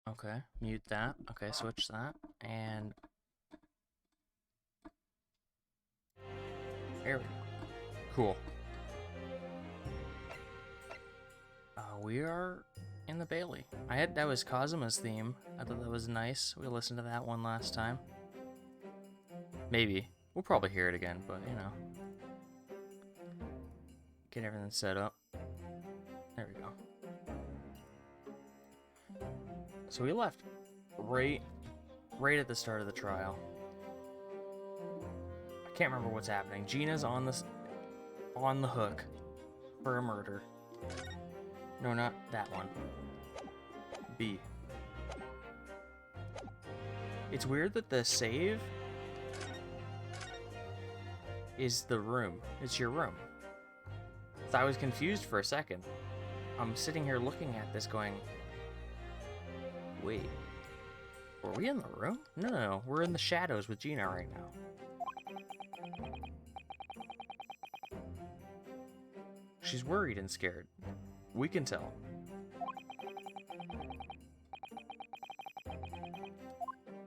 Okay, mute that. Okay, switch that. And there we go. Cool. We are in the Bailey. That was Kazuma's theme. I thought that was nice. We listened to that one last time. Maybe. We'll probably hear it again, but you know. Get everything set up. There we go. So we left right at the start of the trial. I can't remember what's happening. Gina's on the hook for a murder. No, not that one. B. It's weird that the save is the room. It's your room. So I was confused for a second. I'm sitting here looking at this going, wait, were we in the room? No, we're in the shadows with Gina right now. She's worried and scared. We can tell.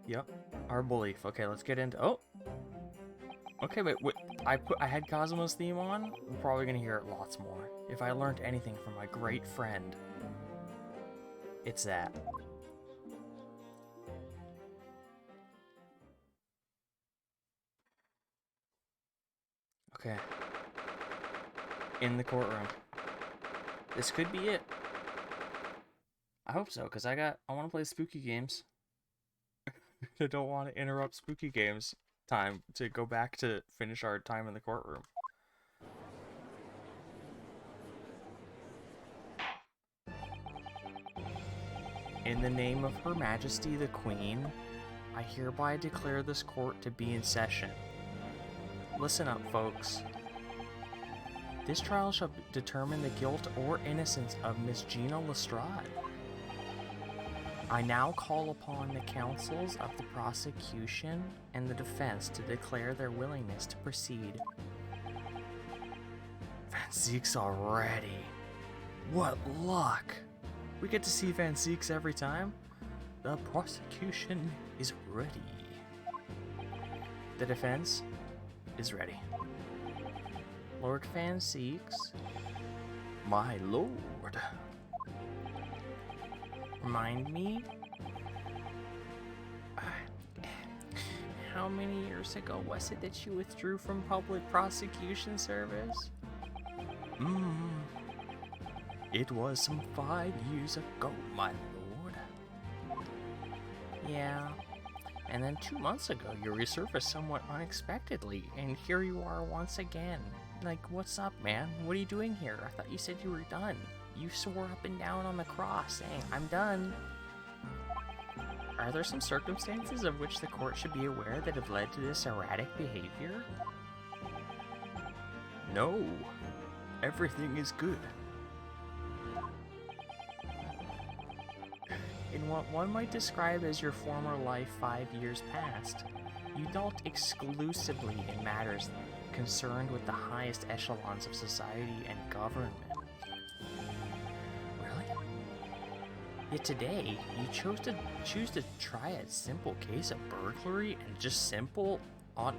Yep, our belief. Okay, let's get into. Oh, okay. Wait. I had Cosmo's theme on. We're probably gonna hear it lots more. If I learned anything from my great friend, it's that. Okay. In the courtroom. This could be it. I hope so, because I want to play spooky games. I don't want to interrupt spooky games time to go back to finish our time in the courtroom. In the name of Her Majesty the Queen, I hereby declare this court to be in session. Listen up, folks. This trial shall determine the guilt or innocence of Miss Gina Lestrade. I now call upon the counsels of the prosecution and the defense to declare their willingness to proceed. Van Zieks already. What luck! We get to see Van Zieks every time. The prosecution is ready. The defense is ready. Lord Van Zieks, my lord. Remind me, how many years ago was it that you withdrew from public prosecution service? It was some 5 years ago, my lord. Yeah, and then 2 months ago you resurfaced somewhat unexpectedly, and here you are once again. Like, what's up, man? What are you doing here? I thought you said you were done. You swore up and down on the cross, saying, I'm done. Are there some circumstances of which the court should be aware that have led to this erratic behavior? No. Everything is good. In what one might describe as your former life 5 years past, you dealt exclusively in matters concerned with the highest echelons of society and government. Yet today, you choose to try a simple case of burglary and just simple, a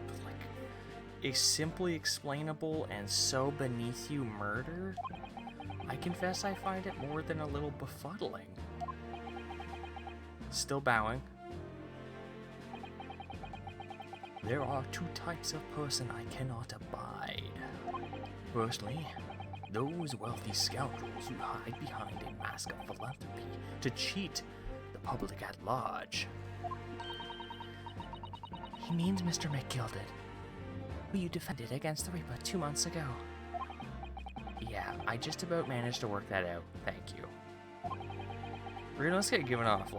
simply explainable and so beneath you murder? I confess I find it more than a little befuddling. Still bowing. There are 2 types of person I cannot abide. Firstly, those wealthy scoundrels who hide behind a mask of philanthropy to cheat the public at large. He means Mr. McGilded, who you defended against the Reaper 2 months ago. Yeah, I just about managed to work that out, thank you. Reno's get given off,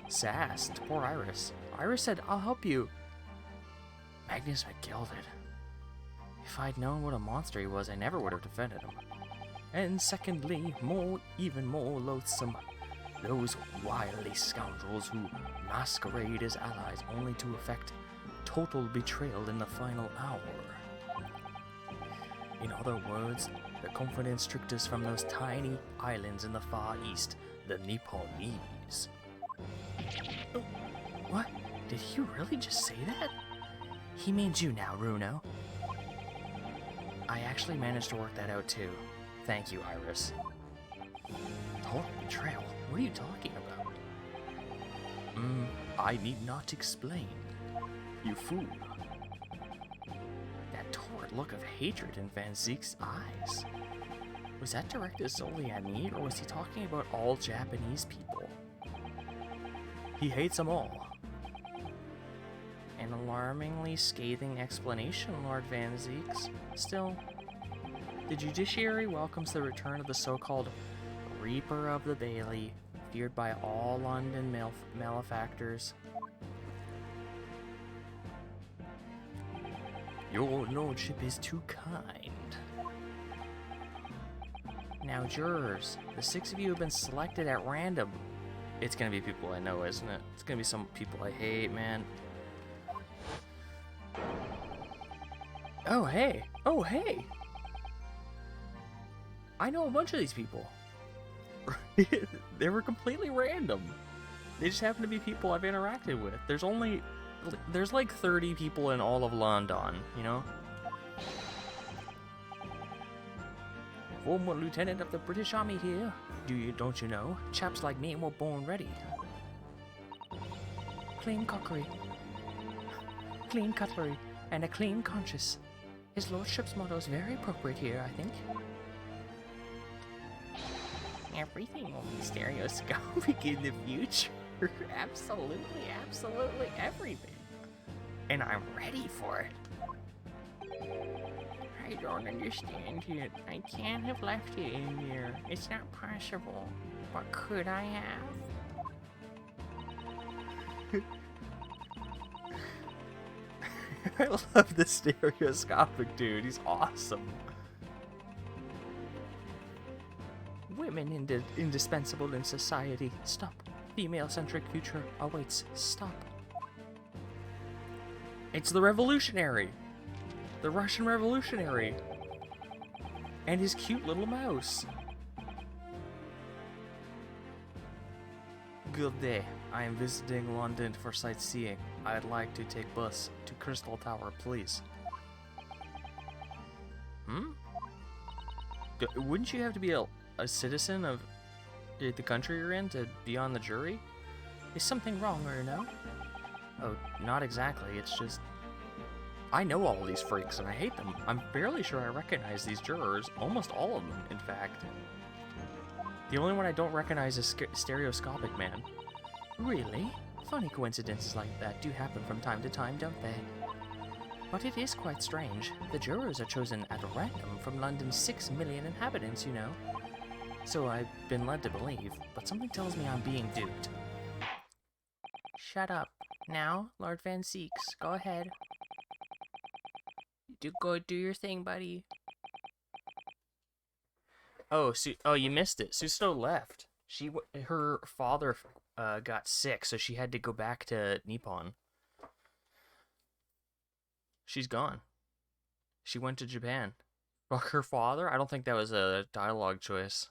sass to poor Iris. Iris said, I'll help you. Magnus McGilded. If I'd known what a monster he was, I never would have defended him. And secondly, even more loathsome, those wily scoundrels who masquerade as allies only to effect total betrayal in the final hour. In other words, the confidence tricked us from those tiny islands in the Far East, the Nipponese. Oh, what? Did he really just say that? He means you now, Runo. I actually managed to work that out too. Thank you, Iris. Total betrayal? What are you talking about? I need not explain. You fool. That torrid look of hatred in Van Zeek's eyes. Was that directed solely at me, or was he talking about all Japanese people? He hates them all. An alarmingly scathing explanation, Lord Van Zeeks. Still, the judiciary welcomes the return of the so-called Reaper of the Bailey, feared by all London malefactors. Your lordship is too kind. Now, jurors, the 6 of you have been selected at random. It's gonna be people I know, isn't it? It's gonna be some people I hate, man. Oh, hey! Oh, hey! I know a bunch of these people. They were completely random. They just happen to be people I've interacted with. There's like 30 people in all of London, you know? Former lieutenant of the British Army here. Don't you know? Chaps like me were born ready. Clean cookery, clean cutlery, and a clean conscience. His lordship's motto is very appropriate here, I think. Everything will be stereoscopic in the future. Absolutely, absolutely everything. And I'm ready for it. I don't understand it. I can't have left it in there. It's not possible. But could I have? I love the stereoscopic dude. He's awesome. Women indispensable in society. Stop. Female-centric future awaits. Stop. It's the revolutionary. The Russian revolutionary. And his cute little mouse. Good day. I am visiting London for sightseeing. I'd like to take bus to Crystal Tower, please. Wouldn't you have to be a citizen of the country you're in to be on the jury? Is something wrong, or no? Oh, not exactly. It's just... I know all these freaks, and I hate them. I'm fairly sure I recognize these jurors. Almost all of them, in fact. The only one I don't recognize is Stereoscopic Man. Really? Funny coincidences like that do happen from time to time, don't they? But it is quite strange. The jurors are chosen at random from London's 6 million inhabitants, you know. So I've been led to believe, but something tells me I'm being duped. Shut up. Now, Lord Van Zeeks, go ahead. Go do your thing, buddy. Oh, you missed it. Susto left. Her father got sick, so she had to go back to Nippon. She's gone. She went to Japan. Well, her father? I don't think that was a dialogue choice.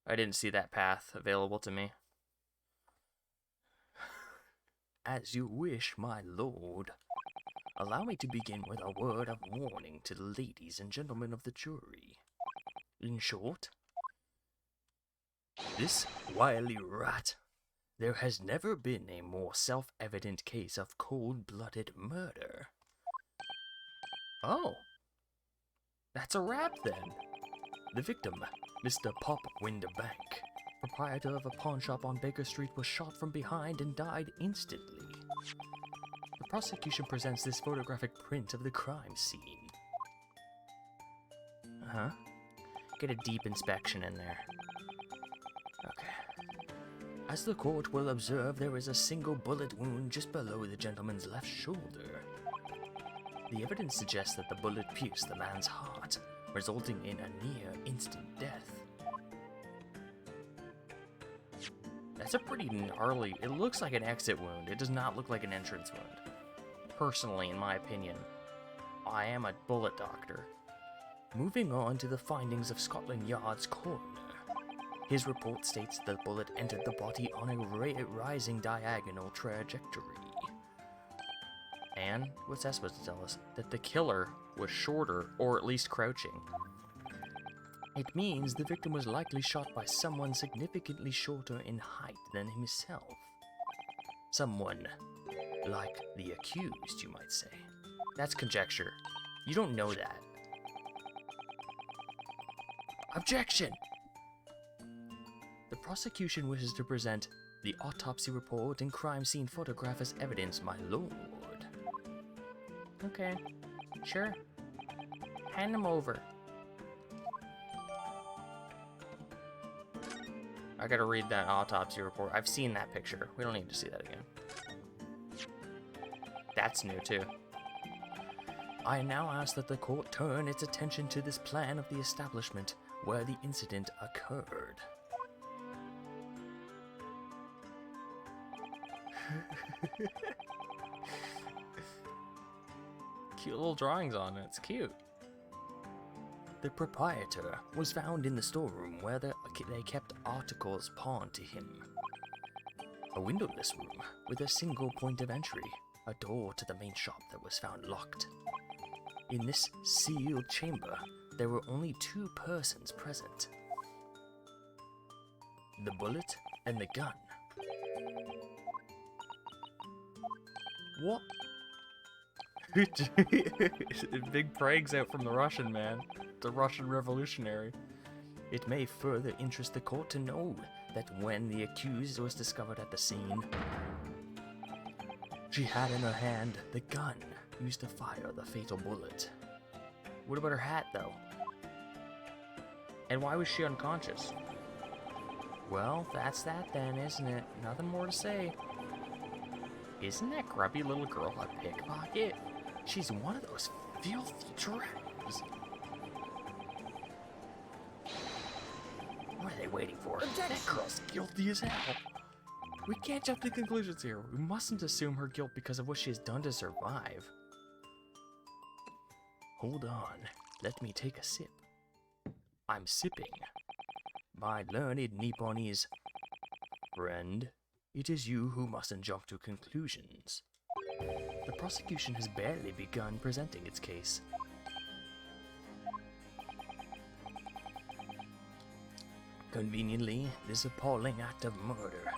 I didn't see that path available to me. As you wish, my lord. Allow me to begin with a word of warning to the ladies and gentlemen of the jury. In short, this wily rat, there has never been a more self-evident case of cold-blooded murder. Oh. That's a wrap, then. The victim, Mr. Pop Winterbank, proprietor of a pawn shop on Baker Street, was shot from behind and died instantly. The prosecution presents this photographic print of the crime scene. Uh-huh. Get a deep inspection in there. Okay. As the court will observe, there is a single bullet wound just below the gentleman's left shoulder. The evidence suggests that the bullet pierced the man's heart, resulting in a near-instant death. That's a pretty gnarly... It looks like an exit wound. It does not look like an entrance wound. Personally, in my opinion. I am a bullet doctor. Moving on to the findings of Scotland Yard's coroner. His report states the bullet entered the body on a rising diagonal trajectory. And what's that supposed to tell us? That the killer was shorter, or at least crouching. It means the victim was likely shot by someone significantly shorter in height than himself. Someone like the accused, you might say. That's conjecture. You don't know that. Objection! The prosecution wishes to present the autopsy report and crime scene photograph as evidence, my lord. Okay, sure. Hand them over. I gotta read that autopsy report. I've seen that picture. We don't need to see that again. That's new, too. I now ask that the court turn its attention to this plan of the establishment where the incident occurred. Cute little drawings on it. It's cute. The proprietor was found in the storeroom where they kept articles pawned to him. A windowless room with a single point of entry, a door to the main shop that was found locked. In this sealed chamber, there were only two persons present. The bullet and the gun. What? Big pranks out from the Russian man. The Russian revolutionary. It may further interest the court to know that when the accused was discovered at the scene, she had in her hand the gun used to fire the fatal bullet. What about her hat, though? And why was she unconscious? Well, that's that then, isn't it? Nothing more to say. Isn't that grubby little girl a pickpocket? She's one of those filthy traps. What are they waiting for? Objection. That girl's guilty as hell. We can't jump to conclusions here. We mustn't assume her guilt because of what she has done to survive. Hold on. Let me take a sip. I'm sipping. My learned Nipponese friend, it is you who mustn't jump to conclusions. The prosecution has barely begun presenting its case. Conveniently, this appalling act of murder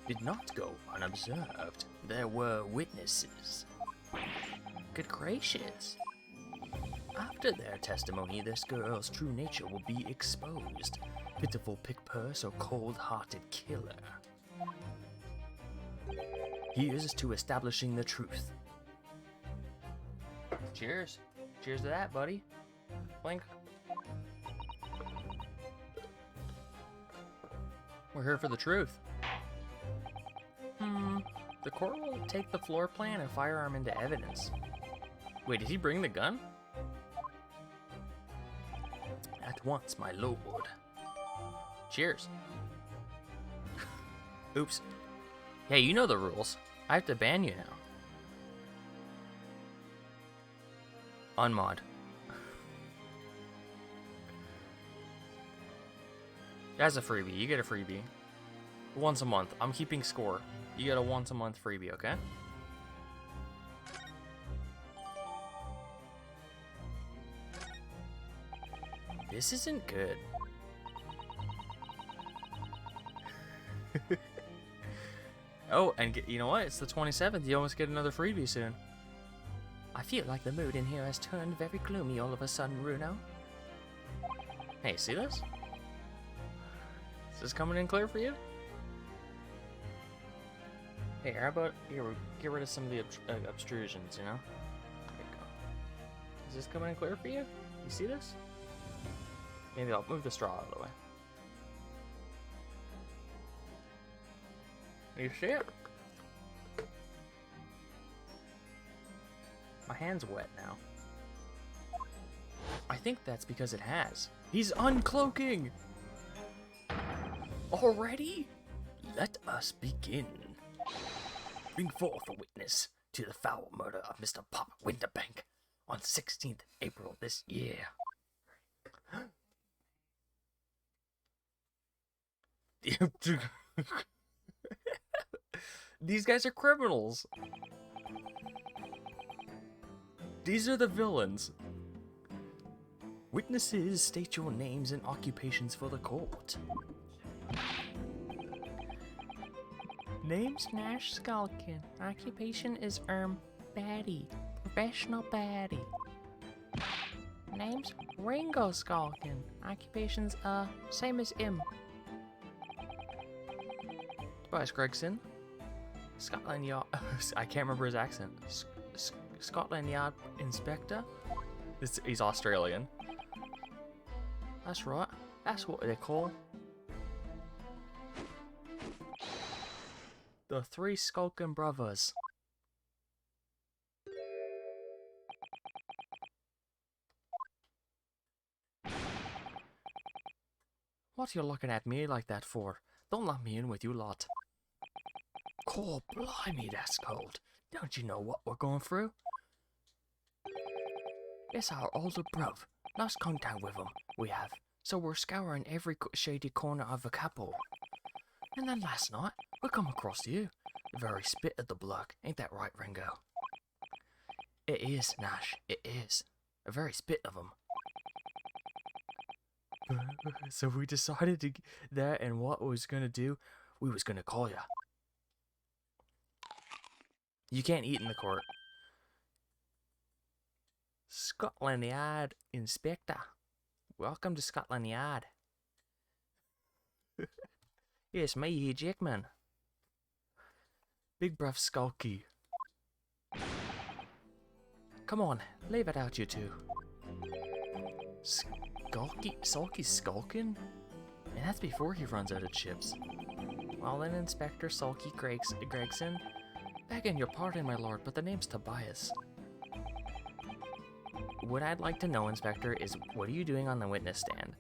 did not go unobserved. There were witnesses. Good gracious. After their testimony, this girl's true nature will be exposed. Pitiful pickpurse or cold-hearted killer. Here's to establishing the truth. Cheers. Cheers to that, buddy. Blink. We're here for the truth. The court will take the floor plan and firearm into evidence. Wait, did he bring the gun? At once, my lord. Cheers. Oops. Hey, you know the rules. I have to ban you now. Unmod. That's a freebie. You get a freebie. Once a month. I'm keeping score. You get a once a month freebie, okay? This isn't good. Oh, and you know what? It's the 27th. You almost get another freebie soon. I feel like the mood in here has turned very gloomy all of a sudden, Bruno. Hey, see this? Is this coming in clear for you? Hey, how about here, we'll get rid of some of the obstrusions, you know? There you go. Is this coming in clear for you? You see this? Maybe I'll move the straw out of the way. You see it? My hand's wet now. I think that's because it has. He's uncloaking! Already? Let us begin. Bring forth a witness to the foul murder of Mr. Pop Winterbank on 16th April this year. These guys are criminals. These are the villains. Witnesses, state your names and occupations for the court. Name's Nash Skulkin. Occupation is baddie. Professional baddie. Name's Ringo Skulkin. Occupation's same as him. Tobias Gregson. Scotland Yard. I can't remember his accent. Scotland Yard Inspector. He's Australian. That's right. That's what they call the three Skulkin brothers. What you looking at me like that for? Don't let me in with you lot. Cool, blimey, that's cold. Don't you know what we're going through? It's our older bruv. Lost contact with him, we have. So we're scouring every shady corner of the capital. And then last night, we come across you. The very spit of the block, ain't that right, Ringo? It is, Nash, it is. A very spit of him. So we decided to that, and what we was gonna do, we was gonna call ya. You can't eat in the court. Scotland Yard Inspector. Welcome to Scotland Yard. Yes, me here, Jackman. Big bruv Skulky. Come on, leave it out, you two. Sulky's skulking? And that's before he runs out of chips. Well then, Inspector Sulky Gregson. Begging your pardon, my lord, but the name's Tobias. What I'd like to know, Inspector, is what are you doing on the witness stand?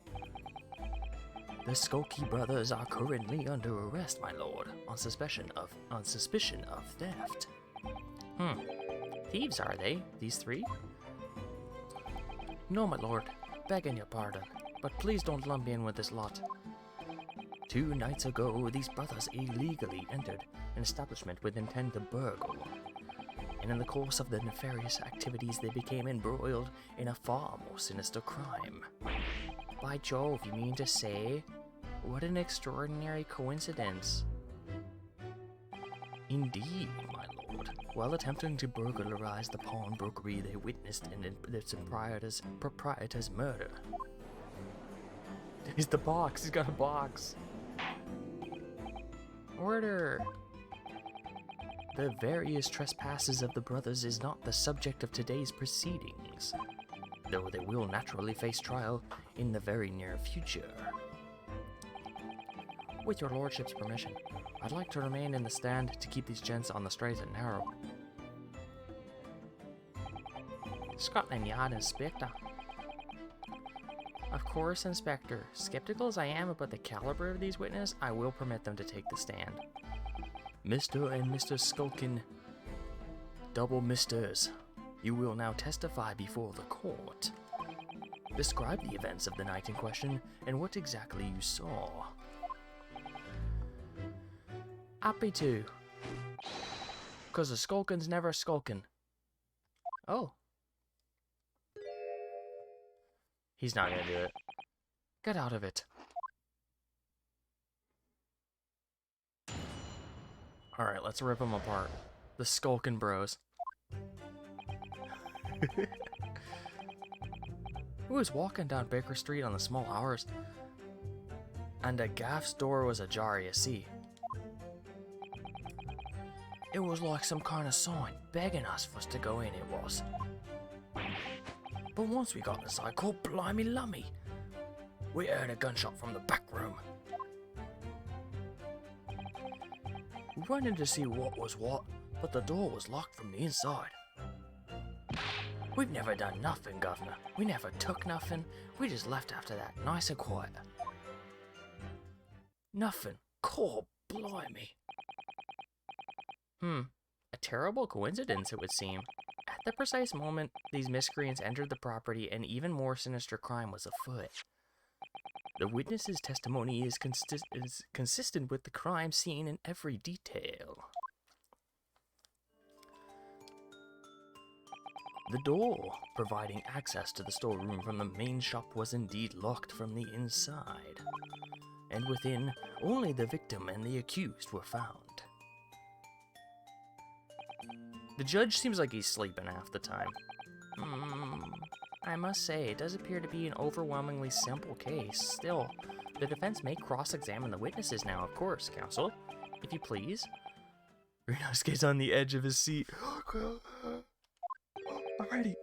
The Skulky brothers are currently under arrest, my lord, on suspicion of theft. Thieves, are they? These three? No, my lord. Begging your pardon, but please don't lump me in with this lot. 2 nights ago, these brothers illegally entered an establishment with intent to burgle. And in the course of the nefarious activities, they became embroiled in a far more sinister crime. By Jove, you mean to say? What an extraordinary coincidence. Indeed, my lord. While attempting to burglarize the pawnbrokery, they witnessed its proprietor's murder. He's the box. He's got a box. Order. The various trespasses of the brothers is not the subject of today's proceedings, though they will naturally face trial in the very near future. With your lordship's permission, I'd like to remain in the stand to keep these gents on the straight and narrow. Scotland Yard Inspector. Of course, Inspector. Skeptical as I am about the caliber of these witnesses, I will permit them to take the stand. Mr. and Mr. Skulkin, double misters, you will now testify before the court. Describe the events of the night in question and what exactly you saw. Happy to. 'Cause a skulkin's never skulkin'. Oh. He's not gonna do it. Get out of it. Alright, let's rip them apart. The Skulkin' Bros. Who was walking down Baker Street on the small hours, and a gaff's door was ajar, you see. It was like some kind of sign begging us for us to go in, it was. But once we got inside, called blimey lummy, we heard a gunshot from the back room. We went in to see what was what, but the door was locked from the inside. We've never done nothing, Governor. We never took nothing. We just left after that, nice and quiet. Nothing. Core blimey. A terrible coincidence, it would seem. At the precise moment these miscreants entered the property, an even more sinister crime was afoot. The witness's testimony is consistent with the crime scene in every detail. The door providing access to the storeroom from the main shop was indeed locked from the inside, and within, only the victim and the accused were found. The judge seems like he's sleeping half the time. I must say, it does appear to be an overwhelmingly simple case. Still, the defense may cross-examine the witnesses now, of course, counsel. If you please. Ryunosuke's on the edge of his seat. Alrighty.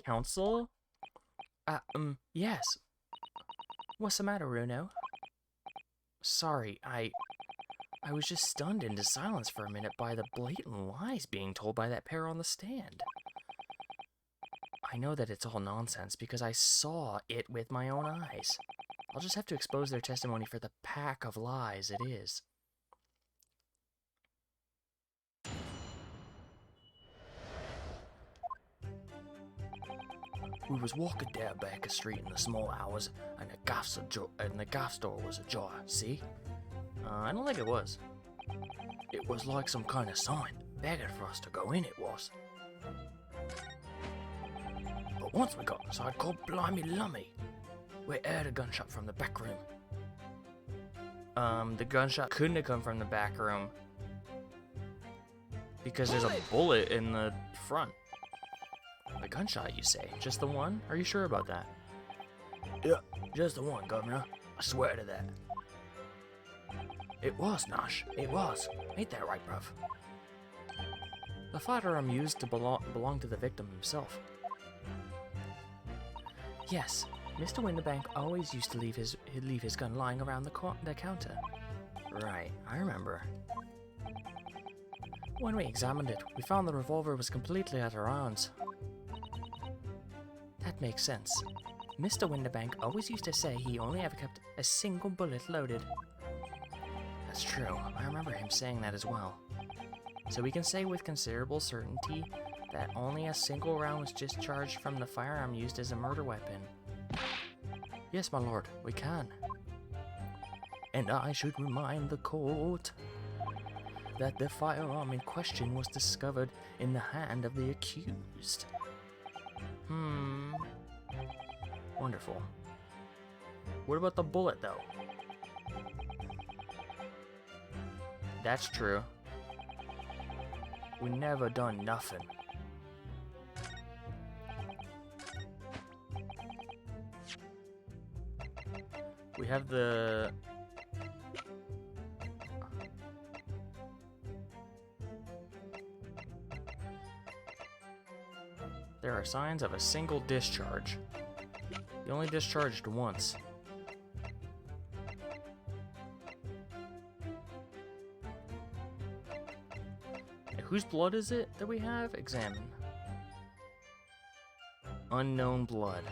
Counsel? Yes. What's the matter, Runo? Sorry, I was just stunned into silence for a minute by the blatant lies being told by that pair on the stand. I know that it's all nonsense because I saw it with my own eyes. I'll just have to expose their testimony for the pack of lies it is. We was walking down Baker Street in the small hours, and the gaff store was ajar, see? I don't think it was. It was like some kind of sign, begging for us to go in, it was. But once we got inside, God blimey lummy, we heard a gunshot from the back room. The gunshot couldn't have come from the back room because there's a bullet in the front. The gunshot, you say? Just the one? Are you sure about that? Yeah, just the one, Governor. I swear to that. It was, Nash. It was. Ain't that right, bruv? The firearm used to belong to the victim himself. Yes, Mr. Winterbank always used to leave his gun lying around the counter. Right, I remember. When we examined it, we found the revolver was completely at our arms. That makes sense. Mr. Winterbank always used to say he only ever kept a single bullet loaded. That's true, I remember him saying that as well. So we can say with considerable certainty that only a single round was discharged from the firearm used as a murder weapon. Yes, my lord, we can. And I should remind the court that the firearm in question was discovered in the hand of the accused. Wonderful. What about the bullet, though? That's true. We never done nothing. We have the... There are signs of a single discharge. He only discharged once. And whose blood is it that we have? Examine. Unknown blood.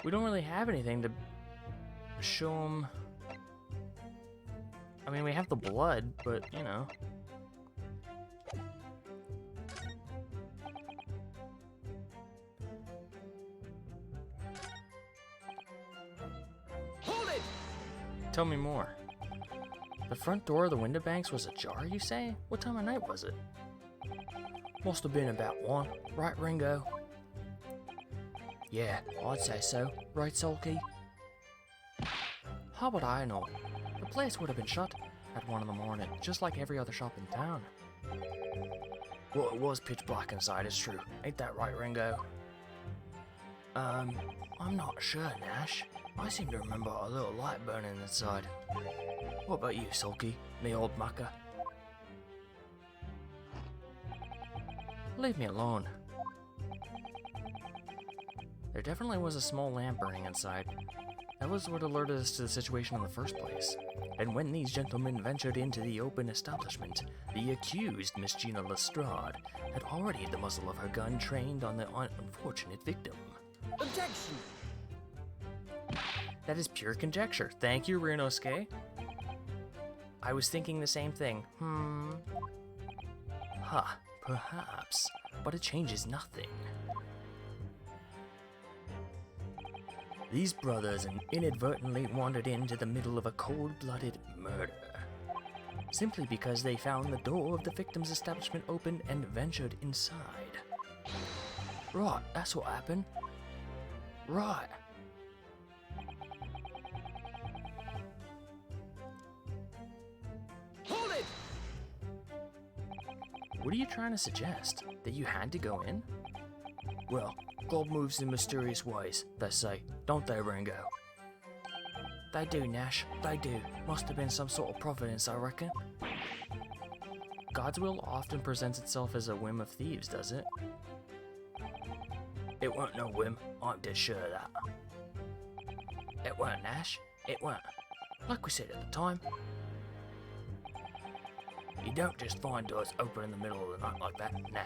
We don't really have anything to show him. I mean, we have the blood, but, you know. Hold it! Tell me more. The front door of the Winterbanks was ajar, you say? What time of night was it? Must have been about 1. Right, Ringo? Yeah, I'd say so. Right, Sulky? How would I know? The place would have been shut at 1 in the morning, just like every other shop in town. Well, it was pitch black inside, it's true. Ain't that right, Ringo? I'm not sure, Nash. I seem to remember a little light burning inside. What about you, Sulky, me old mucker? Leave me alone. There definitely was a small lamp burning inside. That was what alerted us to the situation in the first place. And when these gentlemen ventured into the open establishment, the accused, Miss Gina Lestrade, had already had the muzzle of her gun trained on the unfortunate victim. Objection! That is pure conjecture. Thank you, Ryunosuke. I was thinking the same thing. Perhaps. But it changes nothing. These brothers inadvertently wandered into the middle of a cold-blooded murder. Simply because they found the door of the victim's establishment open and ventured inside. Right, that's what happened. Right. Hold it! What are you trying to suggest? That you had to go in? Well, God moves in mysterious ways, they say. Don't they, Ringo? They do, Nash. They do. Must have been some sort of providence, I reckon. God's will often presents itself as a whim of thieves, does it? It weren't no whim. I'm dead sure of that. It weren't, Nash. It weren't. Like we said at the time. You don't just find doors open in the middle of the night like that. Nah,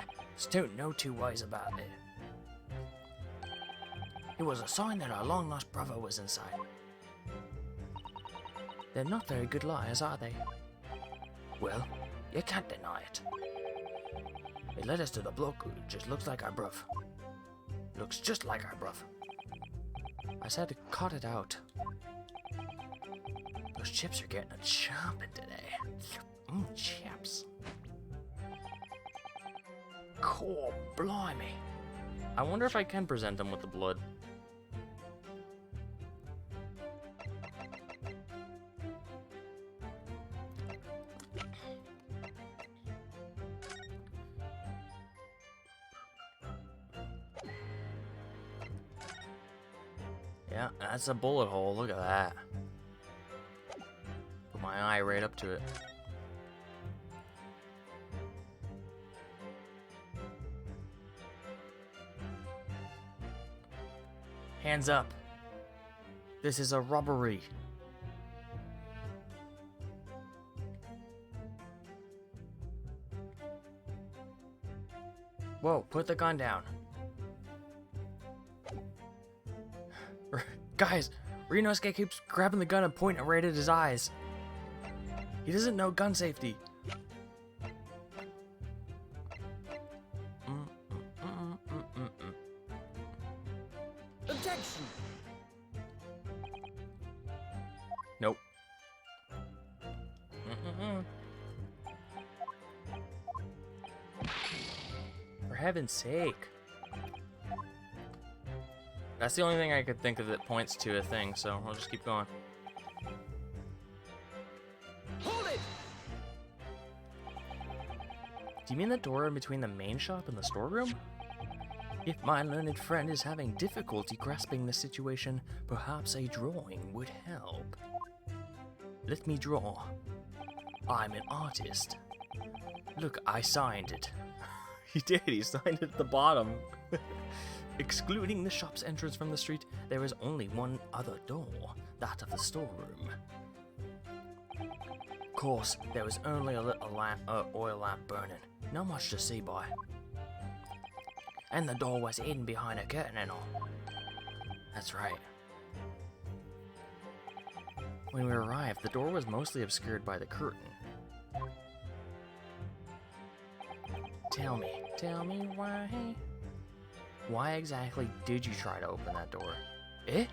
there's no two ways about it. It was a sign that our long-lost brother was inside. They're not very good liars, are they? Well, you can't deny it. It led us to the bloke who just looks like our bruv. Looks just like our bruv. I said to cut it out. Those chips are getting a chomping today. Chips. Cool, blimey. I wonder if I can present them with the blood. Yeah, that's a bullet hole. Look at that. Put my eye right up to it. Hands up. This is a robbery. Whoa, put the gun down. Guys, Ryunosuke keeps grabbing the gun and pointing it right at his eyes. He doesn't know gun safety. Objection! Nope. For heaven's sake. That's the only thing I could think of that points to a thing, so I'll just keep going. Hold it! Do you mean the door in between the main shop and the storeroom? If my learned friend is having difficulty grasping the situation, perhaps a drawing would help. Let me draw. I'm an artist. Look, I signed it. He did, he signed it at the bottom. Excluding the shop's entrance from the street, there is only one other door, that of the storeroom. Of course, there was only a little oil lamp burning, not much to see by. And the door was hidden behind a curtain and all. That's right. When we arrived, the door was mostly obscured by the curtain. Tell me why? Why exactly did you try to open that door? Eh?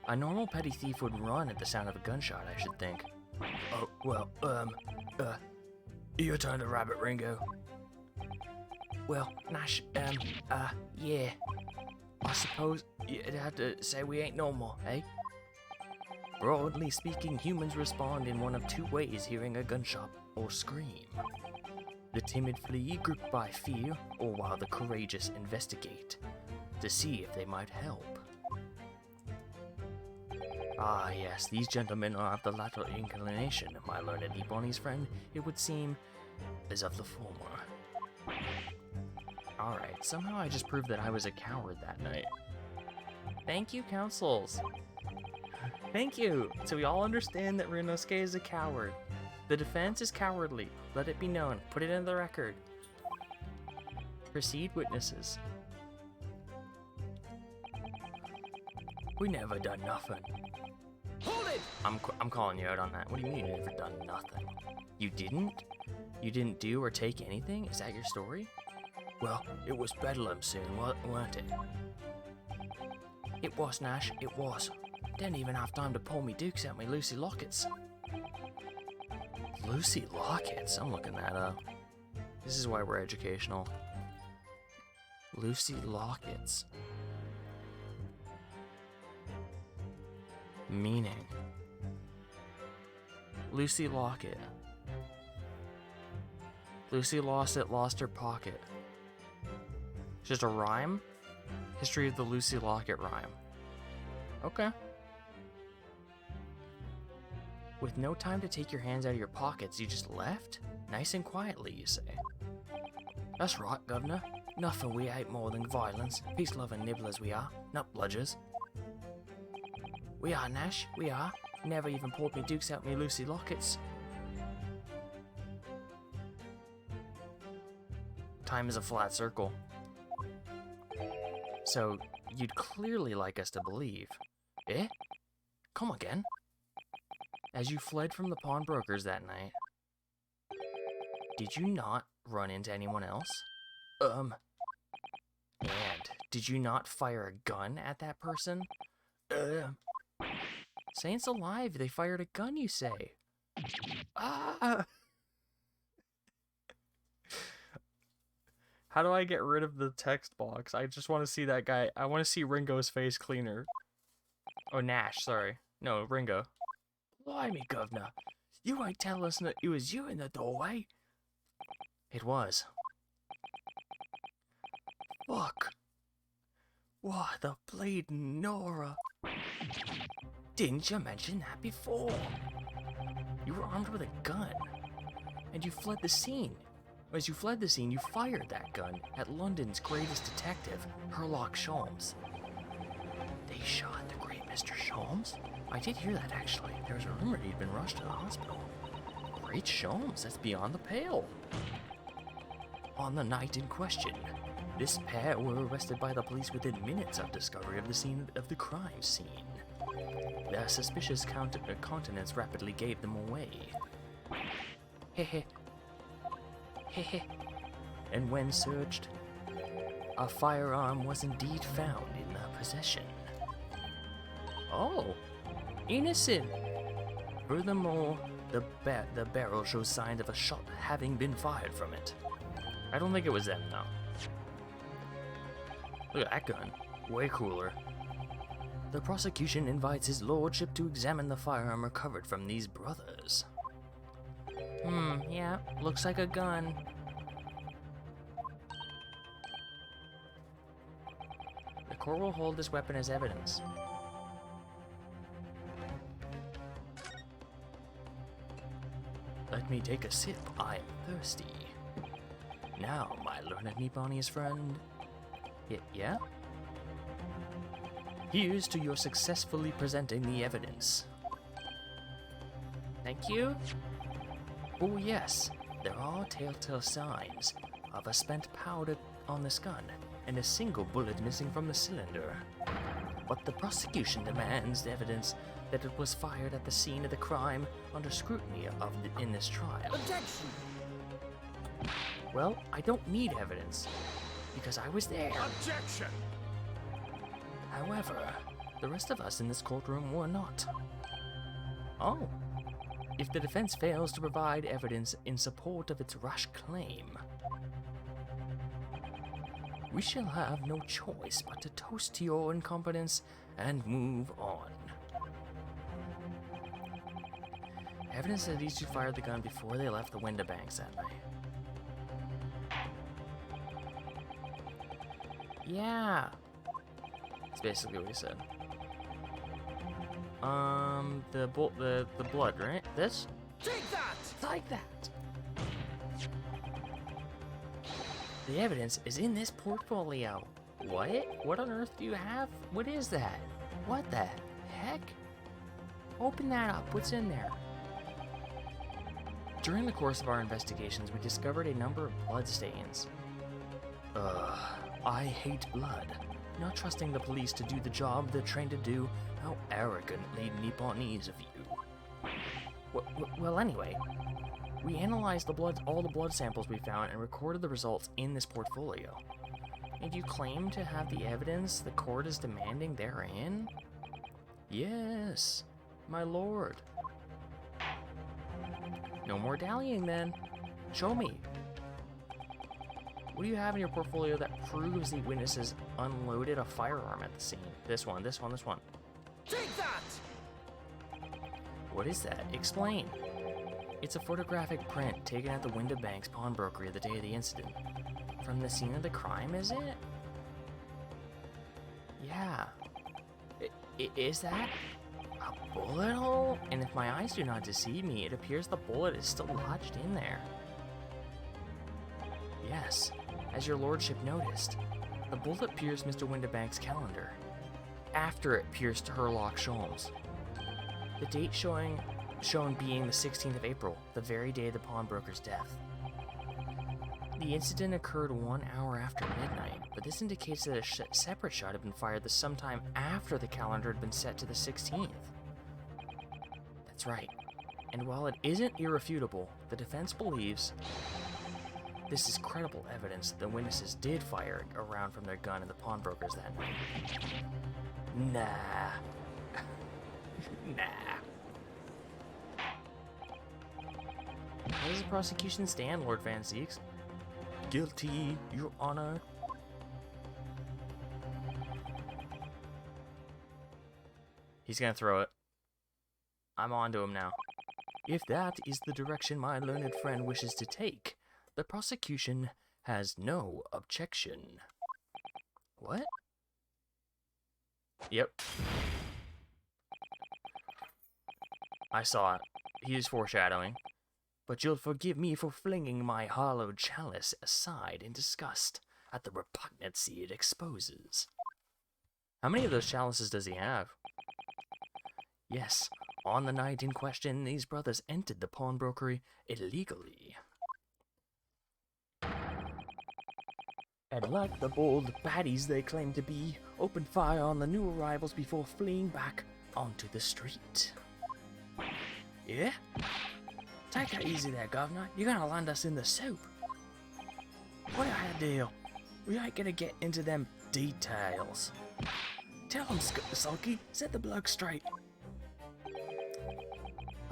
A normal petty thief would run at the sound of a gunshot, I should think. Oh, well, your turn to rabbit, Ringo. Well, Nash, yeah. I suppose you'd have to say we ain't normal, eh? Broadly speaking, humans respond in one of two ways hearing a gunshot or scream. The timid flee, gripped by fear, or while the courageous investigate, to see if they might help. Ah yes, these gentlemen are of the latter inclination, my learned Ebony's friend, it would seem, is of the former. Alright, somehow I just proved that I was a coward that night. Thank you, councils. Thank you! So we all understand that Ryunosuke is a coward. The defense is cowardly. Let it be known. Put it in the record. Proceed, witnesses. We never done nothing. Hold it! I'm calling you out on that. What do you mean you never done nothing? You didn't? You didn't do or take anything? Is that your story? Well, it was bedlam soon, weren't it? It was, Nash, it was. Didn't even have time to pull me dukes out my Lucy lockets. Lucy lockets? I'm looking that up. This is why we're educational. Lucy lockets. Meaning. Lucy Locket. Lucy lost it, lost her pocket. It's just a rhyme? History of the Lucy Locket rhyme. Okay. With no time to take your hands out of your pockets, you just left? Nice and quietly, you say. That's right, Governor. Nothing we hate more than violence. Peace-loving nibblers we are, not bludgers. We are, Nash, we are. Never even pulled me dukes out me Lucy lockets. Time is a flat circle. So, you'd clearly like us to believe. Eh? Come again? As you fled from the pawnbrokers that night, did you not run into anyone else? And did you not fire a gun at that person? Saints alive, they fired a gun, you say. Ah! How do I get rid of the text box? I just want to see that guy. I want to see Ringo's face cleaner. Oh, Nash, sorry. No, Ringo. Blimey, Governor. You ain't telling us that it was you in the doorway? It was. Fuck. What the bleeding Nora? Didn't you mention that before? You were armed with a gun, and you fled the scene. As you fled the scene, you fired that gun at London's greatest detective, Herlock Sholmes. They shot the great Mr. Sholmes? I did hear that, actually. There was a rumor he'd been rushed to the hospital. Great Sholmes, that's beyond the pale. On the night in question, this pair were arrested by the police within minutes of discovery of the scene of the crime scene. Their suspicious countenance rapidly gave them away. Hehe. Hehe. And when searched, a firearm was indeed found in their possession. Oh, innocent. Furthermore, the barrel shows signs of a shot having been fired from it. I don't think it was them, though. Look at that gun. Way cooler. The prosecution invites his lordship to examine the firearm recovered from these brothers. Yeah, looks like a gun. The court will hold this weapon as evidence. Let me take a sip, I am thirsty. Now, my learned Nipponi's friend. Yeah? Here's to your successfully presenting the evidence. Thank you. Oh yes, there are telltale signs of a spent powder on this gun and a single bullet missing from the cylinder. But the prosecution demands evidence that it was fired at the scene of the crime under scrutiny in this trial. Objection! Well, I don't need evidence, because I was there. Objection! However, the rest of us in this courtroom were not. Oh. If the defense fails to provide evidence in support of its rash claim, we shall have no choice but to toast to your incompetence and move on. Evidence that these two fired the gun before they left the window banks that night. Yeah. That's basically what he said. The blood, right? This? Take that! Like that. The evidence is in this portfolio. What? What on earth do you have? What is that? What the heck? Open that up. What's in there? During the course of our investigations, we discovered a number of blood stains. I hate blood. not trusting the police to do the job they're trained to do. How arrogantly Nipponese of you. Well, anyway, we analyzed all the blood samples we found and recorded the results in this portfolio. And you claim to have the evidence the court is demanding therein? Yes, my lord. No more dallying then. Show me. What do you have in your portfolio that proves the witnesses unloaded a firearm at the scene? This one. Take that! What is that? Explain. It's a photographic print taken at the Windibank's pawnbrokery the day of the incident. From the scene of the crime, is it? Yeah. Is that a bullet hole? And if my eyes do not deceive me, it appears the bullet is still lodged in there. Yes, as your lordship noticed, the bullet pierced Mr. Windibank's calendar, after it pierced Herlock Sholmes. The date shown being the 16th of April, the very day of the pawnbroker's death. The incident occurred 1 hour after midnight, but this indicates that a separate shot had been fired sometime after the calendar had been set to the 16th. That's right. And while it isn't irrefutable, the defense believes this is credible evidence that the witnesses did fire a round from their gun at the pawnbrokers that night. Nah. Nah. How does the prosecution stand, Lord Van Zieks? Guilty, Your Honor. He's gonna throw it. I'm on to him now. If that is the direction my learned friend wishes to take, the prosecution has no objection. What? Yep. I saw it. He is foreshadowing. But you'll forgive me for flinging my hollowed chalice aside in disgust at the repugnancy it exposes. How many of those chalices does he have? Yes, on the night in question, these brothers entered the pawnbrokery illegally. And like the bold baddies they claim to be, opened fire on the new arrivals before fleeing back onto the street. Yeah? Take it easy there, Governor. You're gonna land us in the soup. What a deal. We ain't gonna get into them details. Tell him, Sulky. Set the bloke straight.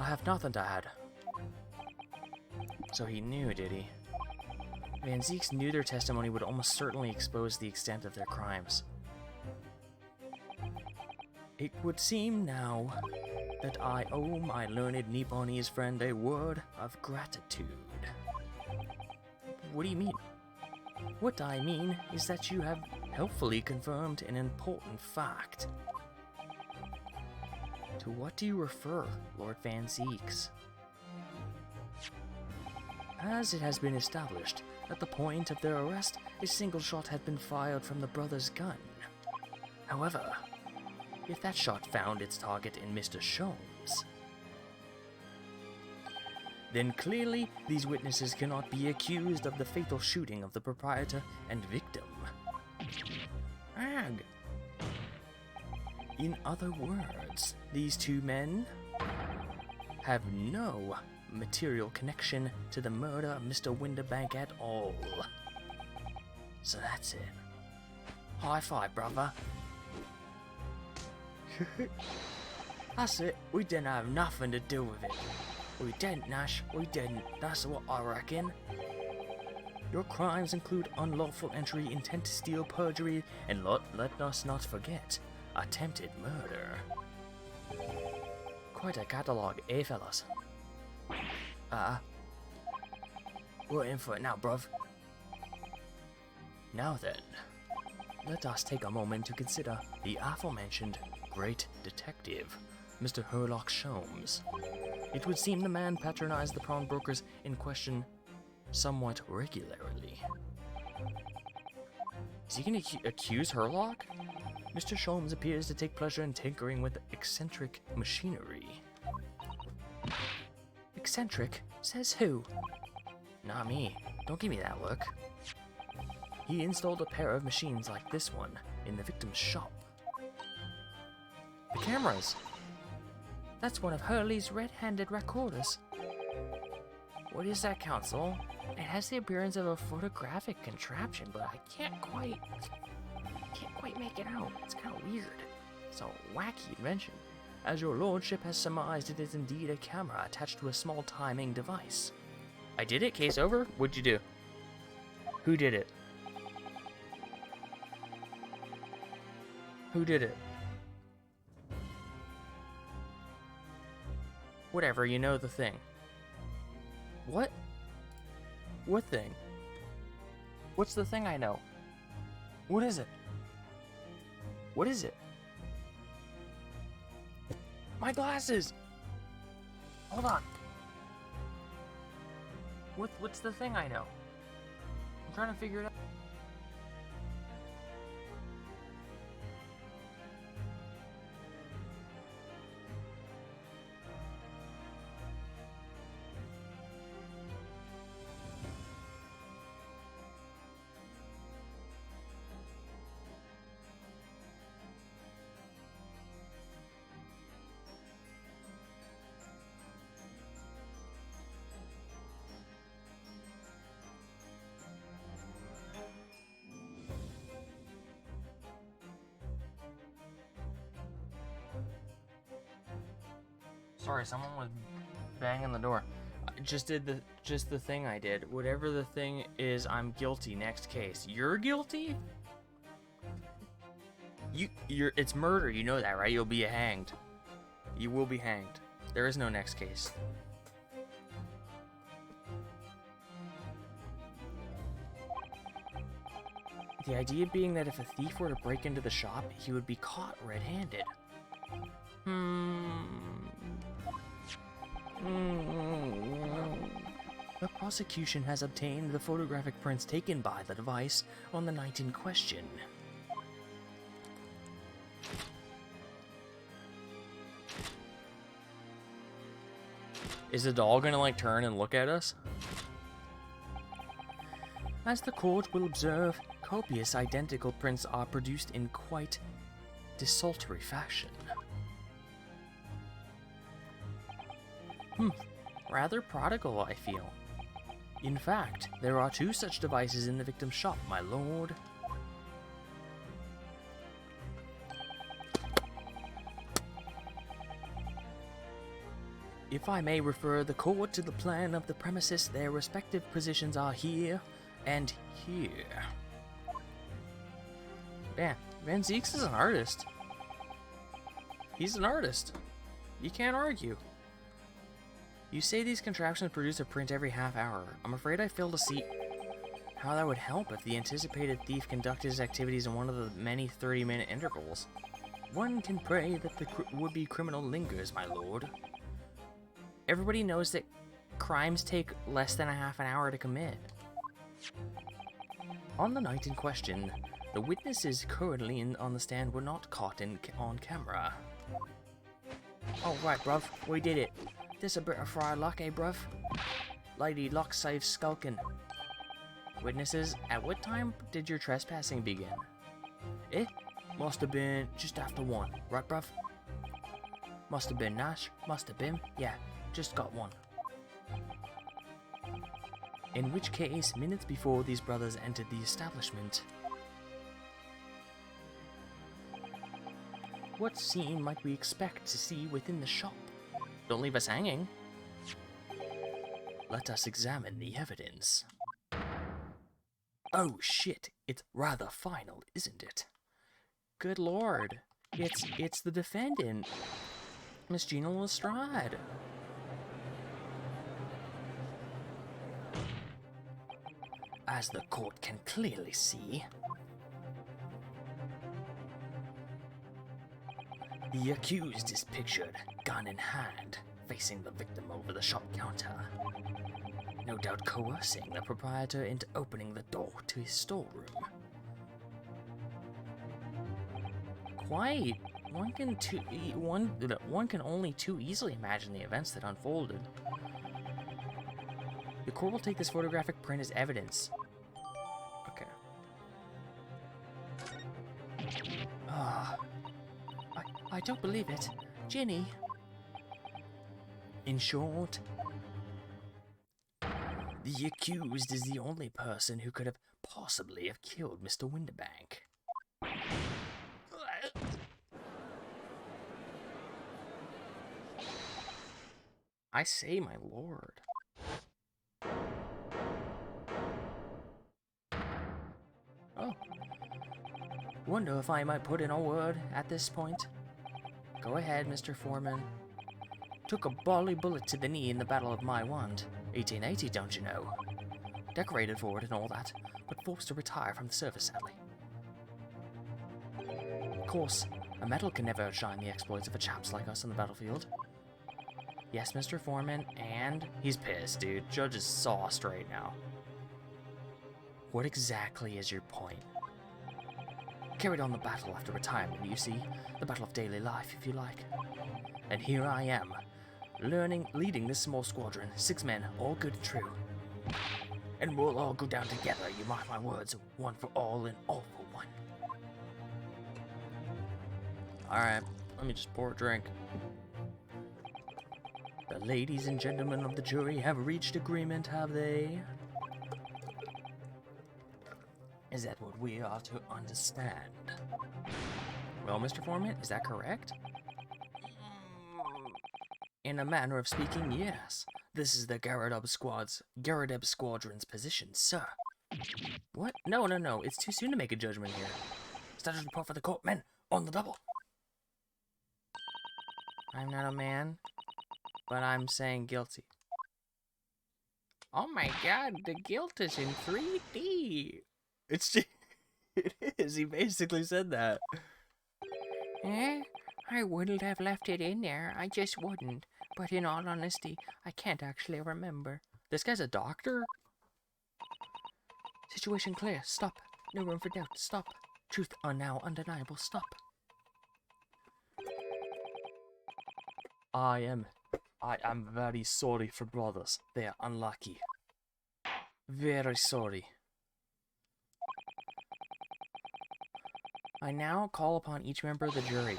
I have nothing to add. So he knew, did he? Van Zieks knew their testimony would almost certainly expose the extent of their crimes. It would seem now that I owe my learned Nipponese friend a word of gratitude. What do you mean? What I mean is that you have helpfully confirmed an important fact. To what do you refer, Lord Van Zieks? As it has been established, at the point of their arrest, a single shot had been fired from the brothers' gun. However, if that shot found its target in Mr. Sholmes, then clearly these witnesses cannot be accused of the fatal shooting of the proprietor and victim. Ag. In other words, these two men have no material connection to the murder of Mr. Windibank at all. So that's it. High five, brother. That's it. We didn't have nothing to do with it. We didn't, Nash. We didn't. That's what I reckon. Your crimes include unlawful entry, intent to steal, perjury, and let us not forget, attempted murder. Quite a catalogue, eh, fellas? We're in for it now, bruv. Now then, let us take a moment to consider the aforementioned great detective, Mr. Herlock Sholmes. It would seem the man patronized the pawnbrokers in question somewhat regularly. Is he going to accuse Herlock? Mr. Sholmes appears to take pleasure in tinkering with eccentric machinery. Eccentric? Says who? Not me. Don't give me that look. He installed a pair of machines like this one in the victim's shop. The cameras! That's one of Hurley's red-handed recorders. What is that, Counsel? It has the appearance of a photographic contraption, but I can't quite make it out. It's kind of weird. It's a wacky invention. As your lordship has surmised, it is indeed a camera attached to a small timing device. I did it? Case over? What'd you do? Who did it? Who did it? Whatever, you know the thing. What? What thing? What's the thing I know? What is it? What is it? My glasses! Hold on. What's the thing I know? I'm trying to figure it out. Sorry, someone was banging the door. I just did the thing I did. Whatever the thing is, I'm guilty. Next case. You're guilty? It's murder. You know that, right? You'll be hanged. You will be hanged. There is no next case. The idea being that if a thief were to break into the shop, he would be caught red-handed. The prosecution has obtained the photographic prints taken by the device on the night in question. Is the doll gonna, like, turn and look at us? As the court will observe, copious identical prints are produced in quite desultory fashion. Rather prodigal, I feel. In fact, there are 2 such devices in the victim's shop, my lord. If I may refer the court to the plan of the premises, their respective positions are here and here. Yeah, Van Zeeks is an artist. He's an artist. You can't argue. You say these contraptions produce a print every half hour. I'm afraid I fail to see how that would help if the anticipated thief conducted his activities in one of the many 30-minute intervals. One can pray that the would-be criminal lingers, my lord. Everybody knows that crimes take less than a half an hour to commit. On the night in question, the witnesses currently on the stand were not caught on camera. Oh, right, bruv. We did it. This a bit of fried luck, eh, bruv? Lady Luck saves skulking. Witnesses, at what time did your trespassing begin? It must have been just after 1, right, bruv? Must have been Nash. Must have been. Yeah, just got 1. In which case, minutes before these brothers entered the establishment. What scene might we expect to see within the shop? Don't leave us hanging. Let us examine the evidence. Oh shit, it's rather final, isn't it? Good lord, it's the defendant, Miss Gina Lestrade. As the court can clearly see, the accused is pictured, gun in hand, facing the victim over the shop counter. No doubt coercing the proprietor into opening the door to his storeroom. Quite. One can only too easily imagine the events that unfolded. The court will take this photographic print as evidence. Okay. Ah, I don't believe it. Ginny. In short, the accused is the only person who could have possibly have killed Mr. Winterbank. I say, my lord. Oh. Wonder if I might put in a word at this point. Go ahead, Mr. Foreman. Took a bally bullet to the knee in the Battle of Maiwand. 1880, don't you know? Decorated for it and all that, but forced to retire from the service, sadly. Of course, a medal can never outshine the exploits of a chaps like us on the battlefield. Yes, Mr. Foreman, and he's pissed, dude. Judge is sauced right now. What exactly is your point? Carried on the battle after retirement, you see. The battle of daily life, if you like. And here I am, leading this small squadron, 6 men, all good and true. And we'll all go down together, you mark my words, one for all and all for one. Alright, let me just pour a drink. The ladies and gentlemen of the jury have reached agreement, have they? Is that what we are to understand? Well, Mr. Foreman, is that correct? In a manner of speaking, yes. This is the Garradeb Squadron's position, sir. What? No. It's too soon to make a judgment here. Status report for the court, men, on the double. I'm not a man, but I'm saying guilty. Oh my god, the guilt is in 3D. It is. He basically said that. I wouldn't have left it in there. I just wouldn't. But in all honesty, I can't actually remember. This guy's a doctor? Situation clear. Stop. No room for doubt. Stop. Truth are now undeniable. Stop. I am very sorry for brothers. They are unlucky. Very sorry. I now call upon each member of the jury.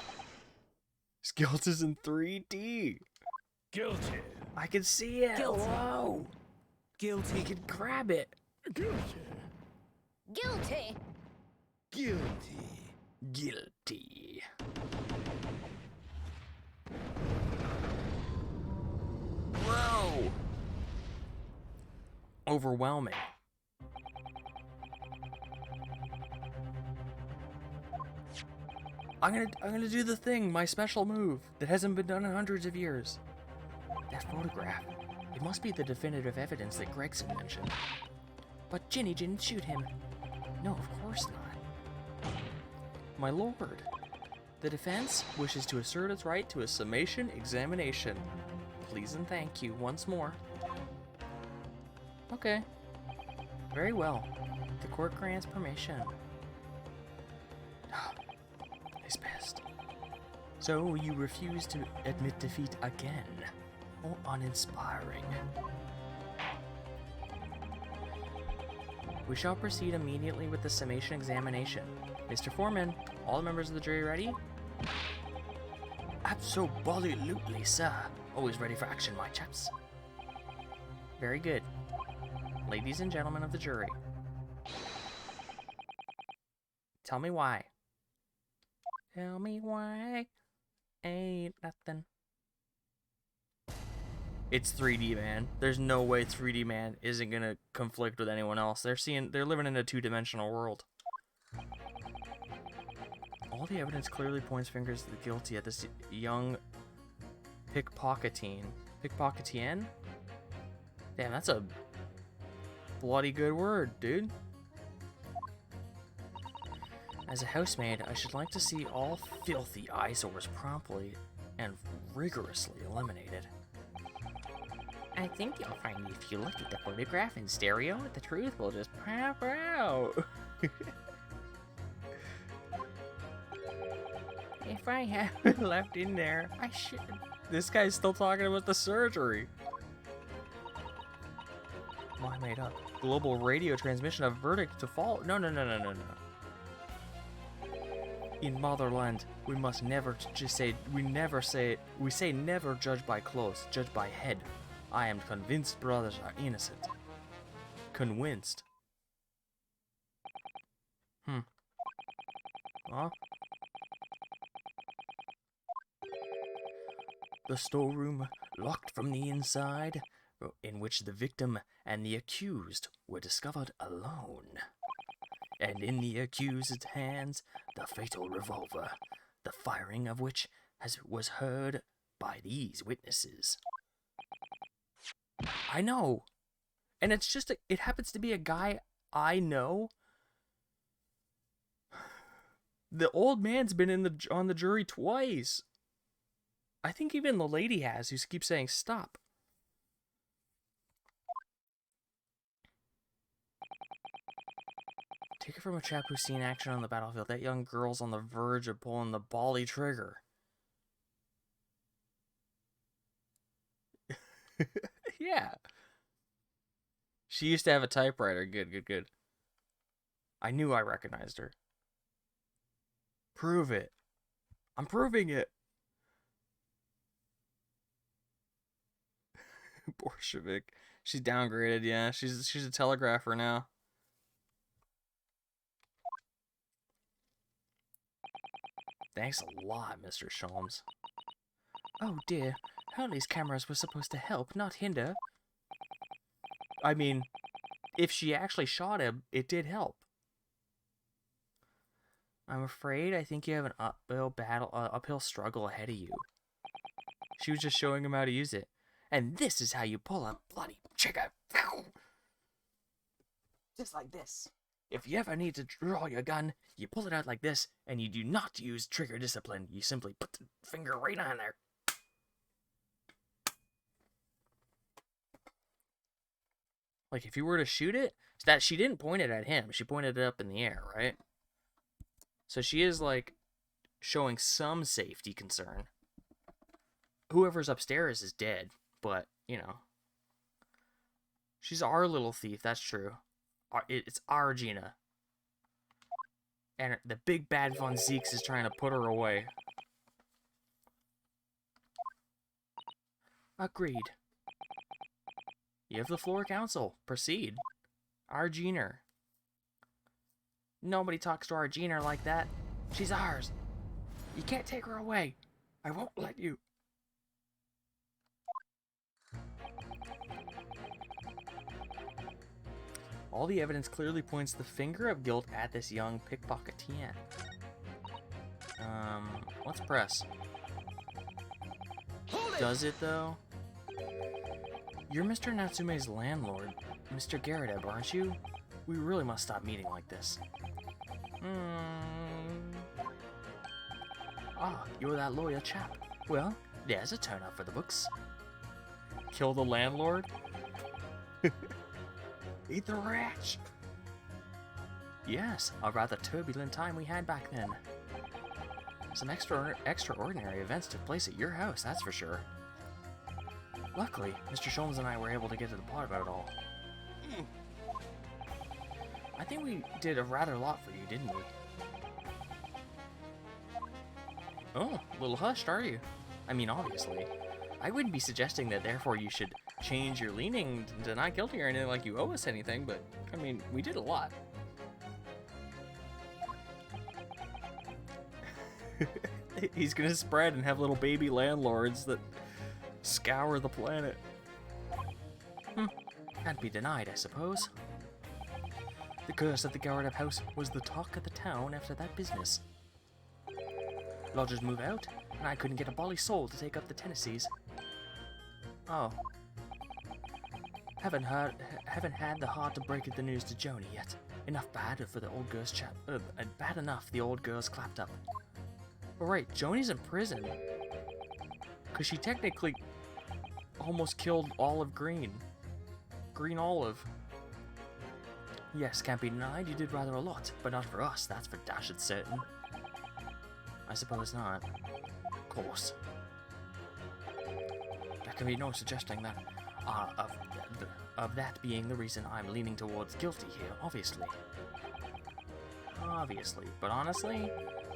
His guilt is in 3D. Guilty. I can see it. Guilty. Whoa. Guilty. He can grab it. Guilty. Guilty. Guilty. Guilty. Whoa. Overwhelming. I'm gonna do the thing, my special move that hasn't been done in hundreds of years. That photograph, it must be the definitive evidence that Gregson mentioned. But Ginny didn't shoot him. No, of course not. My lord, the defense wishes to assert its right to a summation examination. Please and thank you once more. Okay. Very well. The court grants permission. He's pissed. So you refuse to admit defeat again? How uninspiring. We shall proceed immediately with the summation examination. Mr. Foreman, all the members of the jury ready? Absolutely, sir. Always ready for action, my chaps. Very good. Ladies and gentlemen of the jury. Tell me why. Tell me why. Ain't nothing. It's 3D, man. There's no way 3D man isn't gonna conflict with anyone else. They're living in a two-dimensional world. All the evidence clearly points fingers to the guilty at this young pickpocketine. Pickpocketienne? Damn, that's a bloody good word, dude. As a housemaid, I should like to see all filthy eyesores promptly and rigorously eliminated. I think you'll find if you look at the photograph in stereo, the truth will just pop out. If I haven't left in there, I should. This guy's still talking about the surgery. Well, I made up. Global radio transmission of verdict to fall. No. In Motherland, we must never we say never judge by clothes, judge by head. I am convinced brothers are innocent. Convinced. Huh? The storeroom, locked from the inside, in which the victim and the accused were discovered alone. And in the accused's hands, the fatal revolver, the firing of which was heard by these witnesses. I know. And it's just, it happens to be a guy I know. The old man's been on the jury twice. I think even the lady has, who keeps saying stop. Take it from a chap who's seen action on the battlefield. That young girl's on the verge of pulling the bally trigger. Yeah. She used to have a typewriter. Good, good, good. I knew I recognized her. Prove it. I'm proving it. Bolshevik. She's downgraded, yeah. She's a telegrapher now. Thanks a lot, Mr. Sholmes. Oh dear, Hurley's cameras were supposed to help, not hinder. I mean, if she actually shot him, it did help. I'm afraid I think you have an uphill struggle ahead of you. She was just showing him how to use it. And this is how you pull a bloody trigger. Just like this. If you ever need to draw your gun, you pull it out like this, and you do not use trigger discipline. You simply put the finger right on there. Like, if you were to shoot it, that she didn't point it at him. She pointed it up in the air, right? So she is, like, showing some safety concern. Whoever's upstairs is dead, but, you know. She's our little thief, that's true. It's our Gina. And the big bad Von Zeeks is trying to put her away. Agreed. You have the floor, council. Proceed. Our Gina. Nobody talks to our Gina like that. She's ours. You can't take her away. I won't let you. All the evidence clearly points the finger of guilt at this young pickpocketeer. Let's press. Does it, though? You're Mr. Natsume's landlord, Mr. Garrett, aren't you? We really must stop meeting like this. Ah, you're that lawyer chap. Well, there's a turn-up for the books. Kill the landlord? Eat the rats! Yes, a rather turbulent time we had back then. Some extraordinary events took place at your house, that's for sure. Luckily, Mr. Sholmes and I were able to get to the bottom of it all. I think we did a rather lot for you, didn't we? Oh, a little hushed, are you? I mean, obviously. I wouldn't be suggesting that therefore you should change your leaning to not guilty or anything like you owe us anything, but, I mean, we did a lot. He's gonna spread and have little baby landlords that scour the planet. Can't be denied, I suppose. The curse of the Garrett house was the talk of the town after that business. Lodgers move out, and I couldn't get a bally soul to take up the Tennessees. Oh. Haven't had the heart to break the news to Joni yet. Enough bad for the old girl's bad enough the old girl's clapped up. But right, Joni's in prison. Cause she technically almost killed Olive Green. Green Olive. Yes, can't be denied, you did rather a lot, but not for us, that's for dashed certain. I suppose not. Of course. There can be no suggesting that, of that being the reason I'm leaning towards guilty here, obviously. Obviously, but honestly,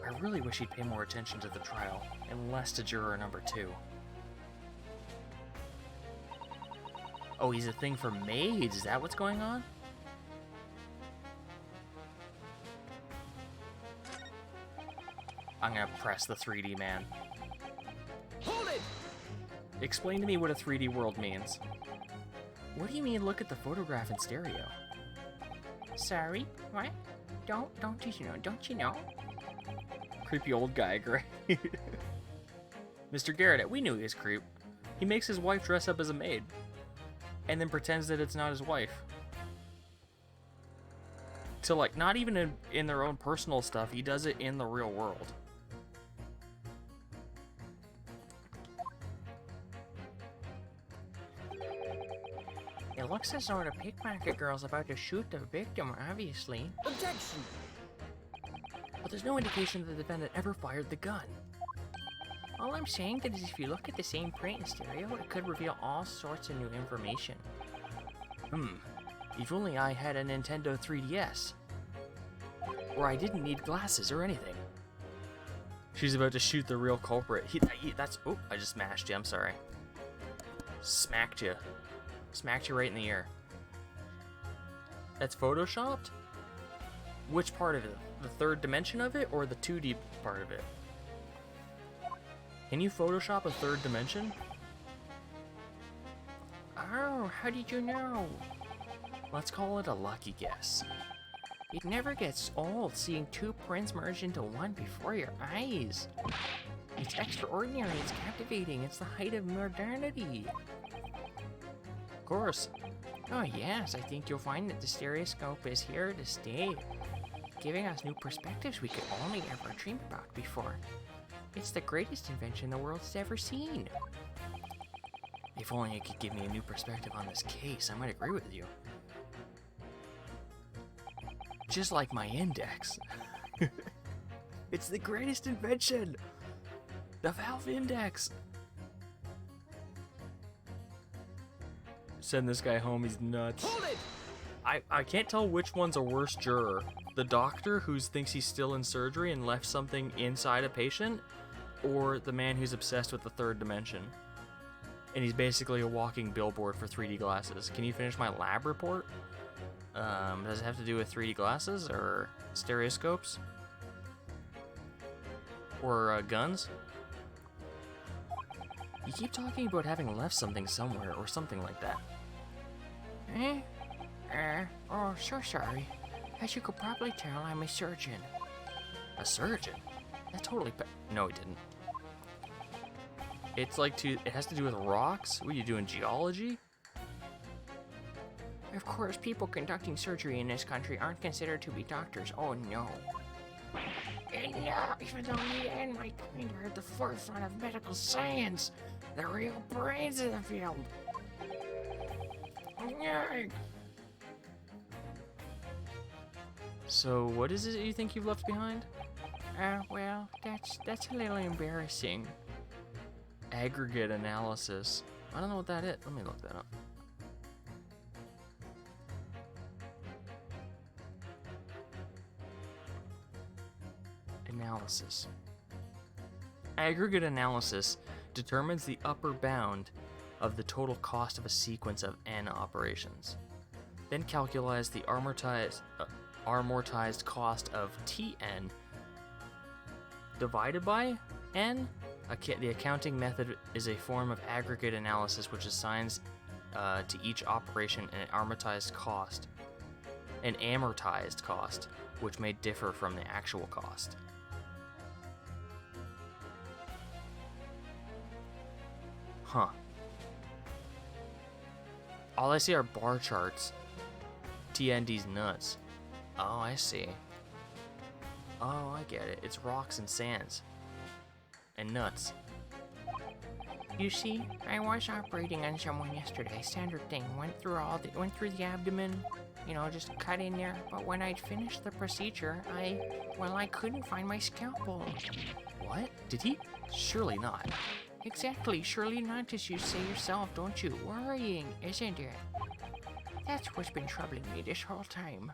I really wish he'd pay more attention to the trial, and less to juror number 2. Oh, he's a thing for maids. Is that what's going on? I'm gonna press the 3D man. Hold it! Explain to me what a 3D world means. What do you mean look at the photograph in stereo? Sorry? What? Don't you know? Creepy old guy, great. Mr. Garrett, we knew he was creep. He makes his wife dress up as a maid. And then pretends that it's not his wife. So, like, not even in their own personal stuff, he does it in the real world. It looks as though the pickpocket girl's about to shoot the victim, obviously. Objection! But there's no indication that the defendant ever fired the gun. All I'm saying is if you look at the same print in stereo, it could reveal all sorts of new information. If only I had a Nintendo 3DS. Or I didn't need glasses or anything. She's about to shoot the real culprit. Oh, I just smashed you, I'm sorry. Smacked you. Smacked you right in the ear. That's photoshopped? Which part of it? The third dimension of it or the 2D part of it? Can you Photoshop a third dimension? Oh, how did you know? Let's call it a lucky guess. It never gets old seeing two prints merge into one before your eyes. It's extraordinary, it's captivating, it's the height of modernity. Of course. Oh yes, I think you'll find that the stereoscope is here to stay, giving us new perspectives we could only ever dream about before. It's the greatest invention the world's ever seen. If only it could give me a new perspective on this case, I might agree with you. Just like my index. It's the greatest invention! The Valve Index! Send this guy home, he's nuts. Hold it! I can't tell which one's a worse juror. The doctor who thinks he's still in surgery and left something inside a patient, or the man who's obsessed with the third dimension. And he's basically a walking billboard for 3D glasses. Can you finish my lab report? Does it have to do with 3D glasses or stereoscopes? Or guns? You keep talking about having left something somewhere or something like that. Oh, so sorry. As you could probably tell, I'm a surgeon. A surgeon? That totally no, he didn't. It's like it has to do with rocks? What are you doing, geology? Of course, people conducting surgery in this country aren't considered to be doctors. Oh no. And even though me and my kind are at the forefront of medical science, the real brains of the field. So, what is it you think you've left behind? Well, that's a little embarrassing. Aggregate analysis. I don't know what that is. Let me look that up. Analysis. Aggregate analysis determines the upper bound of the total cost of a sequence of n operations, then calculates the amortized cost of Tn divided by n. The accounting method is a form of aggregate analysis which assigns to each operation an amortized cost, which may differ from the actual cost. Huh. All I see are bar charts. TND's nuts. Oh, I see. Oh, I get it. It's rocks and sands. And nuts. You see, I was operating on someone yesterday. Standard thing. Went through the abdomen. You know, just cut in there. But when I'd finished the procedure, I couldn't find my scalpel. What? Did he? Surely not. Exactly, surely not, as you say yourself, don't you? Worrying, isn't it? That's what's been troubling me this whole time.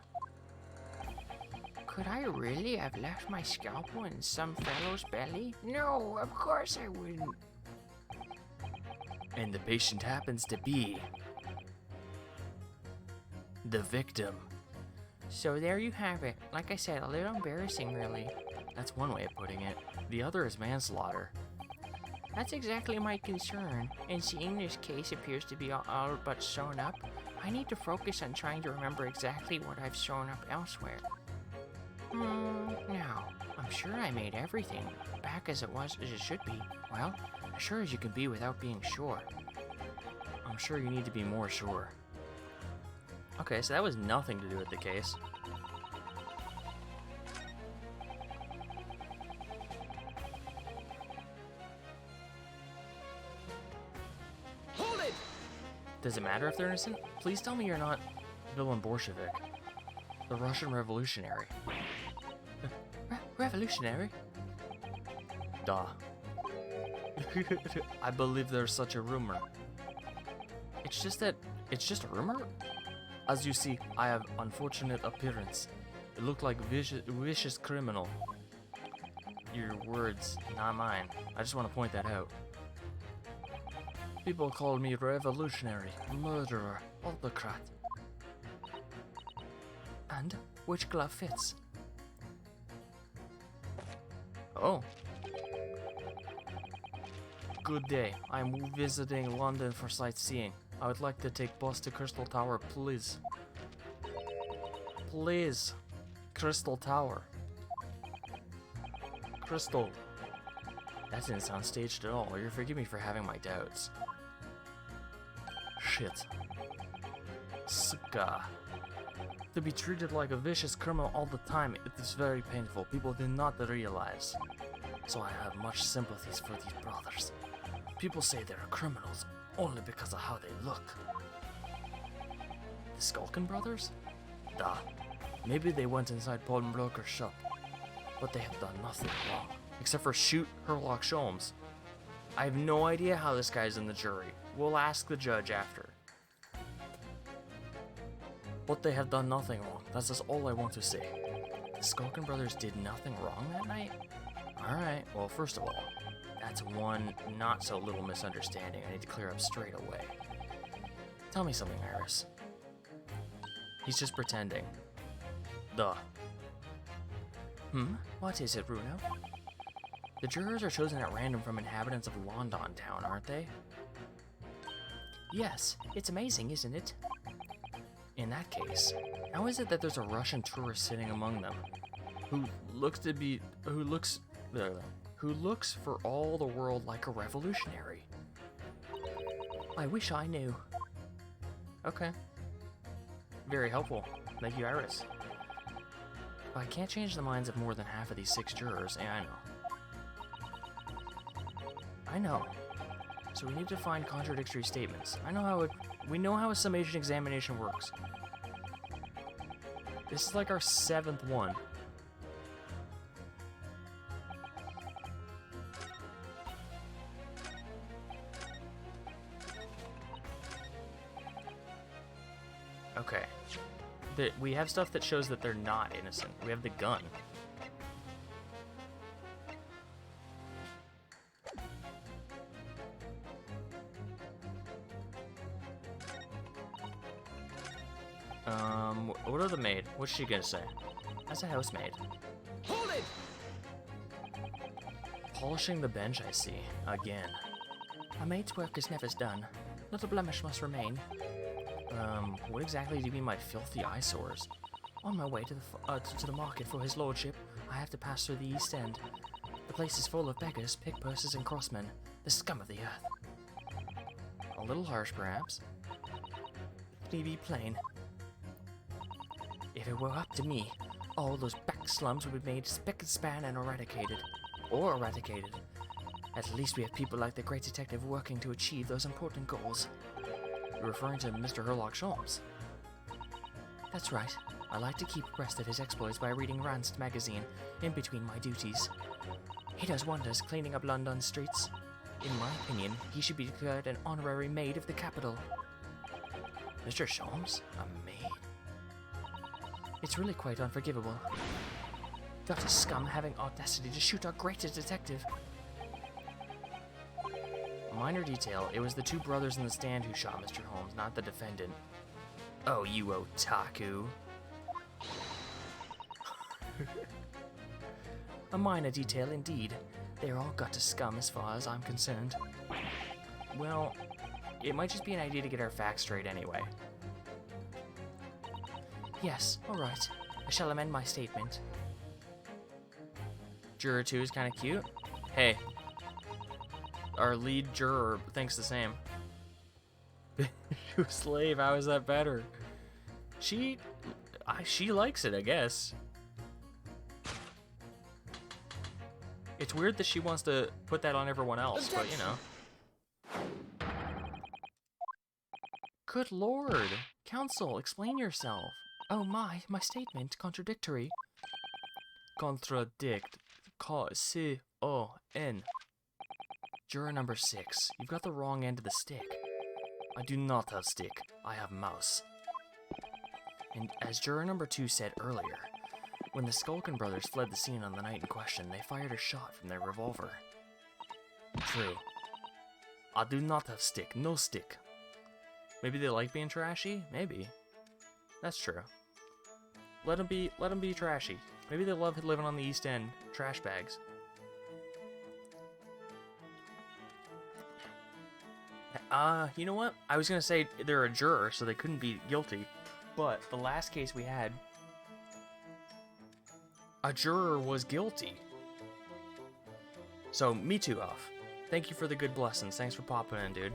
Could I really have left my scalpel in some fellow's belly? No, of course I wouldn't. And the patient happens to be the victim. So there you have it. Like I said, a little embarrassing, really. That's one way of putting it. The other is manslaughter. That's exactly my concern, and seeing this case appears to be all but sewn up, I need to focus on trying to remember exactly what I've sewn up elsewhere. Now, I'm sure I made everything back as it should be. Well, as sure as you can be without being sure. I'm sure you need to be more sure. Okay, so that was nothing to do with the case. Hold it! Does it matter if they're innocent? Please tell me you're not Villain Bolshevik, the Russian revolutionary. Revolutionary? Duh. I believe there's such a rumor. It's just a rumor? As you see, I have unfortunate appearance. It looked like vicious criminal. Your words, not mine. I just want to point that out. People call me revolutionary, murderer, autocrat. And which glove fits? Oh. Good day. I'm visiting London for sightseeing. I would like to take bus to Crystal Tower, please. Please. Crystal Tower. Crystal. That didn't sound staged at all. You're forgive me for having my doubts. Shit. Suka. To be treated like a vicious criminal all the time, it is very painful. People do not realize. So I have much sympathies for these brothers. People say they're criminals only because of how they look. The Skulkin brothers? Duh. Maybe they went inside Paul Bloker's shop, but they have done nothing wrong, except for shoot Herlock Sholmes. I have no idea how this guy's in the jury. We'll ask the judge after. But they have done nothing wrong. That's just all I want to say. The Skulkin brothers did nothing wrong that night? Alright, well, first of all, that's one not so little misunderstanding I need to clear up straight away. Tell me something, Iris. He's just pretending. Duh. What is it, Bruno? The jurors are chosen at random from inhabitants of London Town, aren't they? Yes, it's amazing, isn't it? In that case, how is it that there's a Russian tourist sitting among them, who looks for all the world like a revolutionary? I wish I knew. Okay. Very helpful. Thank you, Iris. But I can't change the minds of more than half of these 6 jurors, and I know. So we need to find contradictory statements. We know how a summation examination works. This is like our 7th one. Okay. We have stuff that shows that they're not innocent. We have the gun. What are the maid? What's she gonna say? As a housemaid. Hold it! Polishing the bench, I see. Again. A maid's work is never done. Not a blemish must remain. What exactly do you mean by filthy eyesores? On my way to the market for his lordship, I have to pass through the East End. The place is full of beggars, pickpursers, and crossmen. The scum of the earth. A little harsh, perhaps. Let me be plain. If it were up to me, all those back slums would be made spick and span and eradicated. Or eradicated. At least we have people like the great detective working to achieve those important goals. You're referring to Mr. Herlock Sholmes? That's right. I like to keep abreast of his exploits by reading Rand's magazine in between my duties. He does wonders cleaning up London streets. In my opinion, he should be declared an honorary maid of the capital. Mr. Sholmes? A maid? It's really quite unforgivable. Got a scum having audacity to shoot our greatest detective. A minor detail, it was the two brothers in the stand who shot Mr. Holmes, not the defendant. Oh, you otaku. A minor detail indeed. They're all got to scum as far as I'm concerned. Well, it might just be an idea to get our facts straight anyway. Yes, alright. I shall amend my statement. Juror 2 is kind of cute. Hey. Our lead juror thinks the same. You slave, how is that better? She likes it, I guess. It's weird that she wants to put that on everyone else, but you know. Good lord. Counsel, explain yourself. Oh my statement, contradictory. Contradict. C-O-N. Juror number 6, you've got the wrong end of the stick. I do not have stick, I have mouse. And as juror number 2 said earlier, when the Skulkin brothers fled the scene on the night in question, they fired a shot from their revolver. True. I do not have stick, no stick. Maybe they like being trashy? Maybe. That's true. Let them be trashy. Maybe they love living on the East End, trash bags. You know what? I was gonna say they're a juror, so they couldn't be guilty. But the last case we had, a juror was guilty. So, me too, off. Thank you for the good blessings. Thanks for popping in, dude.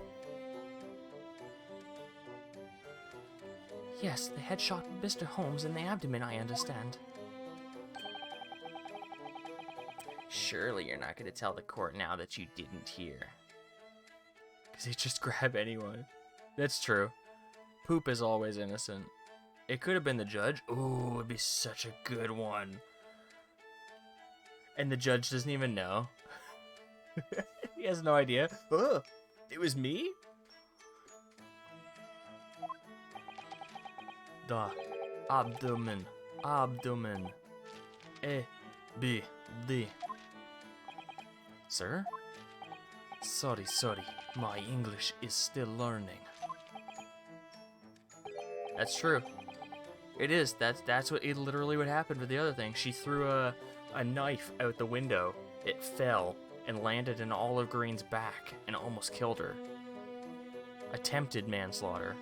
Yes, they had shot Mr. Holmes in the abdomen, I understand. Surely you're not going to tell the court now that you didn't hear. Because they just grab anyone. That's true. Poop is always innocent. It could have been the judge. Ooh, it'd be such a good one. And the judge doesn't even know. He has no idea. Oh, it was me? The abdomen. Abdomen. A, B, D. Sir? Sorry. My English is still learning. That's true. It is. That's what it literally what happened with the other thing. She threw a knife out the window. It fell and landed in Olive Green's back and almost killed her. Attempted manslaughter.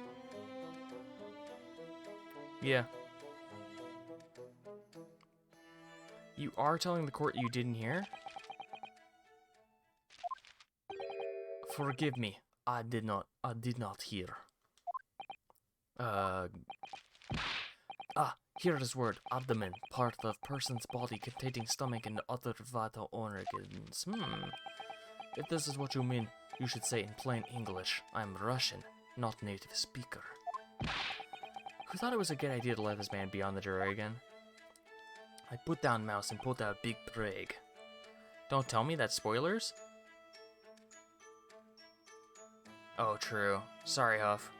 Yeah. You are telling the court you didn't hear? Forgive me. I did not hear. Here is word. Abdomen. Part of person's body containing stomach and other vital organs. If this is what you mean, you should say in plain English. I'm Russian, not native speaker. Who thought it was a good idea to let this man be on the jury again? I put down mouse and pulled out big prig. Don't tell me that's spoilers? Oh, true. Sorry, Huff.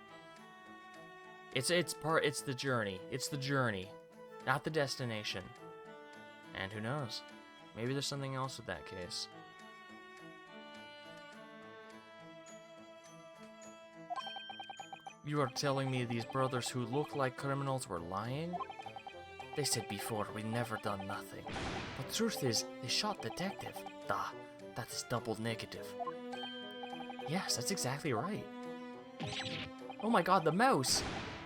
It's the journey. It's the journey, not the destination. And who knows? Maybe there's something else with that case. You are telling me these brothers who look like criminals were lying? They said before we never done nothing. But truth is, they shot detective. That is double negative. Yes, that's exactly right. Oh my god, the mouse!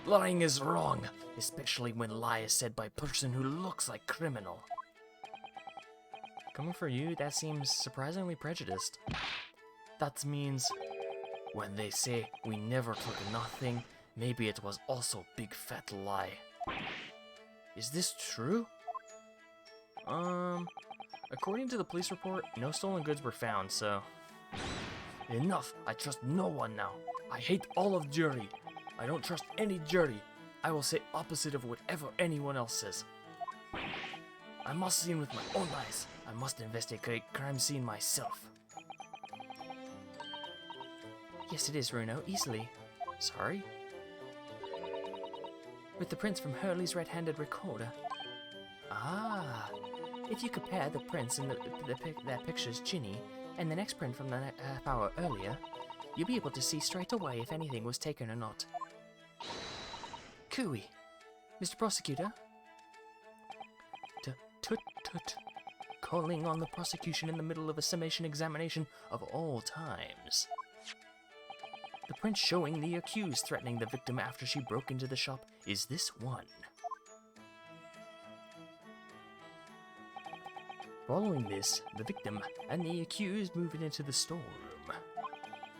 Lying is wrong, especially when lie is said by person who looks like criminal. Coming for you, that seems surprisingly prejudiced. That means when they say we never took nothing, maybe it was also big fat lie. Is this true? According to the police report, no stolen goods were found, so... Enough! I trust no one now. I hate all of jury. I don't trust any jury. I will say opposite of whatever anyone else says. I must see with my own eyes. I must investigate crime scene myself. Yes, it is, Runo. Easily. Sorry? with the prints from Hurley's red-handed recorder. Ah, if you compare the prints in that picture's Ginny and the next print from the half hour earlier, you'll be able to see straight away if anything was taken or not. Cooey, Mr. Prosecutor? Tut-tut. Calling on the prosecution in the middle of a summation examination of all times. The print showing the accused threatening the victim after she broke into the shop is this one. Following this, the victim and the accused moved into the storeroom.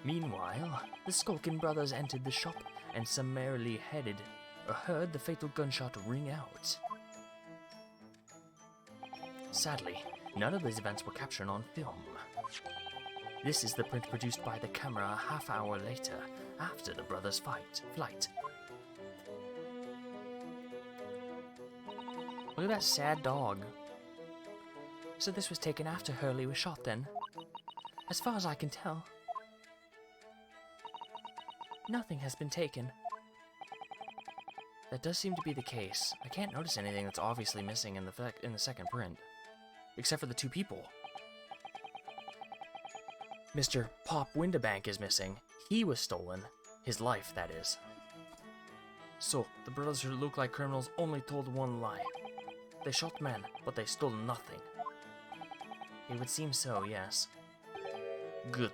Meanwhile, the Skulkin brothers entered the shop and summarily heard the fatal gunshot ring out. Sadly, none of these events were captured on film. This is the print produced by the camera a half hour later, after the brothers' flight. Look at that sad dog. So this was taken after Hurley was shot then? As far as I can tell. Nothing has been taken. That does seem to be the case. I can't notice anything that's obviously missing in the second print. Except for the two people. Mr. Pop Windabank is missing. He was stolen. His life, that is. So, the brothers who look like criminals only told one lie. They shot men, but they stole nothing. It would seem so, yes. Good.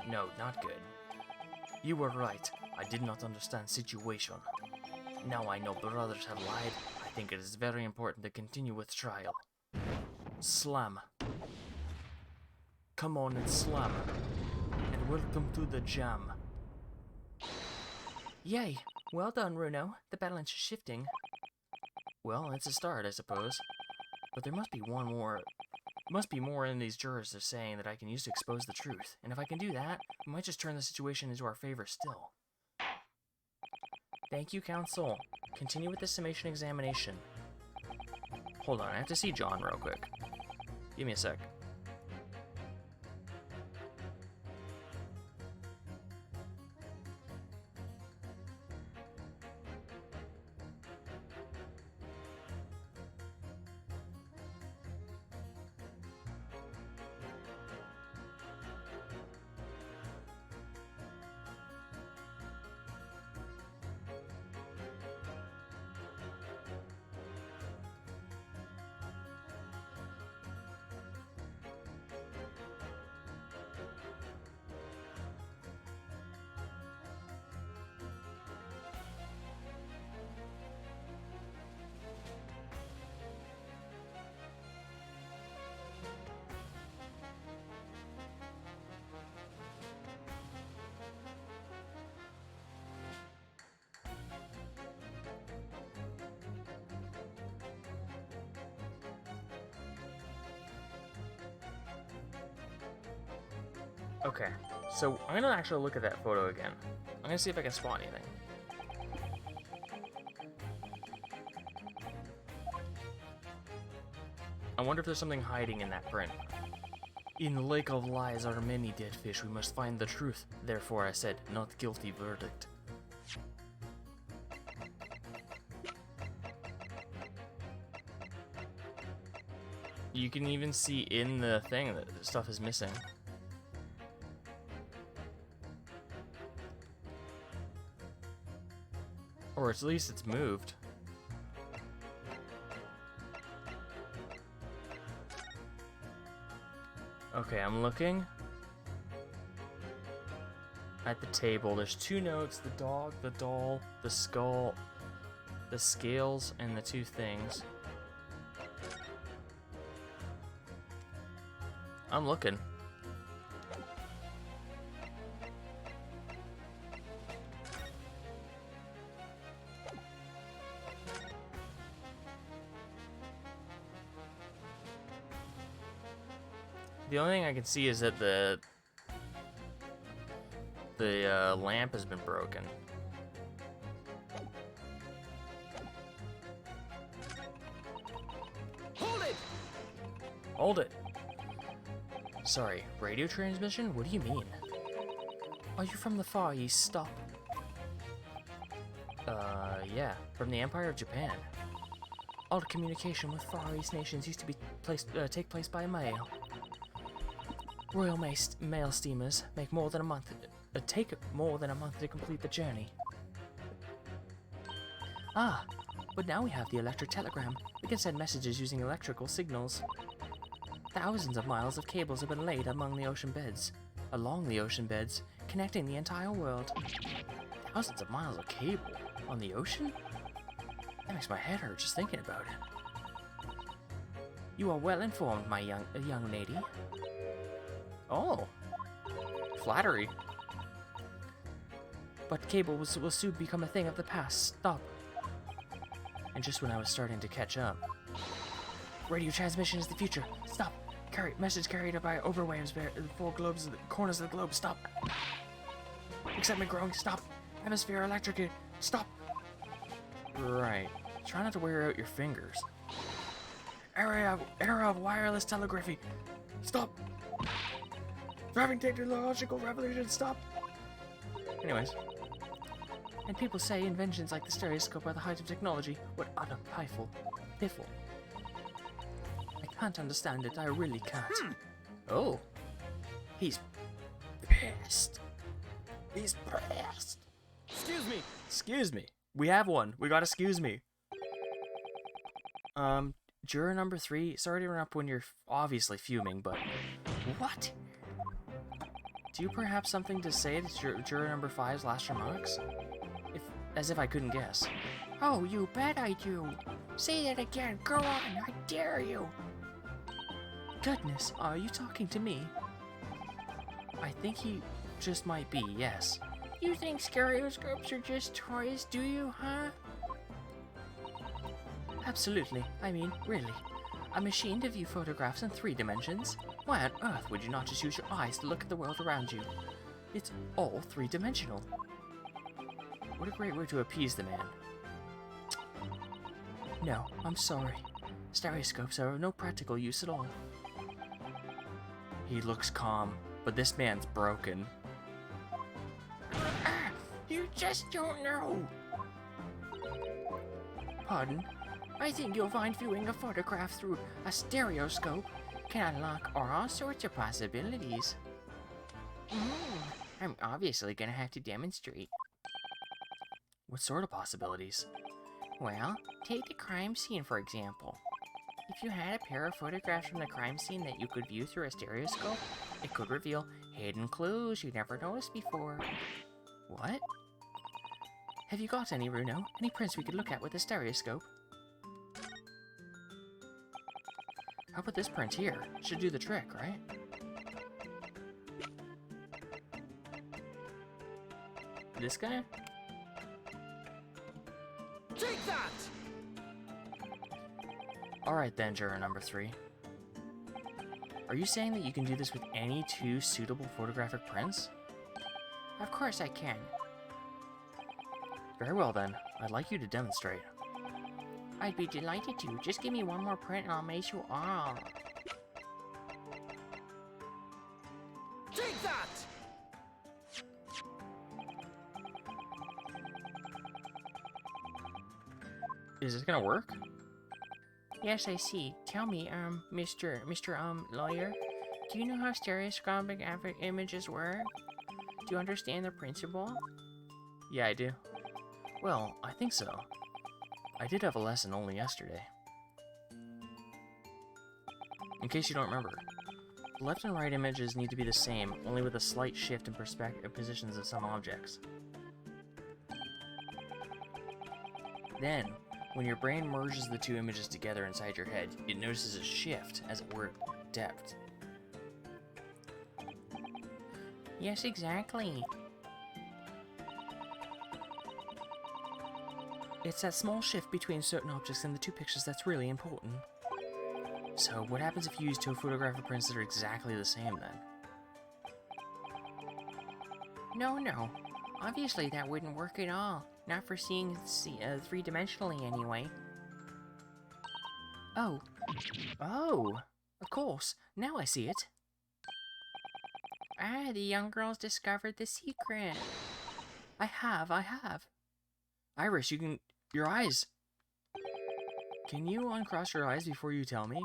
No, not good. You were right. I did not understand situation. Now I know brothers have lied. I think it is very important to continue with trial. Slam. Come on and slam. And welcome to the jam. Yay! Well done, Runo. The balance is shifting. Well, it's a start, I suppose. But there must be more in these jurors are saying that I can use to expose the truth. And if I can do that, we might just turn the situation into our favor still. Thank you, counsel. Continue with the summation examination. Hold on, I have to see John real quick. Give me a sec. Okay, so I'm gonna actually look at that photo again. I'm gonna see if I can spot anything. I wonder if there's something hiding in that print. In the lake of lies are many dead fish. We must find the truth. Therefore, I said, not guilty verdict. You can even see in the thing that stuff is missing. Or at least it's moved. Okay, I'm looking at the table. There's two notes: the dog, the doll, the skull, the scales, and the two things. I'm looking. The only thing I can see is that the lamp has been broken. Hold it! Hold it! Sorry, radio transmission? What do you mean? Are you from the Far East? Stop. Yeah, from the Empire of Japan. All communication with Far East nations used to be take place by mail. Royal mail steamers take more than a month to complete the journey. Ah, but now we have the electric telegram. We can send messages using electrical signals. Thousands of miles of cables have been laid along the ocean beds, connecting the entire world. Thousands of miles of cable on the ocean? That makes my head hurt just thinking about it. You are well informed, my young lady. Oh, flattery. But cable will soon become a thing of the past. Stop. And just when I was starting to catch up. Radio transmission is the future. Stop. Message carried by overwaves the four corners of the globe. Stop. Excitement growing. Stop. Atmosphere electric. Stop. Right. Try not to wear out your fingers. Era of wireless telegraphy. Stop. Driving technological revolution. Stop. Anyways. And people say inventions like the stereoscope are the height of technology. What utter piffle. I can't understand it. I really can't. Oh. He's pissed. He's pissed. Excuse me. Excuse me. We have one. We got excuse me. Juror number 3, sorry to interrupt when you're obviously fuming, but what? Do you perhaps something to say to juror number 5's last remarks? As if I couldn't guess. Oh, you bet I do. Say that again. Go on. I dare you. Goodness, are you talking to me? I think he just might be, yes. You think stereoscopes are just toys, do you, huh? Absolutely. I mean, really. A machine to view photographs in 3 dimensions? Why on earth would you not just use your eyes to look at the world around you? It's all 3-dimensional. What a great way to appease the man. No, I'm sorry. Stereoscopes are of no practical use at all. He looks calm, but this man's broken. You just don't know. Pardon? I think you'll find viewing a photograph through a stereoscope can unlock all sorts of possibilities. I'm obviously gonna have to demonstrate. What sort of possibilities? Well, take the crime scene for example. If you had a pair of photographs from the crime scene that you could view through a stereoscope, it could reveal hidden clues you never noticed before. What? Have you got any, Runo? Any prints we could look at with a stereoscope? How about this print here? Should do the trick, right? This guy? Take that! Alright then, juror number 3. Are you saying that you can do this with any 2 suitable photographic prints? Of course I can. Very well then, I'd like you to demonstrate. I'd be delighted to. Just give me one more print and I'll make you all. Take that! Is this gonna work? Yes, I see. Tell me, Mr. Lawyer, do you know how stereoscopic images work? Do you understand the principle? Yeah, I do. Well, I think so. I did have a lesson only yesterday. In case you don't remember, the left and right images need to be the same, only with a slight shift in positions of some objects. Then, when your brain merges the 2 images together inside your head, it notices a shift, as it were, depth. Yes, exactly. It's that small shift between certain objects in the 2 pictures that's really important. So, what happens if you use 2 photographic prints that are exactly the same, then? No. Obviously, that wouldn't work at all. Not for seeing 3-dimensionally, anyway. Oh, of course. Now I see it. Ah, the young girl's discovered the secret. I have. Iris, your eyes. Can you uncross your eyes before you tell me?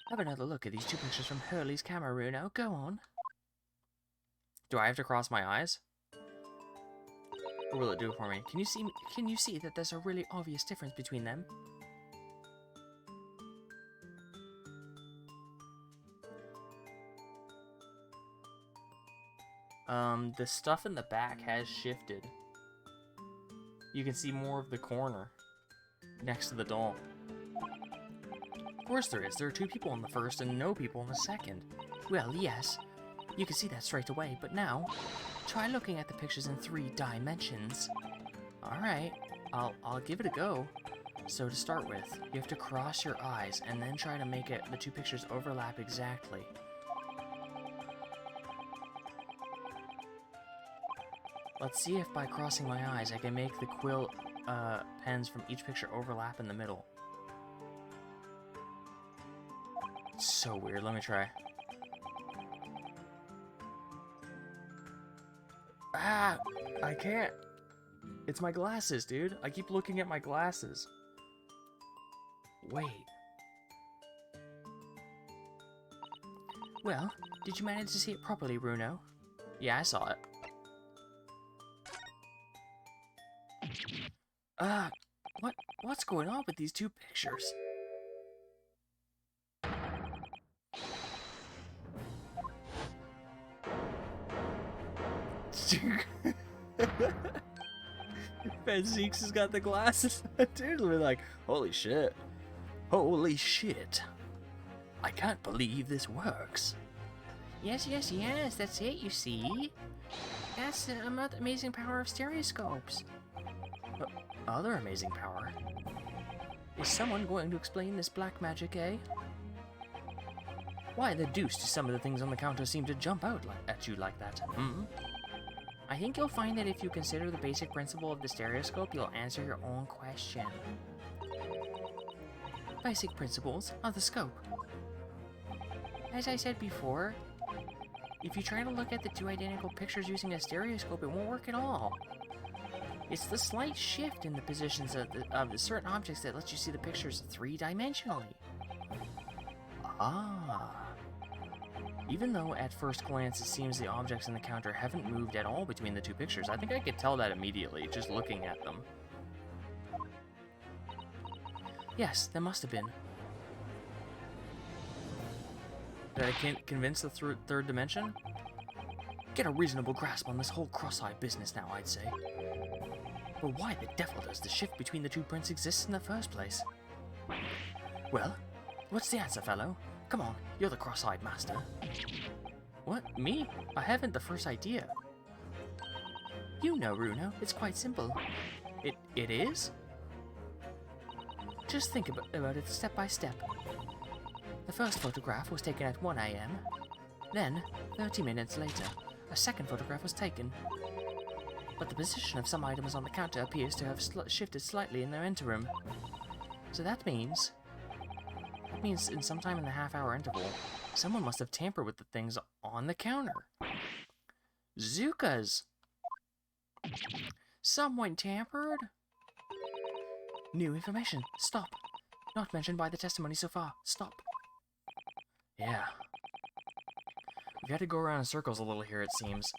Have another look at these two pictures from Hurley's camera, Runo. Go on. Do I have to cross my eyes? Or will it do it for me? Can you see that there's a really obvious difference between them? The stuff in the back has shifted. You can see more of the corner next to the doll. Of course there is. There are two people in the first and no people in the second. Well, yes. You can see that straight away, but now, try looking at the pictures in 3 dimensions. Alright, I'll give it a go. So to start with, you have to cross your eyes and then try to make the two pictures overlap exactly. Let's see if by crossing my eyes I can make the quill pens from each picture overlap in the middle. It's so weird, let me try. Ah! I can't! It's my glasses, dude. I keep looking at my glasses. Wait. Well, did you manage to see it properly, Bruno? Yeah, I saw it. What's going on with these two pictures? Zeeks has got the glasses. Dude will be like, holy shit. Holy shit. I can't believe this works. Yes, that's it, you see. That's the amazing power of stereoscopes. Other amazing power? Is someone going to explain this black magic, eh? Why the deuce do some of the things on the counter seem to jump out at you like that, hmm? I think you'll find that if you consider the basic principle of the stereoscope, you'll answer your own question. Basic principles of the scope. As I said before, if you try to look at the two identical pictures using a stereoscope, it won't work at all. It's the slight shift in the positions of the certain objects that lets you see the pictures 3-dimensionally. Ah. Even though at first glance it seems the objects in the counter haven't moved at all between the two pictures, I think I could tell that immediately, just looking at them. Yes, there must have been. Did I convince the third dimension? Get a reasonable grasp on this whole cross-eyed business now, I'd say. But why the devil does the shift between the two prints exist in the first place? Well, what's the answer, fellow? Come on, you're the cross-eyed master. What, me? I haven't the first idea. You know, Runo, it's quite simple. It is? Just think about it step by step. The first photograph was taken at 1 AM. Then, 30 minutes later, a second photograph was taken. But the position of some items on the counter appears to have shifted slightly in their interim. So that means in some time in the half-hour interval, someone must have tampered with the things on the counter. Zukas! Someone tampered? New information. Stop. Not mentioned by the testimony so far. Stop. Yeah. We've had to go around in circles a little here, it seems.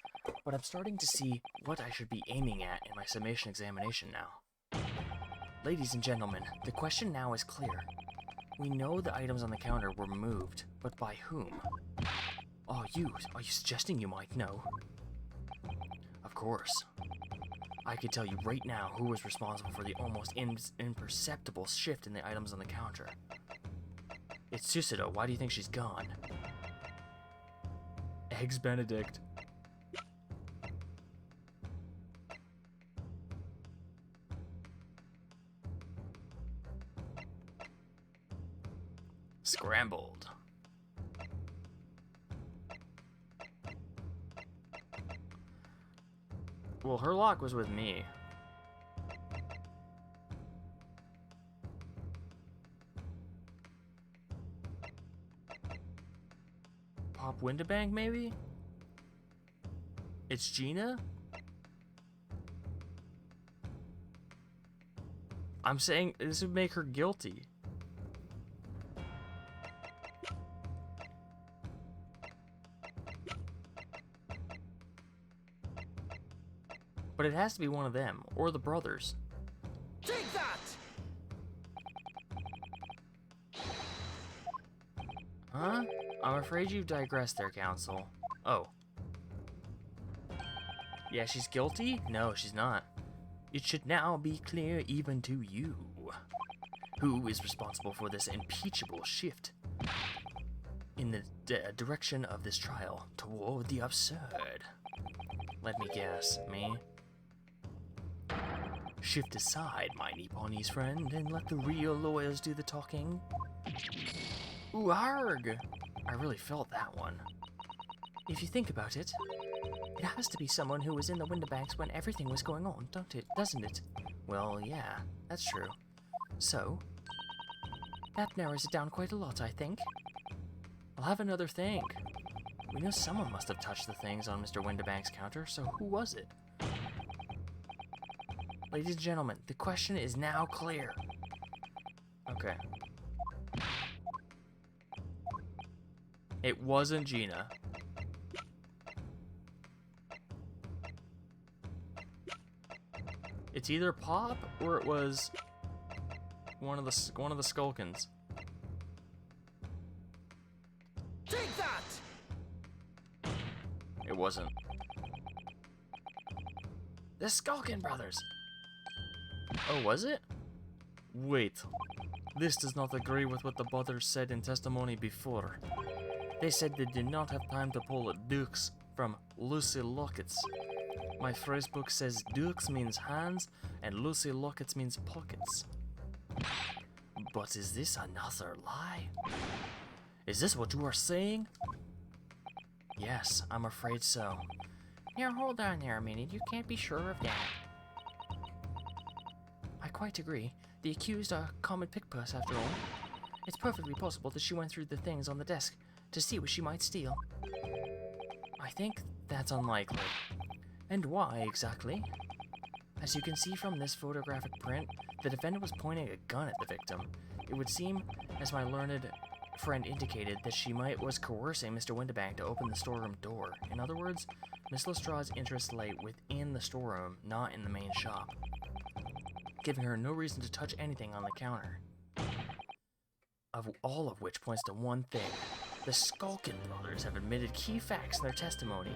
But I'm starting to see what I should be aiming at in my summation examination now. Ladies and gentlemen, the question now is clear. We know the items on the counter were moved, but by whom? Are you suggesting you might know? Of course. I can tell you right now who was responsible for the almost imperceptible shift in the items on the counter. It's Susido. Why do you think she's gone? Eggs Benedict. Scrambled. Well, her lock was with me. Pop Windabank, maybe? It's Gina? I'm saying this would make her guilty. But it has to be one of them, or the brothers. Take that! Huh? I'm afraid you've digressed there, Counsel. Oh. Yeah, she's guilty? No, she's not. It should now be clear even to you. Who is responsible for this impeachable shift in the direction of this trial toward the absurd? Let me guess, me? Shift aside, my Nipponiese friend, and let the real lawyers do the talking. Ooh, arg! I really felt that one. If you think about it, it has to be someone who was in the Windibanks when everything was going on, doesn't it? Well, yeah, that's true. So, that narrows it down quite a lot, I think. I'll have another think. We know someone must have touched the things on Mr. Windibank's counter, so who was it? Ladies and gentlemen, the question is now clear. Okay. It wasn't Gina. It's either Pop or it was one of the Skulkins. Take that! It wasn't. The Skulkin brothers. Oh, was it? Wait. This does not agree with what the brothers said in testimony before. They said they did not have time to pull dukes from Lucy Lockets. My phrase book says dukes means hands and Lucy Lockets means pockets. But is this another lie? Is this what you are saying? Yes, I'm afraid so. Now hold on there a minute, you can't be sure of that. I quite agree. The accused are common pickpockets after all. It's perfectly possible that she went through the things on the desk to see what she might steal. I think that's unlikely. And why exactly? As you can see from this photographic print, the defendant was pointing a gun at the victim. It would seem, as my learned friend indicated, that she was coercing Mr. Windibank to open the storeroom door. In other words, Miss Lestrade's interests lay within the storeroom, not in the main shop, giving her no reason to touch anything on the counter. All of which points to one thing. The Skulkin brothers have admitted key facts in their testimony.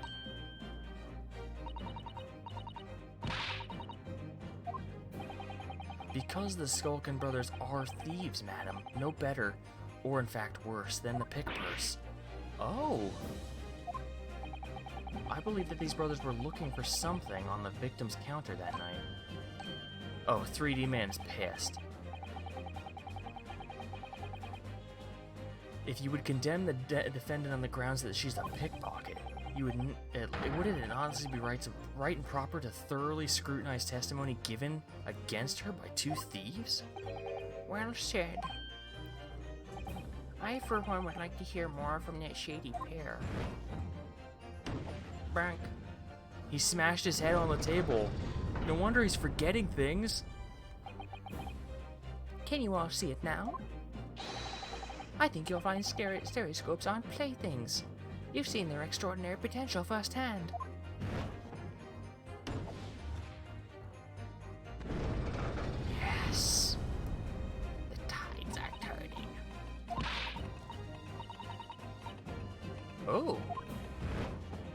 Because the Skulkin brothers are thieves, madam, no better, or in fact worse, than the pick purse. Oh! I believe that these brothers were looking for something on the victim's counter that night. Oh, 3D Man's pissed. If you would condemn the defendant on the grounds that she's a pickpocket, wouldn't it honestly be right and proper to thoroughly scrutinize testimony given against her by two thieves? Well said. I, for one, would like to hear more from that shady pair. Brank. He smashed his head on the table. No wonder he's forgetting things. Can you all see it now? I think you'll find stereoscopes aren't playthings. You've seen their extraordinary potential firsthand. Yes. The tides are turning. Oh.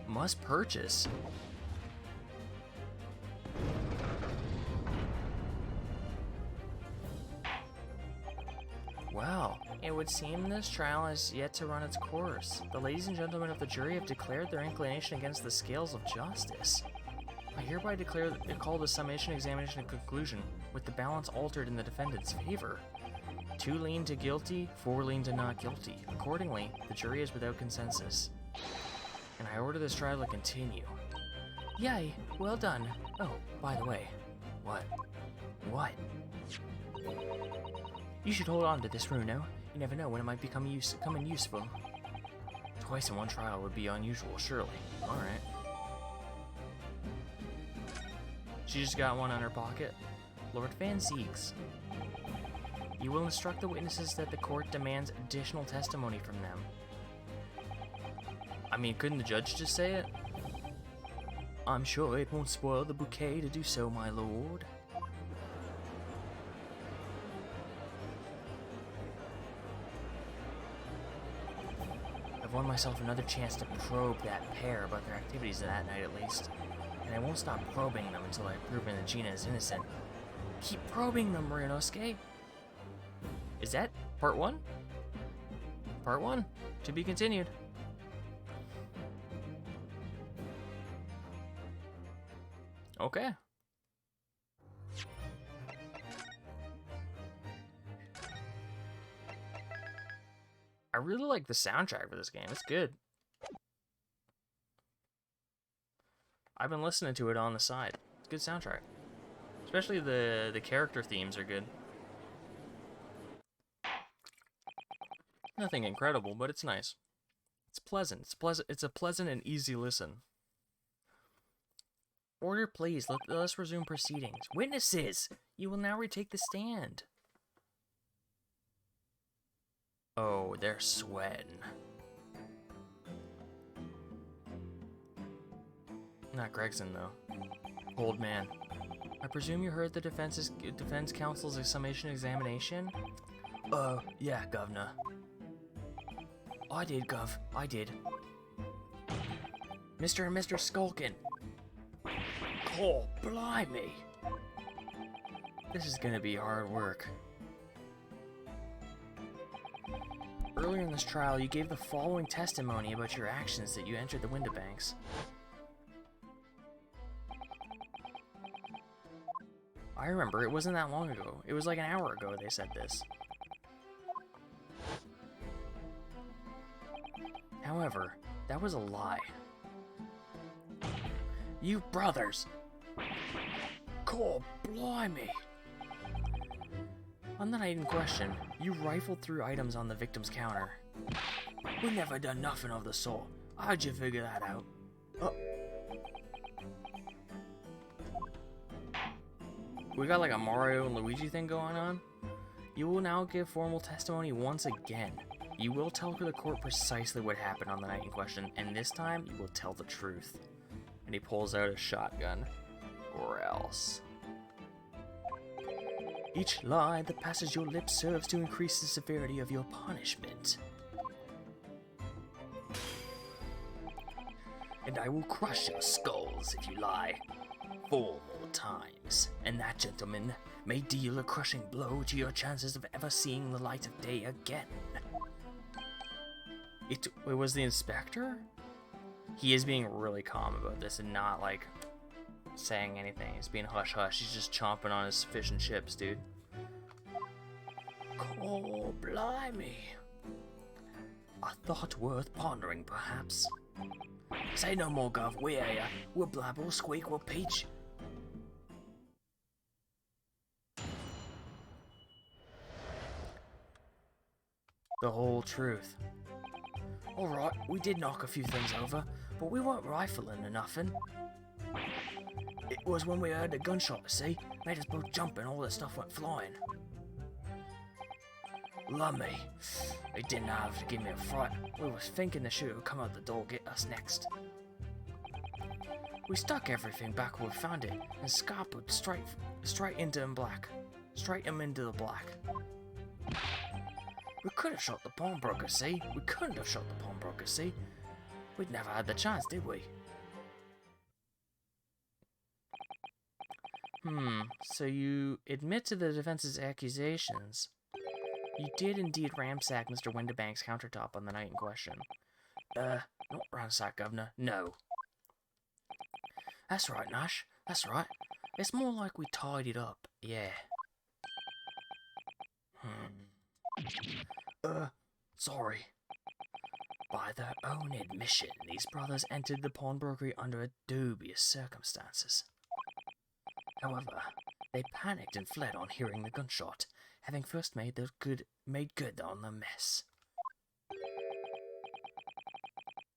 Must purchase. Well, it would seem this trial has yet to run its course. The ladies and gentlemen of the jury have declared their inclination against the scales of justice. I hereby call the summation, examination, and conclusion, with the balance altered in the defendant's favor. 2 lean to guilty, 4 lean to not guilty. Accordingly, the jury is without consensus. And I order this trial to continue. Yay, well done. Oh, by the way. What? What? You should hold on to this, Runo. You never know when it might become useful. Twice in one trial would be unusual, surely. Alright. She just got one on her pocket. Lord Van Zeeks. You will instruct the witnesses that the court demands additional testimony from them. I mean, couldn't the judge just say it? I'm sure it won't spoil the bouquet to do so, my lord. I've won myself another chance to probe that pair about their activities that night at least. And I won't stop probing them until I've proven that Gina is innocent. Keep probing them, Ryunosuke. Is that part 1? Part 1. To be continued. Okay. I really like the soundtrack for this game. It's good. I've been listening to it on the side. It's a good soundtrack. Especially the character themes are good. Nothing incredible, but it's nice. It's pleasant. It's a pleasant and easy listen. Order, please. Let us resume proceedings. Witnesses! You will now retake the stand. Oh, they're sweating. Not Gregson, though. Old man. I presume you heard the defense counsel's summation examination? Yeah, Governor. I did, Gov. I did. Mr. and Mr. Skulkin. Oh, blimey. This is gonna be hard work. Earlier in this trial, you gave the following testimony about your actions that you entered the window banks. I remember, it wasn't that long ago. It was like an hour ago they said this. However, that was a lie. You brothers! God blimey! On the night in question, you rifled through items on the victim's counter. We never done nothing of the sort. How'd you figure that out? We got like a Mario and Luigi thing going on. You will now give formal testimony once again. You will tell the court precisely what happened on the night in question, and this time you will tell the truth. And he pulls out a shotgun. Or else. Each lie that passes your lips serves to increase the severity of your punishment. And I will crush your skulls if you lie 4 more times. And that, gentleman, may deal a crushing blow to your chances of ever seeing the light of day again. It was the inspector? He is being really calm about this and not, like, saying anything. He's being hush-hush. He's just chomping on his fish and chips, dude. Oh, blimey. A thought worth pondering, perhaps. Say no more, Gov. We hear ya. We'll blab, we'll squeak, we'll peach. The whole truth. Alright, we did knock a few things over, but we weren't rifling or nothing. It was when we heard the gunshot, see? Made us both jump and all the stuff went flying. Lummy. They didn't have to give me a fright. We was thinking the shooter would come out the door get us next. We stuck everything back where we found it and scarpered straight into him black. Straight him into the black. We could have shot the pawnbroker, see? We couldn't have shot the pawnbroker, see? We'd never had the chance, did we? So you admit to the defense's accusations. You did indeed ransack Mr. Winterbank's countertop on the night in question. Not ransack, Governor. No. That's right, Nash. That's right. It's more like we tidied up. Yeah. Sorry. By their own admission, these brothers entered the pawnbrokery under dubious circumstances. However, they panicked and fled on hearing the gunshot, having first made good on the mess.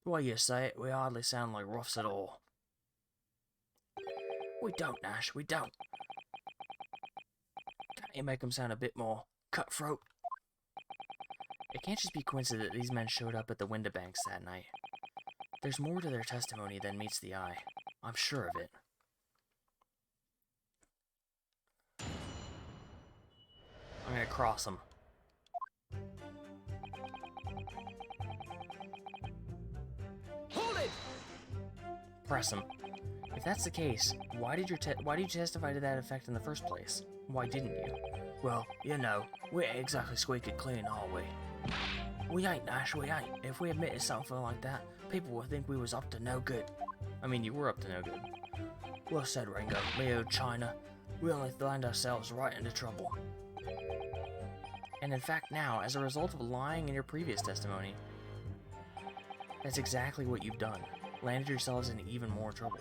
The way you say it, we hardly sound like roughs at all. We don't, Nash, we don't. Can't you make them sound a bit more cutthroat. It can't just be coincidence that these men showed up at the Windabanks that night. There's more to their testimony than meets the eye. I'm sure of it. I'm gonna cross them. Hold it! Press them. If that's the case, why did you testify to that effect in the first place? Why didn't you? Well, you know, we ain't exactly squeaky clean, are we? We ain't, Nash, we ain't. If we admitted something like that, people would think we was up to no good. I mean, you were up to no good. Well said, Ringo. Me old China. We only land ourselves right into trouble. And in fact now, as a result of lying in your previous testimony, that's exactly what you've done. Landed yourselves in even more trouble.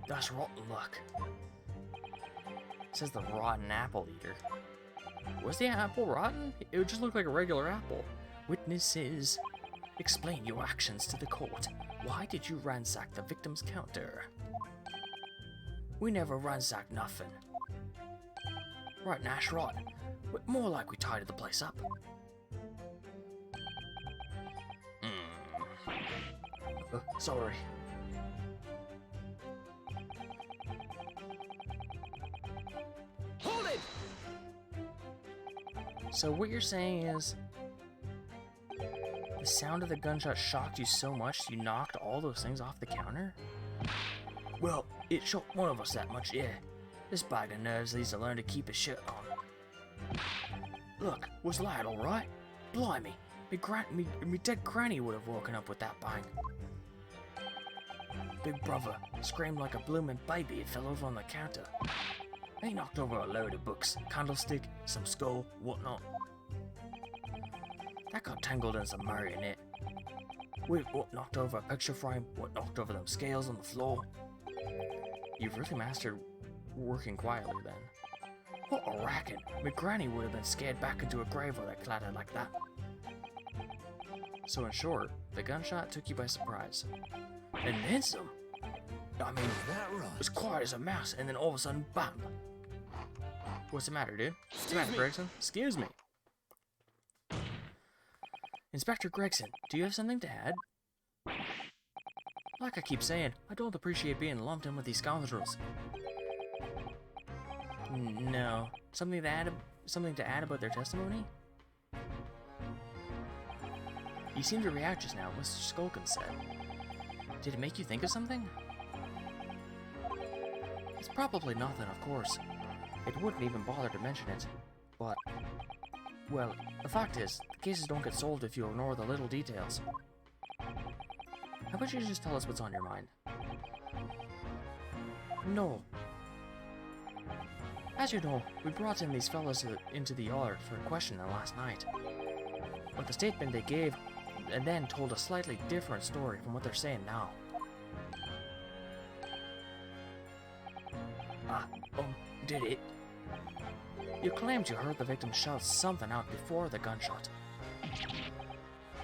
That's rotten luck. Says the rotten apple eater. Was the apple rotten? It would just look like a regular apple. Witnesses, explain your actions to the court. Why did you ransack the victim's counter? We never ransacked nothing. Right, Nash, right. More like we tidied the place up. Sorry. Hold it! So what you're saying is, the sound of the gunshot shocked you so much you knocked all those things off the counter? Well, it shocked one of us that much, yeah. This bag of nerves needs to learn to keep his shirt on. Look, was Lad alright? Blimey, me dead granny would have woken up with that bang. Big brother screamed like a bloomin' baby. It fell over on the counter. They knocked over a load of books, candlestick, some skull, whatnot. That got tangled in some marionette. What knocked over a picture frame, what knocked over them scales on the floor. You've really mastered working quietly then. What a racket! My granny would have been scared back into a grave with a clatter like that. So in short, the gunshot took you by surprise. And then some. I mean, it was quiet as a mouse, and then all of a sudden, bam! What's the matter, dude? What's the matter, Gregson? Excuse me. Inspector Gregson, do you have something to add? Like I keep saying, I don't appreciate being lumped in with these scoundrels. No. Something to add about their testimony? You seemed to react just now, Mr. Skulkin said. Did it make you think of something? It's probably nothing, of course. It wouldn't even bother to mention it. But, well, the fact is, the cases don't get solved if you ignore the little details. How about you just tell us what's on your mind? No. As you know, we brought in these fellas into the yard for questioning last night. But the statement they gave and then told a slightly different story from what they're saying now. Did it? You claimed you heard the victim shout something out before the gunshot.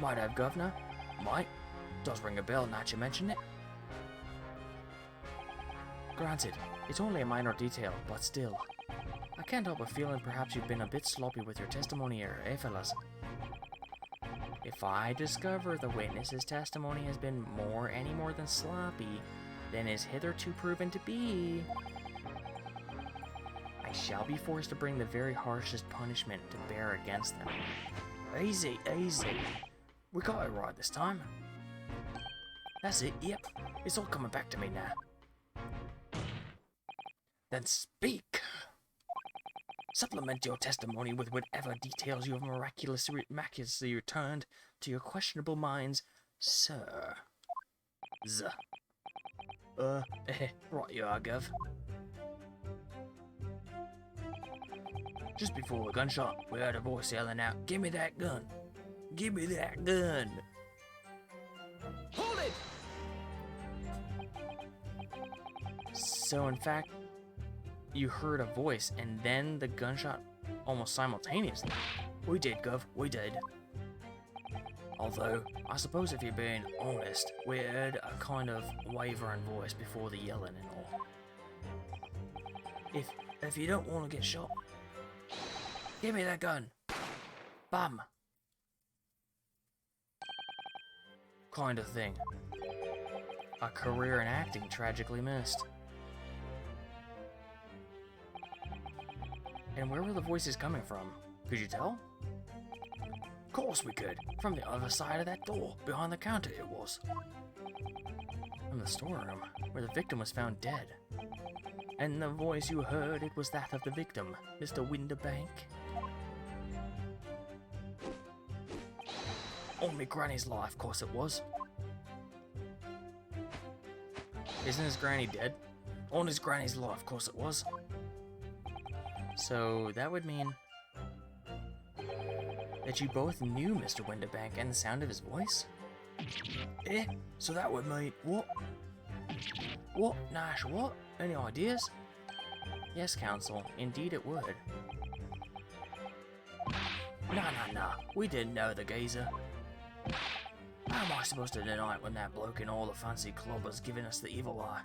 Might have, Governor. Might. Does ring a bell now that you mention it. Granted, it's only a minor detail, but still. I can't help but feeling perhaps you've been a bit sloppy with your testimony here, eh, fellas? If I discover the witness's testimony has been any more than sloppy than is hitherto proven to be, I shall be forced to bring the very harshest punishment to bear against them. Easy, easy. We got it right this time. That's it, yep. It's all coming back to me now. Then speak. Supplement your testimony with whatever details you have miraculously returned to your questionable minds, sir. Right you are, Gov. Just before the gunshot, we heard a voice yelling out, "Give me that gun! Give me that gun!" Hold it! So in fact, you heard a voice and then the gunshot almost simultaneously. We did, Gov, we did. Although, I suppose if you're being honest, we heard a kind of wavering voice before the yelling and all. If you don't want to get shot, give me that gun. Bam. Kind of thing. A career in acting tragically missed. And where were the voices coming from? Could you tell? Of course we could. From the other side of that door, behind the counter it was. From the storeroom, where the victim was found dead. And the voice you heard, it was that of the victim, Mr. Winterbank. On me granny's life, of course it was. Isn't his granny dead? On his granny's life, of course it was. So that would mean that you both knew Mr. Winterbank and the sound of his voice? Eh? So that would mean what? What? Nash, what? Any ideas? Yes, Counsel. Indeed it would. Nah. We didn't know the geezer. How am I supposed to deny it when that bloke in all the fancy clubbers giving us the evil eye?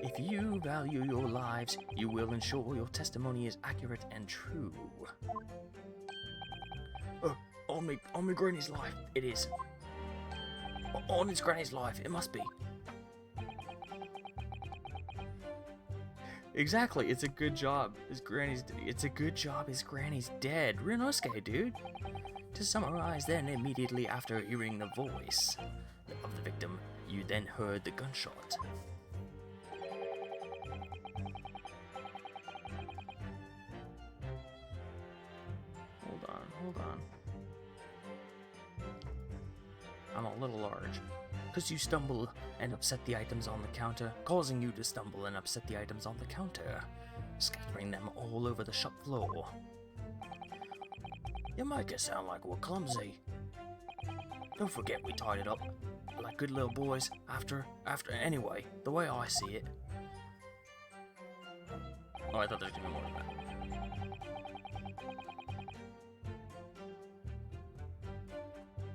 If you value your lives, you will ensure your testimony is accurate and true. On me granny's life, it is. On his granny's life, it must be. Exactly, it's a good job. His granny's dead. Rinosuke, dude. To summarize, then immediately after hearing the voice of the victim, you then heard the gunshot. Hold on. I'm a little large. Because you stumble and upset the items on the counter, causing you to stumble and upset the items on the counter, scattering them all over the shop floor. You make it sound like we're clumsy. Don't forget we tied it up, like good little boys, after, anyway, the way I see it. Oh, I thought there was gonna be more than that.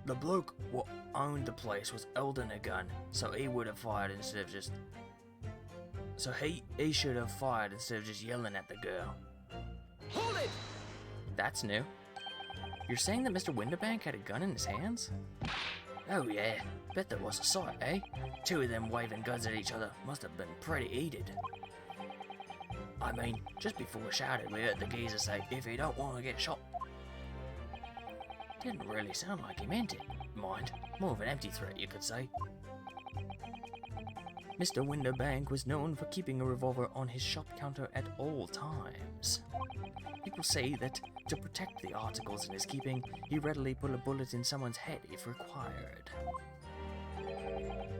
The bloke what owned the place was holding a gun, so he would have fired instead of just... So he should have fired instead of just yelling at the girl. Hold it! That's new. You're saying that Mr. Winterbank had a gun in his hands? Oh yeah, bet there was a sight, eh? Two of them waving guns at each other must have been pretty heated. I mean, just before we shouted, we heard the geezer say, if you don't want to get shot. Didn't really sound like he meant it. Mind, more of an empty threat, you could say. Mr. Winterbank was known for keeping a revolver on his shop counter at all times. People say that to protect the articles in his keeping, he readily put a bullet in someone's head if required.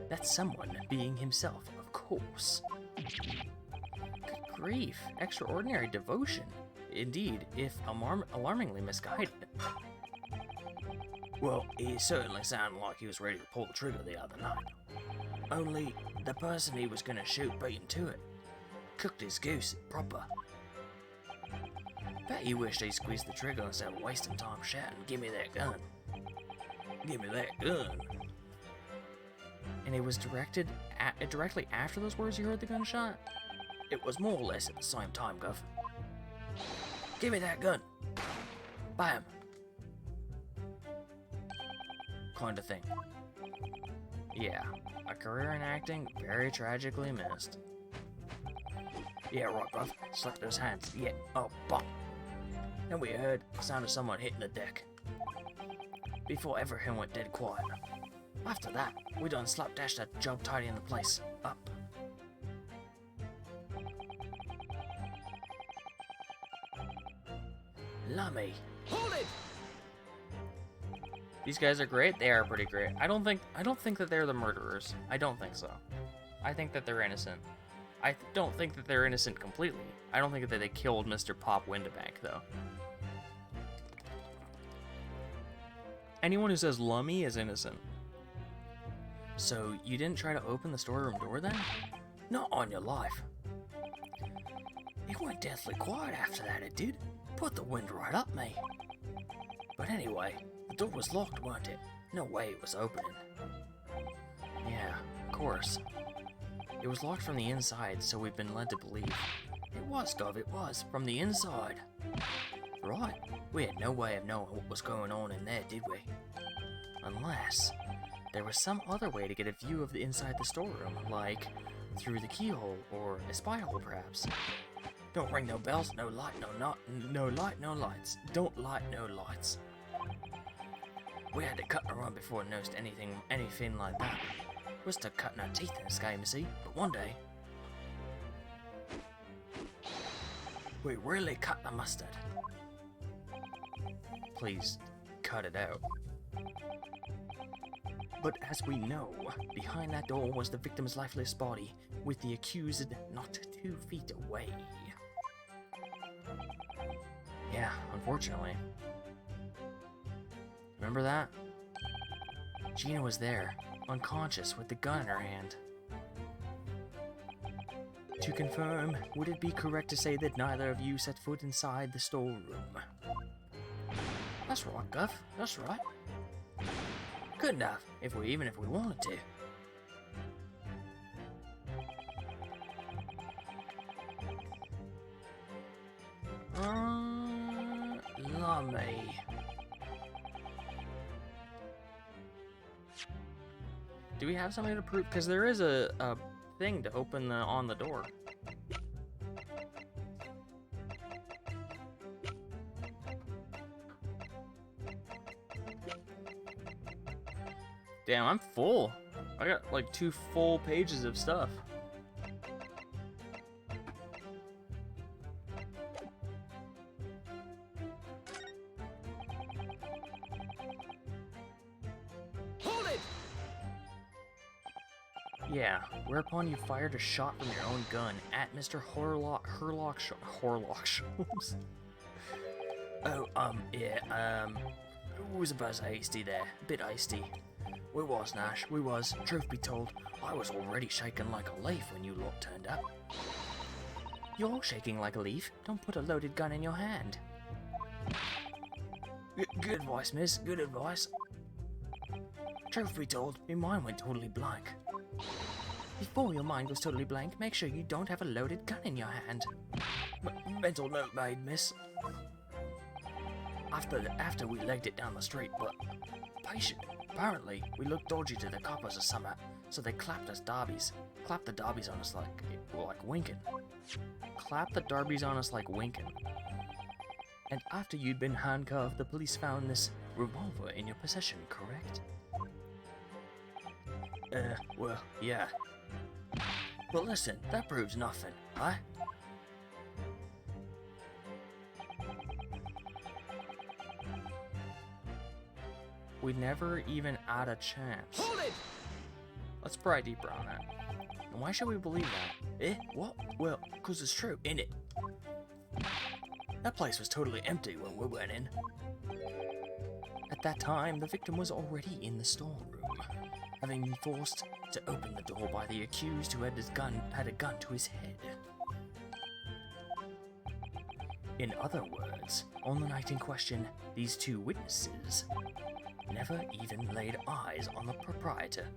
That someone being himself, of course. Good grief, extraordinary devotion. Indeed, if alarmingly misguided. Well, he certainly sounded like he was ready to pull the trigger the other night. Only, the person he was gonna shoot beat him to it. Cooked his goose proper. Bet he wished he squeezed the trigger instead of wasting time shouting, give me that gun. Give me that gun. And it was directly after those words you heard the gunshot? It was more or less at the same time, Guff. Give me that gun. Bam. Kind of thing. Yeah, a career in acting very tragically missed. Yeah, right, bruv. Slap those hands. Yeah. Oh, bop. Then we heard the sound of someone hitting the deck. Before everything went dead quiet. After that, we done slapdash that job tidying the place up. Lummy. Hold it! These guys are great. They are pretty great. I don't think that they're the murderers. I don't think so. I think that they're innocent. I don't think that they're innocent completely. I don't think that they killed Mr. Pop Winterbank, though. Anyone who says Lummy is innocent. So, you didn't try to open the storeroom door then? Not on your life. It went deathly quiet after that, it did. Put the wind right up me. But anyway, the door was locked, weren't it? No way it was opening. Yeah, of course. It was locked from the inside, so we've been led to believe. It was, Gov, it was. From the inside. Right. We had no way of knowing what was going on in there, did we? Unless there was some other way to get a view of the inside the storeroom, like through the keyhole or a spy hole, perhaps. Don't ring no bells, no light, no light, no lights. Don't light no lights. We had to cut and run before we noticed anything like that. We're still cutting our teeth in this game, you see, but one day we really cut the mustard. Please, cut it out. But as we know, behind that door was the victim's lifeless body, with the accused not 2 feet away. Yeah, unfortunately. Remember that? Gina was there, unconscious, with the gun in her hand. To confirm, would it be correct to say that neither of you set foot inside the storeroom? That's right, Gov. That's right. Good enough, even if we wanted to. Lummy. Do we have something to prove? Because there is a thing to open on the door. Damn, I'm full. I got like 2 full pages of stuff. Hold it! Yeah, whereupon you fired a shot from your own gun at Mr. Horlock Sholmes. Oh, yeah, it was a bit hasty there, a bit hasty. We was, Nash, we was. Truth be told, I was already shaking like a leaf when you lot turned up. You're shaking like a leaf. Don't put a loaded gun in your hand. Good advice, miss, good advice. Truth be told, your mind went totally blank. Before your mind goes totally blank, make sure you don't have a loaded gun in your hand. Mental note made, miss. After we legged it down the street, but apparently we looked dodgy to the coppers or something, so they clapped the darbies on us like winking. Clapped the darbies on us like winking. And after you'd been handcuffed, the police found this revolver in your possession, correct? Well, yeah. But listen, that proves nothing, huh? We never even had a chance. Hold it! Let's pry deeper on that. And why should we believe that? Eh? What? Well, 'cause it's true, innit? That place was totally empty when we went in. At that time, the victim was already in the storeroom, having been forced to open the door by the accused who had a gun to his head. In other words, on the night in question, these 2 witnesses never even laid eyes on the proprietor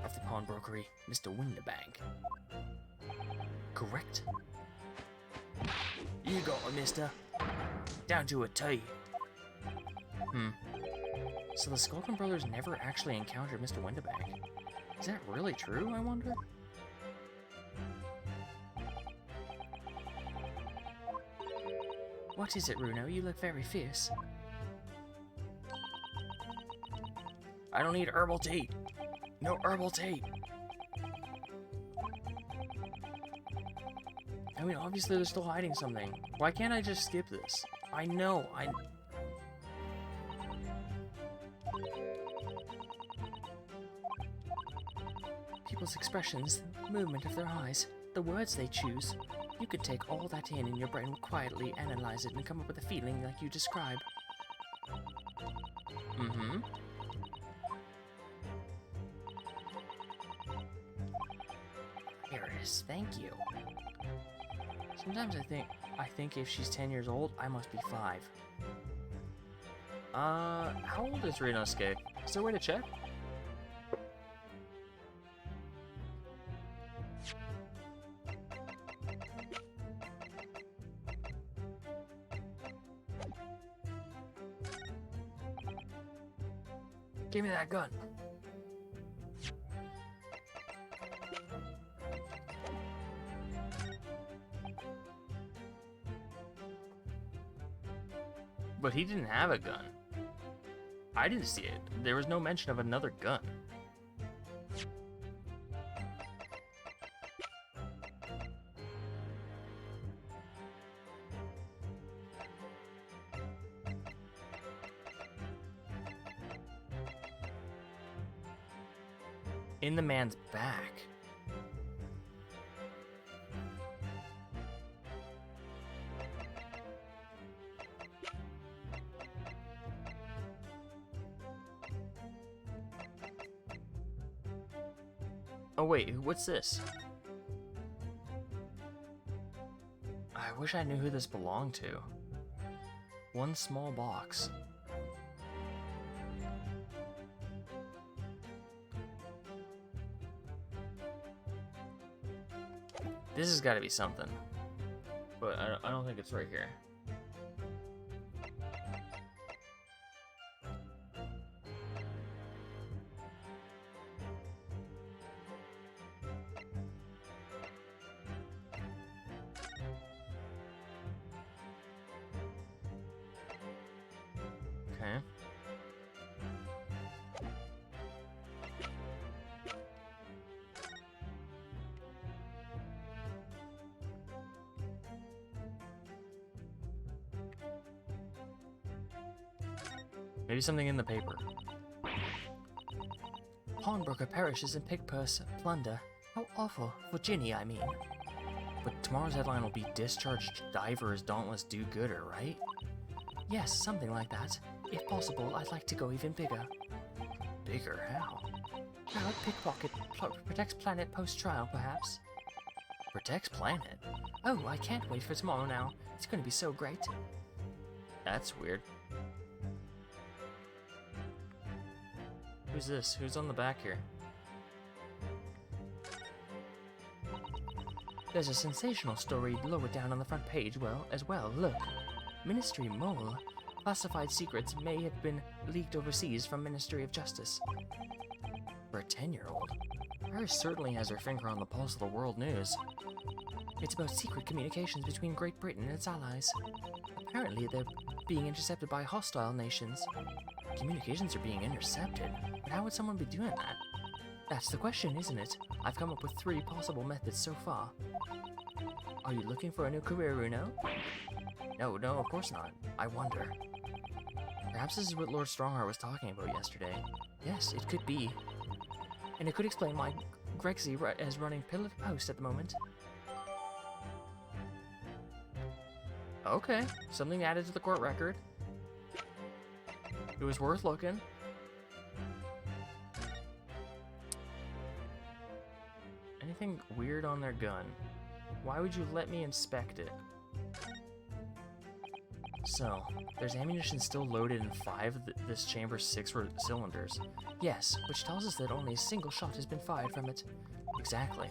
of the pawnbrokery, Mr. Winterbank. Correct? You got it, mister. Down to a T. So the Skulkin brothers never actually encountered Mr. Winterbank. Is that really true, I wonder? What is it, Runo? You look very fierce. I don't need herbal tea. No herbal tea. I mean, obviously they're still hiding something. Why can't I just skip this? I know, People's expressions, the movement of their eyes, the words they choose. You could take all that in your brain, quietly analyze it, and come up with a feeling like you describe. Mm-hmm. Here it is, thank you. Sometimes I think if she's 10 years old, I must be 5. How old is Rinosuke? Is there a way to check? Give me that gun. But he didn't have a gun. I didn't see it. There was no mention of another gun. In the man's back. Oh wait, what's this? I wish I knew who this belonged to. One small box. This has got to be something, but I don't think it's right here. Okay. Maybe something in the paper. Pawnbroker perishes in pig purse plunder. How awful. For Ginny, I mean. But tomorrow's headline will be Discharged Diver's Dauntless Do-Gooder, right? Yes, something like that. If possible, I'd like to go even bigger. Bigger? How? Proud pickpocket protects planet post-trial, perhaps? Protects planet? Oh, I can't wait for tomorrow now. It's going to be so great. That's weird. Who's this? Who's on the back here? There's a sensational story lower down on the front page, as well, look. Ministry Mole. Classified secrets may have been leaked overseas from Ministry of Justice. For a 10-year-old, Paris certainly has her finger on the pulse of the world news. It's about secret communications between Great Britain and its allies. Apparently, they're being intercepted by hostile nations. Communications are being intercepted, but how would someone be doing that? That's the question, isn't it? I've come up with 3 possible methods so far. Are you looking for a new career, Runo? No, of course not. I wonder. Perhaps this is what Lord Strongheart was talking about yesterday. Yes, it could be. And it could explain why Grexy is running pillar to post at the moment. Okay, something added to the court record. It was worth looking. Anything weird on their gun? Why would you let me inspect it? So, there's ammunition still loaded in 5 of this chamber's 6 cylinders. Yes, which tells us that only a single shot has been fired from it. Exactly.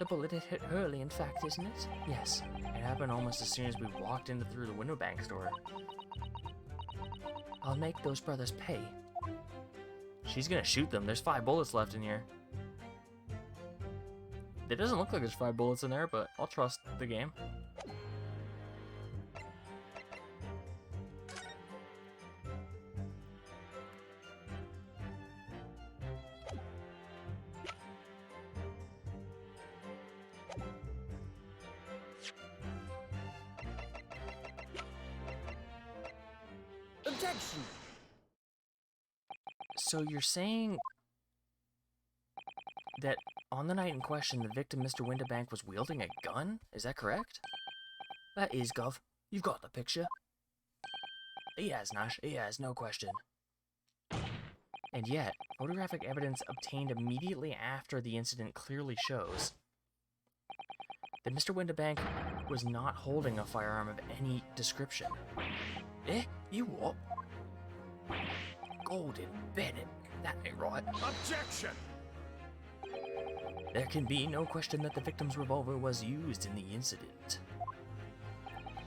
The bullet had hit Hurley, in fact, isn't it? Yes. It happened almost as soon as we walked through the window bank store. I'll make those brothers pay. She's gonna shoot them. There's 5 bullets left in here. It doesn't look like there's 5 bullets in there, but I'll trust the game. Objection! So you're saying that on the night in question, the victim, Mr. Winterbank, was wielding a gun? Is that correct? That is, Gov. You've got the picture. He has, Nash. He has, no question. And yet, photographic evidence obtained immediately after the incident clearly shows that Mr. Winterbank was not holding a firearm of any description. Eh? You what? Golden Bennett. That ain't right. Objection! There can be no question that the victim's revolver was used in the incident.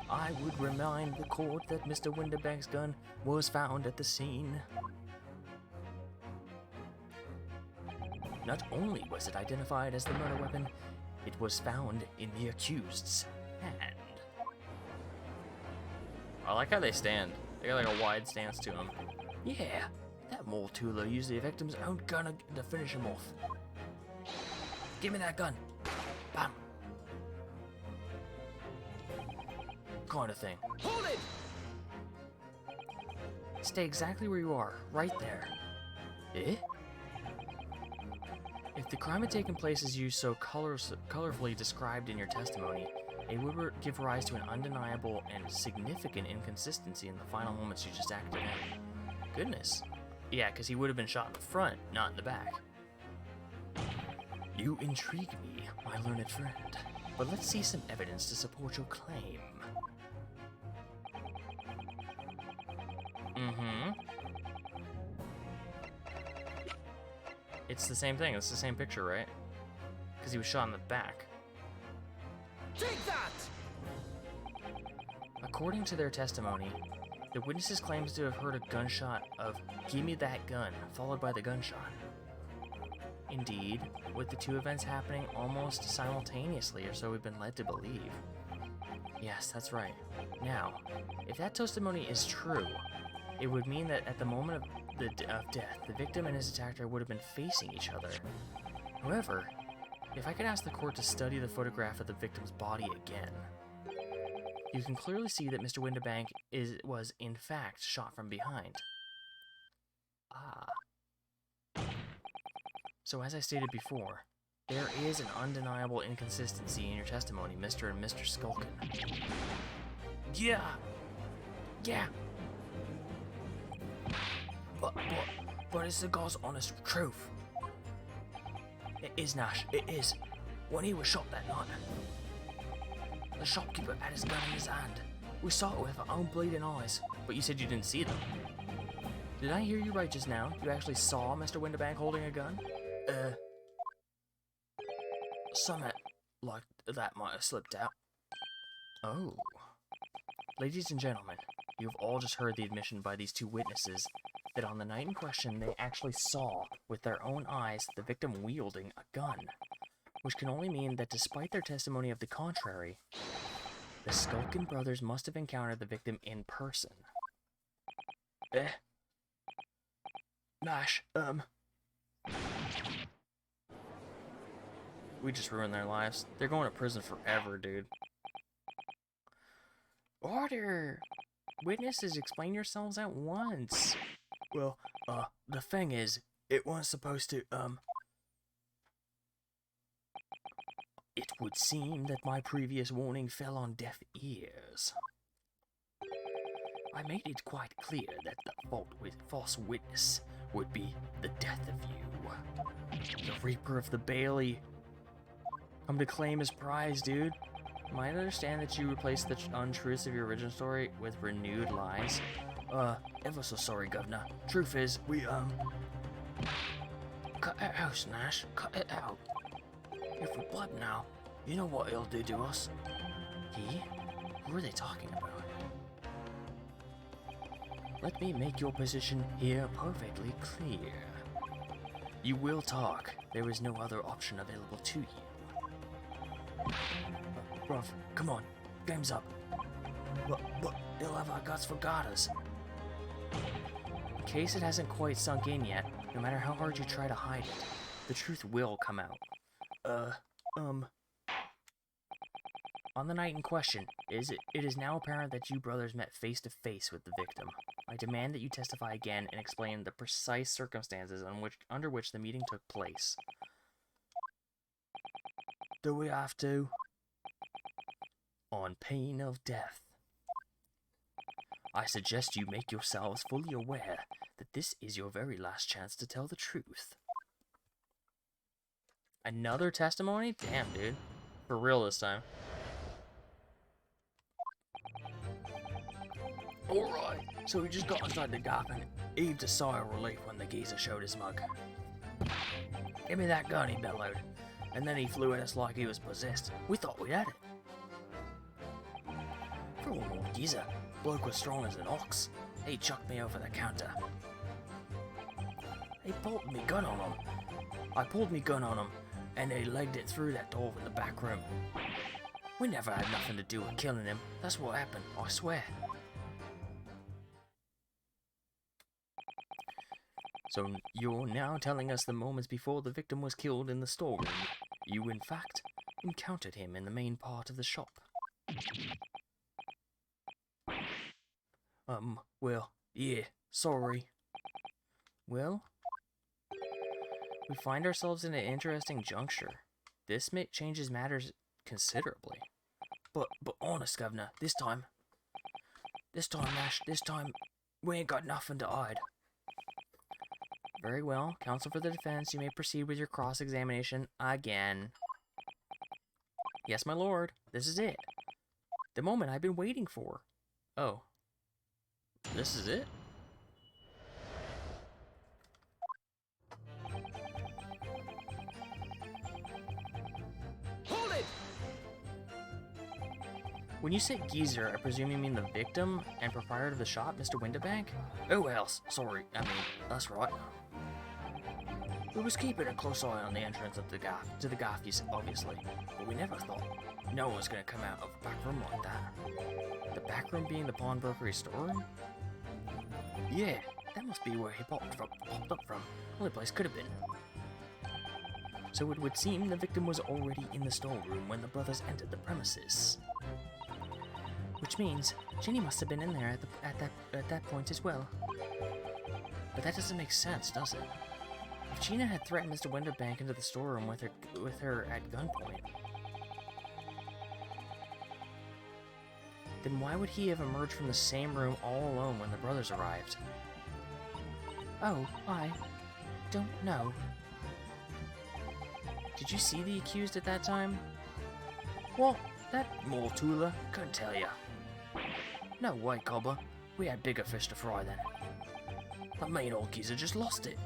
I would remind the court that Mr. Winterbank's gun was found at the scene. Not only was it identified as the murder weapon, it was found in the accused's hand. I like how they stand. They got like a wide stance to them. Yeah, that Mortulo used the victim's own gun to finish him off. Give me that gun. Bam. Kind of thing. Hold it! Stay exactly where you are, right there. Eh? If the crime had taken place as you so colorfully described in your testimony, it would give rise to an undeniable and significant inconsistency in the final moments you just acted in. Goodness. Yeah, because he would have been shot in the front, not in the back. You intrigue me, my learned friend, but let's see some evidence to support your claim. It's the same thing. It's the same picture, right? Because he was shot in the back. Take that! According to their testimony, the witnesses claims to have heard a gunshot of "Give me that gun," followed by the gunshot. Indeed, with the two events happening almost simultaneously, or so we've been led to believe. Yes, that's right. Now, if that testimony is true, it would mean that at the moment of death, the victim and his attacker would have been facing each other. However, if I could ask the court to study the photograph of the victim's body again, you can clearly see that Mr. Windibank was in fact shot from behind. Ah. So as I stated before, there is an undeniable inconsistency in your testimony, Mr. and Mr. Skulkin. Yeah! Yeah! But it's the God's honest truth. It is, Nash, it is. When he was shot that night, the shopkeeper had his gun in his hand. We saw it with our own bleeding eyes. But you said you didn't see them. Did I hear you right just now? You actually saw Mr. Windibank holding a gun? Something like that might have slipped out. Oh. Ladies and gentlemen, you've all just heard the admission by these two witnesses that on the night in question they actually saw with their own eyes the victim wielding a gun, which can only mean that despite their testimony of the contrary, the Skulkin brothers must have encountered the victim in person. Nash, we just ruined their lives. They're going to prison forever, dude. Order! Witnesses, explain yourselves at once. Well, the thing is, it wasn't supposed to, It would seem that my previous warning fell on deaf ears. I made it quite clear that the false witness would be the death of you. The Reaper of the Bailey. Come to claim his prize, dude. Might I understand that you replaced the untruths of your original story with renewed lies? Ever so sorry, Governor. Truth is, we, Cut it out, Nash. Cut it out. If we blab now, you know what he'll do to us. He? Who are they talking about? Let me make your position here perfectly clear. You will talk. There is no other option available to you. Bruv, come on. Game's up. But they'll have our guts for garters. In case it hasn't quite sunk in yet, no matter how hard you try to hide it, the truth will come out. On the night in question, it is now apparent that you brothers met face to face with the victim. I demand that you testify again and explain the precise circumstances under which the meeting took place. Do we have to? On pain of death. I suggest you make yourselves fully aware that this is your very last chance to tell the truth. Another testimony? Damn, dude. For real this time. Alright, so we just got inside the gap and heaved a sigh of relief when the geezer showed his mug. Give me that gun, he bellowed. And then he flew at us like he was possessed. We thought we had it. For one more geezer, bloke was strong as an ox. He chucked me over the counter. They pulled me gun on him. I pulled me gun on him, and they legged it through that door in the back room. We never had nothing to do with killing him. That's what happened, I swear. So you're now telling us the moments before the victim was killed in the storeroom, you in fact encountered him in the main part of the shop. Well, yeah, sorry. Well, we find ourselves in an interesting juncture. This changes matters considerably. But honest, Governor, this time, Nash, we ain't got nothing to hide. Very well, counsel for the defense, you may proceed with your cross-examination again. Yes, my lord, this is it. The moment I've been waiting for. Oh. This is it? Hold it! When you say geezer, I presume you mean the victim and proprietor of the shop, Mr. Winterbank? Who else? Sorry, that's right. We was keeping a close eye on the entrance of the gaff, obviously, but we never thought no one was going to come out of a back room like that. The back room being the pawnbrokery storeroom? Yeah, that must be where he popped up from. Only place could have been. So it would seem the victim was already in the storeroom when the brothers entered the premises. Which means Ginny must have been in there at that point as well. But that doesn't make sense, does it? If Gina had threatened Mr. Winterbank into the storeroom with her at gunpoint, then why would he have emerged from the same room all alone when the brothers arrived? Oh, I don't know. Did you see the accused at that time? Well, that Mortula couldn't tell ya. No way, Cobber. We had bigger fish to fry then. That mean old geezer just lost it.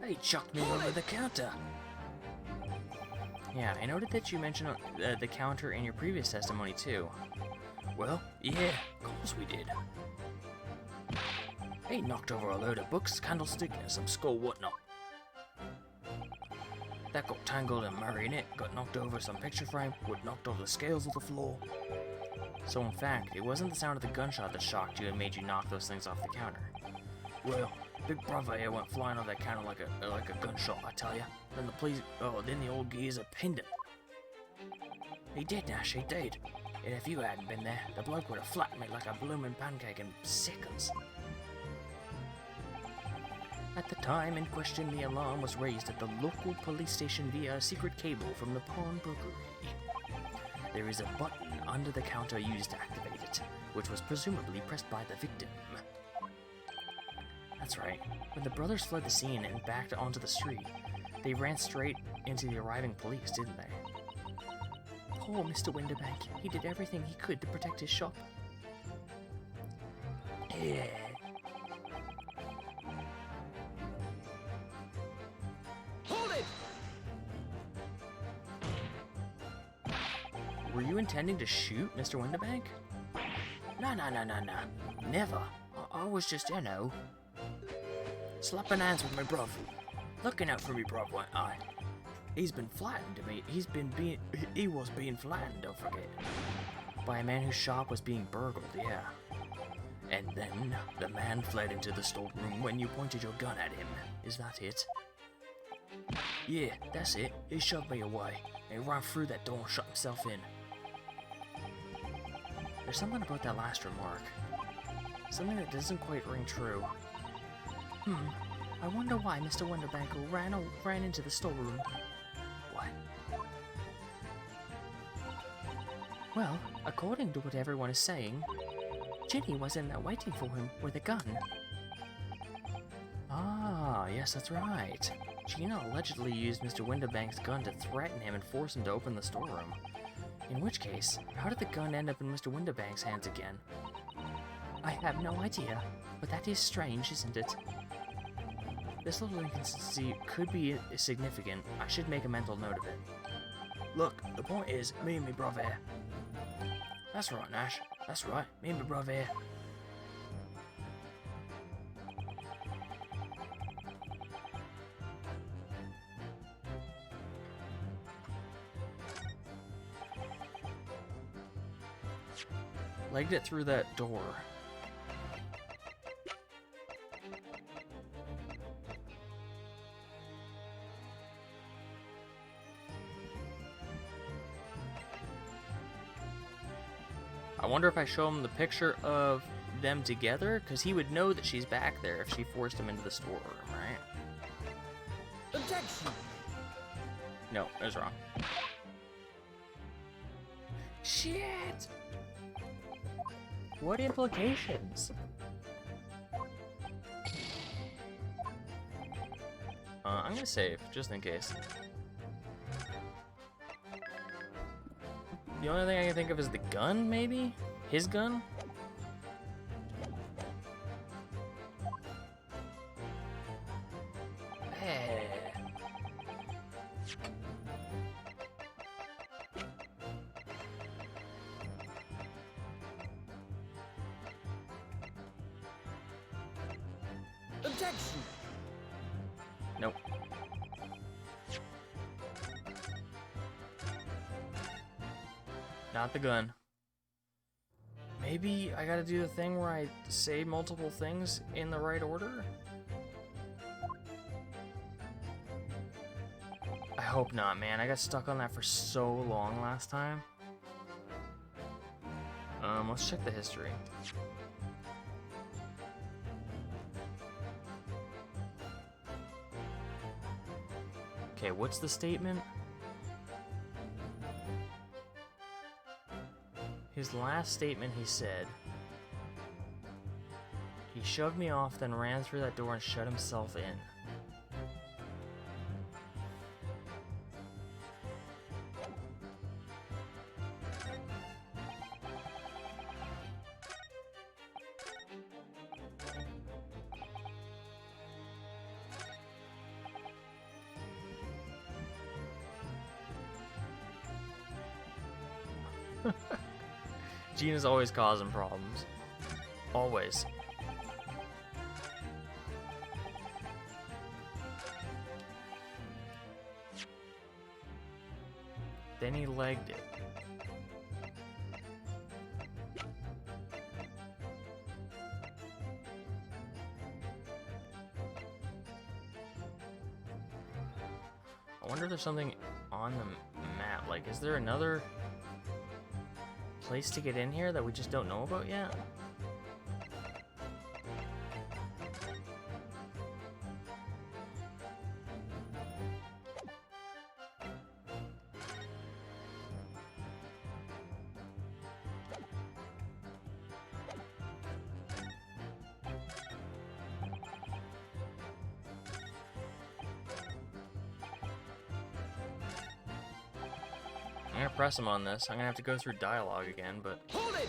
He chucked me over the counter. Yeah, I noted that you mentioned the counter in your previous testimony too. Well, yeah, of course we did. He knocked over a load of books, candlestick, and some skull whatnot. That got tangled in marionette, got knocked over some picture frame, would knocked over the scales of the floor. So in fact, it wasn't the sound of the gunshot that shocked you and made you knock those things off the counter. Well, Big Brother here went flying off that counter like a gunshot, I tell ya. Then the old geezer pinned him. He did, Nash, he did. And if you hadn't been there, the bloke would have flattened me like a bloomin' pancake in seconds. At the time in question, the alarm was raised at the local police station via a secret cable from the pawnbrokery. There is a button under the counter used to activate it, which was presumably pressed by the victim. That's right. When the brothers fled the scene and backed onto the street, they ran straight into the arriving police, didn't they? Poor Mr. Winterbank. He did everything he could to protect his shop. Yeah. Hold it! Were you intending to shoot Mr. Winterbank? No. Never. I was just, slapping hands with my brother. Looking out for me brother, weren't I? He's been flattened to me. He was being flattened, don't forget. By a man whose shop was being burgled, yeah. And then the man fled into the storeroom when you pointed your gun at him. Is that it? Yeah, that's it. He shoved me away and ran through that door and shut himself in. There's something about that last remark. Something that doesn't quite ring true. I wonder why Mr. Winterbank ran into the storeroom. What? Well, according to what everyone is saying, Ginny was in there waiting for him with a gun. Ah, yes, that's right. Gina allegedly used Mr. Winterbank's gun to threaten him and force him to open the storeroom. In which case, how did the gun end up in Mr. Winterbank's hands again? I have no idea, but that is strange, isn't it? This little inconsistency could be significant. I should make a mental note of it. Look, the point is, me and me brother. That's right, Nash. That's right, me and me brother. Legged it through that door. I wonder if I show him the picture of them together, because he would know that she's back there if she forced him into the storeroom, right? Objection! No, I was wrong. Shit! What implications? I'm gonna save, just in case. The only thing I can think of is the gun, maybe? His gun? Hey. Objection! Nope. Not the gun. Maybe I gotta do the thing where I say multiple things in the right order? I hope not, man. I got stuck on that for so long last time. Let's check the history. Okay, what's the statement? His last statement, he said, he shoved me off, then ran through that door and shut himself in. Gina's always causing problems. Always. Then he legged it. I wonder if there's something on the map. Like, is there another place to get in here that we just don't know about yet? I'm gonna press him on this. I'm gonna have to go through dialogue again, but... Hold it!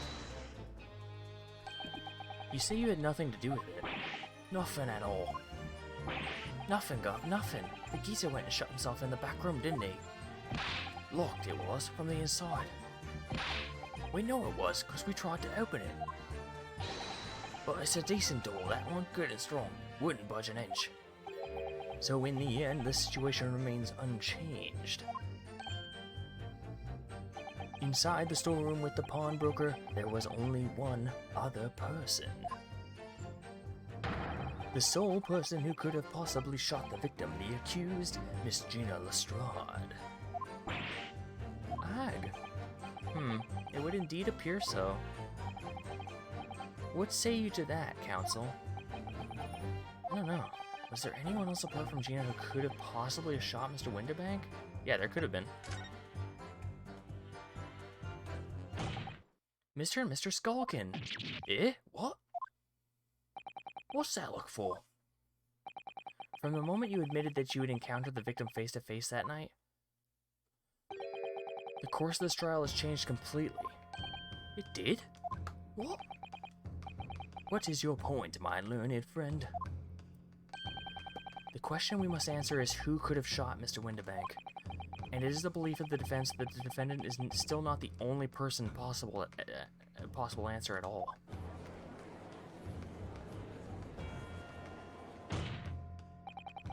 You say you had nothing to do with it. Nothing at all. Nothing, Gov, nothing. The geezer went and shut himself in the back room, didn't he? Locked it was, from the inside. We know it was, because we tried to open it. But it's a decent door, that one, good and strong. Wouldn't budge an inch. So in the end, the situation remains unchanged. Inside the storeroom with the pawnbroker, there was only one other person. The sole person who could have possibly shot the victim, the accused, Miss Gina Lestrade. Ag. It would indeed appear so. What say you to that, counsel? I don't know. Was there anyone else apart from Gina who could have possibly shot Mr. Winterbank? Yeah, there could have been. Mr. and Mr. Skulkin. Eh? What? What's that look for? From the moment you admitted that you had encountered the victim face to face that night, the course of this trial has changed completely. It did? What? What is your point, my learned friend? The question we must answer is who could have shot Mr. Winterbank? and it is the belief of the defense that the defendant is still not the only person possible answer at all.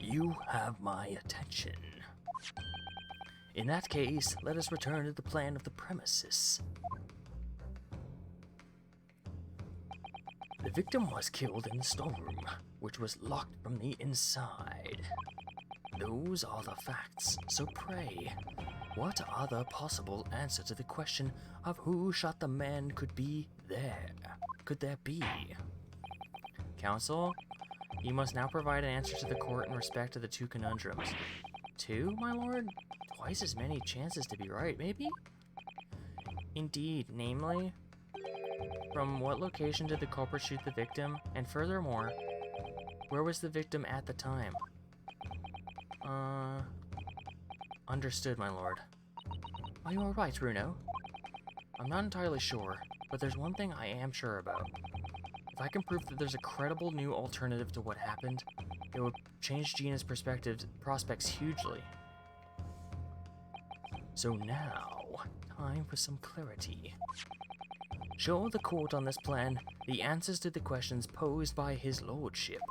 You have my attention. In that case, let us return to the plan of the premises. The victim was killed in the storeroom, which was locked from the inside. Those are the facts, so pray, what other possible answer to the question of who shot the man could there be? Counsel, you must now provide an answer to the court in respect to the two conundrums. 2, my lord? Twice as many chances to be right, maybe? Indeed, namely, from what location did the culprit shoot the victim? And furthermore, where was the victim at the time? Understood, my lord. Are you alright, Bruno? I'm not entirely sure, but there's one thing I am sure about. If I can prove that there's a credible new alternative to what happened, it would change Gina's prospects hugely. So now, time for some clarity. Show the court on this plan the answers to the questions posed by his lordship.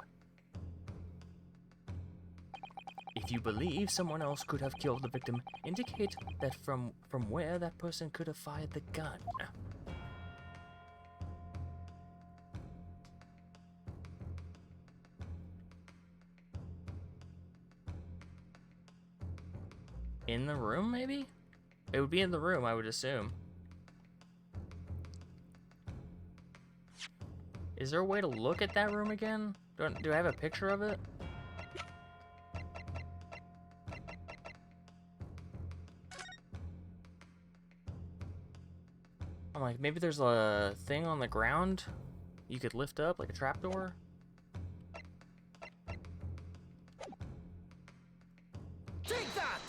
If you believe someone else could have killed the victim, indicate that from where that person could have fired the gun. In the room, maybe? It would be in the room, I would assume. Is there a way to look at that room again? Do I have a picture of it? I'm like, maybe there's a thing on the ground you could lift up, like a trapdoor? Take that!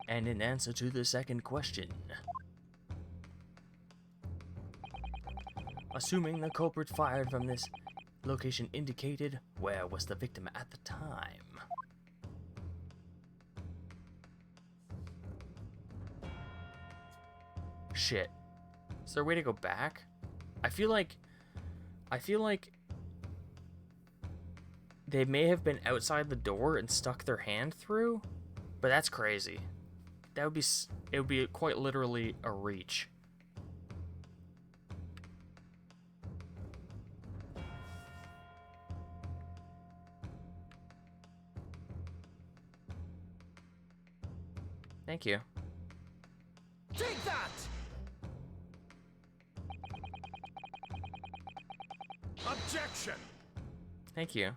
And in answer to the second question, assuming the culprit fired from this location indicated, where was the victim at the time? Shit. Is there a way to go back? I feel like they may have been outside the door and stuck their hand through, but that's crazy. It would be quite literally a reach. Thank you. Take that! Objection! Thank you.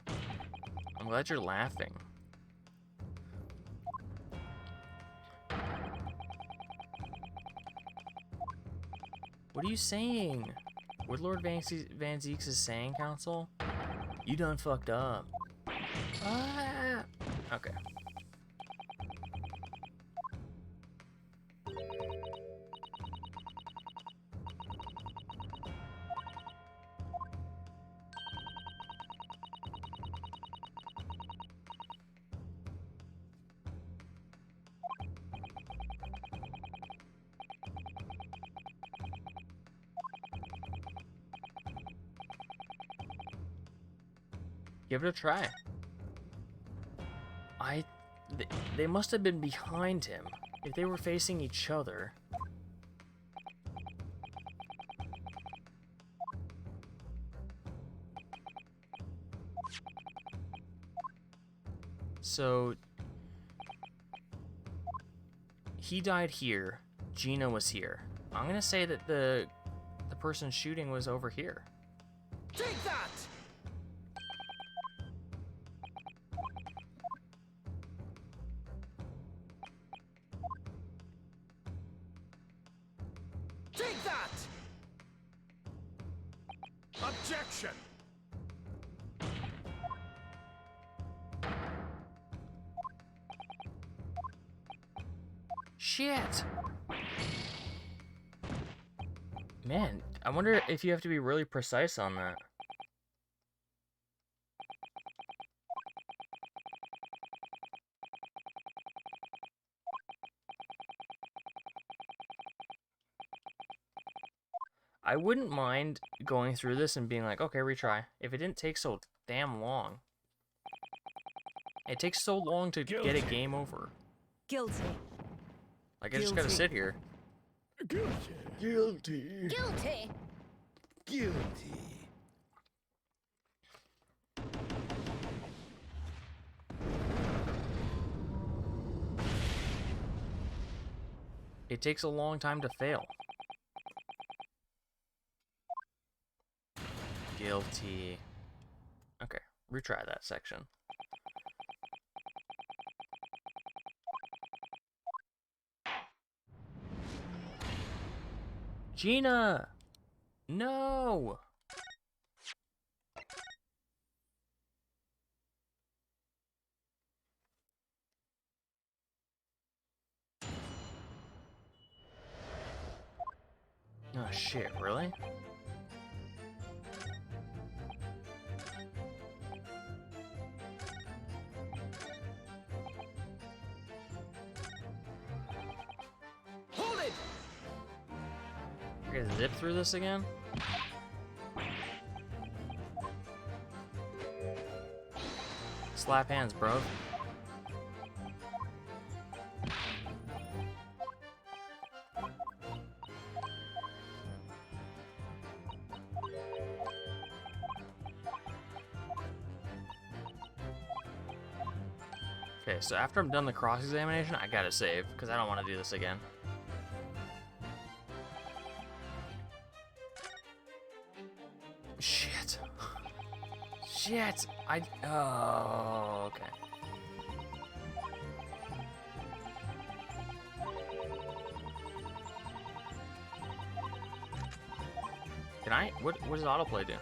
I'm glad you're laughing. What are you saying? What Lord Van Zieks is saying, Counsel? You done fucked up. Ah! Okay. Give it a try. They must have been behind him. If they were facing each other. So he died here. Gina was here. I'm gonna say that the person shooting was over here. Take that! Take that! Objection! Shit! Man, I wonder if you have to be really precise on that. I wouldn't mind going through this and being like, okay, retry. If it didn't take so damn long. It takes so long to get a game over. Guilty. Like, I just gotta sit here. Guilty. Guilty. Guilty. It takes a long time to fail. Guilty. Okay, retry that section. Gina! No! Oh shit, really? Hold it! I gotta zip through this again? Slap hands, bro. Okay, so after I'm done the cross-examination, I gotta save, because I don't want to do this again. Shit. Shit! Oh, okay. Can I? What does autoplay do?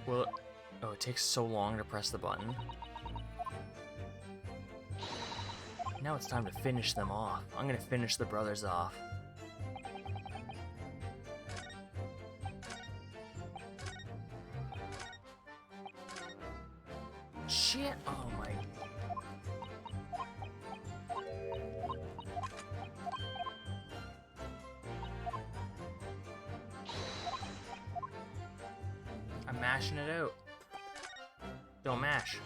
Well, oh, it takes so long to press the button. Now it's time to finish them off. I'm gonna finish the brothers off. Shit! Oh my. I'm mashing it out. Don't mash.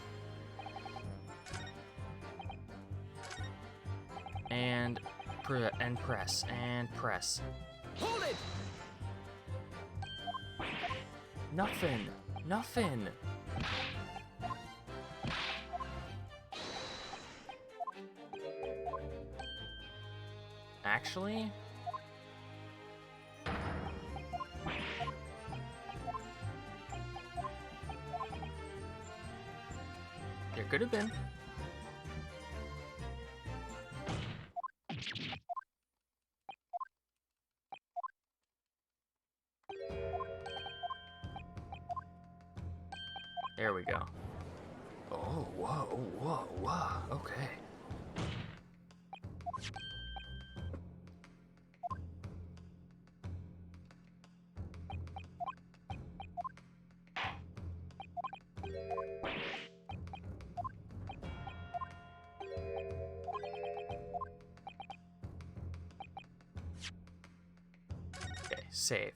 And press and press. Hold it! Nothing. Nothing. Actually, there could have been. There we go. Oh, whoa, whoa, whoa, okay. Okay, save.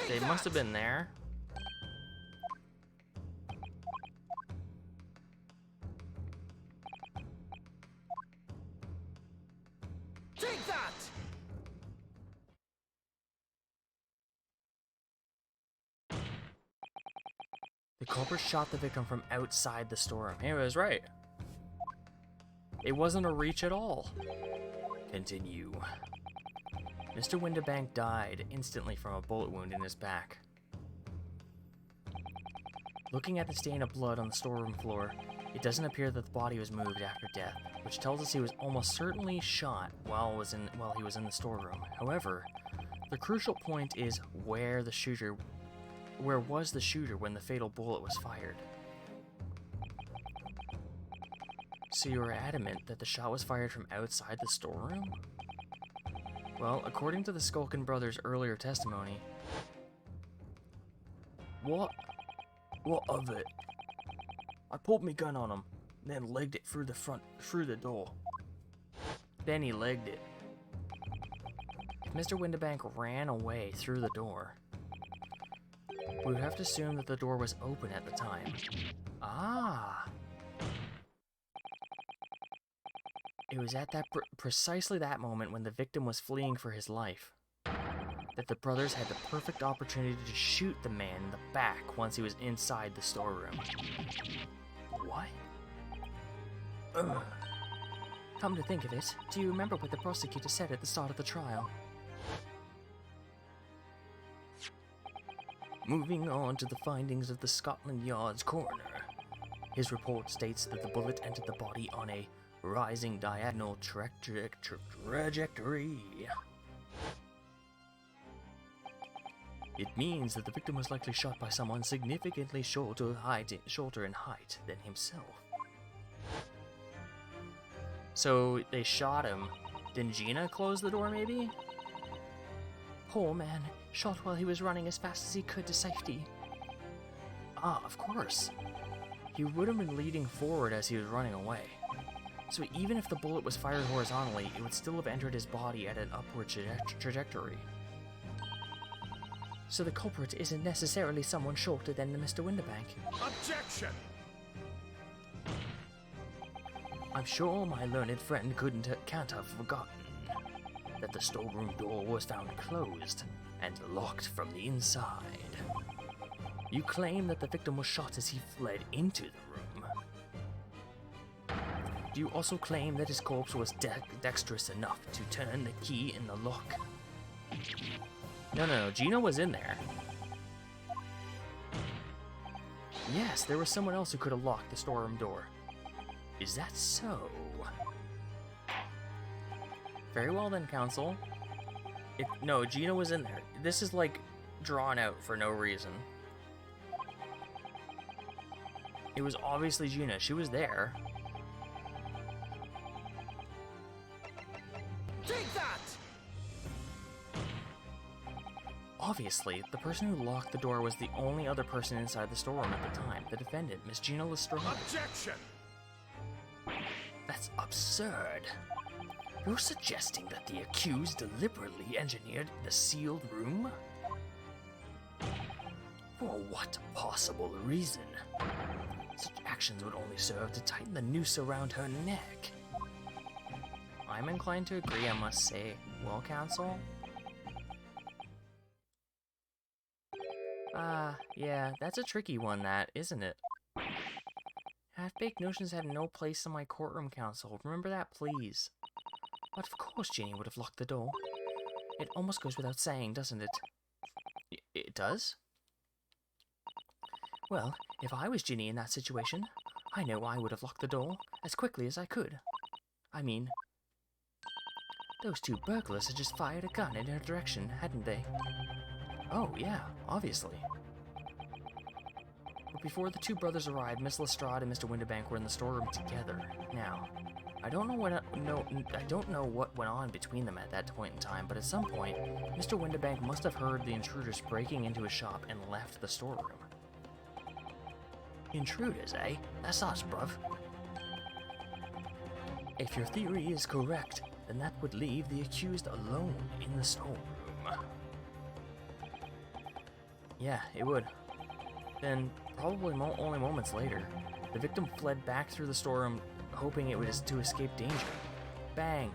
They must have been there. Take that! The culprit shot the victim from outside the storeroom. He was right. It wasn't a reach at all. Continue. Mr. Windibank died instantly from a bullet wound in his back. Looking at the stain of blood on the storeroom floor, it doesn't appear that the body was moved after death, which tells us he was almost certainly shot while he was in the storeroom. However, the crucial point is where was the shooter when the fatal bullet was fired? So you were adamant that the shot was fired from outside the storeroom? Well, according to the Skulkin brothers' earlier testimony... What? What of it? I pulled my gun on him, then legged it through the door. Then he legged it. If Mr. Windibank ran away through the door, we would have to assume that the door was open at the time. Ah! It was at that precisely that moment when the victim was fleeing for his life that the brothers had the perfect opportunity to shoot the man in the back once he was inside the storeroom. What? Ugh. Come to think of it, do you remember what the prosecutor said at the start of the trial? Moving on to the findings of the Scotland Yard's coroner. His report states that the bullet entered the body on a rising diagonal trajectory. It means that the victim was likely shot by someone significantly shorter in height than himself. So they shot him. Then Gina closed the door, maybe? Poor man, shot while he was running as fast as he could to safety. Ah, of course. He would have been leading forward as he was running away. So even if the bullet was fired horizontally, it would still have entered his body at an upward trajectory. So the culprit isn't necessarily someone shorter than Mr. Windibank. Objection! I'm sure my learned friend can't have forgotten that the storeroom door was found closed and locked from the inside. You claim that the victim was shot as he fled into the room. Do you also claim that his corpse was dexterous enough to turn the key in the lock? No, Gino was in there. Yes, there was someone else who could have locked the storeroom door. Is that so? Very well then, counsel. No, Gina was in there. This is like drawn out for no reason. It was obviously Gina. She was there. Take that! Obviously, the person who locked the door was the only other person inside the storeroom at the time, the defendant, Miss Gina Lestrade. Objection! That's absurd. You're suggesting that the accused deliberately engineered the sealed room? For what possible reason? Such actions would only serve to tighten the noose around her neck. I'm inclined to agree, I must say. Well, counsel? Yeah, that's a tricky one, that, isn't it? Half-baked notions have no place in my courtroom, counsel. Remember that, please. But of course Ginny would have locked the door. It almost goes without saying, doesn't it? It does? Well, if I was Ginny in that situation, I know I would have locked the door as quickly as I could. I mean, those two burglars had just fired a gun in her direction, hadn't they? Oh, yeah, obviously. But before the two brothers arrived, Miss Lestrade and Mr. Windibank were in the storeroom together. Now, I don't know what went on between them at that point in time, but at some point, Mr. Windibank must have heard the intruders breaking into his shop and left the storeroom. Intruders, eh? That's us, bruv. If your theory is correct, then that would leave the accused alone in the storeroom. Yeah, it would. Then, probably only moments later, the victim fled back through the storeroom, hoping it was to escape danger. Bang!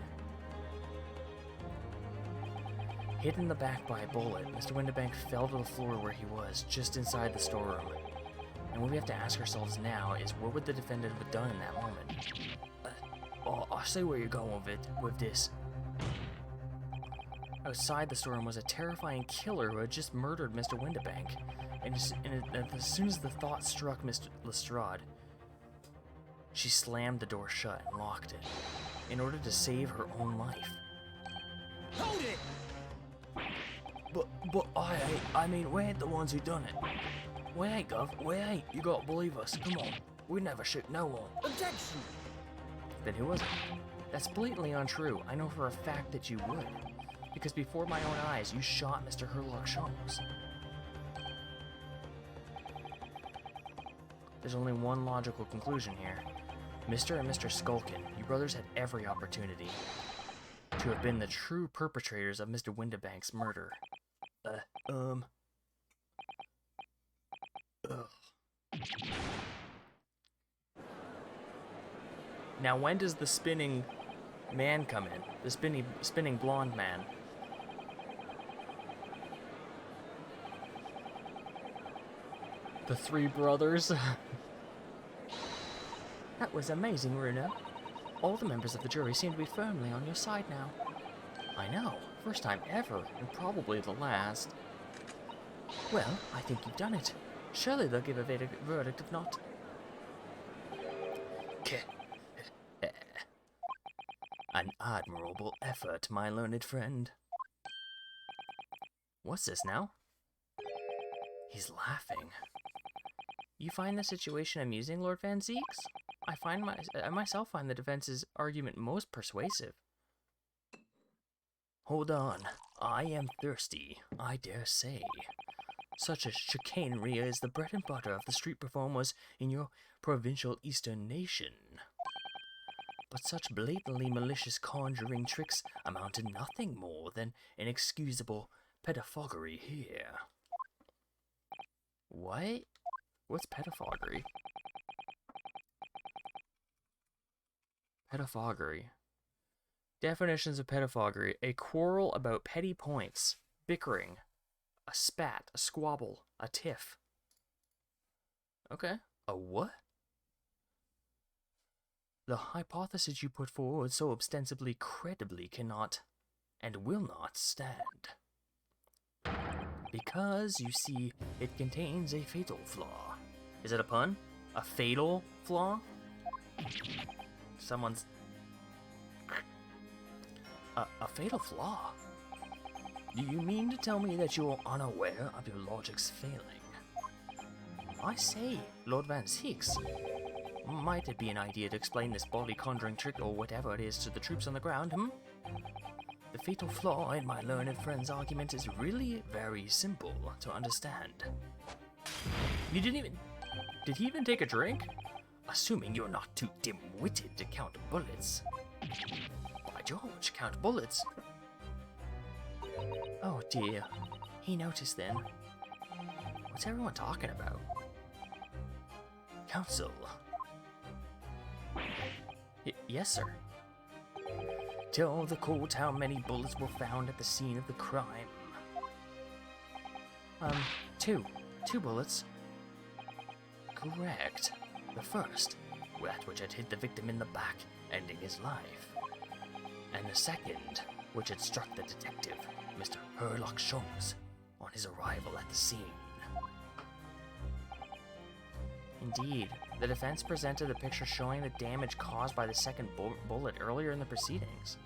Hit in the back by a bullet, Mr. Windibank fell to the floor where he was, just inside the storeroom. And what we have to ask ourselves now is, what would the defendant have done in that moment? I see where you're going with this. Outside the storeroom was a terrifying killer who had just murdered Mr. Windibank, and as soon as the thought struck Miss Lestrade, she slammed the door shut and locked it, in order to save her own life. Hold it! But I mean, we ain't the ones who done it. We ain't, Gov, we ain't. You gotta believe us. Come on. We never shoot no one. Objection! Then who was it? That's blatantly untrue. I know for a fact that you would. Because before my own eyes, you shot Mr. Herlock Sholmes. There's only one logical conclusion here. Mr. and Mr. Skulkin, you brothers had every opportunity to have been the true perpetrators of Mr. Windibank's murder. Ugh. Now, when does the spinning man come in? The spinning blonde man. The three brothers. That was amazing, Bruno. All the members of the jury seem to be firmly on your side now. I know. First time ever, and probably the last. Well, I think you've done it. Surely they'll give a verdict if not. An admirable effort, my learned friend. What's this now? He's laughing. You find the situation amusing, Lord Van Zeeks? I myself find the defense's argument most persuasive. Hold on. I am thirsty, I dare say. Such a chicanery is the bread and butter of the street performers in your provincial eastern nation. But such blatantly malicious conjuring tricks amount to nothing more than inexcusable pedophagy here. What? What's pedophagy? Pedophagy. Definitions of pedophagy: a quarrel about petty points, bickering, a spat, a squabble, a tiff. Okay. A what? The hypothesis you put forward so ostensibly credibly cannot and will not stand. Because, you see, it contains a fatal flaw. Is it a pun? A fatal flaw? Someone's... A fatal flaw? Do you mean to tell me that you're unaware of your logic's failing? I say, Lord Van Zeeks, might it be an idea to explain this body conjuring trick or whatever it is to the troops on the ground, The fatal flaw in my learned friend's argument is really very simple to understand. You didn't even... Did he even take a drink? Assuming you're not too dim-witted to count bullets. By George, count bullets? Oh dear. He noticed then. What's everyone talking about? Counsel. Yes, sir. Tell the court how many bullets were found at the scene of the crime. Two. 2 bullets. Correct. The first, that which had hit the victim in the back, ending his life. And the second, which had struck the detective, Mr. Herlock Sholmes, on his arrival at the scene. Indeed, the defense presented a picture showing the damage caused by the second bullet earlier in the proceedings.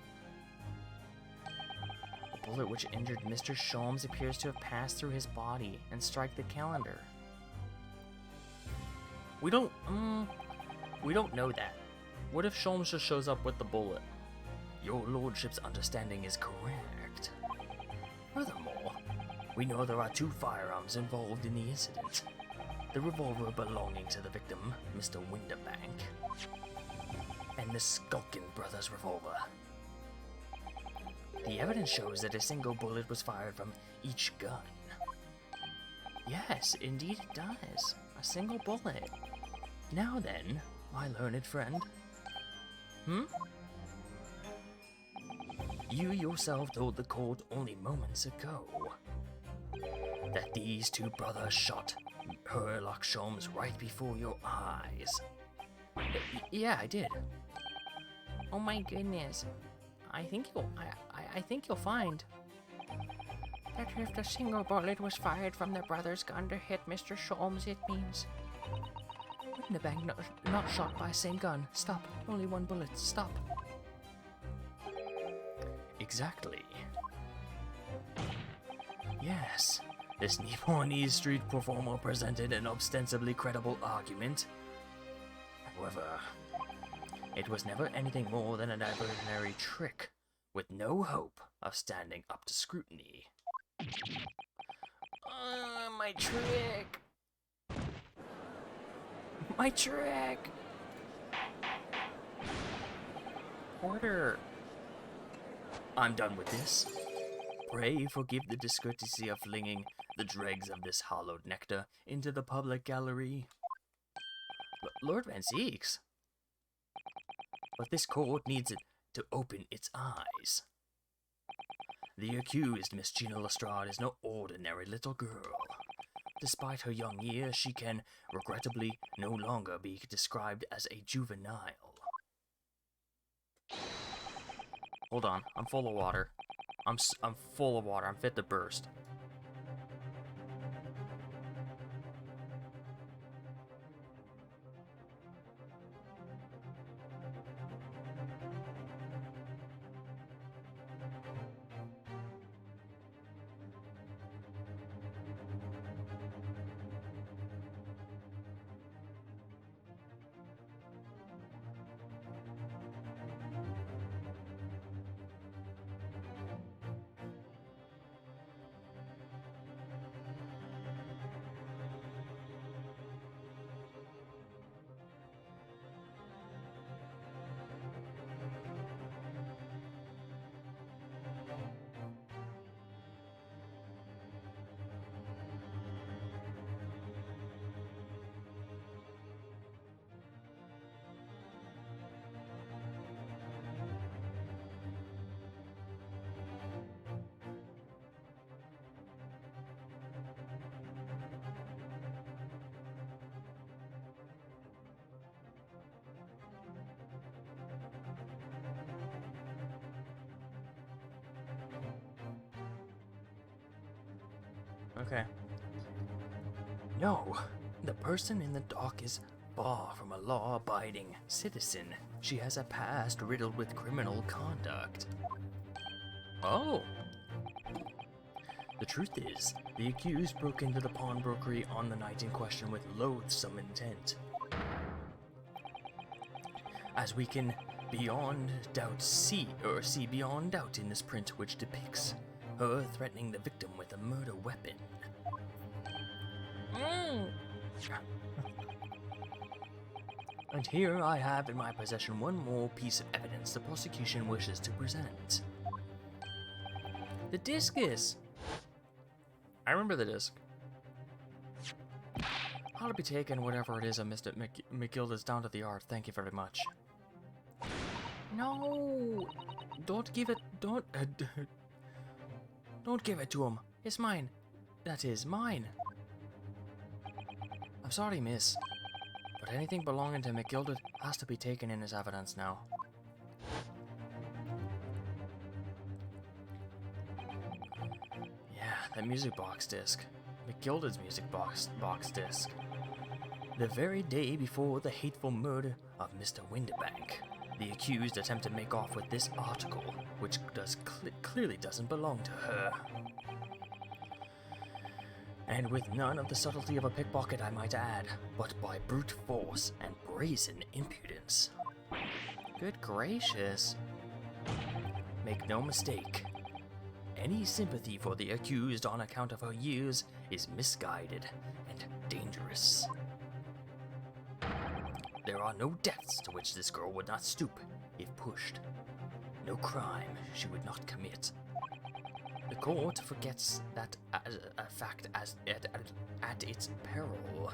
The bullet which injured Mr. Sholmes appears to have passed through his body and strike the calendar. We don't know that. What if Sholmes just shows up with the bullet? Your lordship's understanding is correct. Furthermore, we know there are 2 firearms involved in the incident. The revolver belonging to the victim, Mr. Windibank, and the Skulkin brothers' revolver. The evidence shows that a single bullet was fired from each gun. Yes, indeed it does. A single bullet. Now then, my learned friend. You yourself told the court only moments ago that these 2 brothers shot Herlock Sholmes right before your eyes. Yeah, I did. Oh my goodness. I think you'll find that if a single bullet was fired from the brother's gun to hit Mr. Sholmes, it means Windibank not shot by same gun. Stop. Only 1 bullet. Stop. Exactly. Yes. This Nipponese street performer presented an ostensibly credible argument. However, It was never anything more than a diversionary trick, with no hope of standing up to scrutiny. My trick! My trick! Order! I'm done with this. Pray forgive the discourtesy of flinging the dregs of this hallowed nectar into the public gallery. Lord Van Zeeks? But this court needs it to open its eyes. The accused, Miss Gina Lestrade, is no ordinary little girl. Despite her young years, she can, regrettably, no longer be described as a juvenile. Hold on, I'm full of water. I'm full of water. I'm fit to burst. Okay. No, the person in the dock is far from a law-abiding citizen. She has a past riddled with criminal conduct. Oh. The truth is, the accused broke into the pawnbrokery on the night in question with loathsome intent. As we can beyond doubt see beyond doubt in this print, which depicts her threatening the victim with a murder weapon. And here I have in my possession one more piece of evidence the prosecution wishes to present. The discus! I remember the disc. I'll be taking whatever it is of Mr. McGilda's down to the art. Thank you very much. No! Don't give it... Don't give it to him. It's mine. That is mine. I'm sorry, miss. But anything belonging to McGilda has to be taken in as evidence now. Yeah, that music box disc. McGilda's music box disc. The very day before the hateful murder of Mr. Windibank, the accused attempted to make off with this article, which clearly doesn't belong to her. And with none of the subtlety of a pickpocket, I might add, but by brute force and brazen impudence. Good gracious. Make no mistake, any sympathy for the accused on account of her years is misguided and dangerous. There are no depths to which this girl would not stoop if pushed. No crime she would not commit. The court forgets that as a fact at its peril.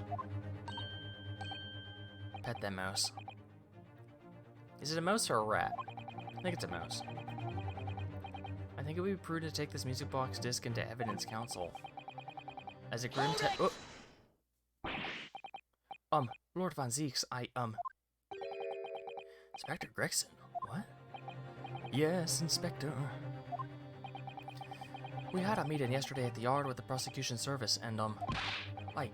Pet that mouse. Is it a mouse or a rat? I think it's a mouse. I think it would be prudent to take this music box disc into evidence counsel. As a grim Lord Van Zeeks, Inspector Gregson, what? Yes, Inspector. We had a meeting yesterday at the yard with the prosecution service, and, I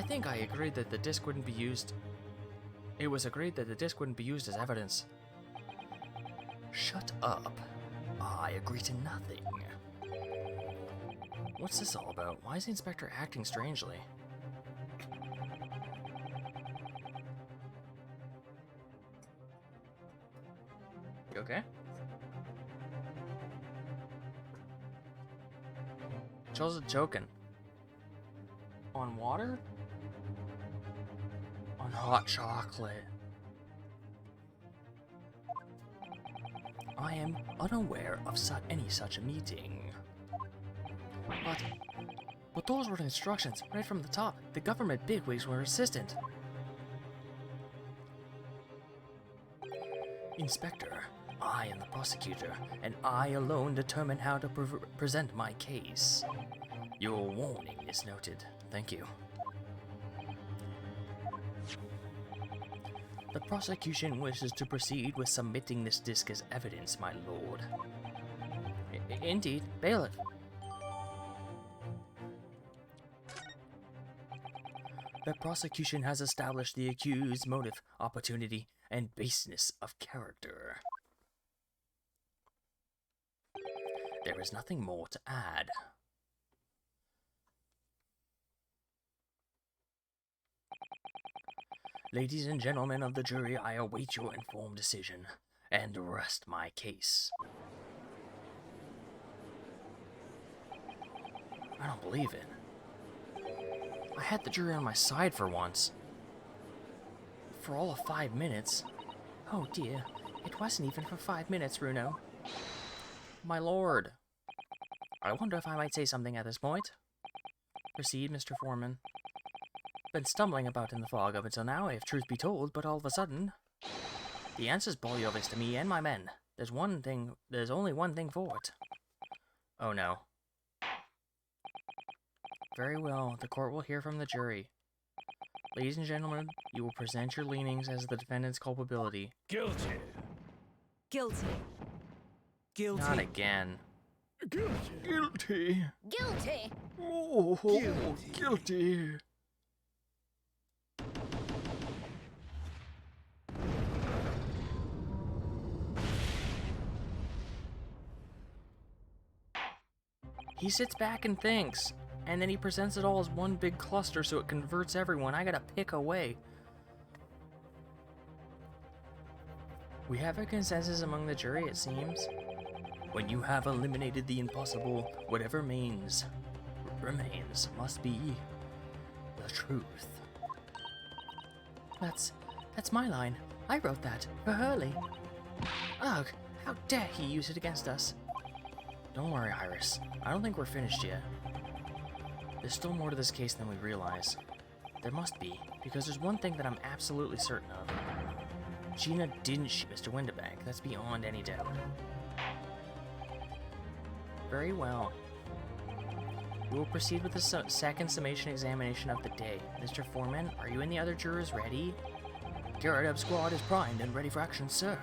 think I agreed that the disc wouldn't be used. It was agreed that the disc wouldn't be used as evidence. Shut up. I agree to nothing. What's this all about? Why is the inspector acting strangely? Okay. Chose a token. On water? On hot chocolate. I am unaware of any such meeting. But those were the instructions, right from the top. The government bigwigs were assistant. Inspector, I am the prosecutor, and I alone determine how to present my case. Your warning is noted. Thank you. The prosecution wishes to proceed with submitting this disc as evidence, my lord. Indeed, bailiff. The prosecution has established the accused's motive, opportunity, and baseness of character. There is nothing more to add. Ladies and gentlemen of the jury, I await your informed decision and rest my case. I don't believe it. I had the jury on my side for once. For all of 5 minutes. Oh dear, it wasn't even for 5 minutes, Runo. My lord. I wonder if I might say something at this point. Proceed, Mr. Foreman. Been stumbling about in the fog up until now, if truth be told, but all of a sudden... The answer's boldly obvious to me and my men. There's only one thing for it. Oh no. Very well, the court will hear from the jury. Ladies and gentlemen, you will present your leanings as the defendant's culpability. Guilty. Guilty. Guilty. Not again. Guilty. Guilty. Oh, guilty. He sits back and thinks, and then he presents it all as one big cluster so it converts everyone. I gotta pick away. We have a consensus among the jury, it seems. When you have eliminated the impossible, whatever remains must be the truth. That's my line. I wrote that for Hurley. Ugh, how dare he use it against us? Don't worry, Iris. I don't think we're finished yet. There's still more to this case than we realize. There must be, because there's one thing that I'm absolutely certain of. Gina didn't shoot Mr. Windibank. That's beyond any doubt. Very well. We will proceed with the second summation examination of the day. Mr. Foreman, are you and the other jurors ready? Garrett Up Squad is primed and ready for action, sir.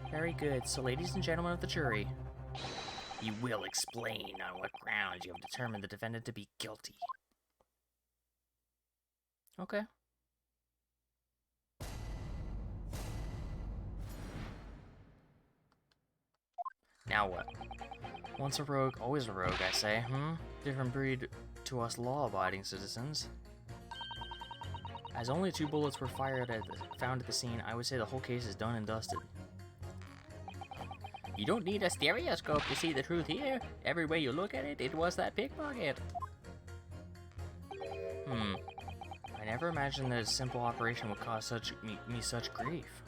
Very good. So, ladies and gentlemen of the jury, you will explain on what grounds you have determined the defendant to be guilty. Okay. Now what? Once a rogue, always a rogue, I say, Different breed to us law-abiding citizens. As only 2 bullets were found at the scene, I would say the whole case is done and dusted. You don't need a stereoscope to see the truth here. Every way you look at it, it was that pickpocket. I never imagined that a simple operation would cause me such grief.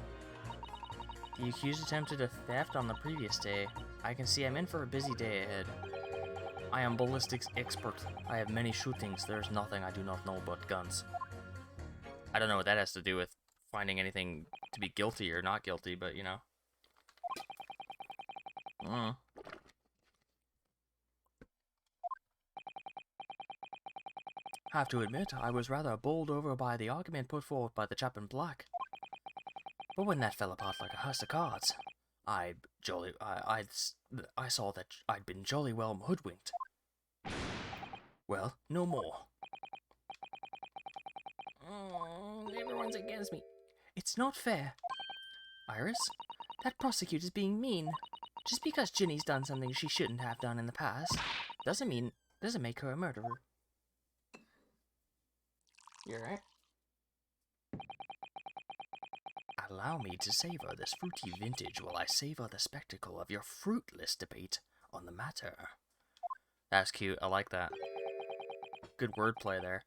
The accused attempted a theft on the previous day. I can see I'm in for a busy day ahead. I am ballistics expert. I have many shootings. There's nothing I do not know about guns. I don't know what that has to do with finding anything to be guilty or not guilty, but you know. Have to admit, I was rather bowled over by the argument put forward by the chap in black. But when that fell apart like a house of cards, I saw that I'd been jolly well hoodwinked. Well, no more. Everyone's against me. It's not fair. Iris, that prosecutor's being mean. Just because Ginny's done something she shouldn't have done in the past, doesn't make her a murderer. You're right. Allow me to savor this fruity vintage while I savor the spectacle of your fruitless debate on the matter. That's cute. I like that. Good wordplay there.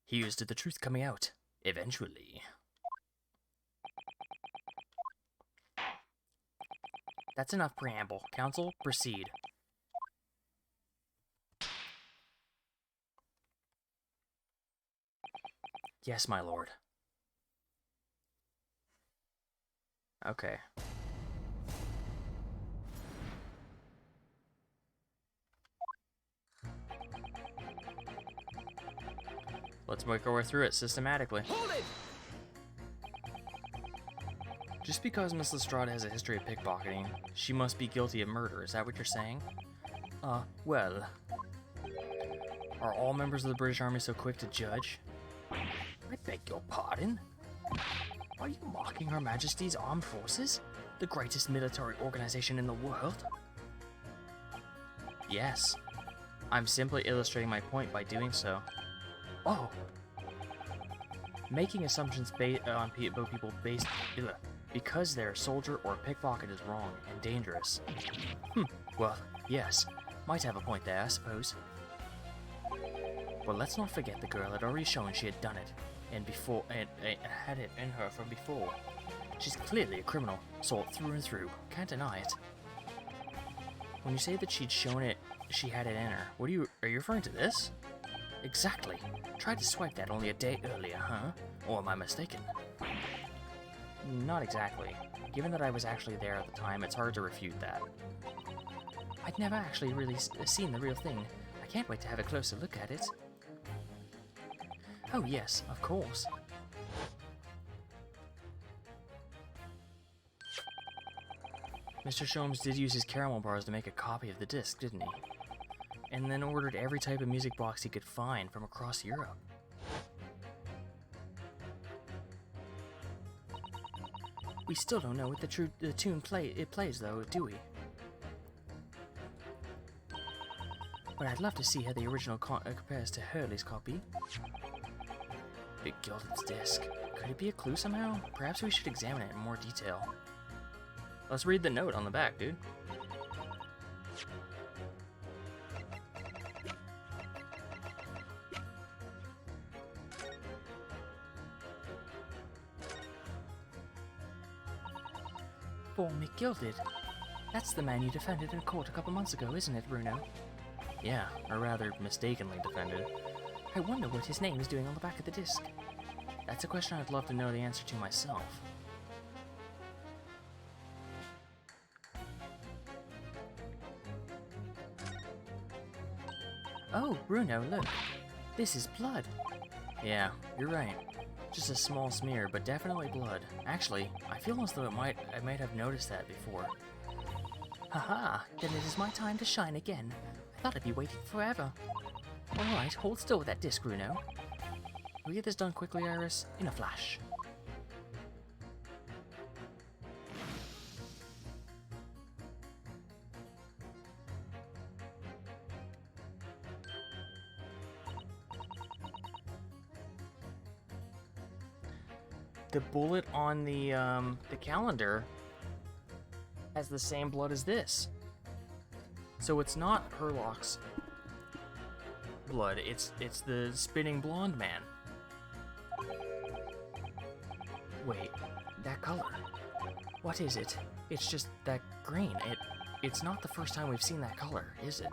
Here's to the truth coming out, eventually. That's enough preamble. Counsel, proceed. Yes, my lord. Okay. Let's make our way through it systematically. Hold it! Just because Miss Lestrade has a history of pickpocketing, she must be guilty of murder. Is that what you're saying? Well. Are all members of the British Army so quick to judge? I beg your pardon? Are you mocking Her Majesty's Armed Forces? The greatest military organization in the world? Yes. I'm simply illustrating my point by doing so. Oh. Making assumptions on people based because they're a soldier or a pickpocket is wrong and dangerous. Well, yes. Might have a point there, I suppose. But let's not forget the girl had already shown she had done it, and had it in her from before. She's clearly a criminal, sold through and through. Can't deny it. When you say that she'd shown it, she had it in her, are you referring to this? Exactly. Tried to swipe that only a day earlier, huh? Or am I mistaken? Not exactly. Given that I was actually there at the time, it's hard to refute that. I'd never actually really seen the real thing. I can't wait to have a closer look at it. Oh yes, of course. Mr. Sholmes did use his caramel bars to make a copy of the disc, didn't he? And then ordered every type of music box he could find from across Europe. We still don't know what the tune plays though, do we? But I'd love to see how the original compares to Hurley's copy. Big gilded disc. Could it be a clue somehow? Perhaps we should examine it in more detail. Let's read the note on the back, dude. For McGilded. That's the man you defended in court a couple months ago, isn't it, Bruno? Yeah, or rather, mistakenly defended. I wonder what his name is doing on the back of the disc. That's a question I'd love to know the answer to myself. Oh, Bruno, look. This is blood. Yeah, you're right. Just a small smear, but definitely blood. Actually, I feel as though I might have noticed that before. Haha, then it is my time to shine again. I thought I'd be waiting forever. Alright, hold still with that disc, Bruno. We'll get this done quickly, Iris, in a flash. The bullet on the calendar has the same blood as this. So it's not Herlock's blood, it's the spinning blonde man. Wait, that color. What is it? It's just that green. It's not the first time we've seen that color, is it?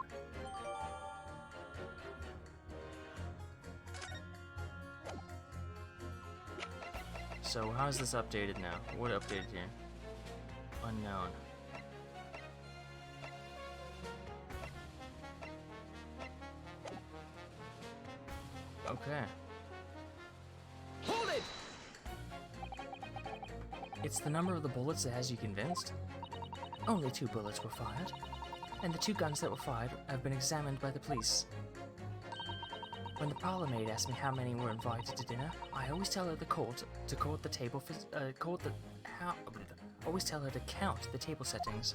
So how is this updated now? What updated here? Unknown. Okay. Hold it! It's the number of the bullets that has you convinced? Only 2 bullets were fired, and the 2 guns that were fired have been examined by the police. When the parlor maid asks me how many were invited to dinner, I always tell her always tell her to count the table settings.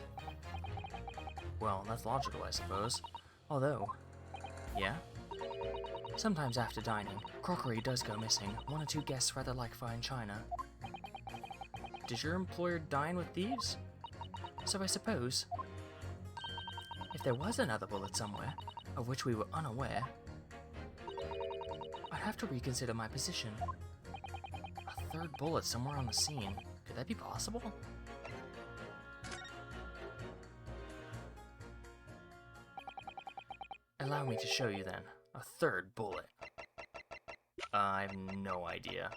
Well, that's logical, I suppose. Although, yeah? Sometimes after dining, crockery does go missing. 1 or 2 guests rather like fine china. does your employer dine with thieves? So I suppose, if there was another bullet somewhere, of which we were unaware, I'd have to reconsider my position. A third bullet somewhere on the scene. Could that be possible? Allow me to show you then. A third bullet. I have no idea.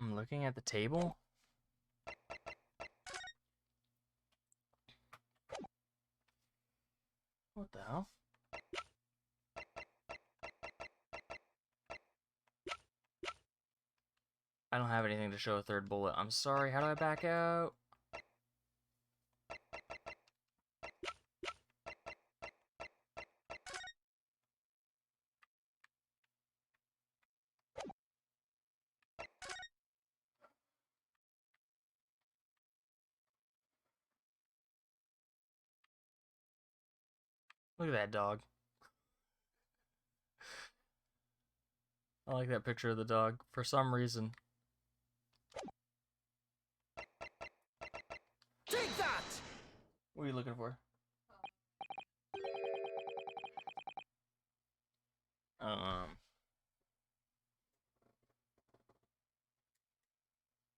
I'm looking at the table. What the hell? I don't have anything to show a third bullet. I'm sorry, how do I back out? Look at that dog. I like that picture of the dog for some reason. Take that! What are you looking for?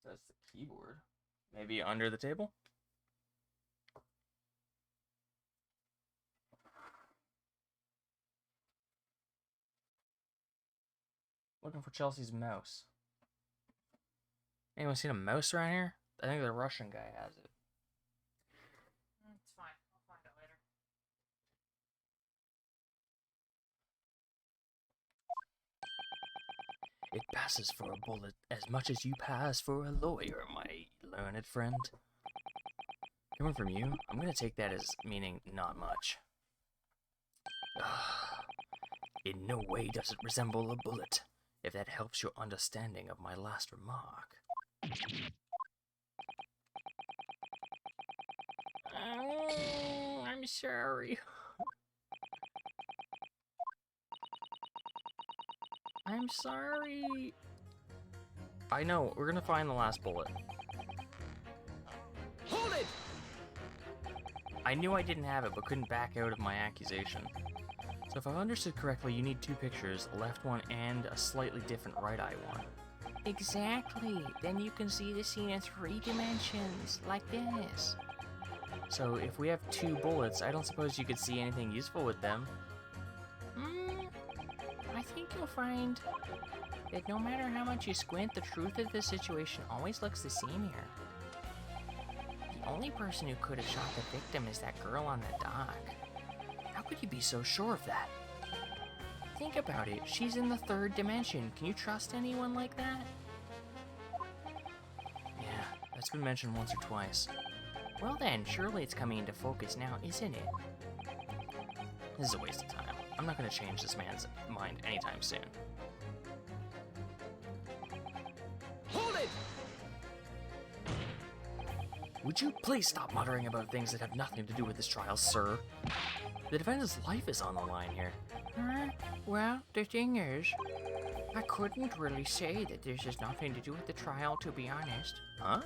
That's the keyboard. Maybe under the table? Looking for Chelsea's mouse. Anyone seen a mouse around here? I think the Russian guy has it. It's fine. I'll find it later. It passes for a bullet as much as you pass for a lawyer, my learned friend. Coming from you, I'm gonna take that as meaning not much. In no way does it resemble a bullet, if that helps your understanding of my last remark. Oh, I'm sorry. I'm sorry. I know, we're gonna find the last bullet. Hold it! I knew I didn't have it, but couldn't back out of my accusation. So if I've understood correctly, you need two pictures, a left one and a slightly different right eye one. Exactly. Then you can see the scene in 3 dimensions, like this. So if we have 2 bullets, I don't suppose you could see anything useful with them. I think you'll find that no matter how much you squint, the truth of the situation always looks the same here. The only person who could have shot the victim is that girl on the dock. How could you be so sure of that? Think about it. She's in the 3rd dimension. Can you trust anyone like that? Yeah, that's been mentioned once or twice. Well then, surely it's coming into focus now, isn't it? This is a waste of time. I'm not going to change this man's mind anytime soon. Hold it! Would you please stop muttering about things that have nothing to do with this trial, sir? The defendant's life is on the line here. Well, the thing is, I couldn't really say that this has nothing to do with the trial, to be honest. Huh?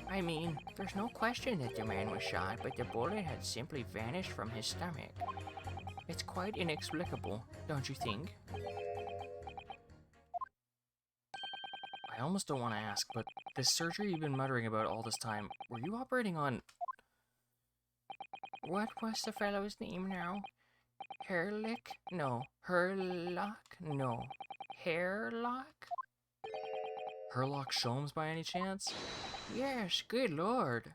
I mean, there's no question that the man was shot, but the bullet had simply vanished from his stomach. It's quite inexplicable, don't you think? I almost don't want to ask, but this surgery you've been muttering about all this time, were you operating on... What was the fellow's name now? Herlick? No. Herlock? No. Hairlock? Herlock Sholmes by any chance? Yes, good lord.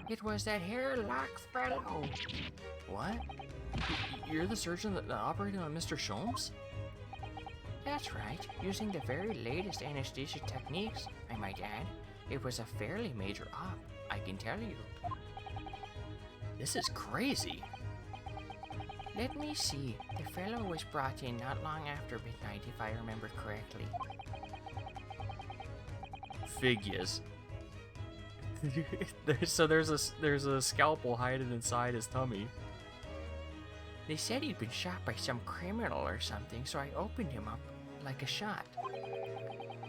It was that Hairlock fellow. What? You're the surgeon that operated on Mr. Sholmes? That's right, using the very latest anesthesia techniques, I might add. It was a fairly major op, I can tell you. This is crazy. Let me see. The fellow was brought in not long after midnight, if I remember correctly. Figures. there's a scalpel hiding inside his tummy. They said he'd been shot by some criminal or something, so I opened him up like a shot.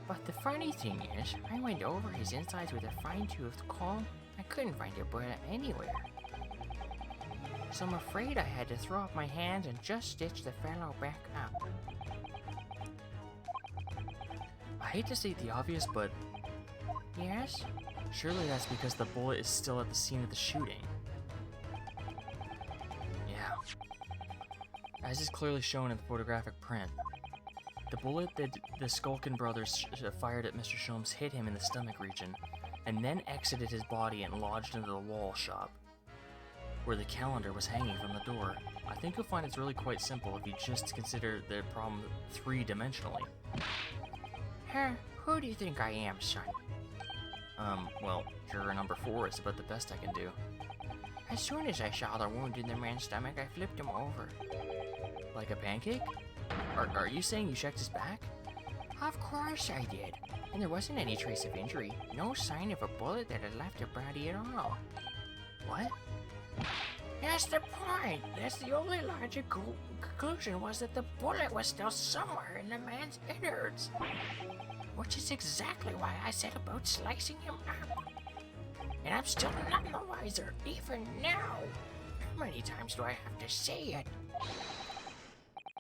But the funny thing is, I went over his insides with a fine-toothed comb. I couldn't find a bullet anywhere. So I'm afraid I had to throw up my hands and just stitch the fellow back up. I hate to state the obvious, but... Yes? Surely that's because the bullet is still at the scene of the shooting. Yeah. As is clearly shown in the photographic print, the bullet that the Skulkin brothers fired at Mr. Sholmes hit him in the stomach region, and then exited his body and lodged into the wall shop, where the calendar was hanging from the door. I think you'll find it's really quite simple if you just consider the problem three-dimensionally. Who do you think I am, son? Well, juror number 4 is about the best I can do. As soon as I saw the wound in the man's stomach, I flipped him over. Like a pancake? Are you saying you checked his back? Of course I did. And there wasn't any trace of injury. No sign of a bullet that had left the body at all. What? That's the point. That's the only logical conclusion, was that the bullet was still somewhere in the man's innards. Which is exactly why I set about slicing him up. And I'm still none the wiser, even now. How many times do I have to say it?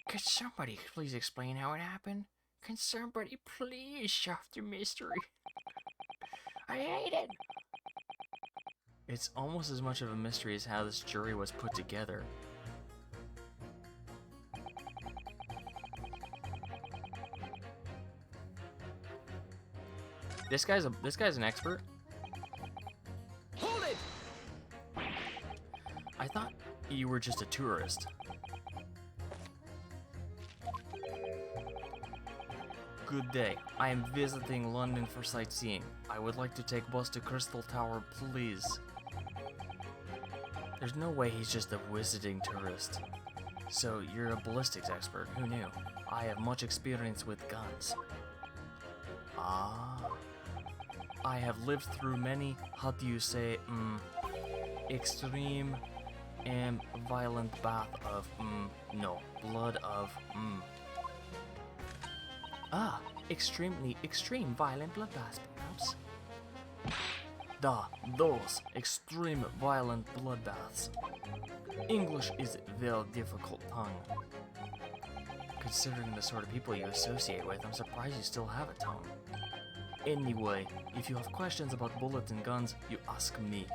Could somebody please explain how it happened? Can somebody please solve the mystery? I hate it. It's almost as much of a mystery as how this jury was put together. This guy's an expert. Hold it! I thought you were just a tourist. Good day. I am visiting London for sightseeing. I would like to take bus to Crystal Tower, please. There's no way he's just a visiting tourist. So, you're a ballistics expert. Who knew? I have much experience with guns. Ah. I have lived through many, how do you say, extreme and violent bath of, blood of, Ah, extreme violent bloodbaths, perhaps. Those extreme violent bloodbaths. English is a very difficult tongue. Considering the sort of people you associate with, I'm surprised you still have a tongue. Anyway, if you have questions about bullets and guns, you ask me.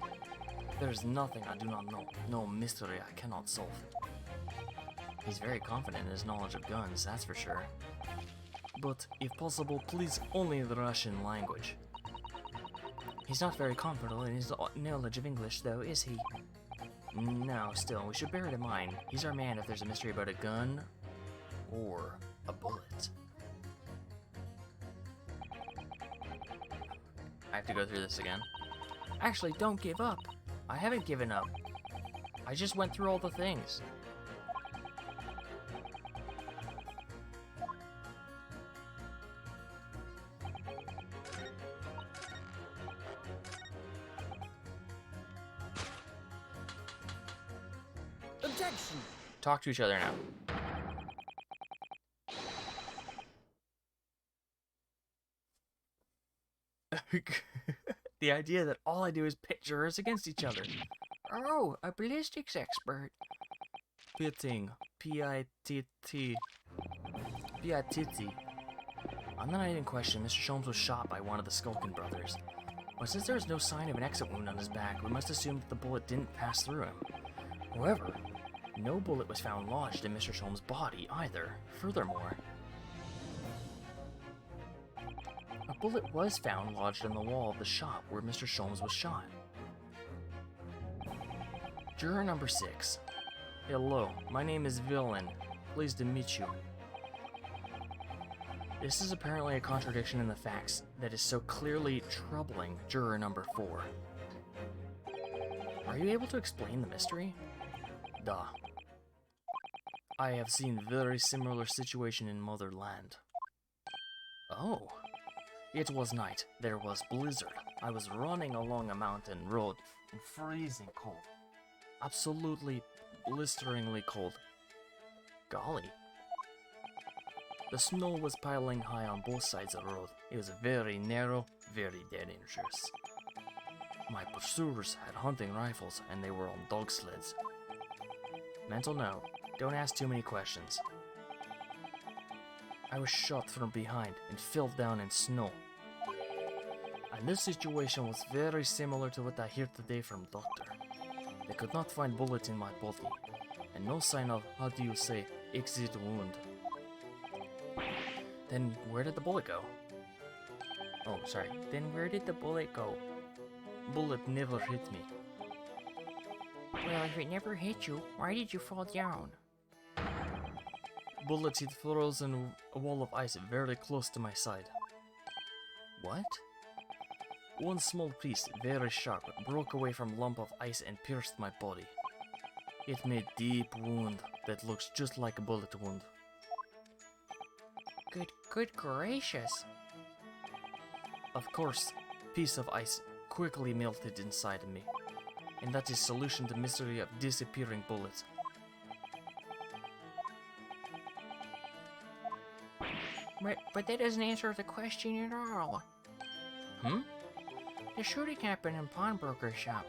There's nothing I do not know, no mystery I cannot solve. He's very confident in his knowledge of guns, that's for sure. But, if possible, please only the Russian language. He's not very confident in his knowledge of English, though, is he? No, still, we should bear it in mind. He's our man if there's a mystery about a gun or a bullet. I have to go through this again. Actually, don't give up. I haven't given up. I just went through all the things. Objection! Talk to each other now. The idea that all I do is pit jurors against each other. Oh, a ballistics expert. Pitting. P-I-T-T. P-I-T-T. On the night in question, Mr. Sholmes was shot by one of the Skulkin brothers. But since there is no sign of an exit wound on his back, we must assume that the bullet didn't pass through him. However, no bullet was found lodged in Mr. Sholmes' body either. Furthermore, a bullet was found lodged in the wall of the shop where Mr. Sholmes was shot. Juror number 6. Hello, my name is Villain. Pleased to meet you. This is apparently a contradiction in the facts that is so clearly troubling juror number 4. Are you able to explain the mystery? Duh. I have seen very similar situation in Motherland. Oh. It was night. There was blizzard. I was running along a mountain road in freezing cold. Absolutely blisteringly cold. Golly. The snow was piling high on both sides of the road. It was very narrow, very dangerous. My pursuers had hunting rifles and they were on dog sleds. Mental note, don't ask too many questions. I was shot from behind and fell down in snow. And this situation was very similar to what I hear today from doctor. They could not find bullet in my body, and no sign of, how do you say, exit wound. Then where did the bullet go? Oh, sorry. Then where did the bullet go? Bullet never hit me. Well, if it never hit you, why did you fall down? Bullet hit frozen a wall of ice very close to my side. What? One small piece, very sharp, broke away from lump of ice and pierced my body. It made deep wound that looks just like a bullet wound. Good gracious. Of course, piece of ice quickly melted inside me, and that is solution to mystery of disappearing bullets. But that doesn't answer the question at all. Hmm? The shooting happened in pawnbroker shop.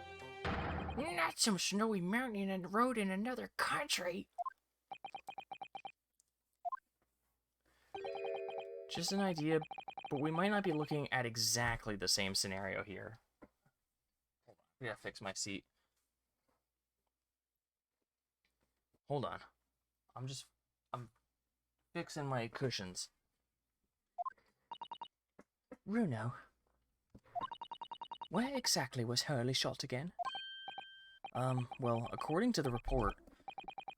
Not some snowy mountain and road in another country. Just an idea, but we might not be looking at exactly the same scenario here. Hold on, I gotta fix my seat. Hold on. I'm fixing my cushions. Bruno, where exactly was Hurley shot again? Well, according to the report,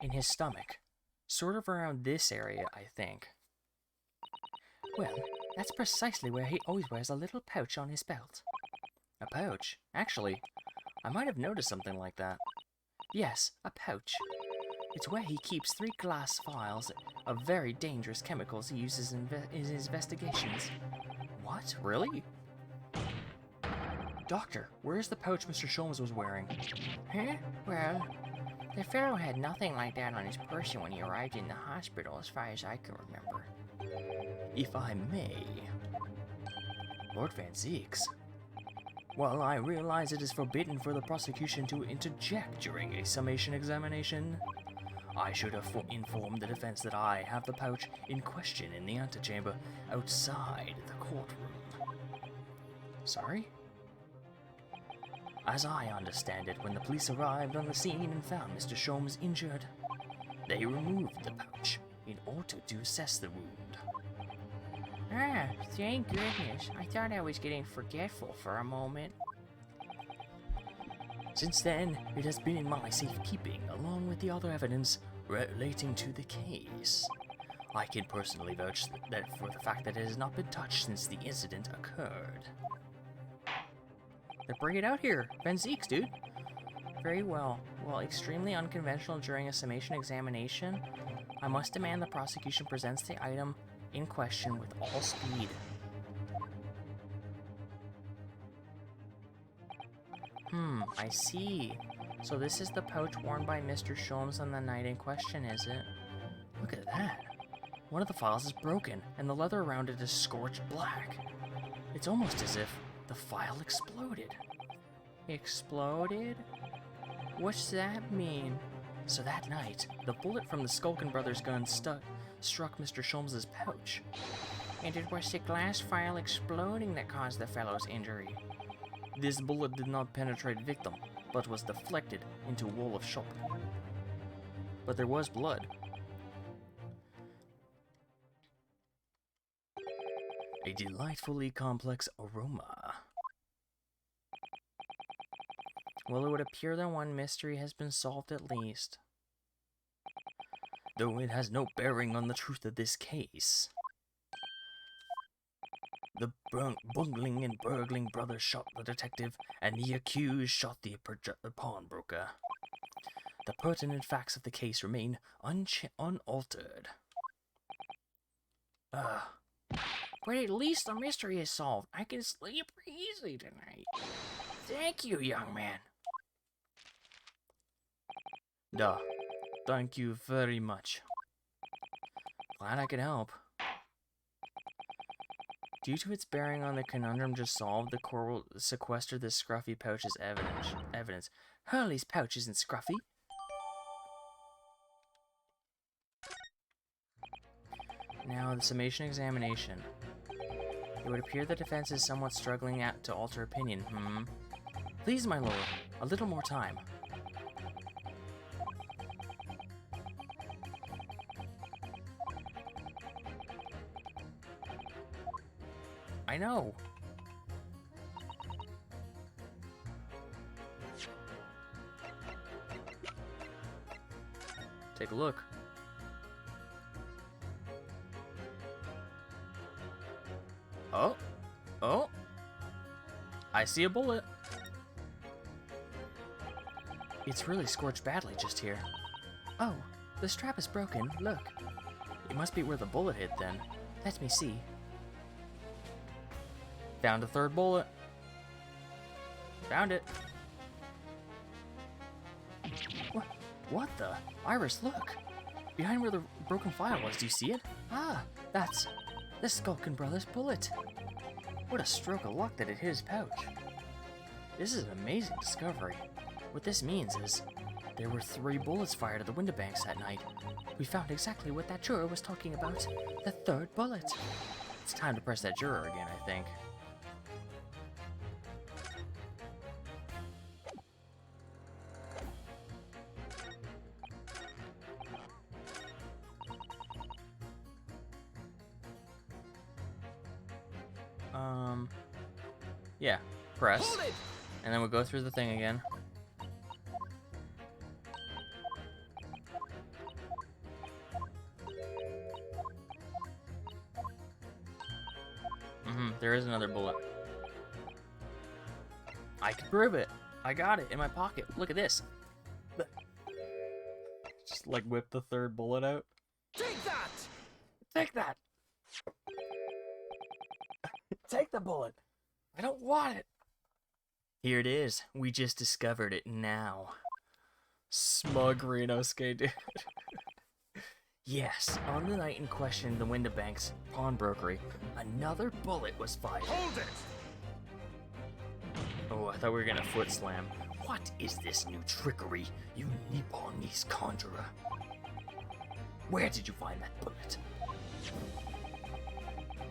in his stomach. Sort of around this area, I think. Well, that's precisely where he always wears a little pouch on his belt. A pouch? Actually, I might have noticed something like that. Yes, a pouch. It's where he keeps 3 glass vials of very dangerous chemicals he uses in his investigations. What? Really? Doctor, where's the pouch Mr. Sholmes was wearing? Huh? Well, the fellow had nothing like that on his person when he arrived in the hospital, as far as I can remember. If I may. Lord Van Zeeks. Well, I realize it is forbidden for the prosecution to interject during a summation examination. I should have informed the defense that I have the pouch in question in the antechamber outside the courtroom. Sorry? As I understand it, when the police arrived on the scene and found Mr. Sholmes injured, they removed the pouch in order to assess the wound. Ah, thank goodness. I thought I was getting forgetful for a moment. Since then, it has been in my safekeeping, along with the other evidence relating to the case. I can personally vouch that for the fact that it has not been touched since the incident occurred. Then bring it out here. Van Zeeks, dude. Very well. Well, extremely unconventional during a summation examination. I must demand the prosecution presents the item in question with all speed. I see. So this is the pouch worn by Mr. Sholmes on the night in question, is it? Look at that. One of the files is broken, and the leather around it is scorched black. It's almost as if the file exploded. Exploded? What's that mean? So that night, the bullet from the Skulkin brothers' gun struck Mr. Sholmes' pouch. And it was the glass file exploding that caused the fellow's injury. This bullet did not penetrate victim, but was deflected into a wall of shop. But there was blood. A delightfully complex aroma. Well, it would appear that one mystery has been solved at least. Though it has no bearing on the truth of this case. The bungling and burgling brothers shot the detective, and the accused shot the pawnbroker. The pertinent facts of the case remain unaltered. But at least the mystery is solved. I can sleep easy tonight. Thank you, young man. Duh. Thank you very much. Glad I could help. Due to its bearing on the conundrum just solved, the court will sequester this scruffy pouch as evidence. Hurley's pouch isn't scruffy. Now, the summation examination. It would appear the defense is somewhat struggling to alter opinion, Please, my lord, a little more time. I know. Take a look. Oh. Oh. I see a bullet. It's really scorched badly just here. Oh, the strap is broken. Look. It must be where the bullet hit then. Let me see. Found a third bullet. Found it. What the? Iris, look. Behind where the broken file was, do you see it? Ah, that's the Skulkin Brothers bullet. What a stroke of luck that it hit his pouch. This is an amazing discovery. What this means is, there were 3 bullets fired at the window banks that night. We found exactly what that juror was talking about. The 3rd bullet. It's time to press that juror again, I think. Yeah, press. And then we'll go through the thing again. There is another bullet. I can prove it. I got it in my pocket. Look at this. Just like whip the 3rd bullet out. Take that! Take that! Take the bullet! I don't want it! Here it is. We just discovered it now. Smug Renosuke, dude. Yes, on the night in question, the Windibank's pawnbrokery, another bullet was fired. Hold it! Oh, I thought we were gonna foot slam. What is this new trickery, you Nipponese conjurer? Where did you find that bullet?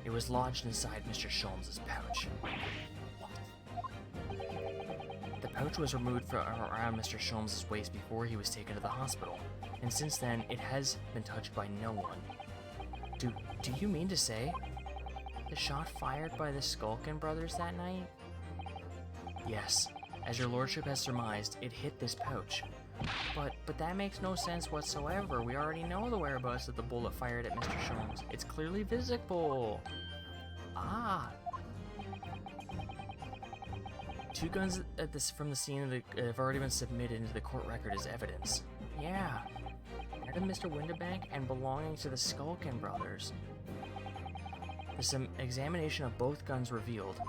It was lodged inside Mr. Sholmes' pouch. The pouch was removed from around Mr. Sholmes' waist before he was taken to the hospital, and since then it has been touched by no one. Do you mean to say the shot fired by the Skulkin brothers that night? Yes, as your lordship has surmised, it hit this pouch. But that makes no sense whatsoever. We already know the whereabouts of the bullet fired at Mr. Sholmes. It's clearly visible. Ah. 2 guns from the scene have already been submitted into the court record as evidence. Yeah. That of Mr. Windibank and belonging to the Skulkin brothers. The examination of both guns revealed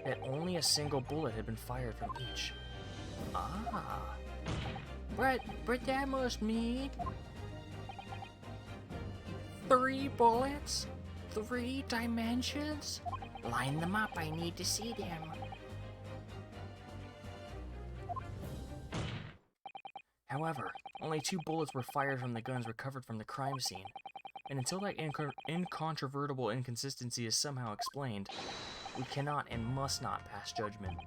that only a single bullet had been fired from each. Ah. But that must mean 3 bullets? 3 dimensions? Line them up, I need to see them. However, only 2 bullets were fired from the guns recovered from the crime scene, and until that incontrovertible inconsistency is somehow explained, we cannot and must not pass judgment.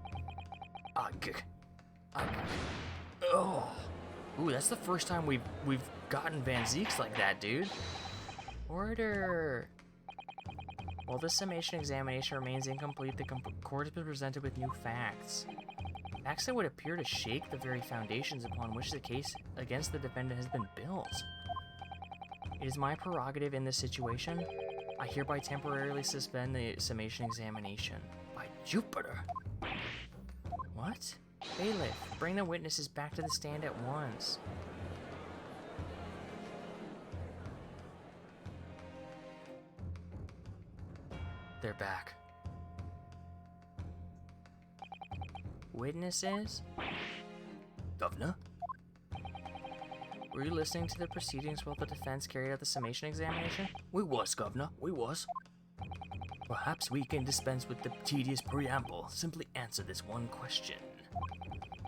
Oh. Ooh, that's the first time we've gotten Van Zeeks like that, dude. Order. While this summation examination remains incomplete, the court has been presented with new facts. Facts that would appear to shake the very foundations upon which the case against the defendant has been built. It is my prerogative in this situation. I hereby temporarily suspend the summation examination. By Jupiter! What? Bailiff, bring the witnesses back to the stand at once. They're back. Witnesses? Governor? Were you listening to the proceedings while the defense carried out the summation examination? We was, Governor, we was. Perhaps we can dispense with the tedious preamble. Simply answer this one question.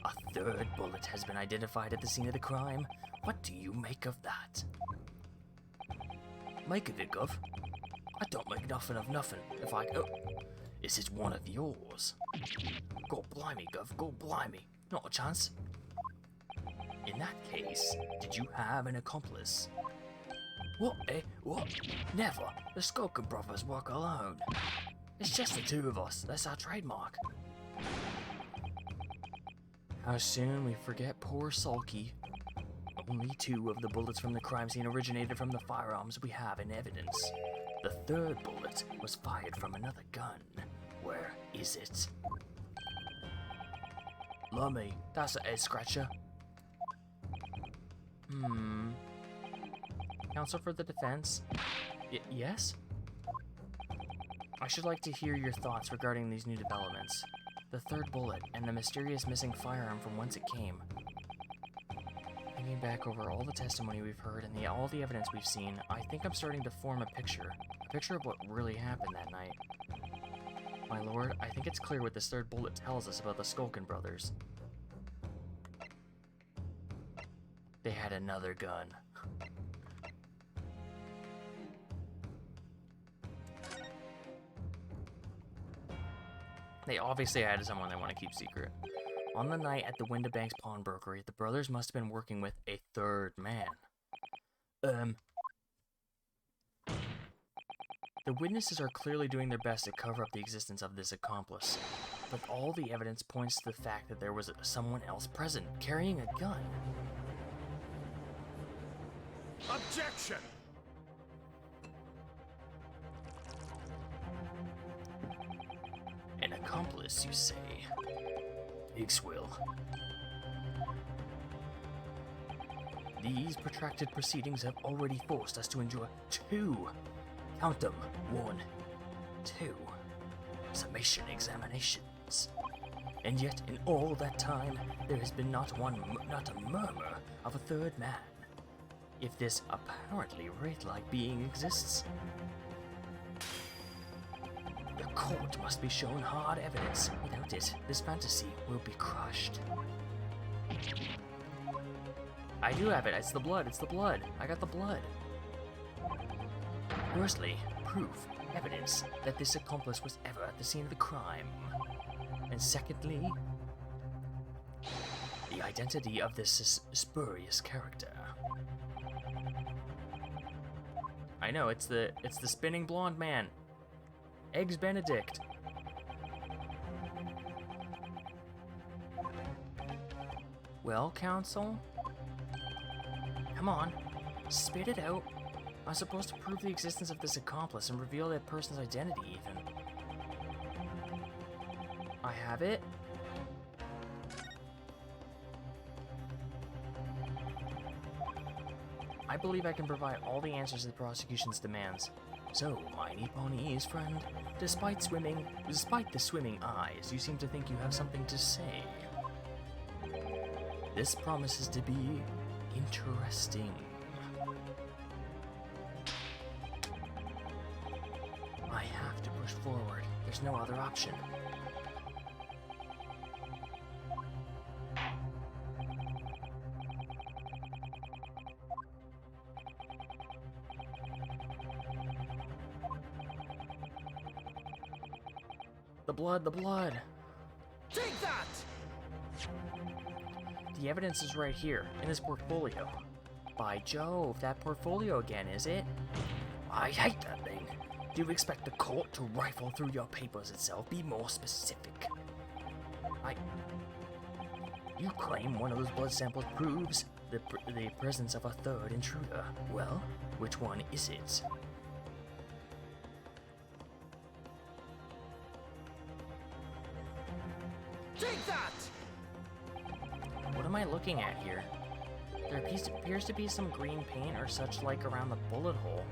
A third bullet has been identified at the scene of the crime. What do you make of that? Make of it, Gov? I don't make nothing of nothing. If I... Oh, is it one of yours? God blimey, Gov, God blimey. Not a chance. In that case, did you have an accomplice? What, eh? What? Never. The Skulkin brothers work alone. It's just the two of us. That's our trademark. How soon we forget poor Sulky. Only 2 of the bullets from the crime scene originated from the firearms we have in evidence. The third bullet was fired from another gun. Where is it? Lummy, that's a head scratcher. Counsel for the defense? Yes? I should like to hear your thoughts regarding these new developments. The third bullet and the mysterious missing firearm from whence it came. Thinking back over all the testimony we've heard and all the evidence we've seen, I think I'm starting to form a picture of what really happened that night. My lord, I think it's clear what this third bullet tells us about the Skulkin brothers. They had another gun. They obviously had someone they want to keep secret. On the night at the Windabanks pawnbrokery, the brothers must have been working with a third man. The witnesses are clearly doing their best to cover up the existence of this accomplice, but all the evidence points to the fact that there was someone else present, carrying a gun. Objection! An accomplice, you say? Igswill. These protracted proceedings have already forced us to endure 2, count them, 1, 2, summation examinations. And yet, in all that time, there has been not a murmur of a third man. If this apparently wraith-like being exists, the court must be shown hard evidence. Without it, this fantasy will be crushed. I do have it. It's the blood. It's the blood. I got the blood. Firstly, proof, evidence that this accomplice was ever at the scene of the crime. And secondly, the identity of this spurious character. I know, it's the spinning blonde man. Eggs Benedict. Well, counsel? Come on, spit it out. I'm supposed to prove the existence of this accomplice and reveal that person's identity, even. I have it. I believe I can provide all the answers to the prosecution's demands. So, my Nipponese friend, despite the swimming eyes, you seem to think you have something to say. This promises to be interesting. I have to push forward. There's no other option. The blood. Take that! The evidence is right here, in this portfolio. By Jove, that portfolio again, is it? I hate that thing. Do you expect the court to rifle through your papers itself? Be more specific. You claim one of those blood samples proves the presence of a third intruder. Well, which one is it? Take that! am I looking at here? There appears to be some green paint or such like around the bullet hole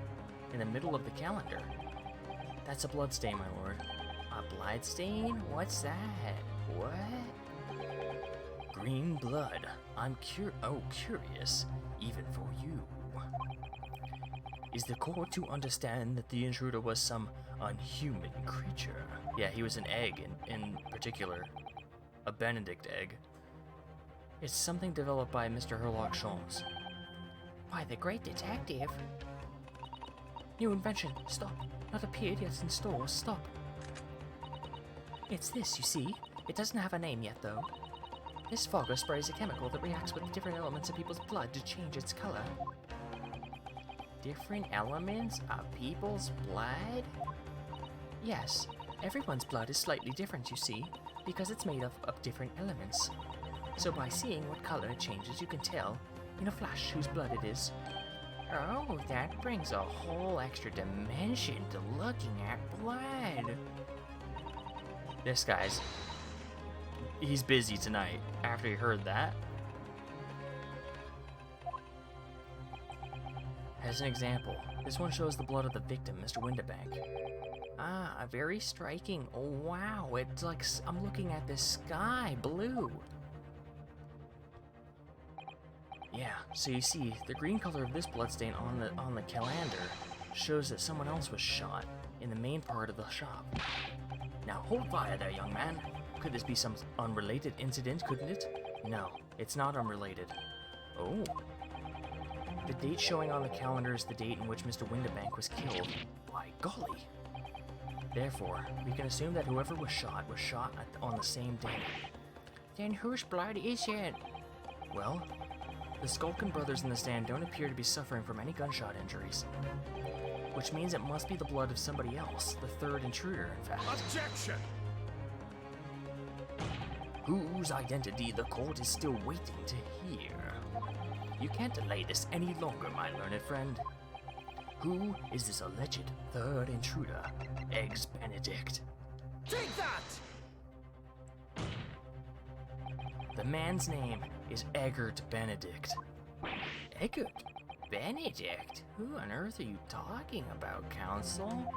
in the middle of the calendar. That's a blood stain, my lord. A blood stain? What's that? What? Green blood. I'm curious, even for you. Is the court to understand that the intruder was some unhuman creature? Yeah, he was an egg in particular. A Benedict egg. It's something developed by Mr. Herlock Sholmes. Why, the great detective. New invention. Stop. Not appeared yet in stores. Stop. It's this, you see. It doesn't have a name yet, though. This fogger sprays a chemical that reacts with different elements of people's blood to change its color. Different elements of people's blood? Yes. Everyone's blood is slightly different, you see, because it's made of different elements. So by seeing what color it changes, you can tell, in a flash, whose blood it is. Oh, that brings a whole extra dimension to looking at blood. This guy's... he's busy tonight, after he heard that. As an example, this one shows the blood of the victim, Mr. Windibank. Ah, very striking. Oh, wow, it's like I'm looking at the sky blue. Yeah, so you see, the green color of this bloodstain on the calendar shows that someone else was shot in the main part of the shop. Now hold fire there, young man. Could this be some unrelated incident, couldn't it? No, it's not unrelated. Oh. The date showing on the calendar is the date in which Mr. Windibank was killed. By golly. Therefore, we can assume that whoever was shot on the same day. Then whose blood is it? Well, the Skulkin brothers in the stand don't appear to be suffering from any gunshot injuries. Which means it must be the blood of somebody else, the third intruder, in fact. Objection! Whose identity the court is still waiting to hear. You can't delay this any longer, my learned friend. Who is this alleged third intruder, Eggs Benedict? Take that! The man's name is Eggert Benedict. Eggert Benedict? Who on earth are you talking about, Counsel?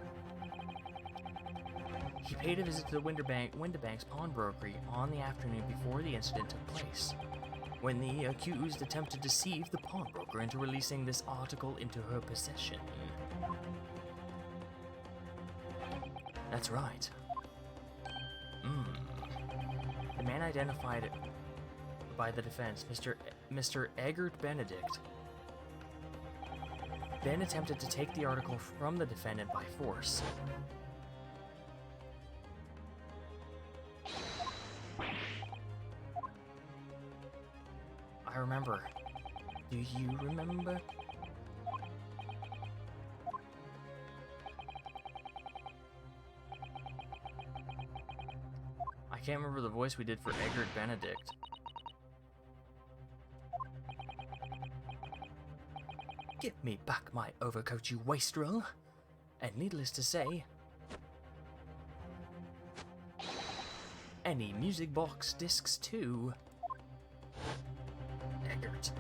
He paid a visit to the Windibank's pawnbrokery on the afternoon before the incident took place, when the accused attempted to deceive the pawnbroker into releasing this article into her possession. That's right. The man identified by the defense, Mr. Eggert Benedict, then attempted to take the article from the defendant by force. I remember. Do you remember? I can't remember the voice we did for Eggert Benedict. Give me back my overcoat, you wastrel. And needless to say, any music box discs too. Eggert.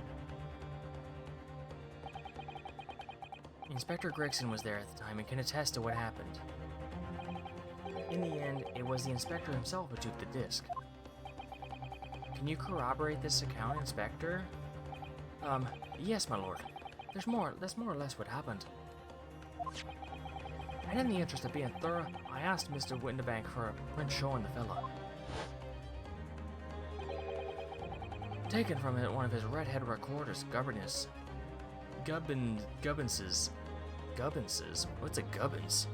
Inspector Gregson was there at the time and can attest to what happened. In the end, it was the inspector himself who took the disc. Can you corroborate this account, Inspector? Yes, my lord. That's more or less what happened. And in the interest of being thorough, I asked Mr. Windibank for a print showing the fella. Taken from it, one of his redhead recorders, Gubbinses. What's a Gubbins?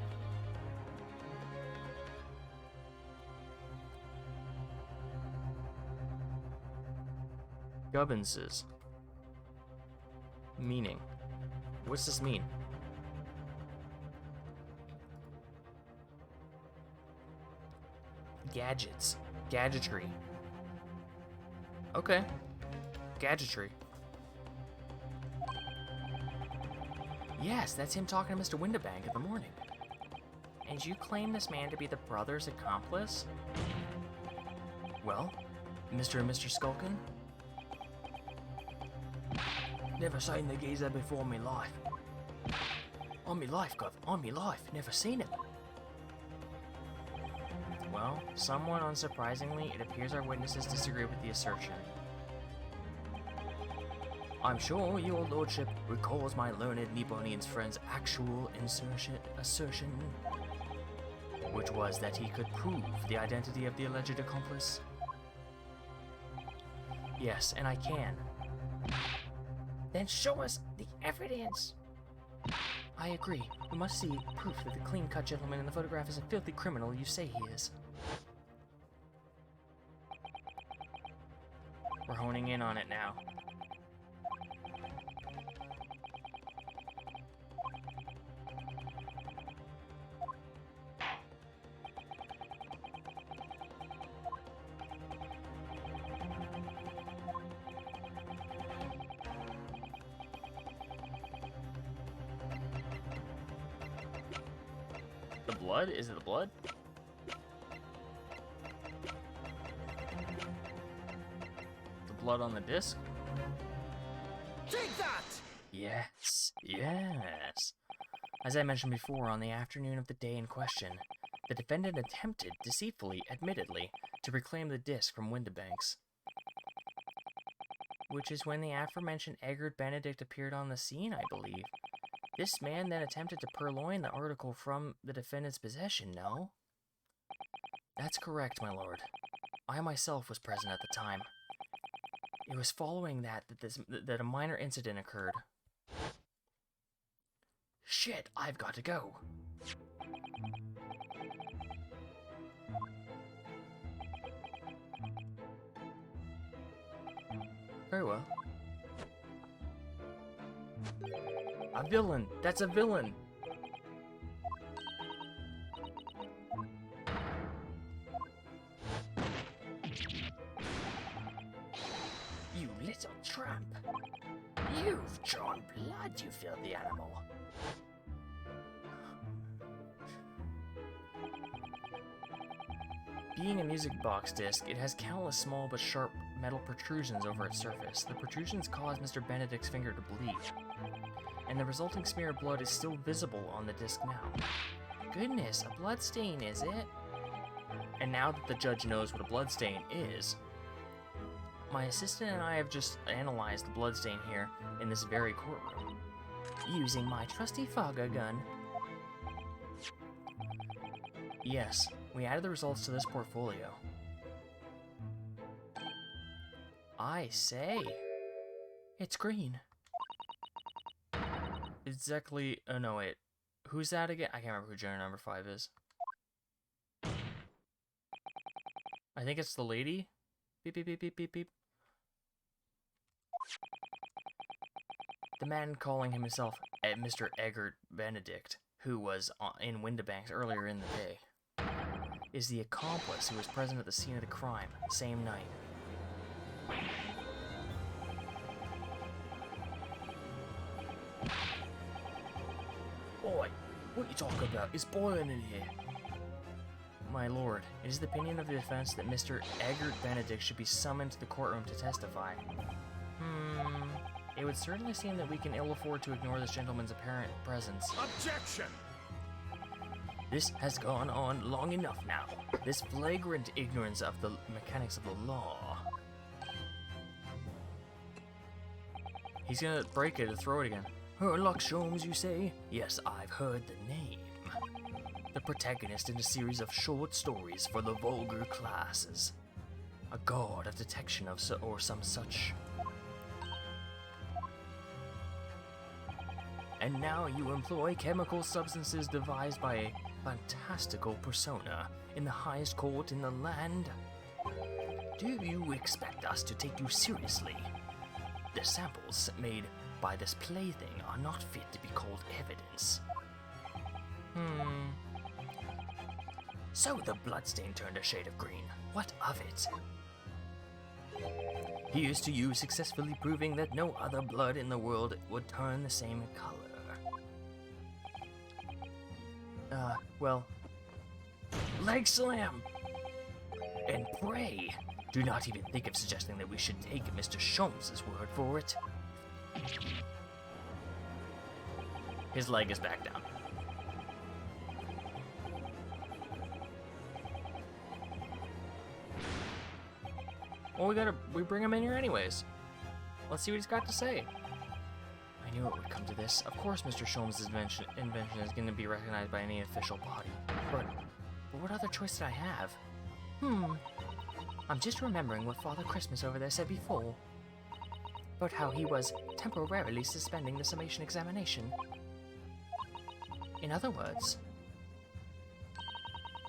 Gubbinses. Meaning. What's this mean? Gadgets. Gadgetry. Okay. Gadgetry. Yes, that's him talking to Mr. Windibank in the morning. And you claim this man to be the brother's accomplice? Well, Mr. and Mr. Skulkin? Never seen the geezer before in me life. On me life, Gov. On me life. Never seen him. Well, somewhat unsurprisingly, it appears our witnesses disagree with the assertion. I'm sure your lordship recalls my learned Nipponian's friend's actual assertion, Which was that he could prove the identity of the alleged accomplice. Yes, and I can. Then show us the evidence. I agree. We must see proof that the clean-cut gentleman in the photograph is a filthy criminal you say he is. We're honing in on it now. The blood? Is it the blood? The blood on the disc? Take that! Yes, yes. As I mentioned before, on the afternoon of the day in question, the defendant attempted, deceitfully, admittedly, to reclaim the disc from Windibanks. Which is when the aforementioned Eggert Benedict appeared on the scene, I believe. This man then attempted to purloin the article from the defendant's possession, no? That's correct, my lord. I myself was present at the time. It was following that a minor incident occurred. Shit, I've got to go. Very well. A villain! That's a villain! You little tramp. You've drawn blood, you filthy animal. Being a music box disc, it has countless small but sharp metal protrusions over its surface. The protrusions cause Mr. Benedict's finger to bleed, and the resulting smear of blood is still visible on the disc now. Goodness, a bloodstain, is it? And now that the judge knows what a bloodstain is, my assistant and I have just analyzed the bloodstain here in this very courtroom, using my trusty Fogger gun. Yes, we added the results to this portfolio. I say, it's green. Exactly. Oh no, wait. Who's that again? I can't remember who juror number 5 is. I think it's the lady. Beep, beep, beep, beep, beep, beep. The man calling himself Mr. Eggert Benedict, who was in Windibanks earlier in the day, is the accomplice who was present at the scene of the crime the same night. Boy, what you talking about? It's boiling in here. My lord, it is the opinion of the defense that Mr. Eggert Benedict should be summoned to the courtroom to testify. It would certainly seem that we can ill afford to ignore this gentleman's apparent presence. Objection! This has gone on long enough now. This flagrant ignorance of the mechanics of the law. He's gonna break it and throw it again. Herlock Sholmes, you say? Yes, I've heard the name. The protagonist in a series of short stories for the vulgar classes. A god of detection or some such. And now you employ chemical substances devised by a fantastical persona in the highest court in the land? Do you expect us to take you seriously? The samples made by this plaything are not fit to be called evidence. So the bloodstain turned a shade of green. What of it? Here's to you successfully proving that no other blood in the world would turn the same color. Well, leg slam! And pray, do not even think of suggesting that we should take Mr. Sholmes' word for it. His leg is back down. Well, we bring him in here anyways. Let's see what he's got to say. I knew it would come to this. Of course Mr. Sholmes' invention is going to be recognized by any official body. But what other choice did I have? I'm just remembering what Father Christmas over there said before. About how he was temporarily suspending the summation examination. In other words,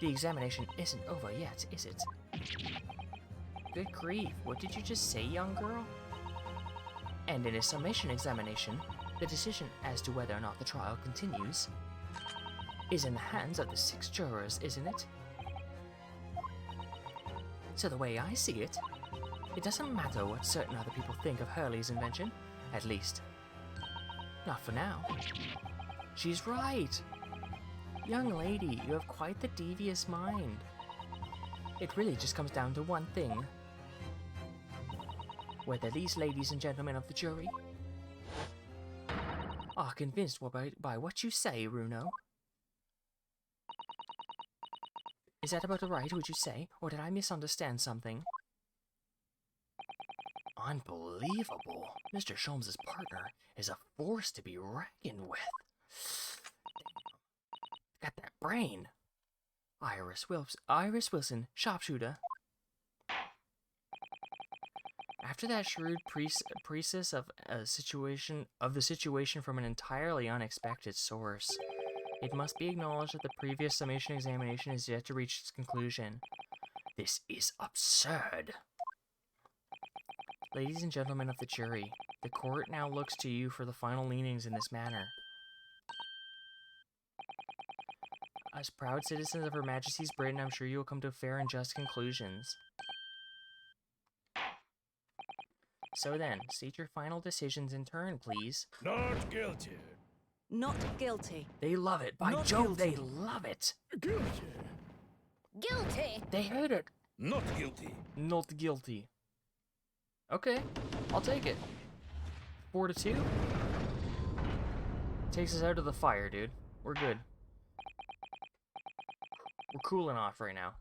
the examination isn't over yet, is it? Good grief, what did you just say, young girl? And in a summation examination, the decision as to whether or not the trial continues is in the hands of the 6 jurors, isn't it? So the way I see it, it doesn't matter what certain other people think of Hurley's invention, at least. Not for now. She's right. Young lady, you have quite the devious mind. It really just comes down to one thing. Whether these ladies and gentlemen of the jury are convinced by what you say, Runo. Is that about right, would you say? Or did I misunderstand something? Unbelievable. Mr. Sholmes' partner is a force to be reckoned with. Got that brain. Iris Wilson, sharpshooter. After that shrewd precis of the situation from an entirely unexpected source, it must be acknowledged that the previous summation examination is yet to reach its conclusion. This is absurd. Ladies and gentlemen of the jury, the court now looks to you for the final leanings in this matter. As proud citizens of Her Majesty's Britain, I'm sure you will come to fair and just conclusions. So then, state your final decisions in turn, please. Not guilty. Not guilty. They love it. By Not Jove, guilty. they love it. Guilty. Guilty! They hate it. Not guilty. Not guilty. Okay, I'll take it. 4-2. Takes us out of the fire, dude. We're good. We're cooling off right now.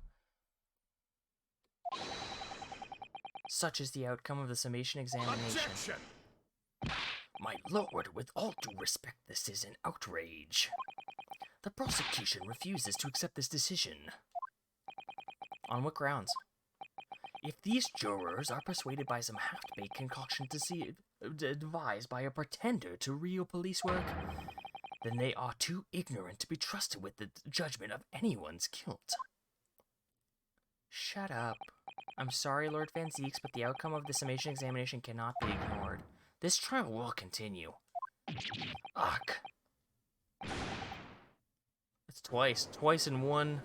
Such is the outcome of the summation examination. Objection. My lord, with all due respect, this is an outrage. The prosecution refuses to accept this decision. On what grounds? If these jurors are persuaded by some half-baked concoction devised by a pretender to real police work, then they are too ignorant to be trusted with the judgment of anyone's guilt. Shut up. I'm sorry, Lord Van Zeeks, but the outcome of the summation examination cannot be ignored. This trial will continue. Ugh. It's twice in one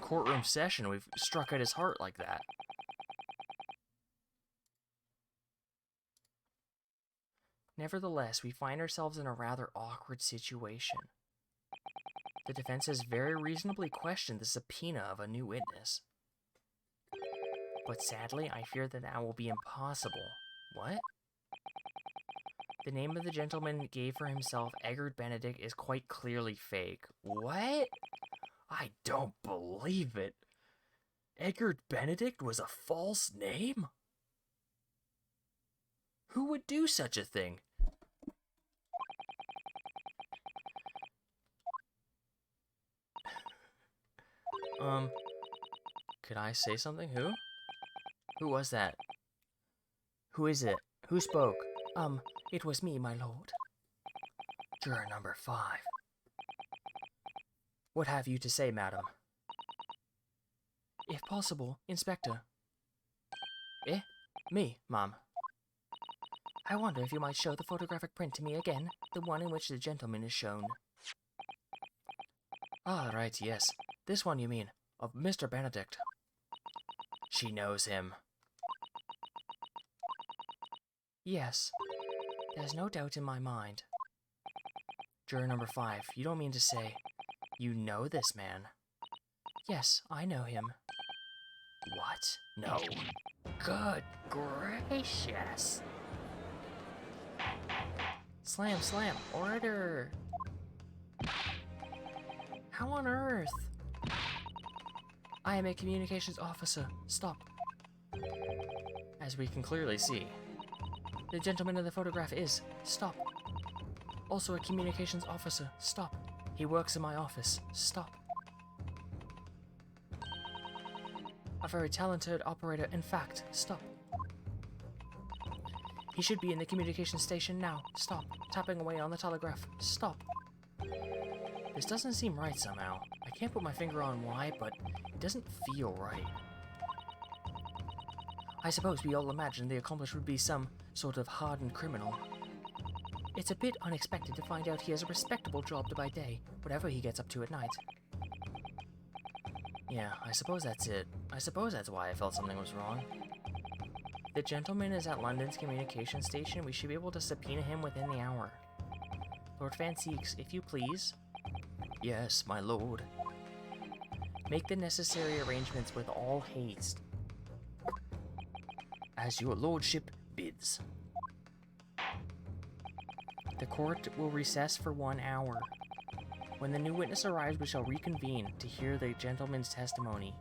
courtroom session we've struck at his heart like that. Nevertheless, we find ourselves in a rather awkward situation. The defense has very reasonably questioned the subpoena of a new witness. But sadly, I fear that that will be impossible. What? The name of the gentleman gave for himself, Eggert Benedict, is quite clearly fake. What? I don't believe it. Eggert Benedict was a false name? Who would do such a thing? Could I say something? Who? Who was that? Who is it? Who spoke? It was me, my lord. Juror number 5. What have you to say, madam? If possible, Inspector. Eh? Me, ma'am. I wonder if you might show the photographic print to me again, the one in which the gentleman is shown. Ah, right, yes. This one, you mean, of Mr. Benedict. She knows him. Yes. There's no doubt in my mind. Juror number 5, you don't mean to say you know this man? Yes, I know him. What? No. Good gracious. Slam, slam. Order. How on earth? I am a communications officer. Stop. As we can clearly see, the gentleman in the photograph is. Stop. Also a communications officer. Stop. He works in my office. Stop. A very talented operator. In fact, stop. He should be in the communication station now. Stop. Tapping away on the telegraph. Stop. This doesn't seem right somehow. I can't put my finger on why, but it doesn't feel right. I suppose we all imagined the accomplice would be some sort of hardened criminal. It's a bit unexpected to find out he has a respectable job by day, whatever he gets up to at night. Yeah, I suppose that's it. I suppose that's why I felt something was wrong. The gentleman is at London's communication station. We should be able to subpoena him within the hour. Lord Van Seeks, if you please. Yes, my lord. Make the necessary arrangements with all haste. As your lordship bids. The court will recess for 1 hour. When the new witness arrives, we shall reconvene to hear the gentleman's testimony.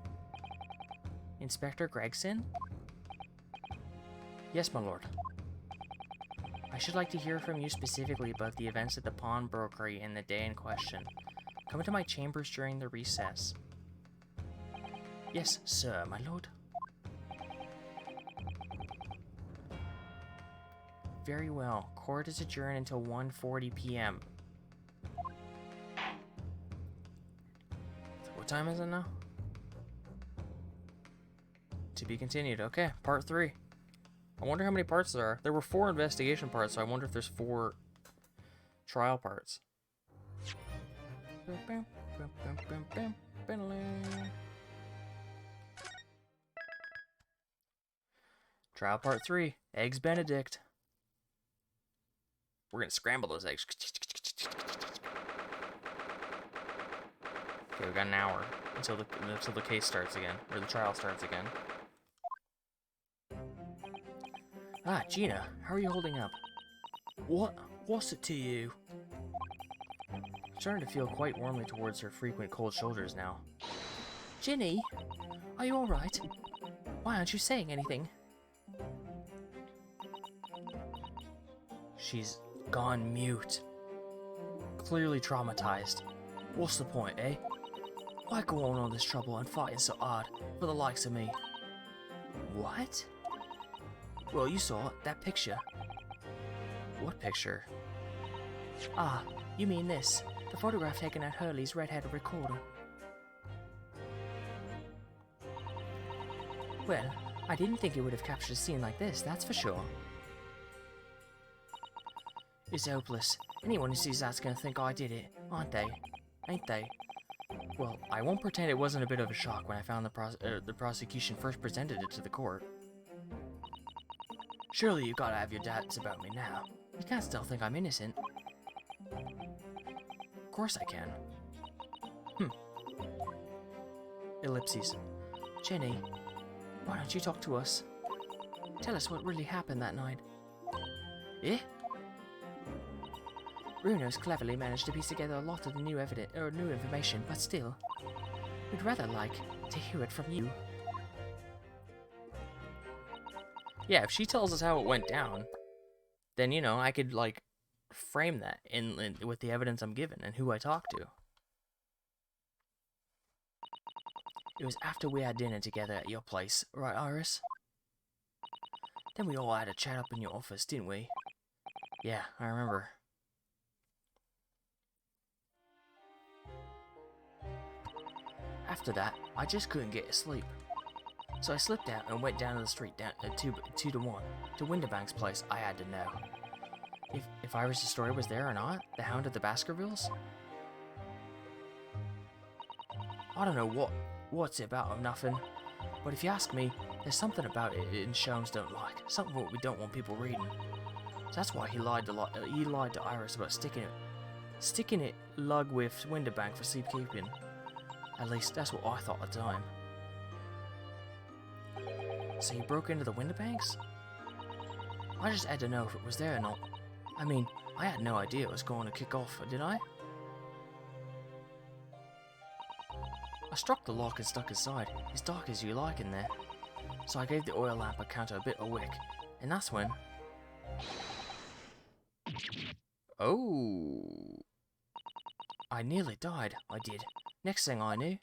Inspector Gregson? Yes, my lord. I should like to hear from you specifically about the events at the pawnbrokery in the day in question. Come into my chambers during the recess. Yes, sir, my lord. Very well. Court is adjourned until 1:40 p.m. What time is it now? To be continued. Okay, part 3. I wonder how many parts there are. There were 4 investigation parts, so I wonder if there's 4 trial parts. Trial part 3. Eggs Benedict. We're gonna scramble those eggs. Okay, we got an hour until the case starts again, or the trial starts again. Ah, Gina, how are you holding up? What's it to you? I'm starting to feel quite warmly towards her frequent cold shoulders now. Ginny, are you alright? Why aren't you saying anything? She's gone mute. Clearly traumatized. What's the point, eh? Why go on all this trouble and fighting so hard for the likes of me? What? Well, you saw it, that picture. What picture? Ah, you mean this. The photograph taken at Hurley's red-headed recorder. Well, I didn't think it would have captured a scene like this, that's for sure. It's hopeless. Anyone who sees that's gonna think I did it, aren't they? Ain't they? Well, I won't pretend it wasn't a bit of a shock when I found the prosecution first presented it to the court. Surely you gotta have your doubts about me now. You can't still think I'm innocent. Of course I can. Ellipses. Jenny, why don't you talk to us? Tell us what really happened that night. Eh? Bruno's cleverly managed to piece together a lot of the new information, but still, we'd rather like to hear it from you. Yeah, if she tells us how it went down, then, you know, I could, like, frame that in with the evidence I'm given and who I talked to. It was after we had dinner together at your place, right, Iris? Then we all had a chat up in your office, didn't we? Yeah, I remember. After that, I just couldn't get to sleep. So I slipped out and went down to the street down 2 to 1 to Winterbank's place. I had to know if Iris' story was there or not. The Hound of the Baskervilles. I don't know what's it about or nothing, but if you ask me, there's something about it in Sholmes don't like. Something what we don't want people reading. So that's why he lied to Iris about sticking it lug with Winterbank for safekeeping. At least that's what I thought at the time. So you broke into the Winterbanks? I just had to know if it was there or not. I mean, I had no idea it was going to kick off, did I? I struck the lock and stuck inside. It's dark as you like in there. So I gave the oil lamp counter a bit of wick, and that's when... Oh! I nearly died, I did. Next thing I knew...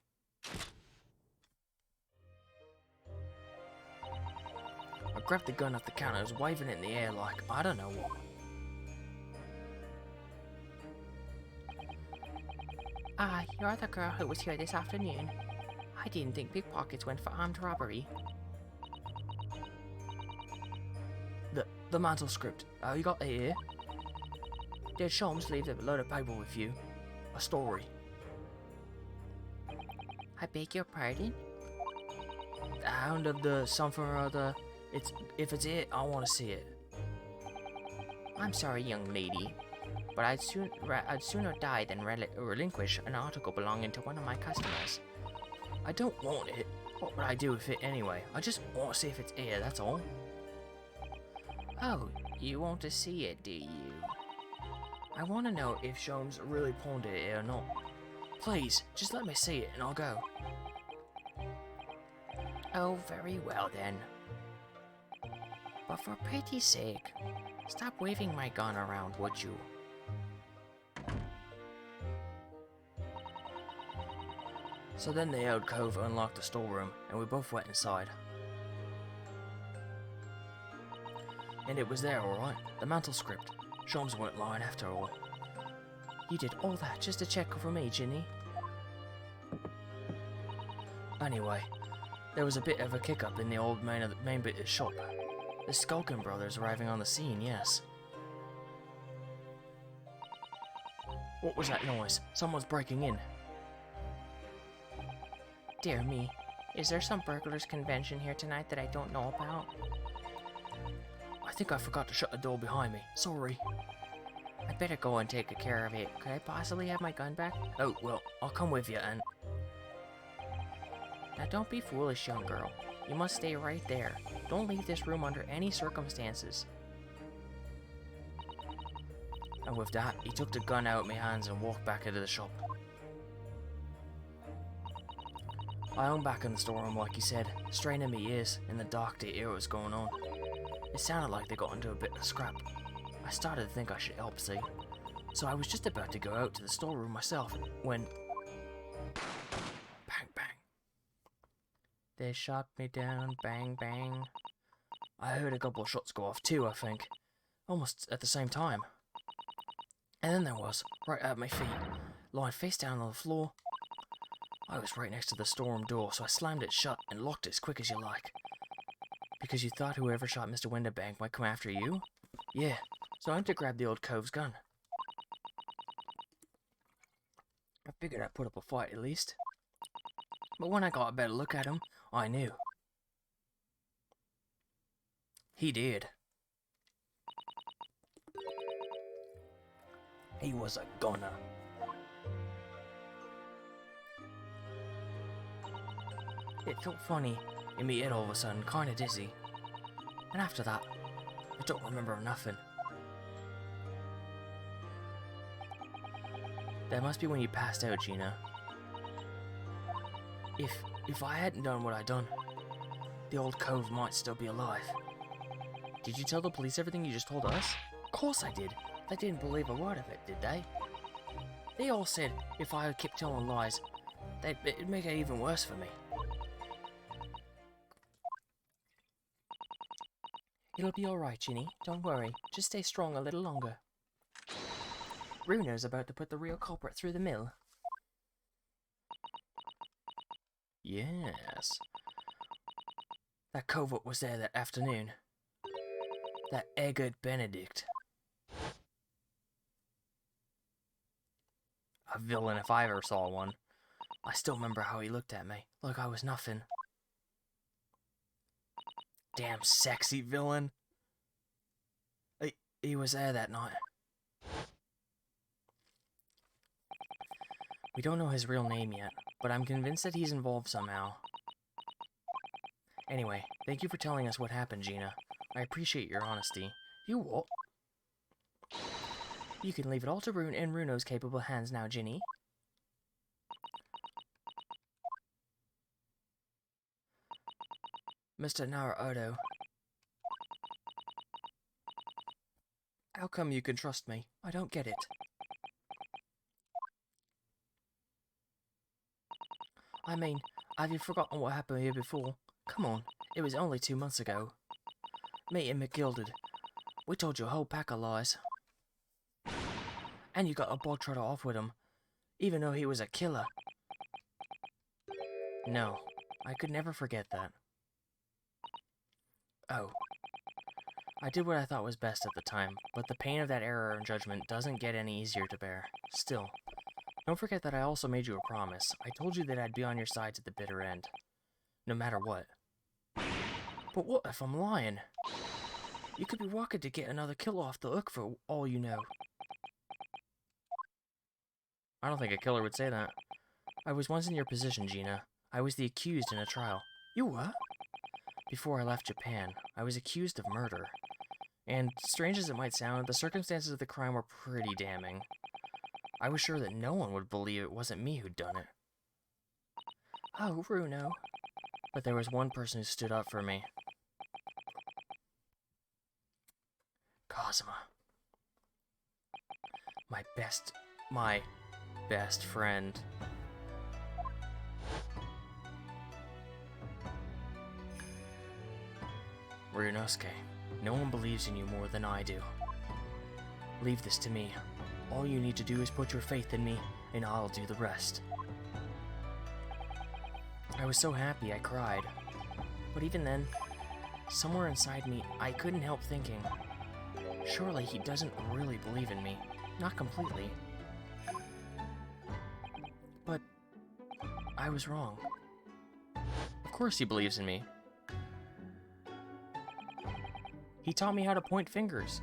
I grabbed the gun off the counter, was waving it in the air like, I don't know what. Ah, you're the girl who was here this afternoon. I didn't think pickpockets went for armed robbery. The mantle script. You got it here? Did Sholmes leave a load of paper with you? A story. I beg your pardon? The Hound of the something or other. If it's it, I want to see it. I'm sorry, young lady, but I'd sooner die than relinquish an article belonging to one of my customers. I don't want it. What would I do with it anyway? I just want to see if it's here, that's all. Oh, you want to see it, do you? I want to know if Sholmes really pawned it here or not. Please, just let me see it and I'll go. Oh, very well then. But for pity's sake, stop waving my gun around, would you? So then the old cove unlocked the storeroom, and we both went inside. And it was there, alright. The mantle script. Sholmes weren't lying after all. You did all that just to check over me, Ginny? Anyway, there was a bit of a kick-up in the old main bit of the shop. The Skulkin brothers arriving on the scene, yes. What was that noise? Someone's breaking in. Dear me, is there some burglars convention here tonight that I don't know about? I think I forgot to shut the door behind me. Sorry. I'd better go and take care of it. Could I possibly have my gun back? Oh, well, I'll come with you and... Now don't be foolish, young girl. You must stay right there. Don't leave this room under any circumstances. And with that, he took the gun out of my hands and walked back into the shop. I hung back in the storeroom like he said, straining my ears in the dark to hear what was going on. It sounded like they got into a bit of scrap. I started to think I should help, see. So I was just about to go out to the storeroom myself when... Bang, bang. They shot me down, bang, bang. I heard a couple of shots go off too, I think. Almost at the same time. And then there was, right at my feet, lying face down on the floor. I was right next to the storeroom door, so I slammed it shut and locked it as quick as you like. Because you thought whoever shot Mr. Winterbank might come after you? Yeah, so I went to grab the old cove's gun. I figured I'd put up a fight at least. But when I got a better look at him, I knew. He did. He was a gunner. It felt funny in me head all of a sudden, kinda dizzy. And after that, I don't remember nothing. That must be when you passed out, Gina. If I hadn't done what I done, the old cove might still be alive. Did you tell the police everything you just told us? Of course I did. They didn't believe a word of it, did they? They all said if I kept telling lies, it'd make it even worse for me. It'll be alright, Ginny. Don't worry. Just stay strong a little longer. Runer's about to put the real culprit through the mill. Yes. That covert was there that afternoon. That Eggert Benedict. A villain if I ever saw one. I still remember how he looked at me, like I was nothing. Damn sexy villain. He was there that night. We don't know his real name yet, but I'm convinced that he's involved somehow. Anyway, thank you for telling us what happened, Gina. I appreciate your honesty. You what? You can leave it all to Rune in Runo's capable hands now, Ginny. Mr. Naruto. How come you can trust me? I don't get it. I mean, have you forgotten what happened here before? Come on, it was only 2 months ago. Me and McGilded, we told you a whole pack of lies. And you got a bog trotter off with him, even though he was a killer. No, I could never forget that. Oh. I did what I thought was best at the time, but the pain of that error in judgment doesn't get any easier to bear. Still, don't forget that I also made you a promise. I told you that I'd be on your side to the bitter end. No matter what. But what if I'm lying? You could be walking to get another kill off the hook for all you know. I don't think a killer would say that. I was once in your position, Gina. I was the accused in a trial. You were? Before I left Japan, I was accused of murder. And, strange as it might sound, the circumstances of the crime were pretty damning. I was sure that no one would believe it wasn't me who'd done it. Oh, Runo. But there was one person who stood up for me. Cosima. My best friend. Ryunosuke, no one believes in you more than I do. Leave this to me. All you need to do is put your faith in me, and I'll do the rest. I was so happy I cried. But even then, somewhere inside me, I couldn't help thinking, surely he doesn't really believe in me. Not completely. But I was wrong. Of course he believes in me. He taught me how to point fingers.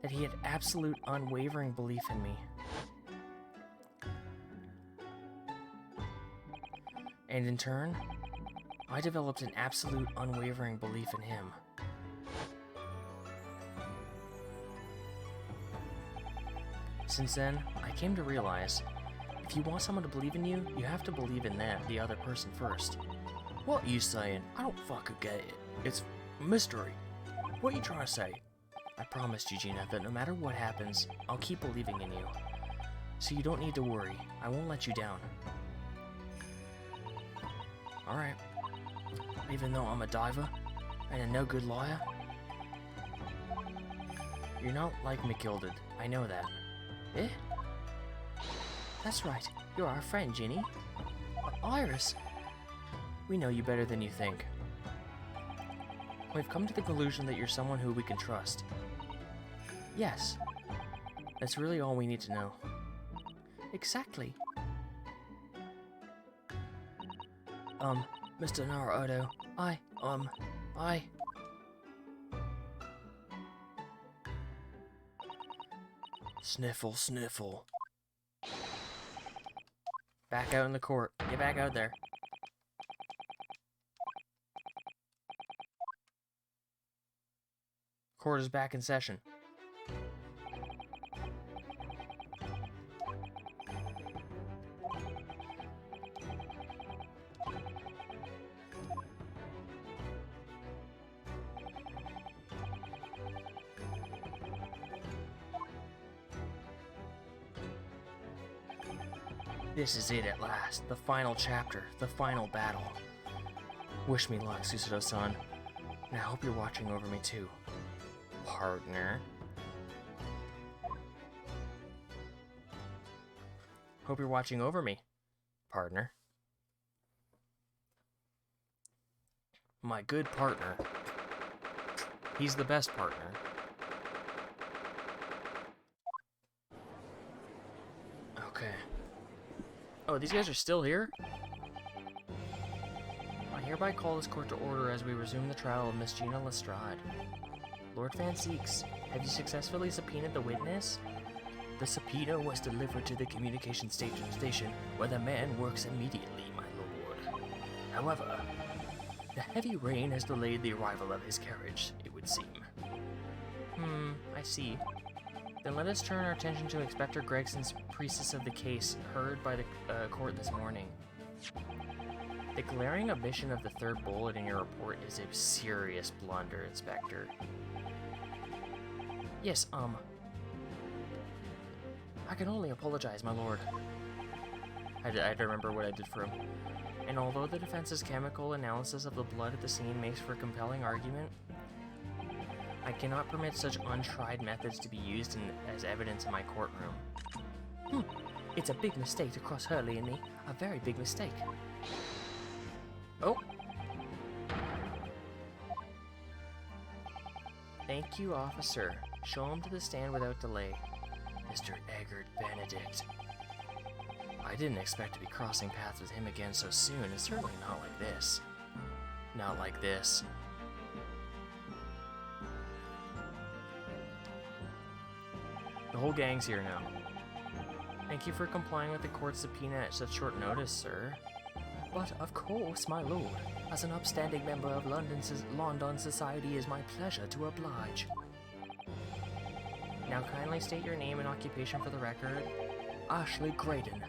That he had absolute unwavering belief in me. And in turn, I developed an absolute unwavering belief in him. Since then, I came to realize, if you want someone to believe in you, you have to believe in them, the other person first. What are you saying? I don't fucking get it. It's a mystery. What are you trying to say? I promised you, Gina, that no matter what happens, I'll keep believing in you. So you don't need to worry. I won't let you down. Alright. Even though I'm a diver and a no-good liar, you're not like McGilded. I know that. Eh? That's right. You're our friend, Ginny. Iris. We know you better than you think. We've come to the conclusion that you're someone who we can trust. Yes. That's really all we need to know. Exactly. Mr. Naruto, I... Sniffle, sniffle. Back out in the court. Get back out there. Court is back in session. This is it at last, the final chapter, the final battle. Wish me luck, Susato-san, and I hope you're watching over me too, partner. Hope you're watching over me, partner. My good partner. He's the best partner. Okay. Oh, these guys are still here? I hereby call this court to order as we resume the trial of Miss Gina Lestrade. Lord Van Seeks, have you successfully subpoenaed the witness? The subpoena was delivered to the communication station where the man works immediately, my lord. However, The heavy rain has delayed the arrival of his carriage, it would seem. I see. Then let us turn our attention to Inspector Gregson's priestess of the case heard by the court this morning. The glaring omission of the third bullet in your report is a serious blunder, Inspector. Yes, I can only apologize, my lord. I had to remember what I did for him. And although the defense's chemical analysis of the blood at the scene makes for a compelling argument, I cannot permit such untried methods to be used as evidence in my courtroom. It's a big mistake to cross Hurley and me. A very big mistake. Oh! Thank you, officer. Show him to the stand without delay. Mr. Eggert Benedict. I didn't expect to be crossing paths with him again so soon, and certainly not like this. Not like this. The whole gang's here now. Thank you for complying with the court's subpoena at such short notice, sir. But of course, my lord. As an upstanding member of London society, it is my pleasure to oblige. Now kindly state your name and occupation for the record. Ashley Graydon,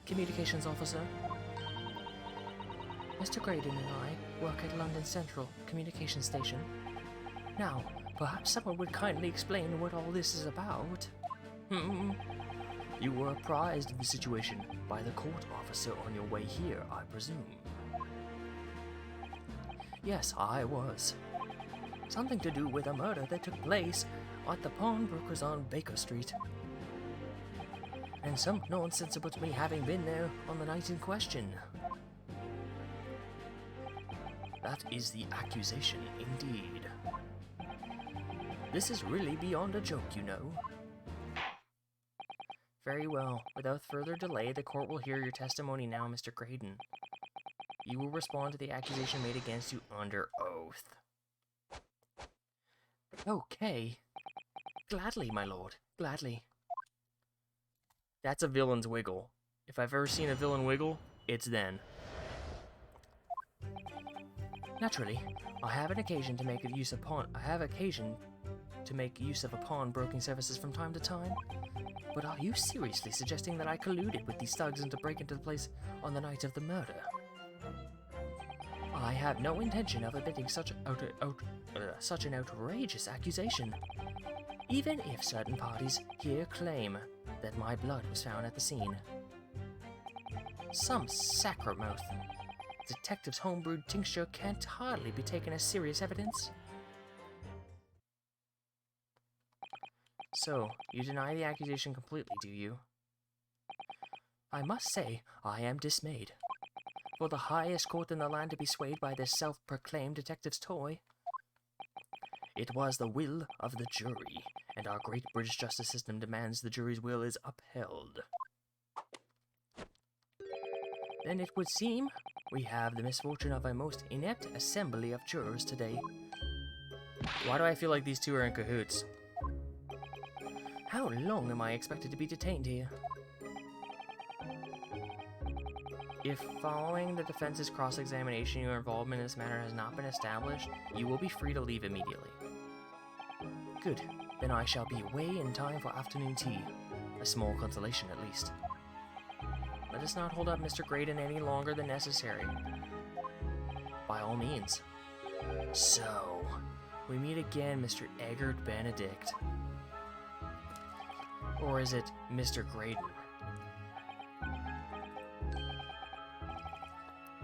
Communications Officer. Mr. Graydon and I work at London Central Communications Station. Now, perhaps someone would kindly explain what all this is about. You were apprised of the situation by the court officer on your way here, I presume. Yes, I was. Something to do with a murder that took place at the pawnbrokers on Baker Street. And some nonsense about me having been there on the night in question. That is the accusation, indeed. This is really beyond a joke, you know. Very well. Without further delay, the court will hear your testimony now, Mr. Graydon. You will respond to the accusation made against you under oath. Okay. Gladly, my lord. Gladly. That's a villain's wiggle. If I've ever seen a villain wiggle, it's then. Naturally, I have occasion to make use of pawnbroking services from time to time. But are you seriously suggesting that I colluded with these thugs and to break into the place on the night of the murder? I have no intention of admitting such an outrageous accusation, even if certain parties here claim that my blood was found at the scene. Some sacramouth. Detective's homebrewed tincture can't hardly be taken as serious evidence. So, you deny the accusation completely, do you? I must say, I am dismayed. For the highest court in the land to be swayed by this self-proclaimed detective's toy. It was the will of the jury, and our great British justice system demands the jury's will is upheld. Then it would seem we have the misfortune of a most inept assembly of jurors today. Why do I feel like these two are in cahoots? How long am I expected to be detained here? If following the defense's cross-examination your involvement in this matter has not been established, you will be free to leave immediately. Good. Then I shall be away in time for afternoon tea. A small consolation, at least. Let us not hold up Mr. Graydon any longer than necessary. By all means. So, we meet again, Mr. Eggert Benedict. Or is it Mr. Graydon?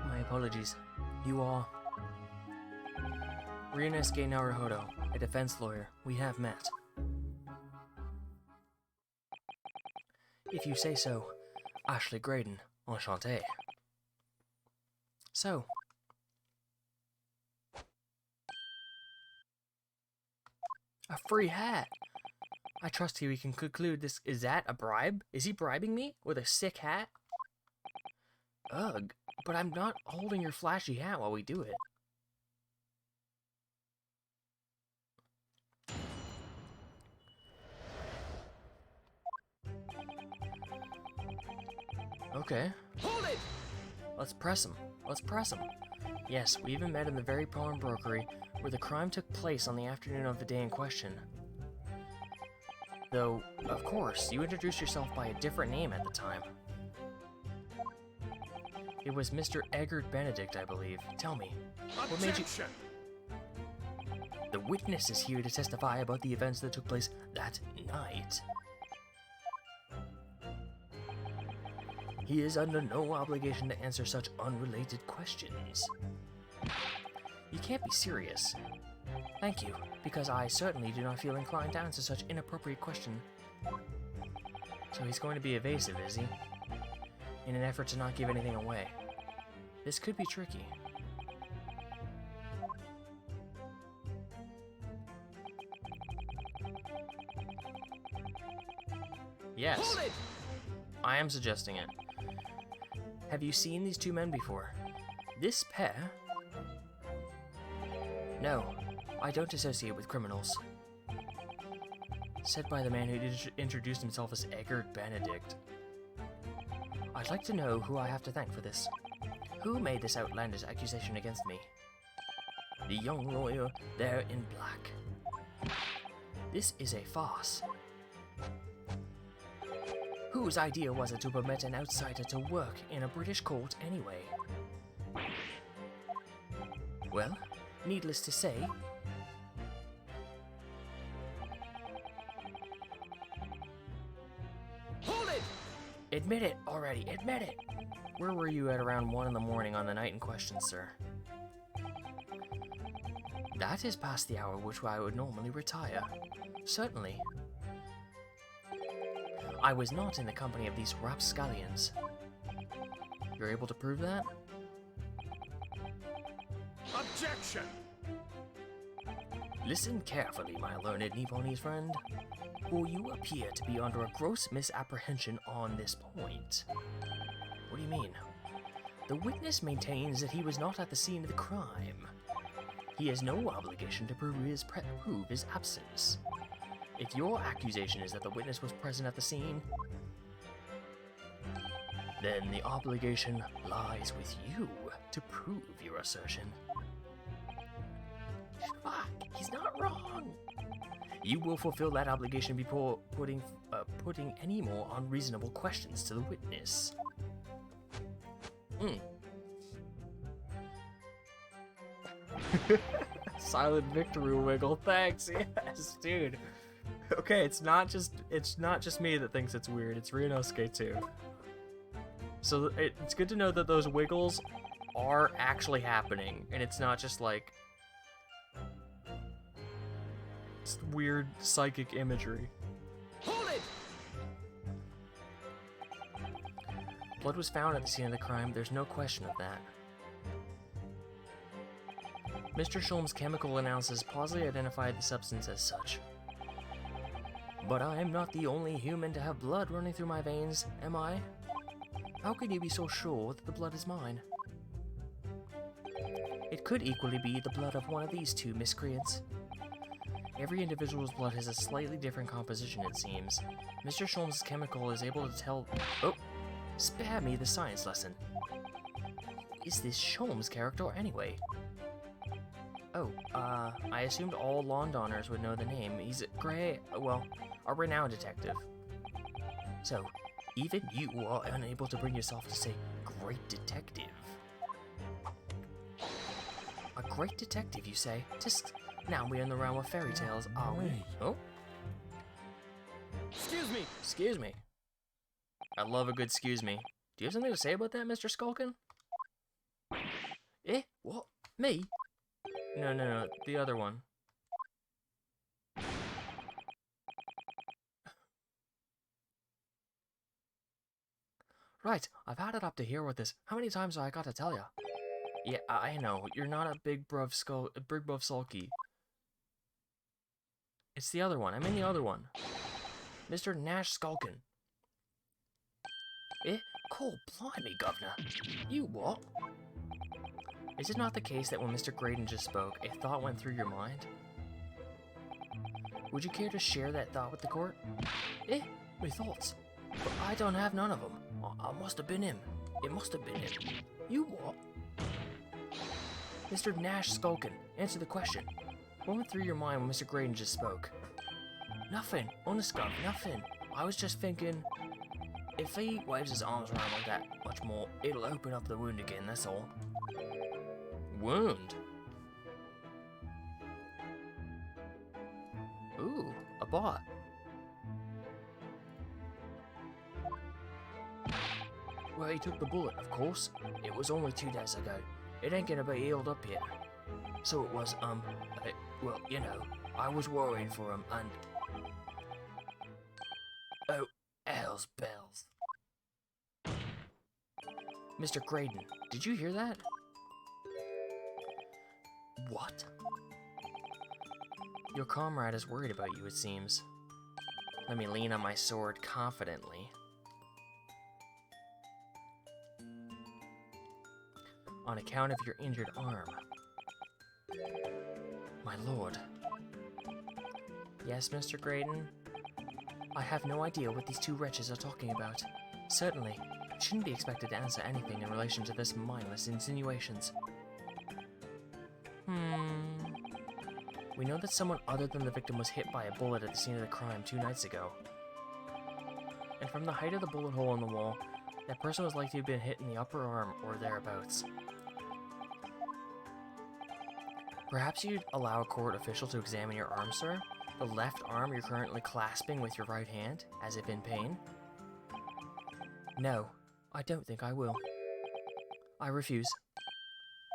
My apologies. You are... Ryunosuke Naruhodo, a defense lawyer. We have met. If you say so. Ashley Graydon. Enchanté. So... a free hat! I trust we can conclude this. Is that a bribe? Is he bribing me with a sick hat? Ugh, but I'm not holding your flashy hat while we do it. Okay. Hold it! Let's press him. Let's press him. Yes, we even met in the very pawnbrokery where the crime took place on the afternoon of the day in question. Though, of course, you introduced yourself by a different name at the time. It was Mr. Eggert Benedict, I believe. Tell me, what made you... Objection! The witness is here to testify about the events that took place that night. He is under no obligation to answer such unrelated questions. You can't be serious. Thank you, because I certainly do not feel inclined to answer such inappropriate question. So he's going to be evasive, is he? In an effort to not give anything away. This could be tricky. Yes. Hold it! I am suggesting it. Have you seen these two men before? This pair? No, I don't associate with criminals. Said by the man who introduced himself as Eggert Benedict. I'd like to know who I have to thank for this. Who made this outlandish accusation against me? The young lawyer there in black. This is a farce. Whose idea was it to permit an outsider to work in a British court anyway? Well, needless to say, Hold it! admit it already, admit it! Where were you at around 1 in the morning on the night in question, sir? That is past the hour which I would normally retire. Certainly. I was not in the company of these rapscallions. You're able to prove that? Objection! Listen carefully, my learned Nipponese friend, for you appear to be under a gross misapprehension on this point. What do you mean? The witness maintains that he was not at the scene of the crime. He has no obligation to prove his absence. If your accusation is that the witness was present at the scene, then the obligation lies with you to prove your assertion. Fuck, he's not wrong. You will fulfill that obligation before putting any more unreasonable questions to the witness. Silent victory wiggle, thanks, yes, dude. Okay, it's not just me that thinks it's weird, it's Ryunosuke too. So it's good to know that those wiggles are actually happening, and it's not just like it's weird psychic imagery. Hold it! Blood was found at the scene of the crime, there's no question of that. Mr. Shulm's chemical analysis positively identified the substance as such. But I am not the only human to have blood running through my veins, am I? How can you be so sure that the blood is mine? It could equally be the blood of one of these two miscreants. Every individual's blood has a slightly different composition, it seems. Mr. Shulm's chemical is able to tell... Oh! Spare me the science lesson. Who is this Shulm's character anyway? Oh, I assumed all Londoners would know the name. He's a renowned detective. So, even you are unable to bring yourself to say, great detective. A great detective, you say? Just now we're in the realm of fairy tales, are we? Oh? Excuse me! Excuse me. I love a good excuse me. Do you have something to say about that, Mr. Skulkin? Eh? What? Me? No, the other one. Right, I've had it up to here with this. How many times have I got to tell ya? Yeah, I know, you're not a big bruv sulky. It's the other one, I mean the other one. Mr. Nash Skulkin. Eh? Cool, blimey, governor. You what? Is it not the case that when Mr. Graydon just spoke, a thought went through your mind? Would you care to share that thought with the court? Eh? My thoughts? But I don't have none of them. I must have been him. It must have been him. You what? Mr. Nash Skulkin, answer the question. What went through your mind when Mr. Graydon just spoke? Nothing, honest God, nothing. I was just thinking, if he waves his arms around like that much more, it'll open up the wound again, that's all. Wound? Ooh, a bot. Well, he took the bullet, of course. It was only 2 days ago. It ain't gonna be healed up yet. So it was, well, you know, I was worrying for him, and... Oh, hell's bells. Mr. Graydon, did you hear that? What? Your comrade is worried about you, it seems. Let me lean on my sword confidently. On account of your injured arm. My lord. Yes, Mr. Graydon? I have no idea what these two wretches are talking about. Certainly, I shouldn't be expected to answer anything in relation to this mindless insinuations. We know that someone other than the victim was hit by a bullet at the scene of the crime 2 nights ago. And from the height of the bullet hole in the wall, that person was likely to have been hit in the upper arm or thereabouts. Perhaps you'd allow a court official to examine your arm, sir? The left arm you're currently clasping with your right hand, as if in pain? No, I don't think I will. I refuse.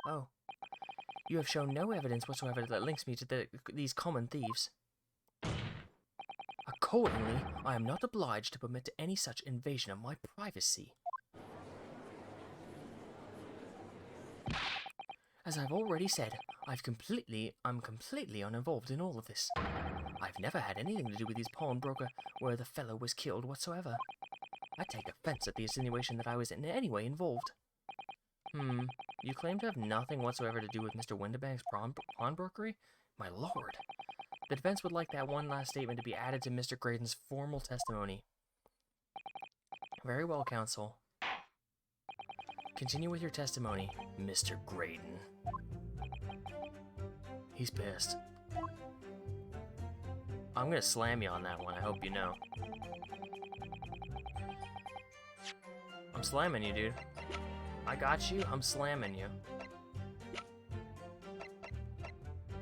Oh. You have shown no evidence whatsoever that links me to these common thieves. Accordingly, I am not obliged to permit any such invasion of my privacy. As I've already said, I'm completely uninvolved in all of this. I've never had anything to do with these pawnbroker where the fellow was killed whatsoever. I take offense at the insinuation that I was in any way involved. You claim to have nothing whatsoever to do with Mr. Windibank's pawnbrokery? My lord, The defense would like that one last statement to be added to Mr. Graydon's formal testimony. Very well, counsel. Continue with your testimony, Mr. Graydon. he's pissed. I'm gonna slam you on that one, I hope you know. I'm slamming you, dude. I got you, I'm slamming you.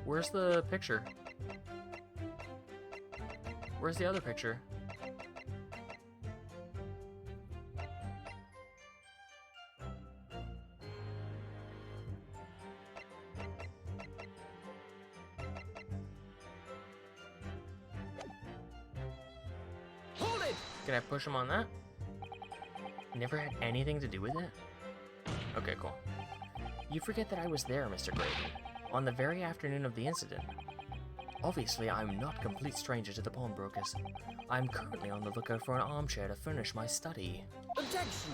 Where's the picture? Where's the other picture? Hold it! Can I push him on that? Never had anything to do with it? Okay, cool. You forget that I was there, Mr. Graydon, on the very afternoon of the incident. Obviously, I'm not a complete stranger to the pawnbrokers. I'm currently on the lookout for an armchair to furnish my study. Objection!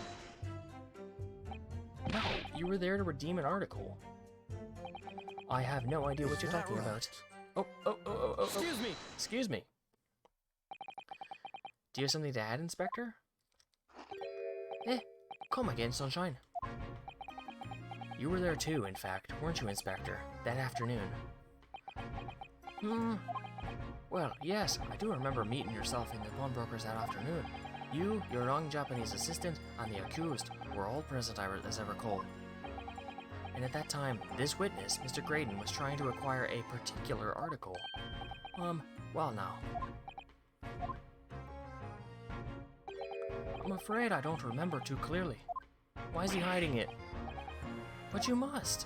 No, you were there to redeem an article. I have no idea what you're talking about. Oh. Excuse me! Excuse me. Do you have something to add, Inspector? Come again, sunshine. You were there too, in fact, weren't you, Inspector? That afternoon. Well, yes, I do remember meeting yourself in the pawnbrokers that afternoon. You, your young Japanese assistant, and the accused were all present, as I recall. And at that time, this witness, Mr. Graydon, was trying to acquire a particular article. Well now. I'm afraid I don't remember too clearly. Why is he hiding it? But you must.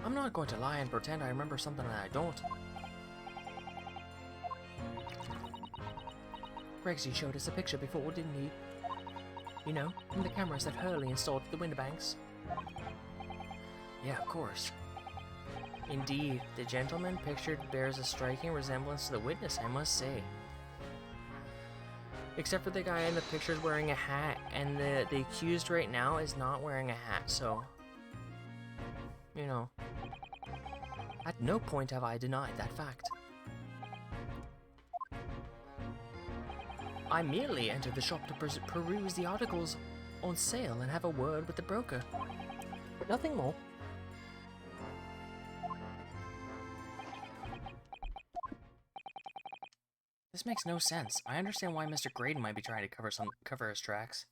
I'm not going to lie and pretend I remember something that I don't. Gregsy showed us a picture before, didn't he? You know, from the cameras that Hurley installed at the Windibanks. Yeah, of course. Indeed, the gentleman pictured bears a striking resemblance to the witness, I must say. Except for the guy in the picture's wearing a hat, and the accused right now is not wearing a hat, so... You know. At no point have I denied that fact. I merely entered the shop to peruse the articles on sale and have a word with the broker. Nothing more. This makes no sense. I understand why Mr. Graydon might be trying to cover his tracks.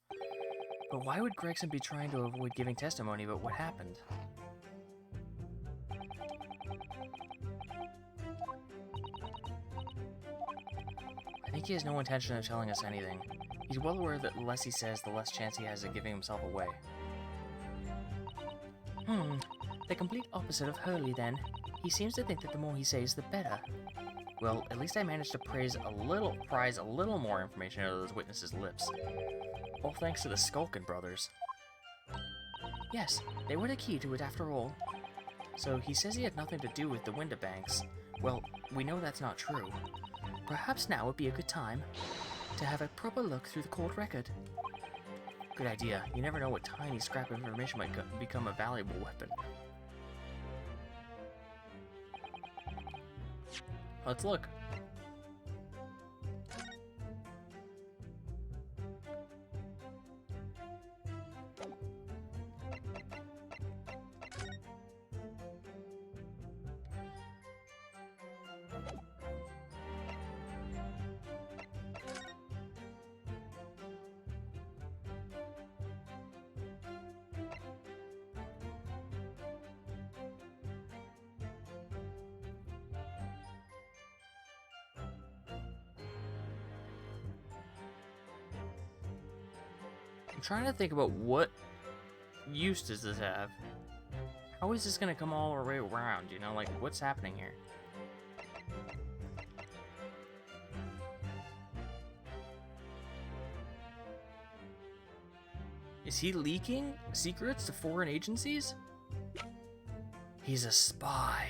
But why would Gregson be trying to avoid giving testimony about what happened? I think he has no intention of telling us anything. He's well aware that the less he says, the less chance he has of giving himself away. The complete opposite of Hurley, then. He seems to think that the more he says, the better. Well, at least I managed to prise a little more information out of those witnesses' lips. All thanks to the Skulkin brothers. Yes, they were the key to it after all. So he says he had nothing to do with the Windabanks. Well, we know that's not true. Perhaps now would be a good time to have a proper look through the court record. Good idea. You never know what tiny scrap of information might become a valuable weapon. Let's look. I'm trying to think about what use does this have? How is this gonna come all the way around, you know? Like, what's happening here? Is he leaking secrets to foreign agencies? He's a spy.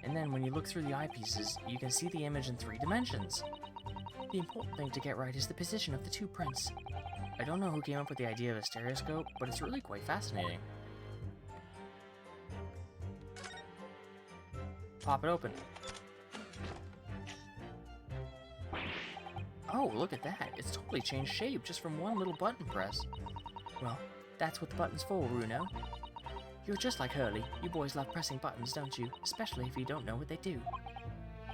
And then when you look through the eyepieces, you can see the image in 3 dimensions. The important thing to get right is the position of the 2 prints. I don't know who came up with the idea of a stereoscope, but it's really quite fascinating. Pop it open. Oh, look at that. It's totally changed shape just from one little button press. Well, that's what the button's for, Runo. You're just like Hurley. You boys love pressing buttons, don't you? Especially if you don't know what they do.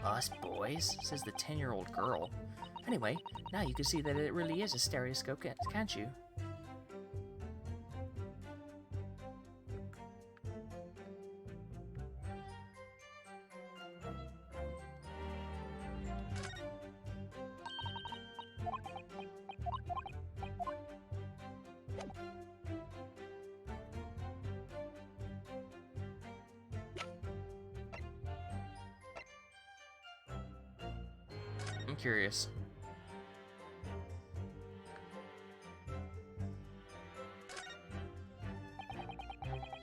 Us boys? Says the 10-year-old girl. Anyway, now you can see that it really is a stereoscope, can't you? I'm curious.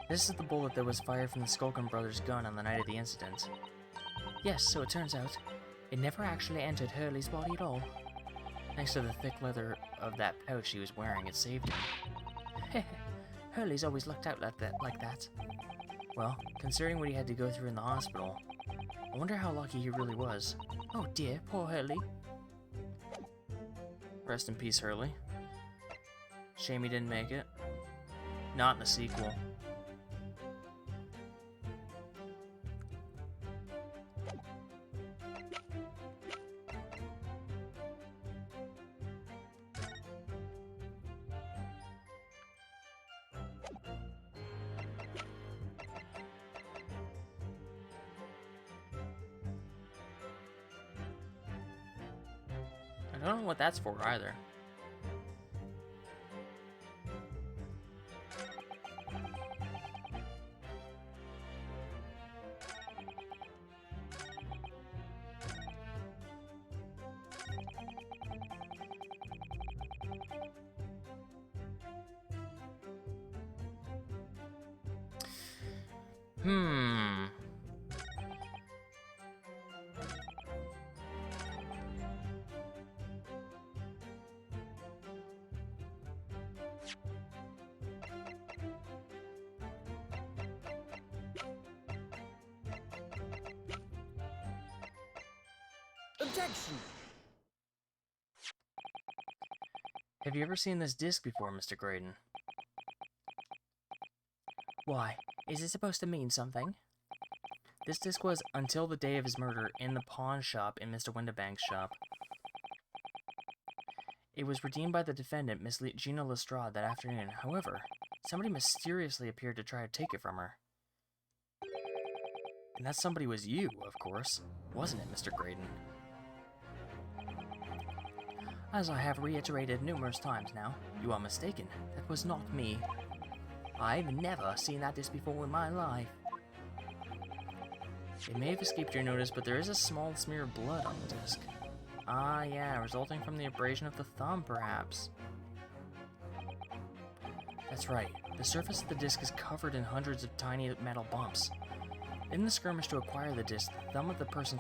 This is the bullet that was fired from the Skulkin brothers' gun on the night of the incident. Yes, so it turns out, it never actually entered Hurley's body at all. Thanks to the thick leather of that pouch he was wearing, it saved him. Hurley's always looked out like that. Well, considering what he had to go through in the hospital, I wonder how lucky he really was. Oh dear, poor Hurley. Rest in peace, Hurley. Shame he didn't make it. Not in the sequel. I don't know what that's for either. Objection! Have you ever seen this disc before, Mr. Graydon? Why? Is it supposed to mean something? This disc was, until the day of his murder, in the pawn shop in Mr. Windibank's shop. It was redeemed by the defendant, Miss Gina Lestrade, that afternoon. However, somebody mysteriously appeared to try to take it from her. And that somebody was you, of course, wasn't it, Mr. Graydon? As I have reiterated numerous times now, you are mistaken. That was not me. I've never seen that disc before in my life. It may have escaped your notice, but there is a small smear of blood on the disc. Ah, yeah, resulting from the abrasion of the thumb, perhaps. That's right. The surface of the disc is covered in hundreds of tiny metal bumps. In the skirmish to acquire the disc, the thumb of the person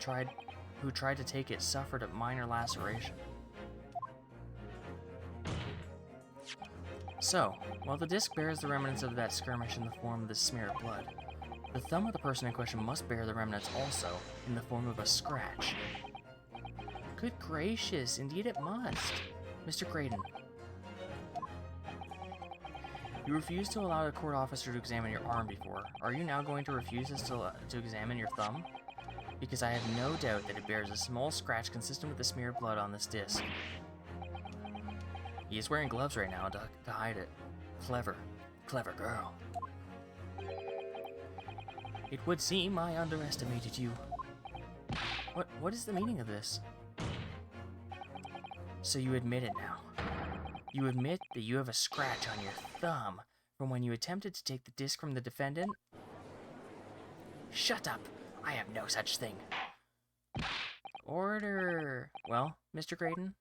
who tried to take it suffered a minor laceration. So, while the disc bears the remnants of that skirmish in the form of the smear of blood, the thumb of the person in question must bear the remnants also in the form of a scratch. Good gracious, indeed it must. Mr. Graydon. You refused to allow a court officer to examine your arm before. Are you now going to refuse us to examine your thumb? Because I have no doubt that it bears a small scratch consistent with the smear of blood on this disc. He is wearing gloves right now to hide it. Clever. Clever girl. It would seem I underestimated you. What is the meaning of this? So you admit it now. You admit that you have a scratch on your thumb from when you attempted to take the disc from the defendant? Shut up! I have no such thing. Order! Well, Mr. Graydon?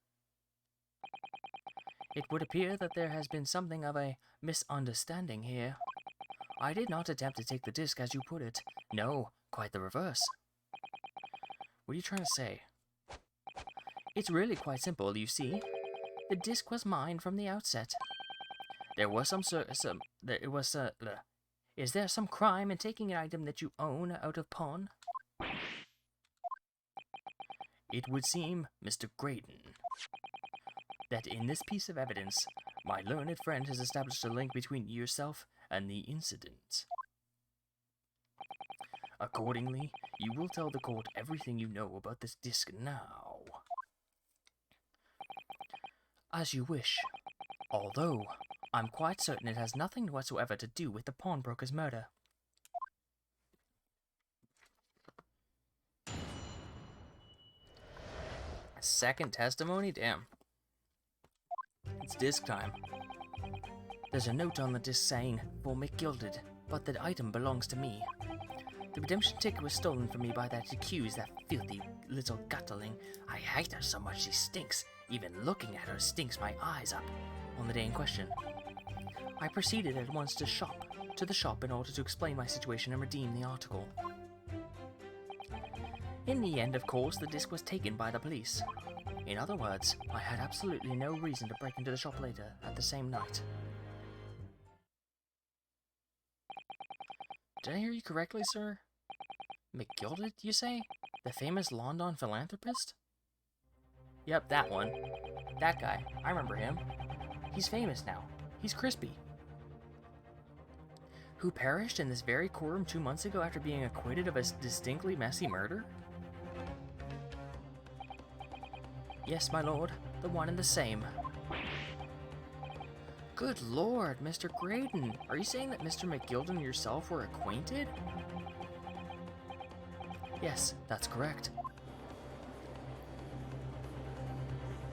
It would appear that there has been something of a misunderstanding here. I did not attempt to take the disc as you put it. No, quite the reverse. What are you trying to say? It's really quite simple, you see. The disc was mine from the outset. There was Is there some crime in taking an item that you own out of pawn? It would seem, Mr. Graydon, that in this piece of evidence, my learned friend has established a link between yourself and the incident. Accordingly, you will tell the court everything you know about this disc now. As you wish. Although, I'm quite certain it has nothing whatsoever to do with the pawnbroker's murder. Second testimony? Damn. It's disc time. There's a note on the disc saying, "For McGilded," but the item belongs to me. The redemption ticket was stolen from me by that accused, that filthy little gutterling. I hate her so much she stinks. Even looking at her stinks my eyes up. On the day in question, I proceeded at once to the shop in order to explain my situation and redeem the article. In the end, of course, the disc was taken by the police. In other words, I had absolutely no reason to break into the shop later at the same night. Did I hear you correctly, sir? McGilded, you say? The famous London philanthropist? Yep, that one. That guy. I remember him. He's famous now. He's crispy. Who perished in this very courtroom 2 months ago after being acquitted of a distinctly messy murder? Yes, my lord. The one and the same. Good lord, Mr. Graydon. Are you saying that Mr. McGilded and yourself were acquainted? Yes, that's correct.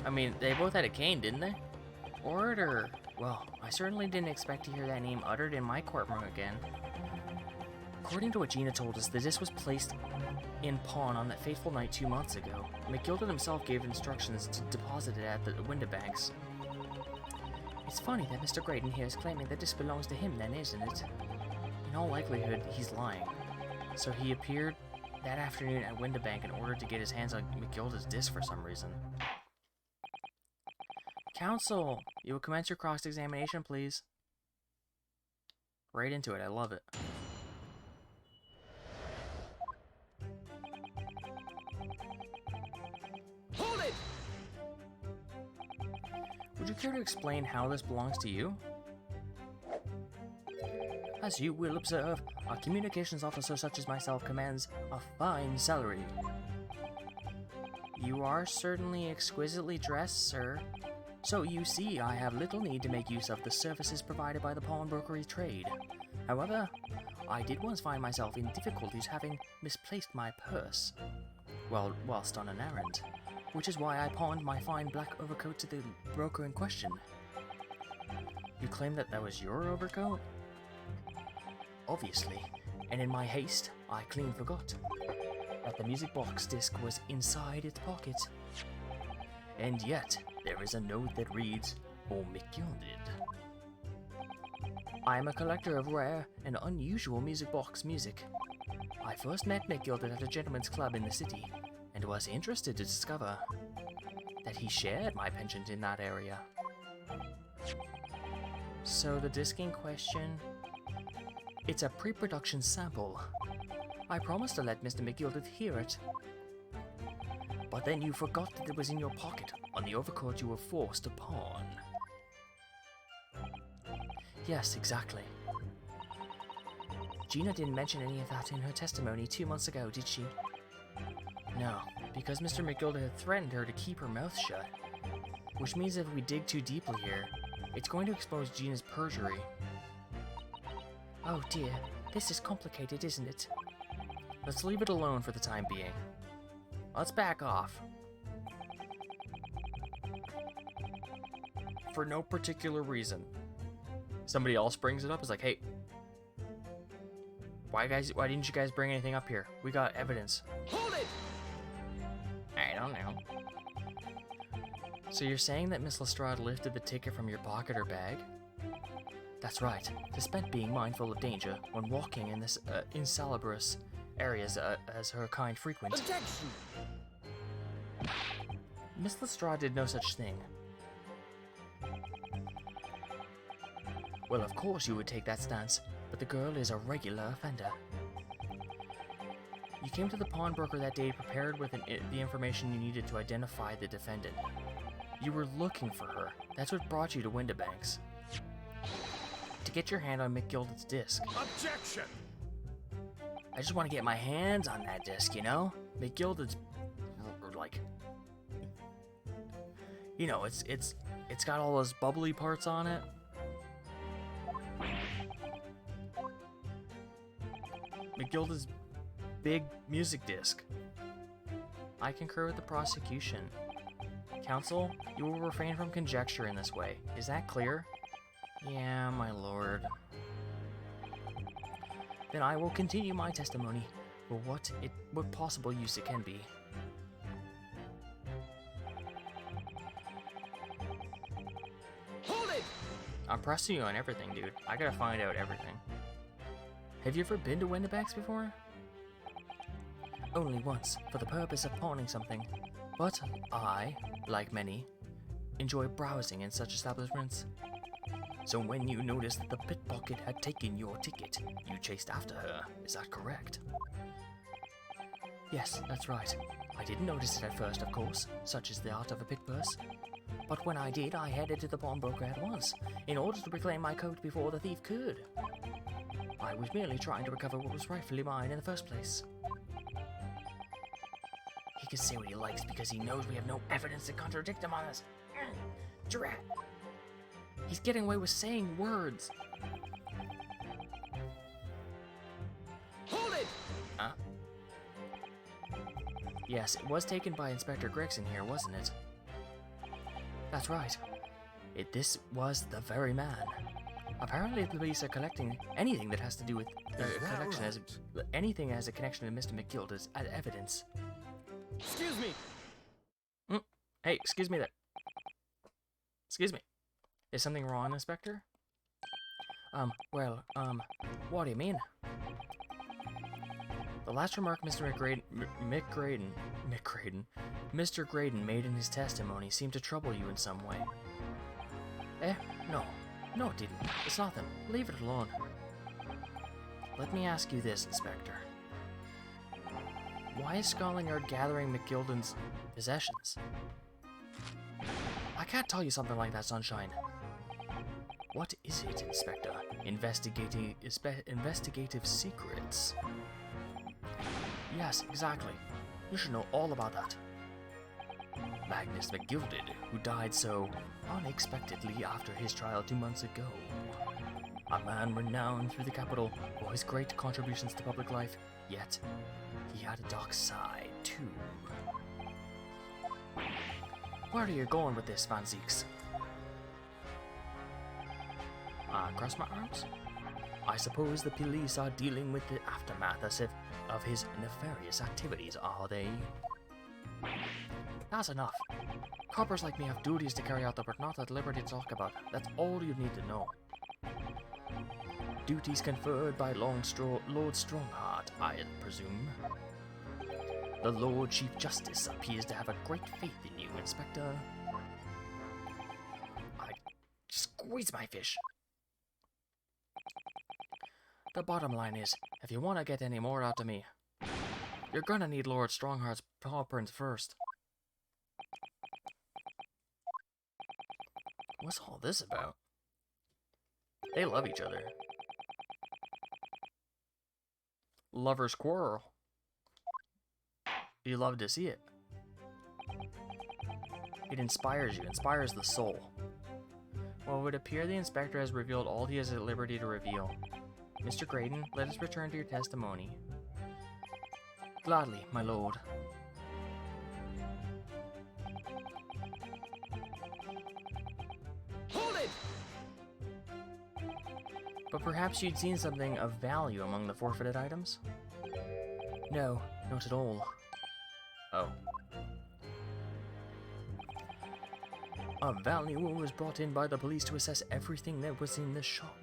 I mean, they both had a cane, didn't they? Order. Well, I certainly didn't expect to hear that name uttered in my courtroom again. According to what Gina told us, the disc was placed in pawn on that fateful night 2 months ago. McGilded himself gave instructions to deposit it at the Windibanks. It's funny that Mr. Graydon here is claiming that this belongs to him then, isn't it? In all likelihood, he's lying. So he appeared that afternoon at Windibank in order to get his hands on McGilded's disc for some reason. Counsel, you will commence your cross-examination, please. Right into it, I love it. Would you care to explain how this belongs to you? As you will observe, a communications officer such as myself commands a fine salary. You are certainly exquisitely dressed, sir. So you see, I have little need to make use of the services provided by the pawnbrokery trade. However, I did once find myself in difficulties having misplaced my purse, whilst on an errand, which is why I pawned my fine black overcoat to the broker in question. You claim that that was your overcoat? Obviously, and in my haste, I clean forgot that the music box disc was inside its pocket. And yet, there is a note that reads, "Oh, McGilded." I am a collector of rare and unusual music box music. I first met McGilded at a gentleman's club in the city, and was interested to discover that he shared my penchant in that area. So the disc in question, it's a pre-production sample. I promised to let Mr. McGilded hear it. But then you forgot that it was in your pocket on the overcoat you were forced to pawn. Yes, exactly. Gina didn't mention any of that in her testimony 2 months ago, did she? No, because Mr. McGilded had threatened her to keep her mouth shut. Which means if we dig too deeply here, it's going to expose Gina's perjury. Oh dear, this is complicated, isn't it? Let's leave it alone for the time being. Let's back off. For no particular reason. Somebody else brings it up, is like, hey, why didn't you guys bring anything up here? We got evidence. Hold it! I don't know. So you're saying that Miss Lestrade lifted the ticket from your pocket or bag? That's right. Despite being mindful of danger when walking in this insalubrious areas as her kind frequent. Objection! Miss Lestrade did no such thing. Well, of course you would take that stance, but the girl is a regular offender. You came to the pawnbroker that day prepared with the information you needed to identify the defendant. You were looking for her. That's what brought you to Windibanks. To get your hand on McGilded's disc. Objection! I just want to get my hands on that disc, you know? McGilded's like, you know, it's got all those bubbly parts on it. McGilded's big music disc. I concur with the prosecution. Counsel, you will refrain from conjecture in this way. Is that clear? Yeah, my lord. Then I will continue my testimony for what possible use it can be. Hold it! I'm pressing you on everything, dude. I gotta find out everything. Have you ever been to Windibanks before? Only once, for the purpose of pawning something. But I, like many, enjoy browsing in such establishments. So when you noticed that the pickpocket had taken your ticket, you chased after her. Is that correct? Yes, that's right. I didn't notice it at first, of course, such is the art of a pickpurse. But when I did, I headed to the pawnbroker at once, in order to reclaim my coat before the thief could. I was merely trying to recover what was rightfully mine in the first place. He can say what he likes because he knows we have no evidence to contradict him on this. Drat! He's getting away with saying words. Hold it! Huh? Yes, it was taken by Inspector Gregson here, wasn't it? That's right. This was the very man. Apparently the police are collecting anything that has to do with anything that has a connection to Mr. McGild as evidence. Excuse me! Hey, excuse me there. Excuse me. Is something wrong, Inspector? What do you mean? The last remark Mr. Mr. Graydon made in his testimony seemed to trouble you in some way. No. No, it didn't. It's nothing. Leave it alone. Let me ask you this, Inspector. Why is Scotland Yard gathering McGilden's possessions? I can't tell you something like that, Sunshine. What is it, Inspector? Investigative secrets? Yes, exactly. You should know all about that. Magnus McGilded, who died so unexpectedly after his trial 2 months ago. A man renowned through the capital for his great contributions to public life, yet he had a dark side, too. Where are you going with this, Van Zieks? Cross my arms? I suppose the police are dealing with the aftermath of his nefarious activities, are they? That's enough. Coppers like me have duties to carry out that we're not at liberty to talk about. That's all you need to know. Duties conferred by Lord Strongheart, I presume. The Lord Chief Justice appears to have a great faith in you, Inspector. I squeeze my fish. The bottom line is, if you want to get any more out of me, you're gonna need Lord Strongheart's paw prints first. What's all this about? They love each other. Lovers quarrel. You love to see it. It inspires you, inspires the soul. Well, it would appear the inspector has revealed all he is at liberty to reveal. Mr. Graydon, let us return to your testimony. Gladly, my lord. Hold it! But perhaps you'd seen something of value among the forfeited items? No, not at all. Oh. A valuer was brought in by the police to assess everything that was in the shop.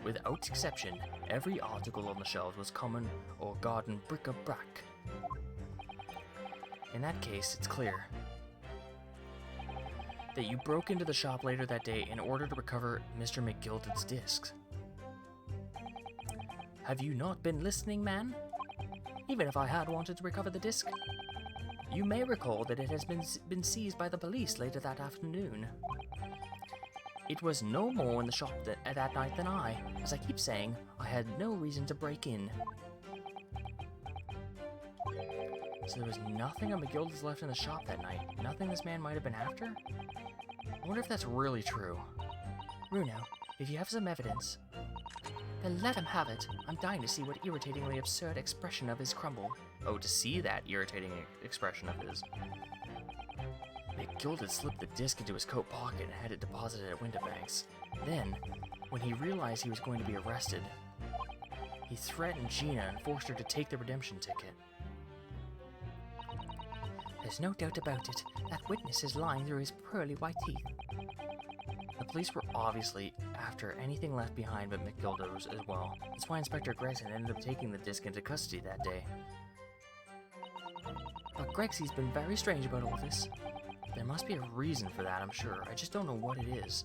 Without exception, every article on the shelves was common or garden bric-a-brac. In that case, it's clear that you broke into the shop later that day in order to recover Mr. McGilded's discs. Have you not been listening, man? Even if I had wanted to recover the disc, you may recall that it has been seized by the police later that afternoon. It was no more in the shop that night than I. As I keep saying, I had no reason to break in. So there was nothing of McGilded's left in the shop that night? Nothing this man might have been after? I wonder if that's really true. Bruno, if you have some evidence, then let him have it. I'm dying to see what irritatingly absurd expression of his crumble. Oh, to see that irritating expression of his. McGilded slipped the disc into his coat pocket and had it deposited at Winterbank's. Then, when he realized he was going to be arrested, he threatened Gina and forced her to take the redemption ticket. There's no doubt about it. That witness is lying through his pearly white teeth. The police were obviously after anything left behind but McGilded as well. That's why Inspector Gregson ended up taking the disc into custody that day. But Gregsy's been very strange about all this. There must be a reason for that, I'm sure. I just don't know what it is.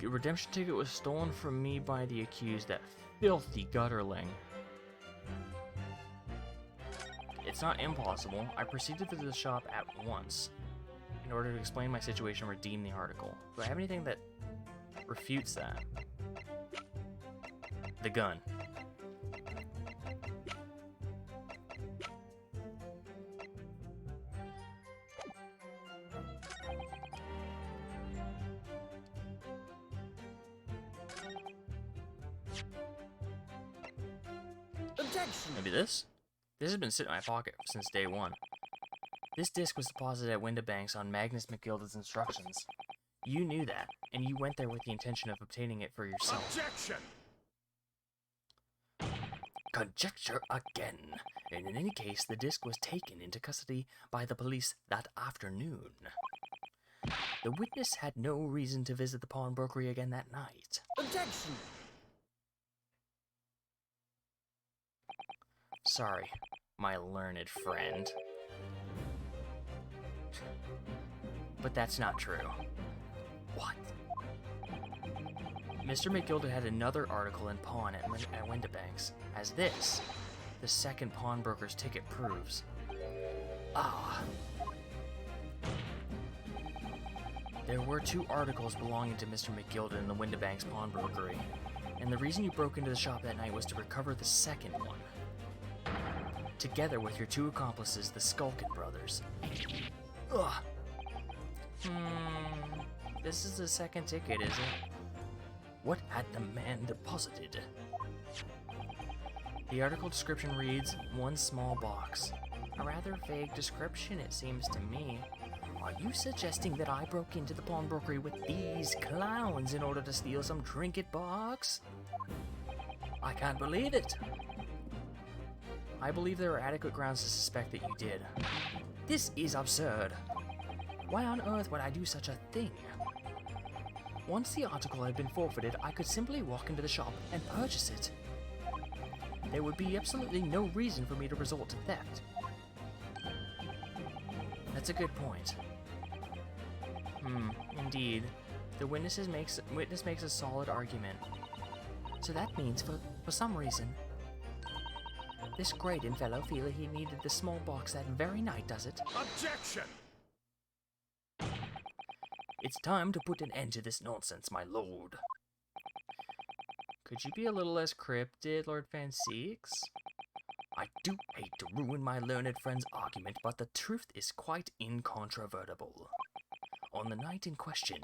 The redemption ticket was stolen from me by the accused, that filthy gutterling. It's not impossible. I proceeded to the shop at once in order to explain my situation and redeem the article. Do I have anything that refutes that? The gun. Objection! Maybe this? This has been sitting in my pocket since day one. This disc was deposited at Winterbank's on Magnus McGilded's instructions. You knew that, and you went there with the intention of obtaining it for yourself. Objection! Conjecture again. And in any case, the disc was taken into custody by the police that afternoon. The witness had no reason to visit the pawnbrokery again that night. Objection! Sorry, my learned friend. But that's not true. What? Mr. McGilda had another article in Pawn at Windibanks, as this, the second pawnbroker's ticket proves. Ah. There were 2 articles belonging to Mr. McGilda in the Windibanks pawnbrokery, and the reason you broke into the shop that night was to recover the second one, together with your 2 accomplices, the Skulkin brothers. Ugh. This is the second ticket, is it? What had the man deposited? The article description reads, 1 small box. A rather vague description, it seems to me. Are you suggesting that I broke into the pawnbrokery with these clowns in order to steal some trinket box? I can't believe it. I believe there are adequate grounds to suspect that you did. This is absurd. Why on earth would I do such a thing? Once the article had been forfeited, I could simply walk into the shop and purchase it. There would be absolutely no reason for me to resort to theft. That's a good point. Indeed. The witness makes a solid argument. So that means, for some reason, this Graydon fellow feel he needed the small box that very night, does it? Objection! It's time to put an end to this nonsense, my lord. Could you be a little less cryptid, Lord Fanseeks? I do hate to ruin my learned friend's argument, but the truth is quite incontrovertible. On the night in question,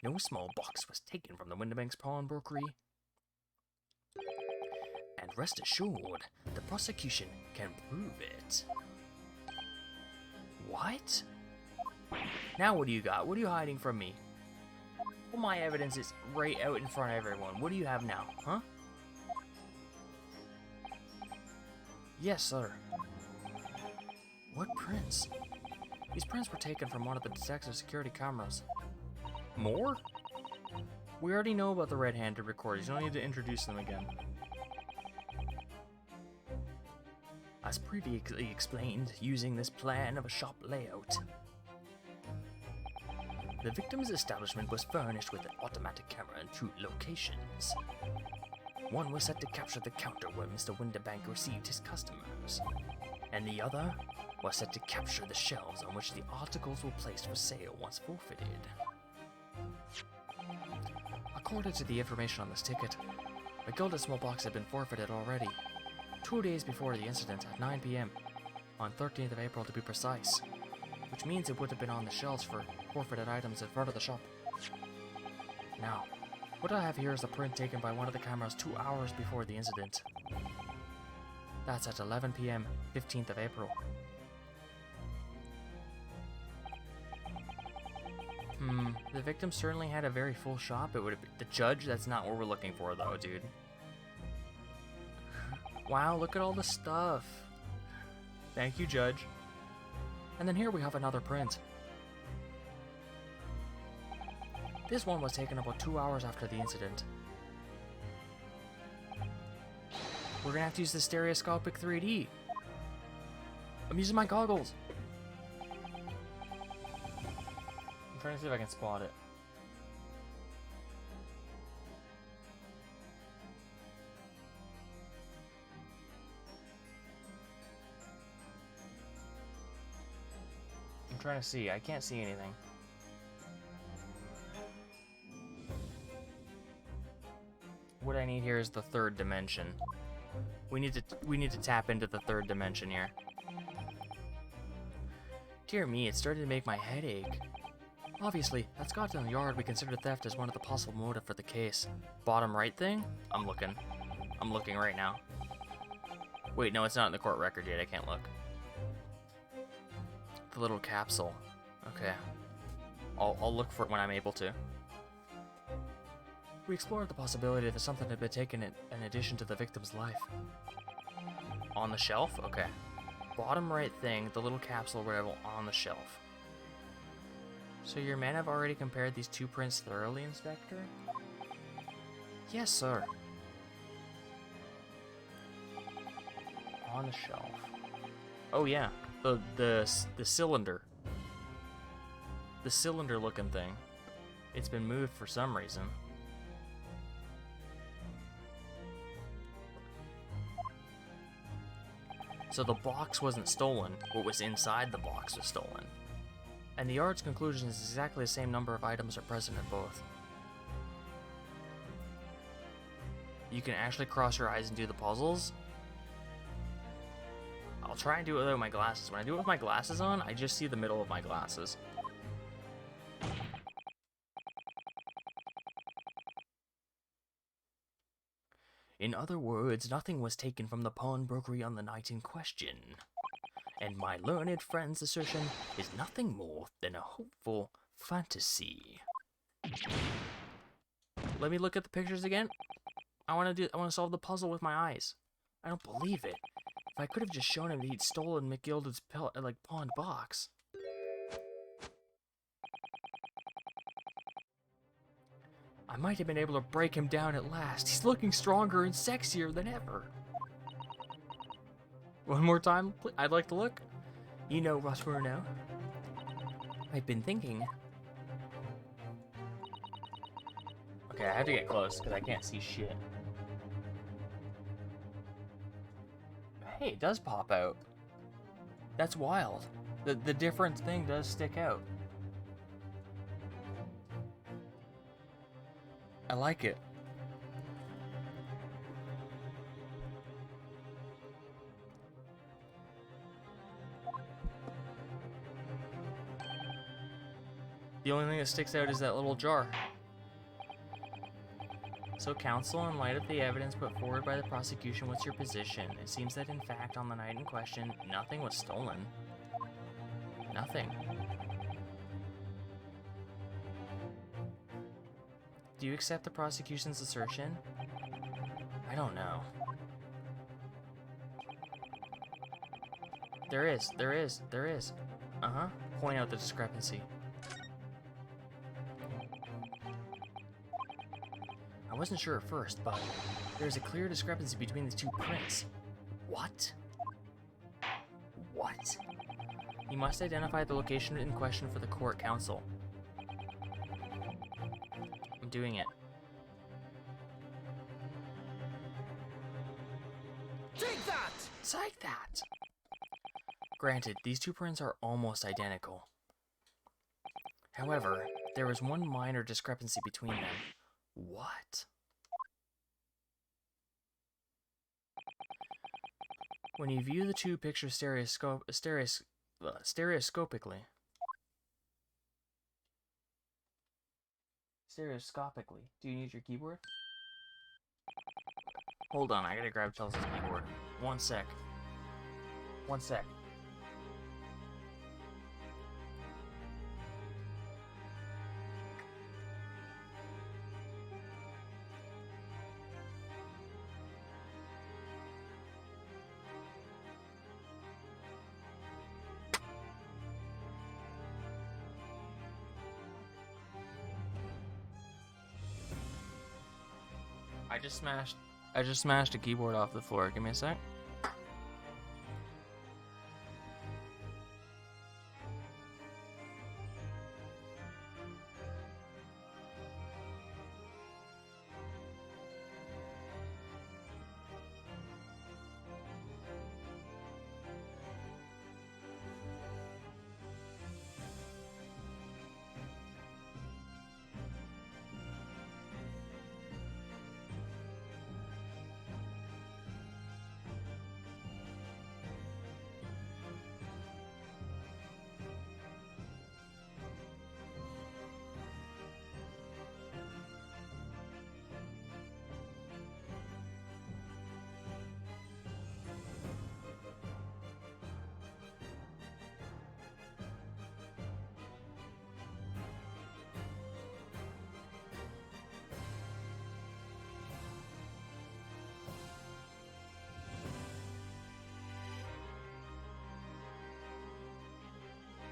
no small box was taken from the Windibanks pawnbrokery. And rest assured, the prosecution can prove it. What? Now what do you got? What are you hiding from me? Well, my evidence is right out in front of everyone. What do you have now, huh? Yes, sir. What prints? These prints were taken from one of the detective security cameras. More? We already know about the red-handed recorders. You don't need to introduce them again. As previously explained, using this plan of a shop layout, the victim's establishment was furnished with an automatic camera in 2 locations. One was set to capture the counter where Mr. Windibank received his customers, and the other was set to capture the shelves on which the articles were placed for sale once forfeited. According to the information on this ticket, the gilded small box had been forfeited already, 2 days before the incident at 9 p.m., on 13th of April to be precise, which means it would have been on the shelves for forfeited items in front of the shop. Now, what I have here is a print taken by one of the cameras 2 hours before the incident. That's at 11 p.m., 15th of April. The victim certainly had a very full shop. It would have been the judge. That's not what we're looking for, though, dude. Wow, look at all the stuff. Thank you, judge. And then here we have another print. This one was taken about 2 hours after the incident. We're gonna have to use the stereoscopic 3D. I'm using my goggles. I'm trying to see if I can spot it. I'm trying to see. I can't see anything. What I need here is the 3rd dimension. We need to tap into the 3rd dimension here. Dear me, it's starting to make my head ache. Obviously, at Scotland Yard, we consider theft as one of the possible motive for the case. Bottom right thing? I'm looking. I'm looking right now. Wait, no, it's not in the court record yet. I can't look. The little capsule. Okay. I'll look for it when I'm able to. We explored the possibility that something had been taken in addition to the victim's life. On the shelf? Okay. Bottom right thing, the little capsule arrival on the shelf. So your men have already compared these 2 prints thoroughly, Inspector? Yes, sir. on the shelf. Oh yeah, the cylinder. The cylinder looking thing. It's been moved for some reason. So the box wasn't stolen, what was inside the box was stolen. And the yard's conclusion is exactly the same number of items are present in both. You can actually cross your eyes and do the puzzles. I'll try and do it without my glasses. When I do it with my glasses on, I just see the middle of my glasses. In other words, nothing was taken from the pawnbrokery on the night in question. And my learned friend's assertion is nothing more than a hopeful fantasy. Let me look at the pictures again. I want to solve the puzzle with my eyes. I don't believe it. If I could have just shown him that he'd stolen McGilded's pawned box. I might have been able to break him down at last. He's looking stronger and sexier than ever. One more time, please. I'd like to look. You know, Rosburno. I've been thinking. Okay, I have to get close because I can't see shit. Hey, it does pop out. That's wild. The different thing does stick out. I like it. The only thing that sticks out is that little jar. So, counsel, in light of the evidence put forward by the prosecution, what's your position? It seems that, in fact, on the night in question, nothing was stolen. Nothing. Do you accept the prosecution's assertion? I don't know. There is. Uh-huh. Point out the discrepancy. I wasn't sure at first, but there's a clear discrepancy between the two prints. What? What? You must identify the location in question for the court counsel. I'm doing it. Take that! Take that! Granted, these two prints are almost identical. However, there is one minor discrepancy between them. What? When you view the two pictures stereoscopically, do you need your keyboard? Hold on, I gotta grab Chelsea's keyboard. One sec. One sec. I just smashed a keyboard off the floor. Give me a sec.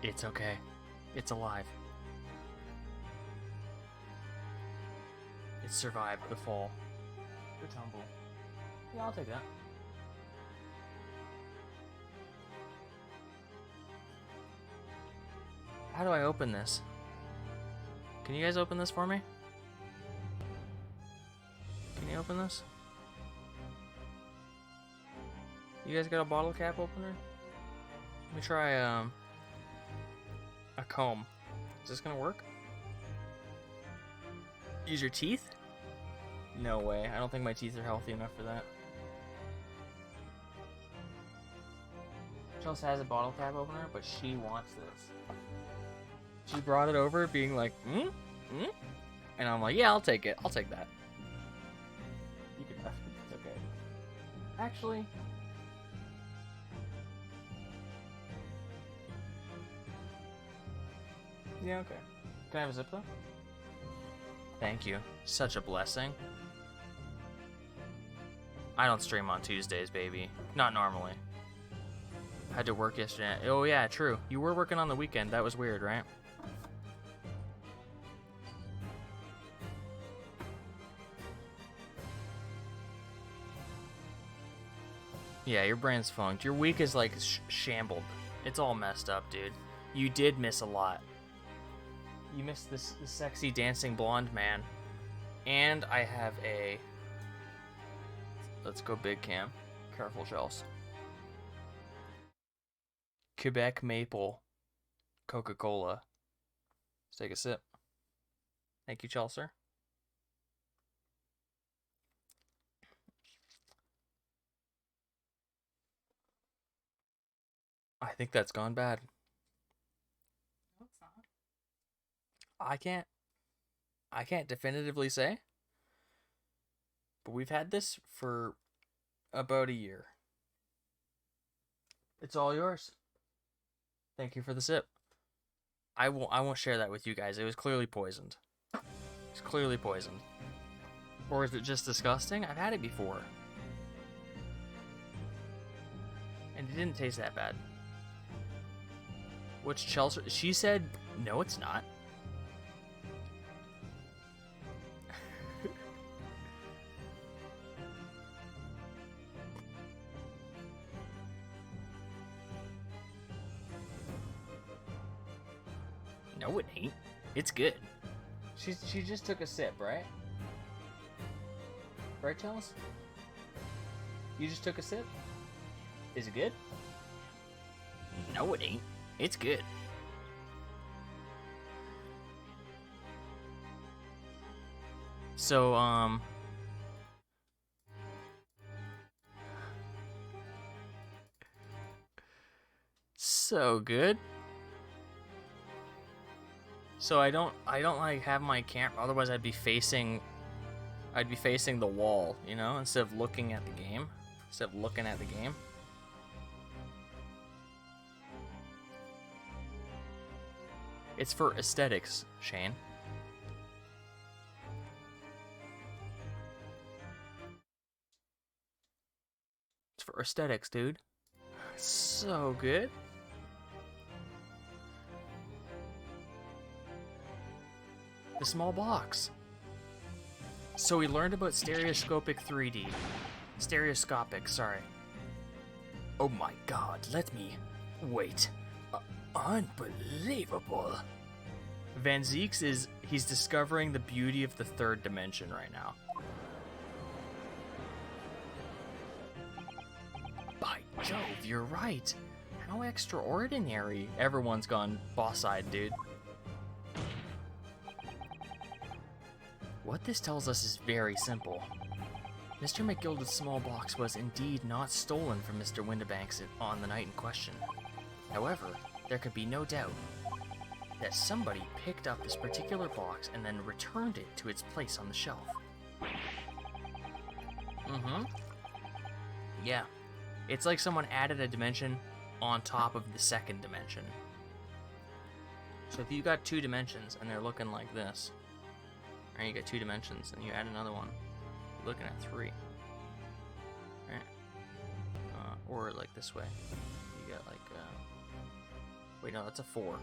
It's okay. It's alive. It survived the fall. The tumble. Yeah, I'll take that. How do I open this? Can you guys open this for me? Can you open this? You guys got a bottle cap opener? Let me try a comb. Is this gonna work? Use your teeth? No way. I don't think my teeth are healthy enough for that. Chelsea has a bottle cap opener, but she wants this. She brought it over being like, and I'm like, yeah, I'll take it. I'll take that. You can have it. It's okay. Actually, yeah, okay. Can I have a zip though? Thank you. Such a blessing. I don't stream on Tuesdays, baby. Not normally. Had to work yesterday. Oh yeah, true. You were working on the weekend. That was weird, right? Yeah, your brain's funked. Your week is like shambled. It's all messed up, dude. You did miss a lot. You missed this sexy dancing blonde man. And I have a... Let's go big cam. Careful, Chels. Quebec Maple Coca-Cola. Let's take a sip. Thank you, Chelsea. I think that's gone bad. No, it's not. I can't definitively say. But we've had this for about a year. It's all yours. Thank you for the sip. I won't share that with you guys. It was clearly poisoned. It's clearly poisoned. Or is it just disgusting? I've had it before. And it didn't taste that bad. Which Chelsea... She said, no, it's not. No, it ain't. It's good. She just took a sip, right? Right, Chelsea? You just took a sip? Is it good? No, it ain't. It's good. So, so good. So I don't like have my camera, otherwise I'd be facing the wall, you know, instead of looking at the game. It's for aesthetics, Shane. It's for aesthetics, dude. So good. The small box. So we learned about stereoscopic 3D. Stereoscopic, sorry. Oh my god, let me... Wait. Unbelievable. Van Zeeks he's discovering the beauty of the third dimension right now. By Jove, you're right. How extraordinary. Everyone's gone boss-eyed, dude. What this tells us is very simple. Mr. McGilda's small box was indeed not stolen from Mr. Windibanks on the night in question. However, there could be no doubt that somebody picked up this particular box and then returned it to its place on the shelf. Yeah. It's like someone added a dimension on top of the second dimension. So if you got two dimensions and they're looking like this, right, you got two dimensions and you add another one, you're looking at three. Right? Or like this way. You got like, wait, no, that's a 4.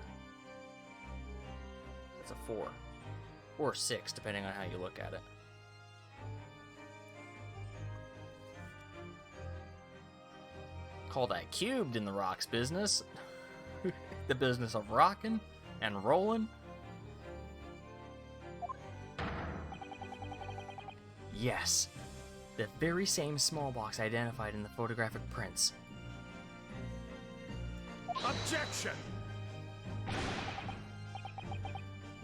That's a 4. Or 6, depending on how you look at it. Call that cubed in the rocks business. The business of rocking. and rolling. Yes, the very same small box identified in the photographic prints. Objection!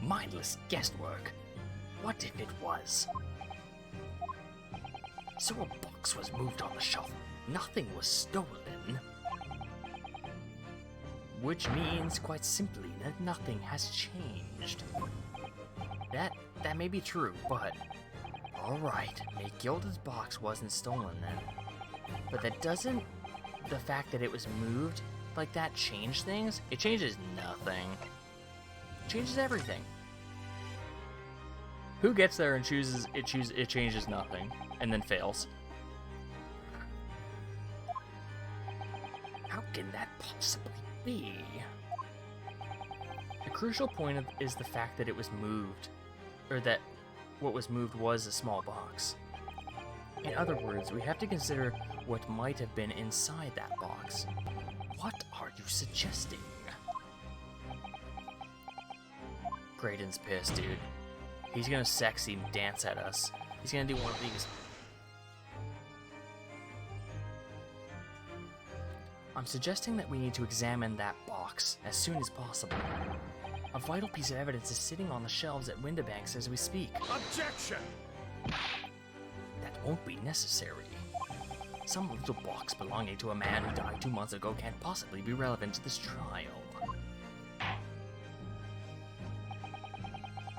Mindless guesswork. What if it was? So a box was moved on the shelf. Nothing was stolen. Which means, quite simply, that nothing has changed. That may be true, but... Alright, McGilda's box wasn't stolen then. But that doesn't... The fact that it was moved like that change things? It changes nothing. It changes everything. Who gets there and it changes nothing, and then fails? How can that possibly be? The crucial point is the fact that it was moved, or that what was moved was a small box. In other words, we have to consider what might have been inside that box. What are you suggesting? Graydon's pissed, dude. He's gonna sexy dance at us. He's gonna do one of these. I'm suggesting that we need to examine that box as soon as possible. A vital piece of evidence is sitting on the shelves at Windibanks as we speak. Objection! That won't be necessary. Some little box belonging to a man who died 2 months ago can't possibly be relevant to this trial.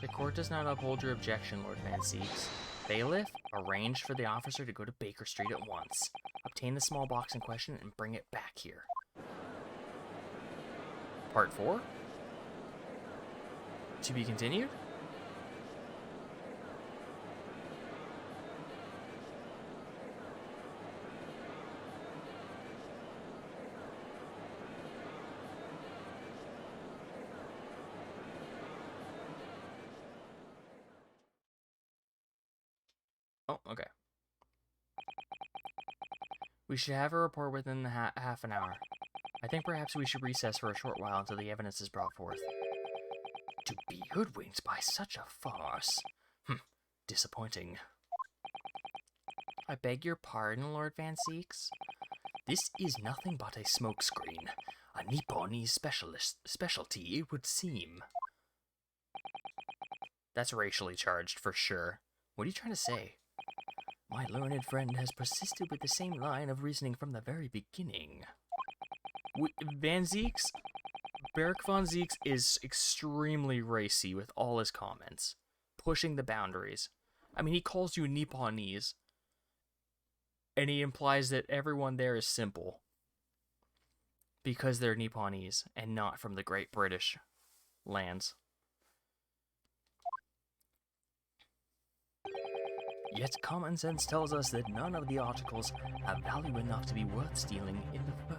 The court does not uphold your objection, Lord Van Seeks. Bailiff, arrange for the officer to go to Baker Street at once. Obtain the small box in question and bring it back here. Part 4? To be continued? Oh, okay. We should have a report within the half an hour. I think perhaps we should recess for a short while until the evidence is brought forth. To be hoodwinked by such a farce. Disappointing. I beg your pardon, Lord Van Seeks? This is nothing but a smokescreen. A Nipponese specialty, it would seem. That's racially charged, for sure. What are you trying to say? My learned friend has persisted with the same line of reasoning from the very beginning. Van Zeeks? Beric Von Zeeks is extremely racy with all his comments. Pushing the boundaries. I mean, he calls you Nipponese. And he implies that everyone there is simple. Because they're Nipponese and not from the Great British lands. Yet common sense tells us that none of the articles have value enough to be worth stealing in the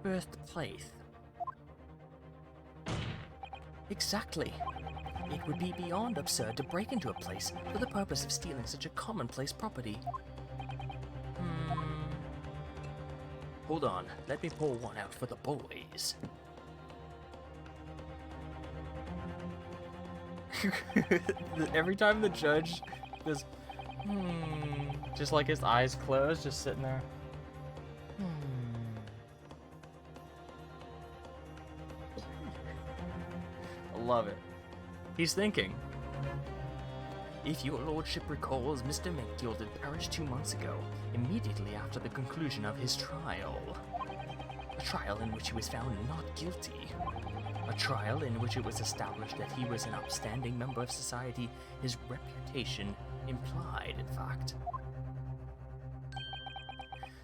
first place. Exactly. It would be beyond absurd to break into a place for the purpose of stealing such a commonplace property. Hold on, let me pull one out for the boys. Every time the judge goes, just like his eyes closed, just sitting there. I love it. He's thinking. If your lordship recalls, Mr. McGilded perished 2 months ago, immediately after the conclusion of his trial. A trial in which he was found not guilty. A trial in which it was established that he was an upstanding member of society, his reputation implied, in fact.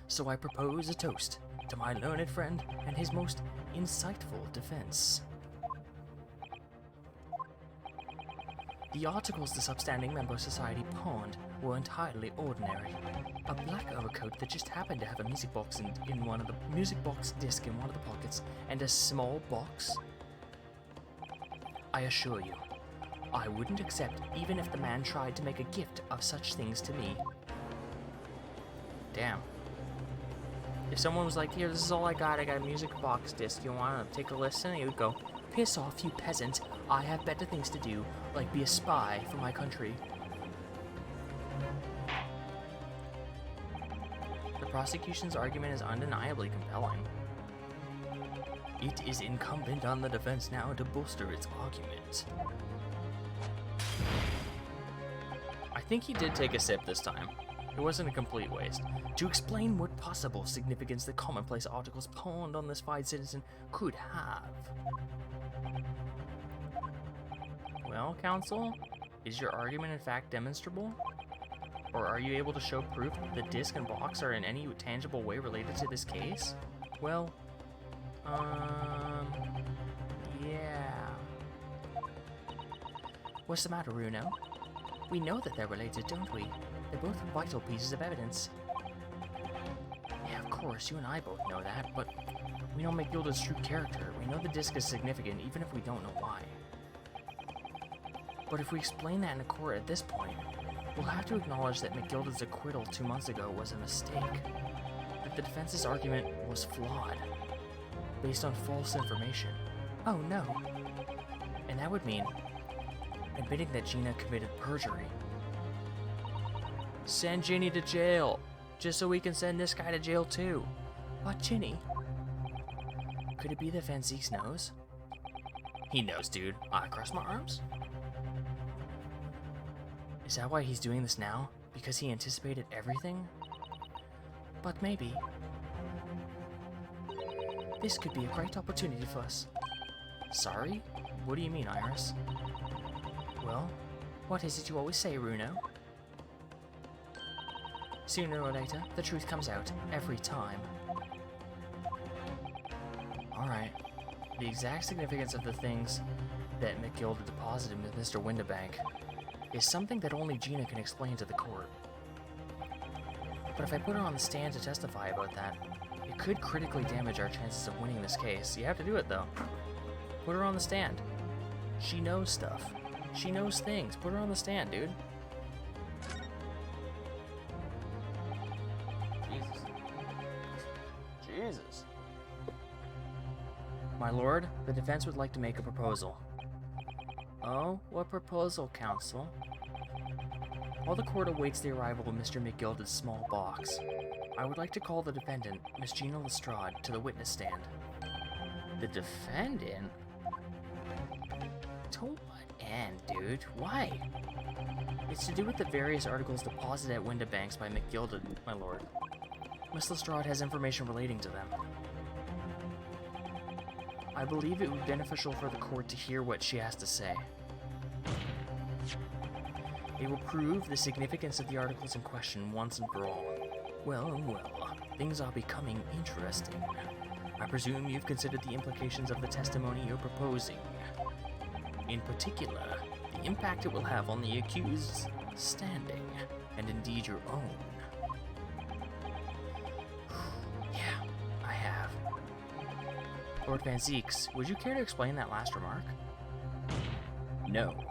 So I propose a toast to my learned friend and his most insightful defense. The articles this upstanding member of society pawned were entirely ordinary. A black overcoat that just happened to have a music box in one of the music box disc in one of the pockets, and a small box. I assure you, I wouldn't accept even if the man tried to make a gift of such things to me. Damn. If someone was like, here, this is all I got a music box disc, you want to take a listen? You would go, Piss off, you peasant. I have better things to do, like be a spy for my country. The prosecution's argument is undeniably compelling. It is incumbent on the defense now to bolster its argument. I think he did take a sip this time. It wasn't a complete waste. To explain what possible significance the commonplace articles pawned on this fine citizen could have. Well, counsel, is your argument in fact demonstrable? Or are you able to show proof that the disc and box are in any tangible way related to this case? Well, yeah. What's the matter, Runo? We know that they're related, don't we? They're both vital pieces of evidence. Yeah, of course, you and I both know that, but we know McGilda's true character. We know the disc is significant, even if we don't know why. But if we explain that in a court at this point, we'll have to acknowledge that McGilda's acquittal 2 months ago was a mistake. That the defense's argument was flawed, based on false information. Oh no. And that would mean admitting that Gina committed perjury. Send Ginny to jail, just so we can send this guy to jail too. What, Ginny? Could it be that Van Zieks knows? He knows, dude. I cross my arms. Is that why he's doing this now? Because he anticipated everything? But maybe. This could be a great opportunity for us. Sorry? What do you mean, Iris? Well, what is it you always say, Runo? Sooner or later, the truth comes out, every time. Alright. The exact significance of the things that McGilda deposited with Mr. Windibank is something that only Gina can explain to the court. But if I put her on the stand to testify about that, it could critically damage our chances of winning this case. You have to do it, though. Put her on the stand. She knows stuff. She knows things. Put her on the stand, dude. Jesus. My lord, the defense would like to make a proposal. Oh, what proposal, counsel? While the court awaits the arrival of Mr. McGilda's small box, I would like to call the defendant, Miss Gina Lestrade, to the witness stand. The defendant? To what end, dude? Why? It's to do with the various articles deposited at Windibanks by McGilda, my lord. Miss Lestrade has information relating to them. I believe it would be beneficial for the court to hear what she has to say. It will prove the significance of the articles in question once and for all. Well, things are becoming interesting. I presume you've considered the implications of the testimony you're proposing. In particular, the impact it will have on the accused's standing, and indeed your own. Yeah, I have. Lord Van Zieks, would you care to explain that last remark? No.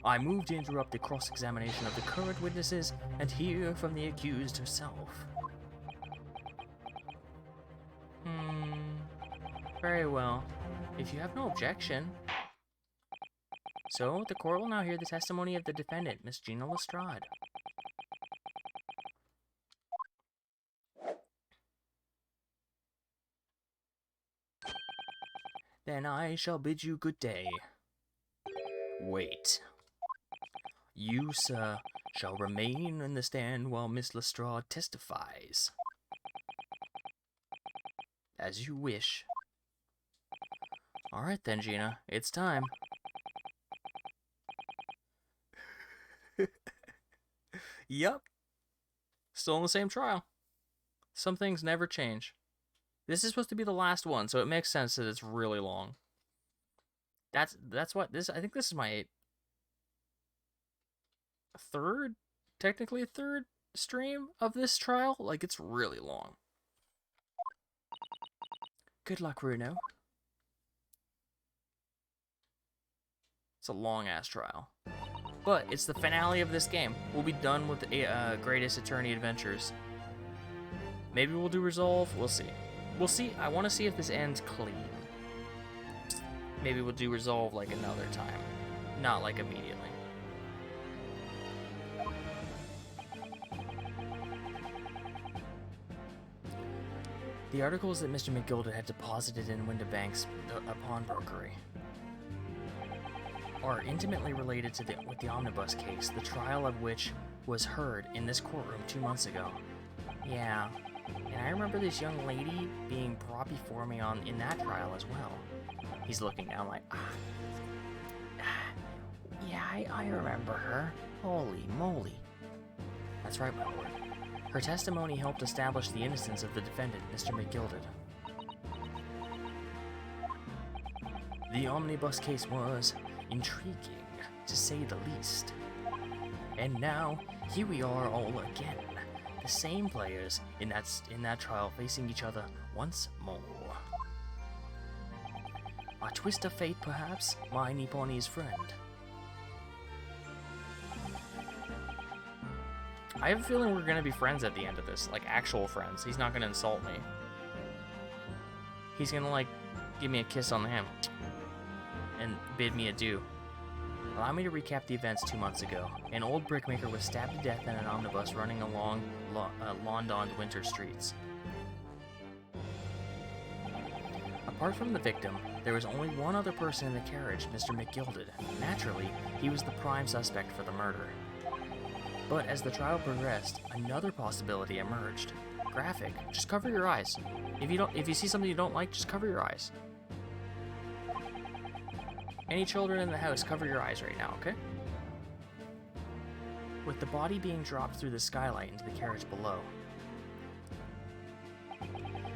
I move to interrupt the cross-examination of the current witnesses and hear from the accused herself. Very well. If you have no objection. So, the court will now hear the testimony of the defendant, Miss Gina Lestrade. Then I shall bid you good day. Wait. You, sir, shall remain in the stand while Miss Lestrade testifies. As you wish. Alright then, Gina. It's time. Yup. Still in the same trial. Some things never change. This is supposed to be the last one, so it makes sense that it's really long. That's what this. I think this is my third, technically third stream of this trial. Like, it's really long. Good luck, Runo. It's a long-ass trial. But it's the finale of this game. We'll be done with the Greatest Attorney Adventures. Maybe we'll do Resolve. We'll see. We'll see. I want to see if this ends clean. maybe we'll do resolve like another time, not like immediately. The articles that Mr. McGilded had deposited in Windibank's pawnbrokery are intimately related to with the omnibus case, the trial of which was heard in this courtroom 2 months ago. Yeah, and I remember this young lady being brought before me in that trial as well. He's looking down like, yeah, I remember her. Holy moly. That's right, my lord. Her testimony helped establish the innocence of the defendant, Mr. McGilded. The omnibus case was intriguing, to say the least. And now, here we are all again, the same players in that trial facing each other once more. A twist of fate, perhaps, my Nipponi's friend. I have a feeling we're gonna be friends at the end of this, like actual friends. He's not gonna insult me. He's gonna like give me a kiss on the hand and bid me adieu. Allow me to recap the events 2 months ago. An old brickmaker was stabbed to death in an omnibus running along London's winter streets. Apart from the victim, there was only one other person in the carriage, Mr. McGilded. Naturally, he was the prime suspect for the murder. But as the trial progressed, another possibility emerged. Graphic, just cover your eyes. If you see something you don't like, just cover your eyes. Any children in the house, cover your eyes right now, okay? With the body being dropped through the skylight into the carriage below.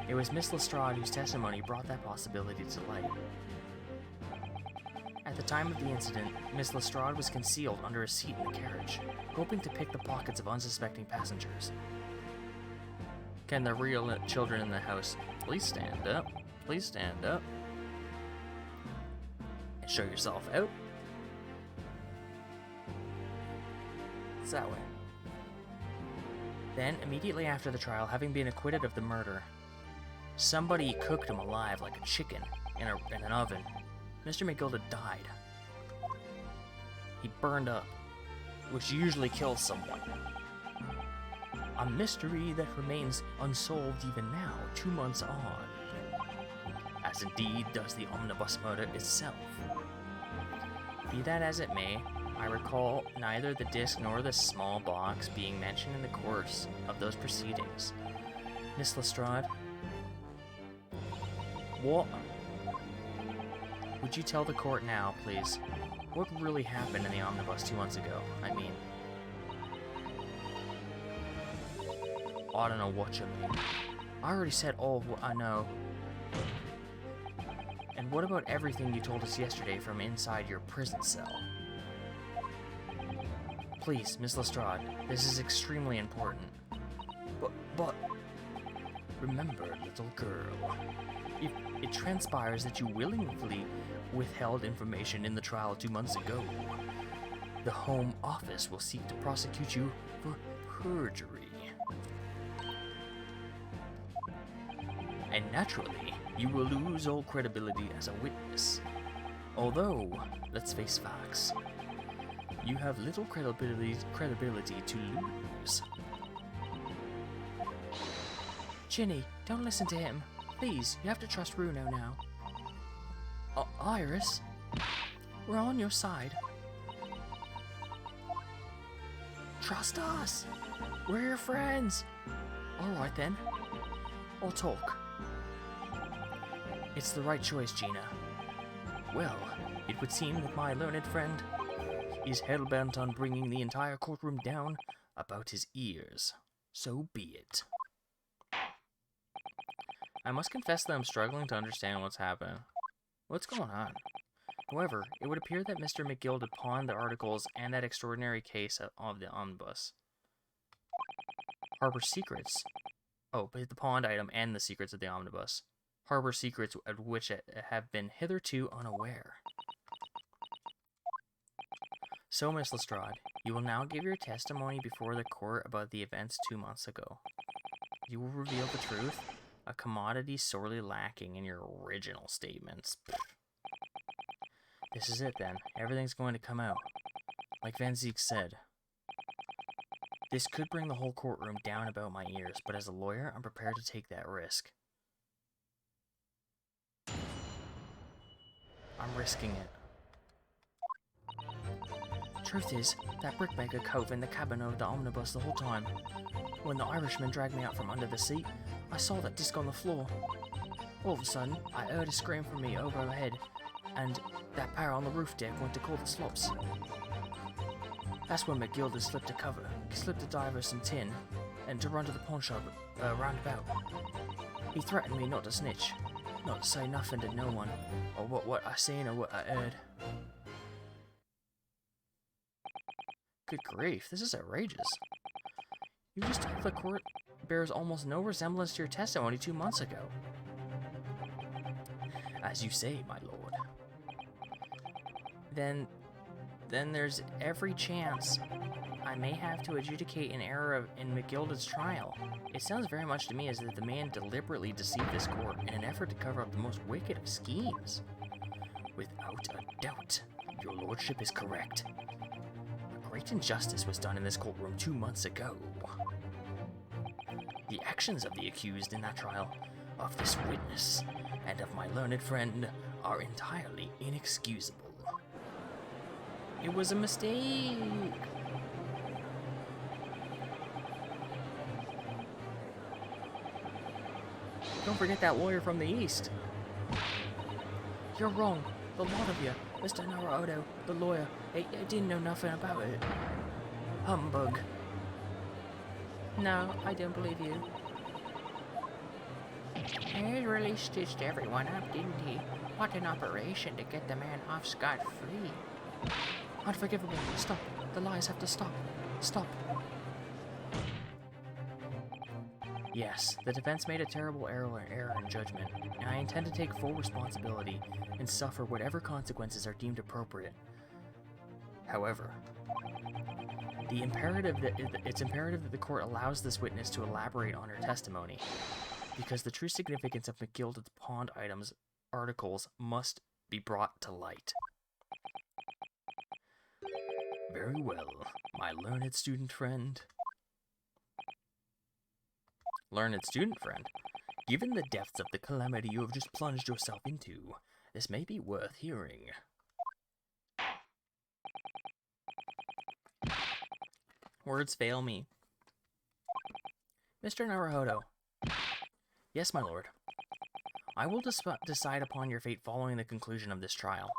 It was Miss Lestrade whose testimony brought that possibility to light. At the time of the incident, Miss Lestrade was concealed under a seat in the carriage, hoping to pick the pockets of unsuspecting passengers. Can the real children in the house please stand up? Please stand up. And show yourself out. It's that way. Then, immediately after the trial, having been acquitted of the murder, somebody cooked him alive like a chicken in an oven. Mr. McGilded died. He burned up, which usually kills someone. A mystery that remains unsolved even now, 2 months on. As indeed does the omnibus murder itself. Be that as it may, I recall neither the disc nor the small box being mentioned in the course of those proceedings. Miss Lestrade? What? Would you tell the court now, please, what really happened in the omnibus 2 months ago? I mean... I don't know what you mean. I already said all of what I know. And what about everything you told us yesterday from inside your prison cell? Please, Miss Lestrade, this is extremely important. But... Remember, little girl, if it transpires that you willingly withheld information in the trial 2 months ago, the Home Office will seek to prosecute you for perjury. And naturally, you will lose all credibility as a witness. Although, let's face facts, you have little credibility to lose. Ginny, don't listen to him. Please, you have to trust Runo now. Iris, we're on your side. Trust us. We're your friends. Alright then. I'll talk. It's the right choice, Gina. Well, it would seem that my learned friend is hell-bent on bringing the entire courtroom down about his ears. So be it. I must confess that I'm struggling to understand what's happening. What's going on? However, it would appear that Mr. McGilded pawned the articles and that extraordinary case of the omnibus. Harbor secrets. Oh, but the pawned item and the secrets of the omnibus. Harbor secrets of which have been hitherto unaware. So, Miss Lestrade, you will now give your testimony before the court about the events 2 months ago. You will reveal the truth, a commodity sorely lacking in your original statements. This is it then. Everything's going to come out. Like Van Ziek said. This could bring the whole courtroom down about my ears, but as a lawyer, I'm prepared to take that risk. I'm risking it. Truth is, that brickmaker cove in the cabin of the omnibus the whole time. When the Irishman dragged me out from under the seat, I saw that disc on the floor. All of a sudden, I heard a scream from me overhead, and that pair on the roof deck went to call the slops. That's when McGilder slipped a diver some tin, and to run to the pawn shop roundabout. He threatened me not to snitch, not to say nothing to no one, or what I seen or what I heard. Good grief, this is outrageous. You just told the court bears almost no resemblance to your testimony 2 months ago. As you say, my lord. Then there's every chance I may have to adjudicate an error in McGilda's trial. It sounds very much to me as if the man deliberately deceived this court in an effort to cover up the most wicked of schemes. Without a doubt, your lordship is correct. A great injustice was done in this courtroom 2 months ago. The actions of the accused in that trial, of this witness, and of my learned friend are entirely inexcusable. It was a mistake. Don't forget that lawyer from the east. You're wrong. The lot of you. Mr. Naruto, the lawyer, he didn't know nothing about it. Humbug. No, I don't believe you. He really stitched everyone up, didn't he? What an operation to get the man off scot-free. Unforgivable. Stop. The lies have to stop. Stop. Yes, the defense made a terrible error in judgment, and I intend to take full responsibility and suffer whatever consequences are deemed appropriate. However, it's imperative that the court allows this witness to elaborate on her testimony, because the true significance of McGilda's pawned items articles must be brought to light. Very well, my learned student friend. Learned student friend? Given the depths of the calamity you have just plunged yourself into, this may be worth hearing. Words fail me. Mr. Naruhodo. Yes, my lord. I will decide upon your fate following the conclusion of this trial.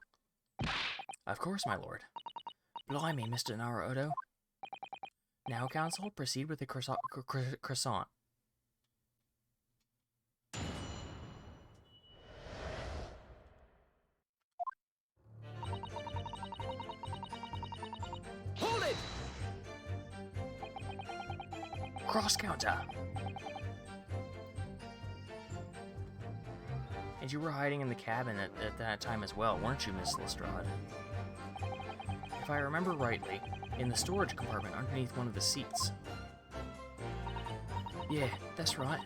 Of course, my lord. Blimey, Mr. Naruhodo. Now, counsel, proceed with the croissant. Hold it! Cross counter! And you were hiding in the cabin at that time as well, weren't you, Miss Lestrade? If I remember rightly, in the storage compartment underneath one of the seats. Yeah, that's right.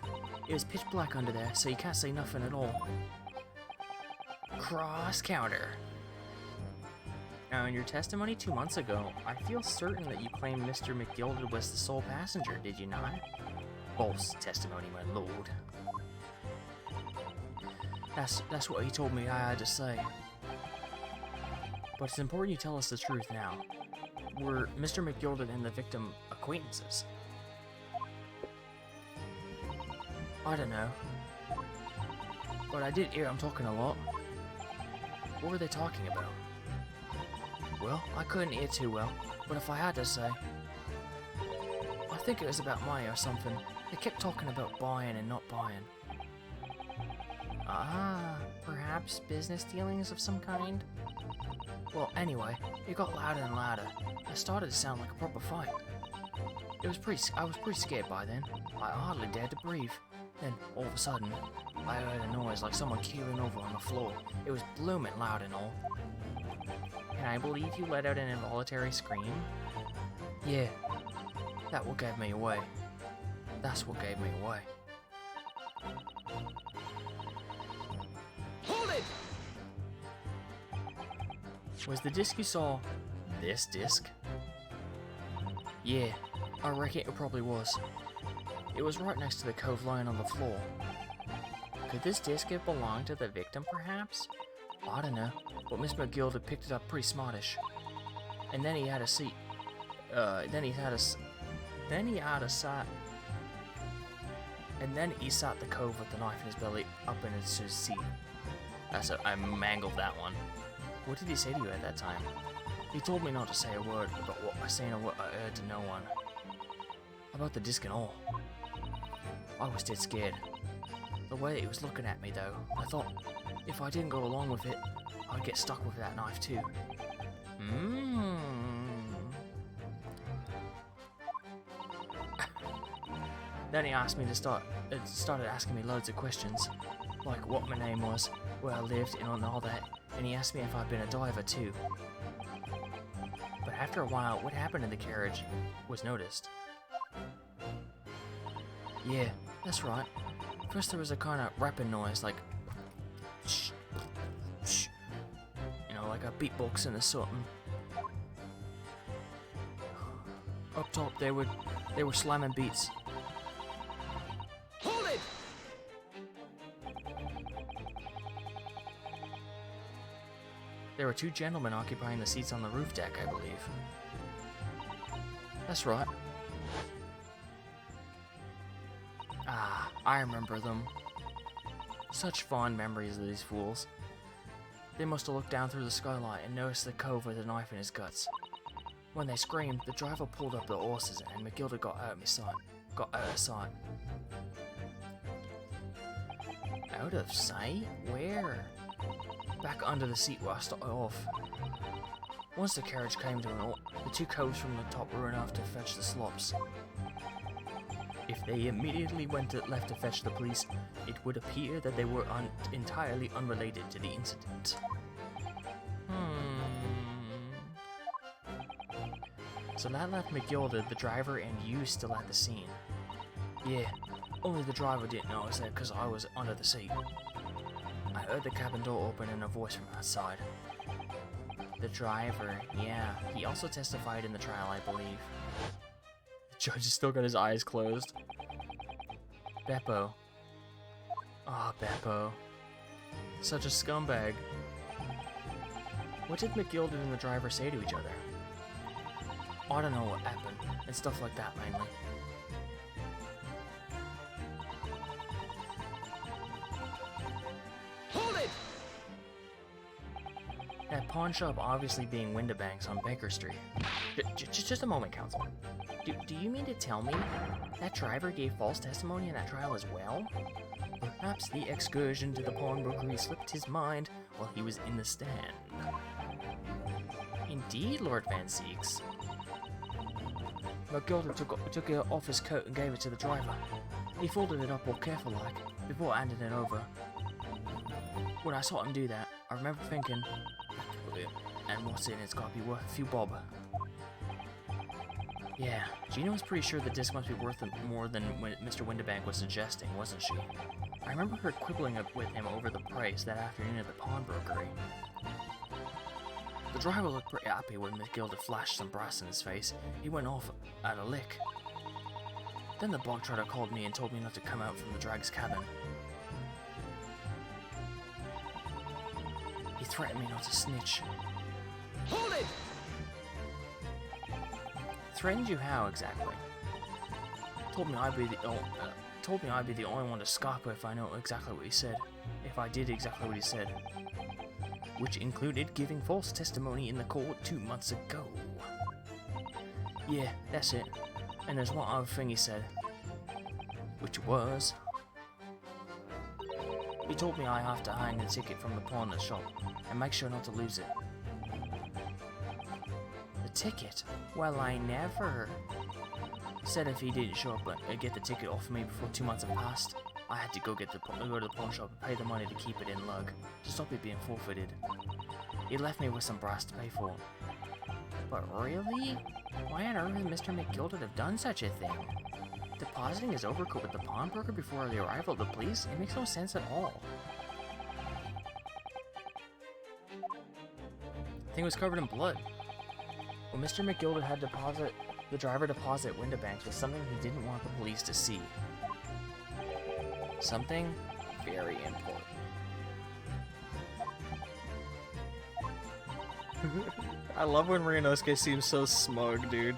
It was pitch black under there, so you can't say nothing at all. Cross counter. Now, in your testimony 2 months ago, I feel certain that you claimed Mr. McGilda was the sole passenger, did you not? False testimony, my lord. That's what he told me I had to say. But it's important you tell us the truth now. Were Mr. McGilda and the victim acquaintances? I don't know. But I did hear them talking a lot. What were they talking about? Well, I couldn't hear too well, but if I had to say, I think it was about money or something. They kept talking about buying and not buying. Ah, perhaps business dealings of some kind? Well, anyway, it got louder and louder. It started to sound like a proper fight. I was pretty scared by then. I hardly dared to breathe. Then, all of a sudden, I heard a noise like someone keeling over on the floor. It was blooming loud and all. And I believe you let out an involuntary scream? Yeah, that's what gave me away. Hold it! Was the disc you saw this disc? Yeah, I reckon it probably was. It was right next to the cove lying on the floor. Could this disc have belonged to the victim, perhaps? I don't know, but Miss McGill had picked it up pretty smartish. And then he had a seat. Then he sat the cove with the knife in his belly up in his seat. I mangled that one. What did he say to you at that time? He told me not to say a word about what saying a word I heard to no one. About the disc and all. I was dead scared. The way that he was looking at me, though, I thought, if I didn't go along with it, I'd get stuck with that knife too. Then he asked me to started asking me loads of questions, like what my name was, where I lived, and all that, and he asked me if I'd been a diver too. But after a while, what happened in the carriage was noticed. Yeah, that's right. First there was a kind of rapping noise, like shh, shh, you know, like a beatboxing or something. Up top, they were slamming beats. Hold it! There were two gentlemen occupying the seats on the roof deck, I believe. That's right. Ah, I remember them. Such fond memories of these fools. They must have looked down through the skylight and noticed the cove with a knife in his guts. When they screamed, the driver pulled up the horses and Matilda got out of sight. Out of sight? Where? Back under the seat where I started off. Once the carriage came to an halt, the two coves from the top were enough to fetch the slops. If they immediately left to fetch the police, it would appear that they were entirely unrelated to the incident. So that left McGilda, the driver, and you still at the scene. Yeah, only the driver didn't notice that because I was under the seat. I heard the cabin door open and a voice from outside. The driver, yeah, he also testified in the trial, I believe. The judge has still got his eyes closed. Beppo. Ah, Beppo. Such a scumbag. What did McGilda and the driver say to each other? I don't know what happened, and stuff like that mainly. Hold it! That pawn shop obviously being Windibank's on Baker Street. Just a moment, counsel. Do you mean to tell me that driver gave false testimony in that trial as well? Perhaps the excursion to the pawnbrokery slipped his mind while he was in the stand. Indeed, Lord Van Seeks. McGilda took it off his coat and gave it to the driver. He folded it up all careful-like, before handing it over. When I saw him do that, I remember thinking, and what's in it's gotta be worth a few bob. Yeah, Gina was pretty sure the disc must be worth more than Mr. Windibank was suggesting, wasn't she? I remember her quibbling with him over the price that afternoon at the pawnbrokery. The driver looked pretty happy when McGilda flashed some brass in his face. He went off at a lick. Then the bog trotter called me and told me not to come out from the drag's cabin. He threatened me not to snitch. Hold it! Threatened you how exactly? Told me I'd be the only one to scarper if I know exactly what he said. If I did exactly what he said. Which included giving false testimony in the court 2 months ago. Yeah, that's it. And there's one other thing he said. Which was... He told me I have to hang the ticket from the pawn shop and make sure not to lose it. The ticket? Well, I never... Said if he didn't show up and get the ticket off me before 2 months have passed, I had to go to the pawn shop and pay the money to keep it in lug, to stop it being forfeited. He left me with some brass to pay for. But really? Why on earth would Mr. McGilda have done such a thing? Depositing his overcoat with the pawnbroker before the arrival of the police? It makes no sense at all. Everything was covered in blood. What Mr. McGilded had the driver deposit window banks was something he didn't want the police to see. Something very important. I love when Ryunosuke seems so smug, dude.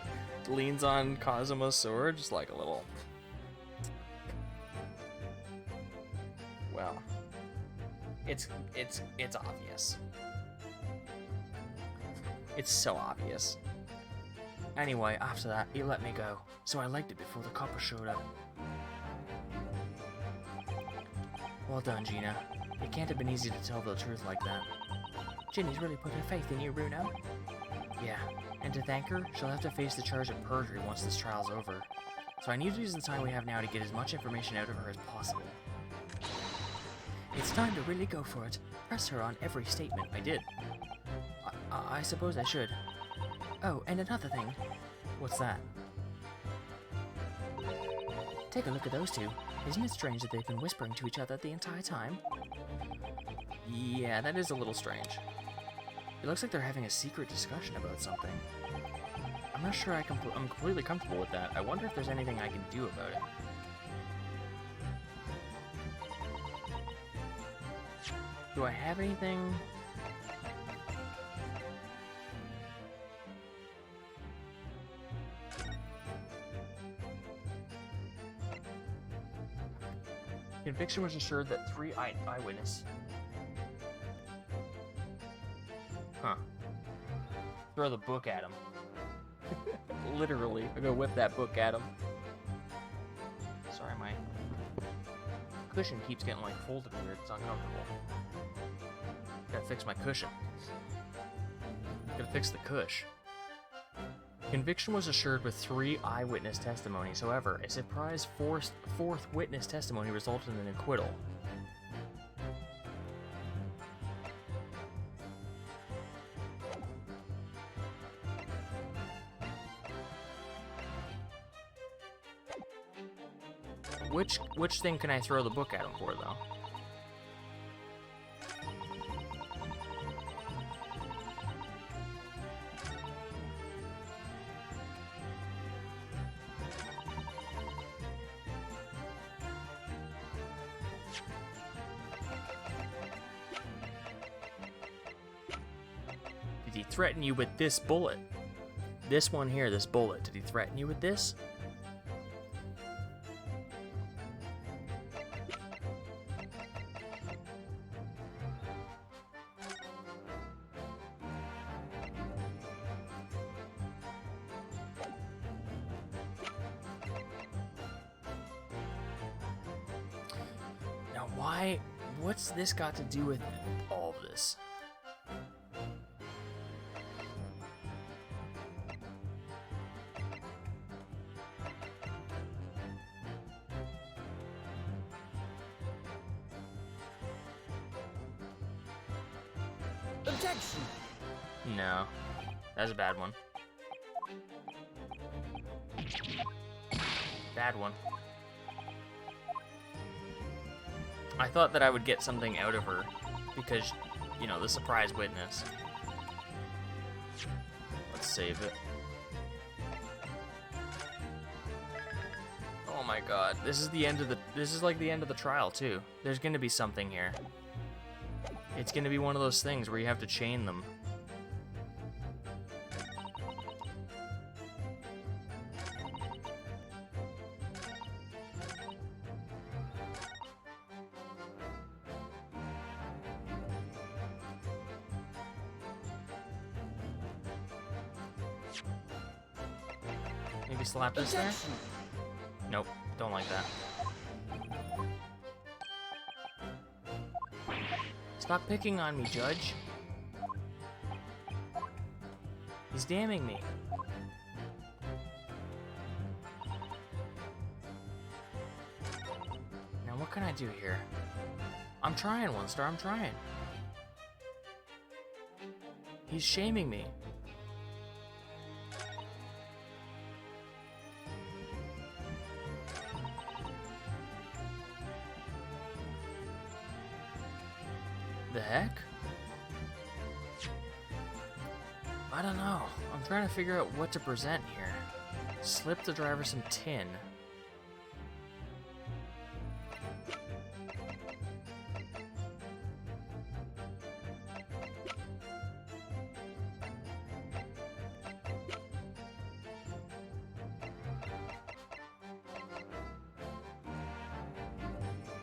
Leans on Kazuma's sword, just like a little... Well, it's obvious. It's so obvious. Anyway, after that, he let me go, so I liked it before the coppers showed up. Well done, Gina. It can't have been easy to tell the truth like that. Ginny's really put her faith in you, Runo. Yeah, and to thank her, she'll have to face the charge of perjury once this trial's over. So I need to use the time we have now to get as much information out of her as possible. It's time to really go for it. Press her on every statement. I did. I suppose I should. Oh, and another thing. What's that? Take a look at those two. Isn't it strange that they've been whispering to each other the entire time? Yeah, that is a little strange. It looks like they're having a secret discussion about something. I'm not sure I'm completely comfortable with that. I wonder if there's anything I can do about it. Do I have anything? Conviction was assured that 3 eyewitnesses. Huh. Throw the book at him. Literally. I'm gonna whip that book at him. Sorry, my cushion keeps getting like folded weird. It's uncomfortable. Gotta fix my cushion. Gotta fix the cush. Conviction was assured with 3 eyewitness testimonies. However, a surprise fourth witness testimony resulted in an acquittal. Which thing can I throw the book at him for, though? Did he threaten you with this bullet? This one here, this bullet. Did he threaten you with this? Now why? What's this got to do with all of this? Objection! No. That's a bad one. Bad one. I thought that I would get something out of her because, you know, the surprise witness. Let's save it. Oh my god. This is like the end of the trial too. There's gonna be something here. It's gonna be one of those things where you have to chain them. Maybe slap this there? Nope, don't like that. Stop picking on me, Judge. He's damning me. Now what can I do here? I'm trying, One Star, I'm trying. He's shaming me. The heck? I don't know. I'm trying to figure out what to present here. Slip the driver some tin.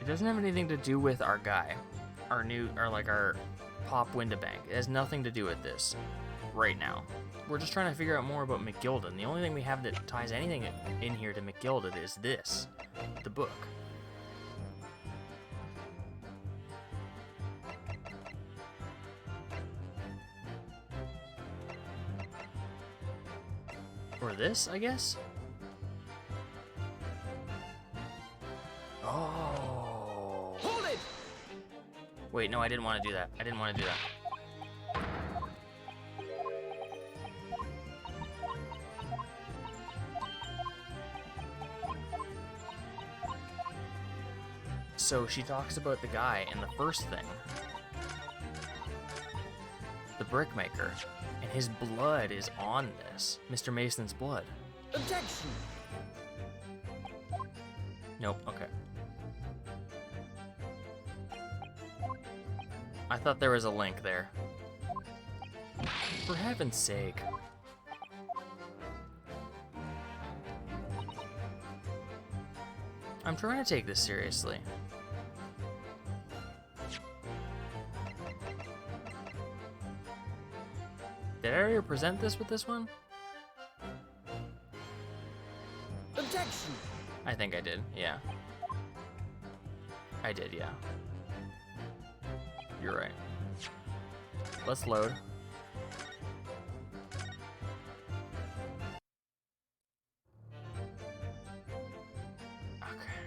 It doesn't have anything to do with our guy. Our pop window bank. It has nothing to do with this right now. We're just trying to figure out more about McGilden. The only thing we have that ties anything in here to McGilden is this, the book. Or this, I guess? Oh. Hold it! Wait, no, I didn't want to do that. I didn't want to do that. So she talks about the guy in the first thing, the brickmaker, and his blood is on this. Mr. Mason's blood. Objection! Nope, okay. I thought there was a link there. For heaven's sake. I'm trying to take this seriously. Did I already present this with this one? Objection! I think I did, yeah. I did, yeah. You're right. Let's load. Okay.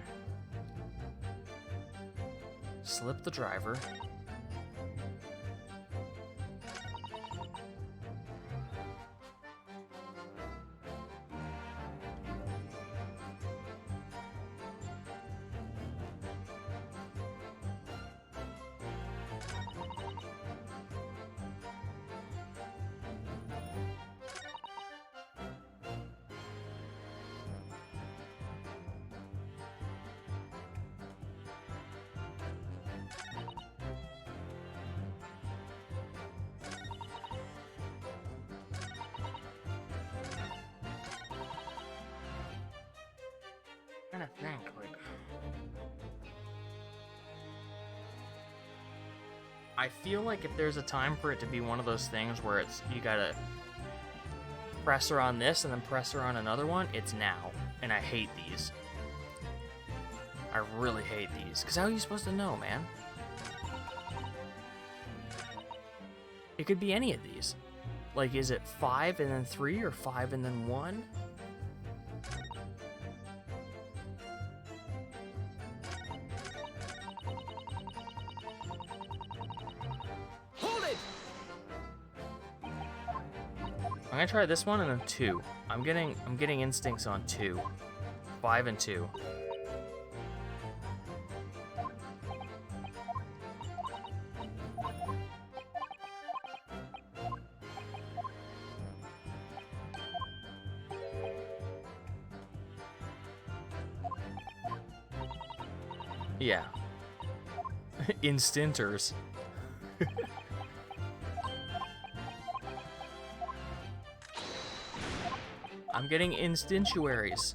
Slip the driver. Trying to think, like, I feel like if there's a time for it to be one of those things where it's you gotta press her on this and then press her on another one, it's now. And I hate these. I really hate these. Because how are you supposed to know, man? It could be any of these. Like, is it 5 and then 3 or 5 and then 1? Hold it! I'm gonna try this one and then 2. I'm getting instincts on 2. 5 and 2. Yeah. Instinters. I'm getting instinctuaries.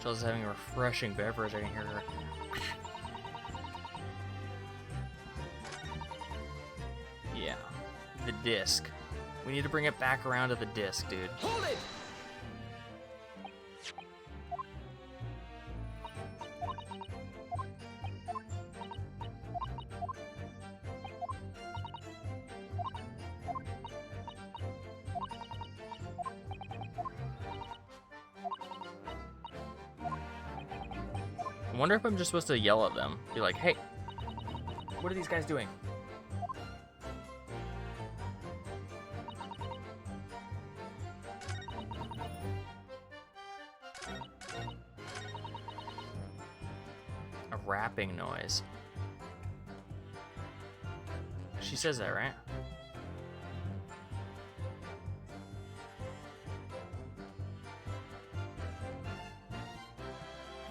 Jill's having a refreshing beverage. I can hear her. Yeah. The disc. We need to bring it back around to the disc, dude. Hold it! I wonder if I'm just supposed to yell at them. Be like, hey, what are these guys doing? A rapping noise. She says that, right?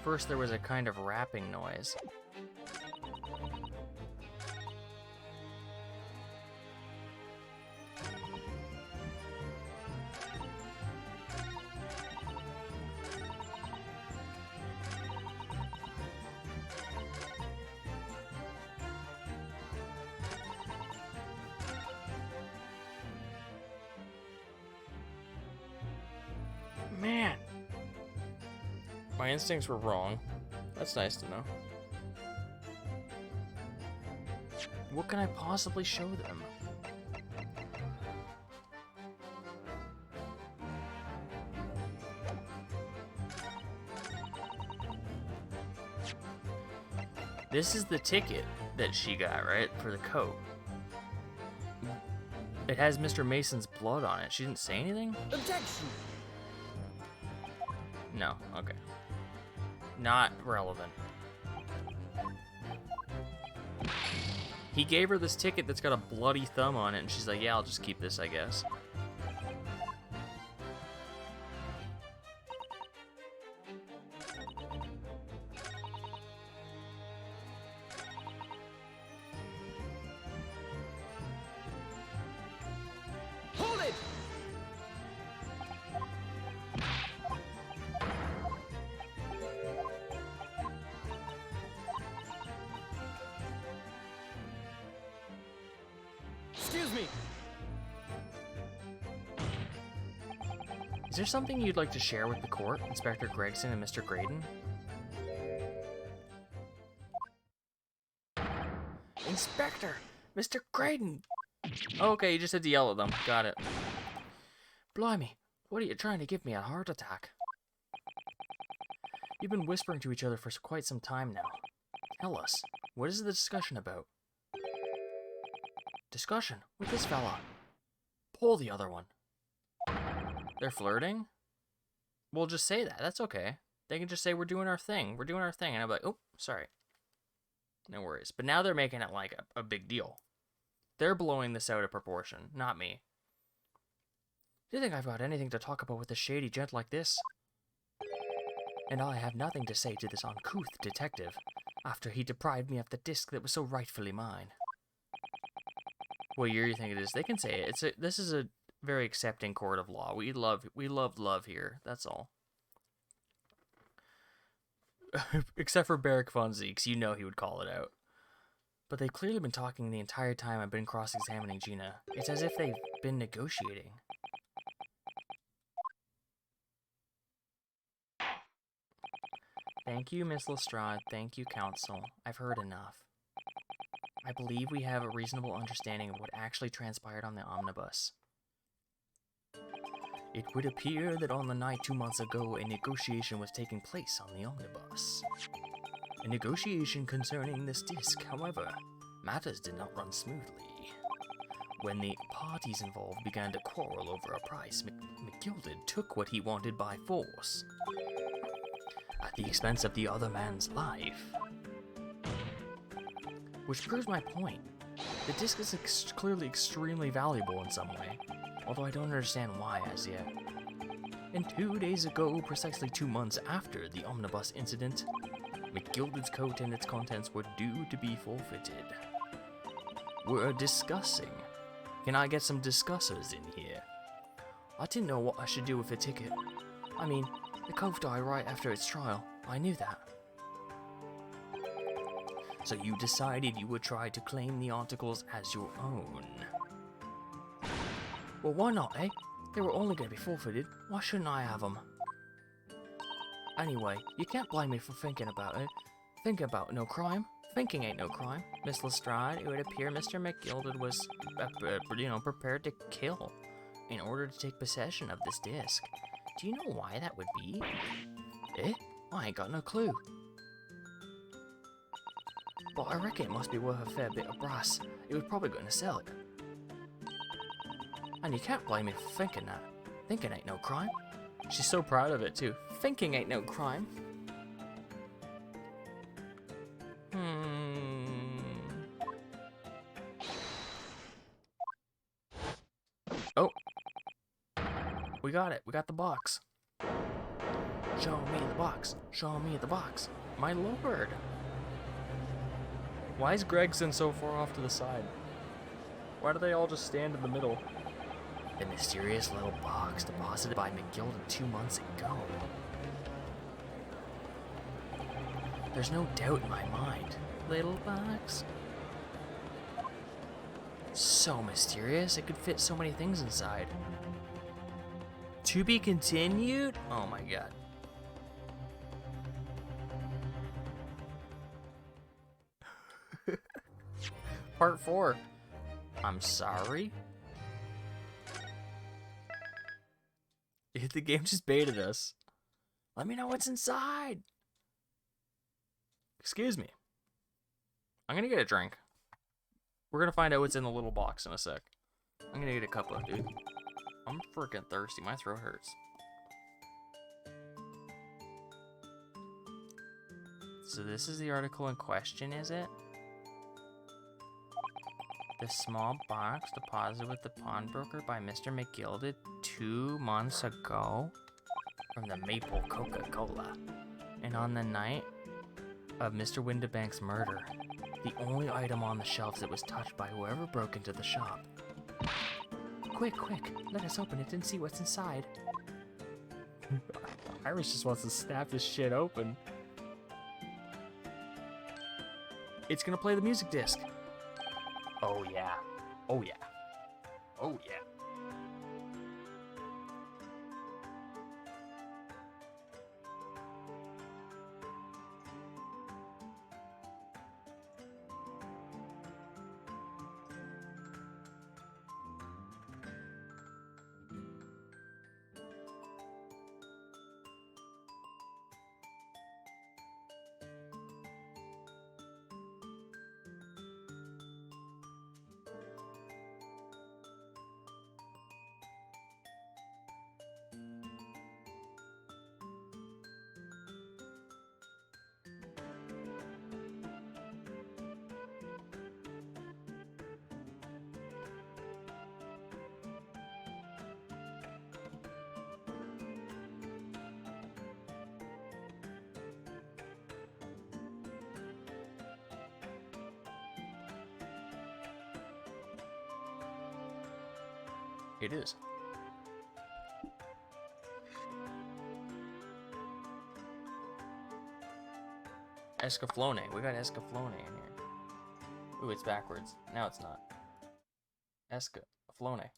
First, there was a kind of rapping noise. Man, my instincts were wrong. That's nice to know. What can I possibly show them? This is the ticket that she got, right? For the coat. It has Mr. Mason's blood on it. She didn't say anything? Objection! No, okay. Not relevant. He gave her this ticket that's got a bloody thumb on it, and she's like, yeah, I'll just keep this, I guess. Hold it! Excuse me. Is there something you'd like to share with the court, Inspector Gregson and Mr. Graydon? Inspector! Mr. Graydon! Oh, okay, you just had to yell at them. Got it. Blimey, what are you trying to give me, a heart attack? You've been whispering to each other for quite some time now. Tell us, what is the discussion about? Discussion? With this fella. Pull the other one. They're flirting? We'll just say that. That's okay. They can just say, we're doing our thing. We're doing our thing. And I'll be like, oh, sorry. No worries. But now they're making it like a big deal. They're blowing this out of proportion, not me. Do you think I've got anything to talk about with a shady gent like this? And I have nothing to say to this uncouth detective, after he deprived me of the disc that was so rightfully mine. What year you think it is? They can say it. This is a very accepting court of law. We love love here. That's all. Except for Barrack Von Zeeks, you know he would call it out. But they've clearly been talking the entire time I've been cross-examining Gina. It's as if they've been negotiating. Thank you, Miss Lestrade. Thank you, counsel. I've heard enough. I believe we have a reasonable understanding of what actually transpired on the omnibus. It would appear that on the night 2 months ago, a negotiation was taking place on the omnibus. A negotiation concerning this disc, however, matters did not run smoothly. When the parties involved began to quarrel over a price, McGilded took what he wanted by force, at the expense of the other man's life. Which proves my point. The disc is clearly extremely valuable in some way, although I don't understand why as yet. And 2 days ago, precisely 2 months after the omnibus incident, McGilded's coat and its contents were due to be forfeited. We're discussing. Can I get some discussers in here? I didn't know what I should do with the ticket. I mean, the coat died right after its trial. I knew that. So you decided you would try to claim the articles as your own. Well, why not, eh? They were only going to be forfeited. Why shouldn't I have them? Anyway, you can't blame me for thinking about it. Thinking about no crime. Thinking ain't no crime. Miss Lestrade, it would appear Mr. McGilded was, prepared to kill in order to take possession of this disc. Do you know why that would be? Eh? I ain't got no clue. But I reckon it must be worth a fair bit of brass. It was probably going to sell it. And you can't blame me for thinking that. Thinking ain't no crime. She's so proud of it, too. Thinking ain't no crime. got it. We got the box. Show me the box. Show me the box. My lord. Why is Gregson so far off to the side? Why do they all just stand in the middle? The mysterious little box deposited by McGilden 2 months ago. There's no doubt in my mind. Little box. So mysterious, it could fit so many things inside. To be continued? Oh my god. Part 4. I'm sorry? The game just baited us. Let me know what's inside. Excuse me. I'm gonna get a drink. We're gonna find out what's in the little box in a sec. I'm gonna get a cup of, dude. I'm freaking thirsty. My throat hurts. So this is the article in question, is it? The small box deposited with the pawnbroker by Mr. McGilded 2 months ago from the Maple Coca-Cola. And on the night of Mr. Windibank's murder, the only item on the shelves that was touched by whoever broke into the shop. Quick, quick, let us open it and see what's inside. Iris just wants to snap this shit open. It's gonna play the music disc. Oh yeah. Oh yeah. Oh yeah. It is. Escaflowne. We got Escaflowne in here. Ooh, it's backwards. Now it's not. Escaflowne.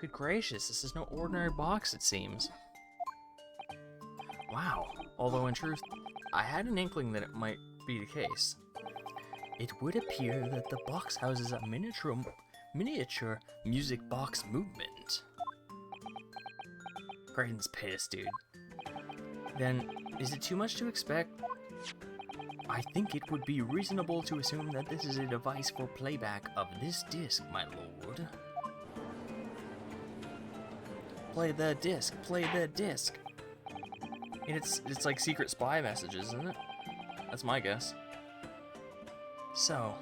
Good gracious, this is no ordinary box, it seems. Wow. Although in truth, I had an inkling that it might be the case. It would appear that the box houses a miniature music box movement. Graydon's pissed, dude. Then, is it too much to expect? I think it would be reasonable to assume that this is a device for playback of this disc, my lord. Play the disc, play the disc. And it's like secret spy messages, isn't it? That's my guess. So,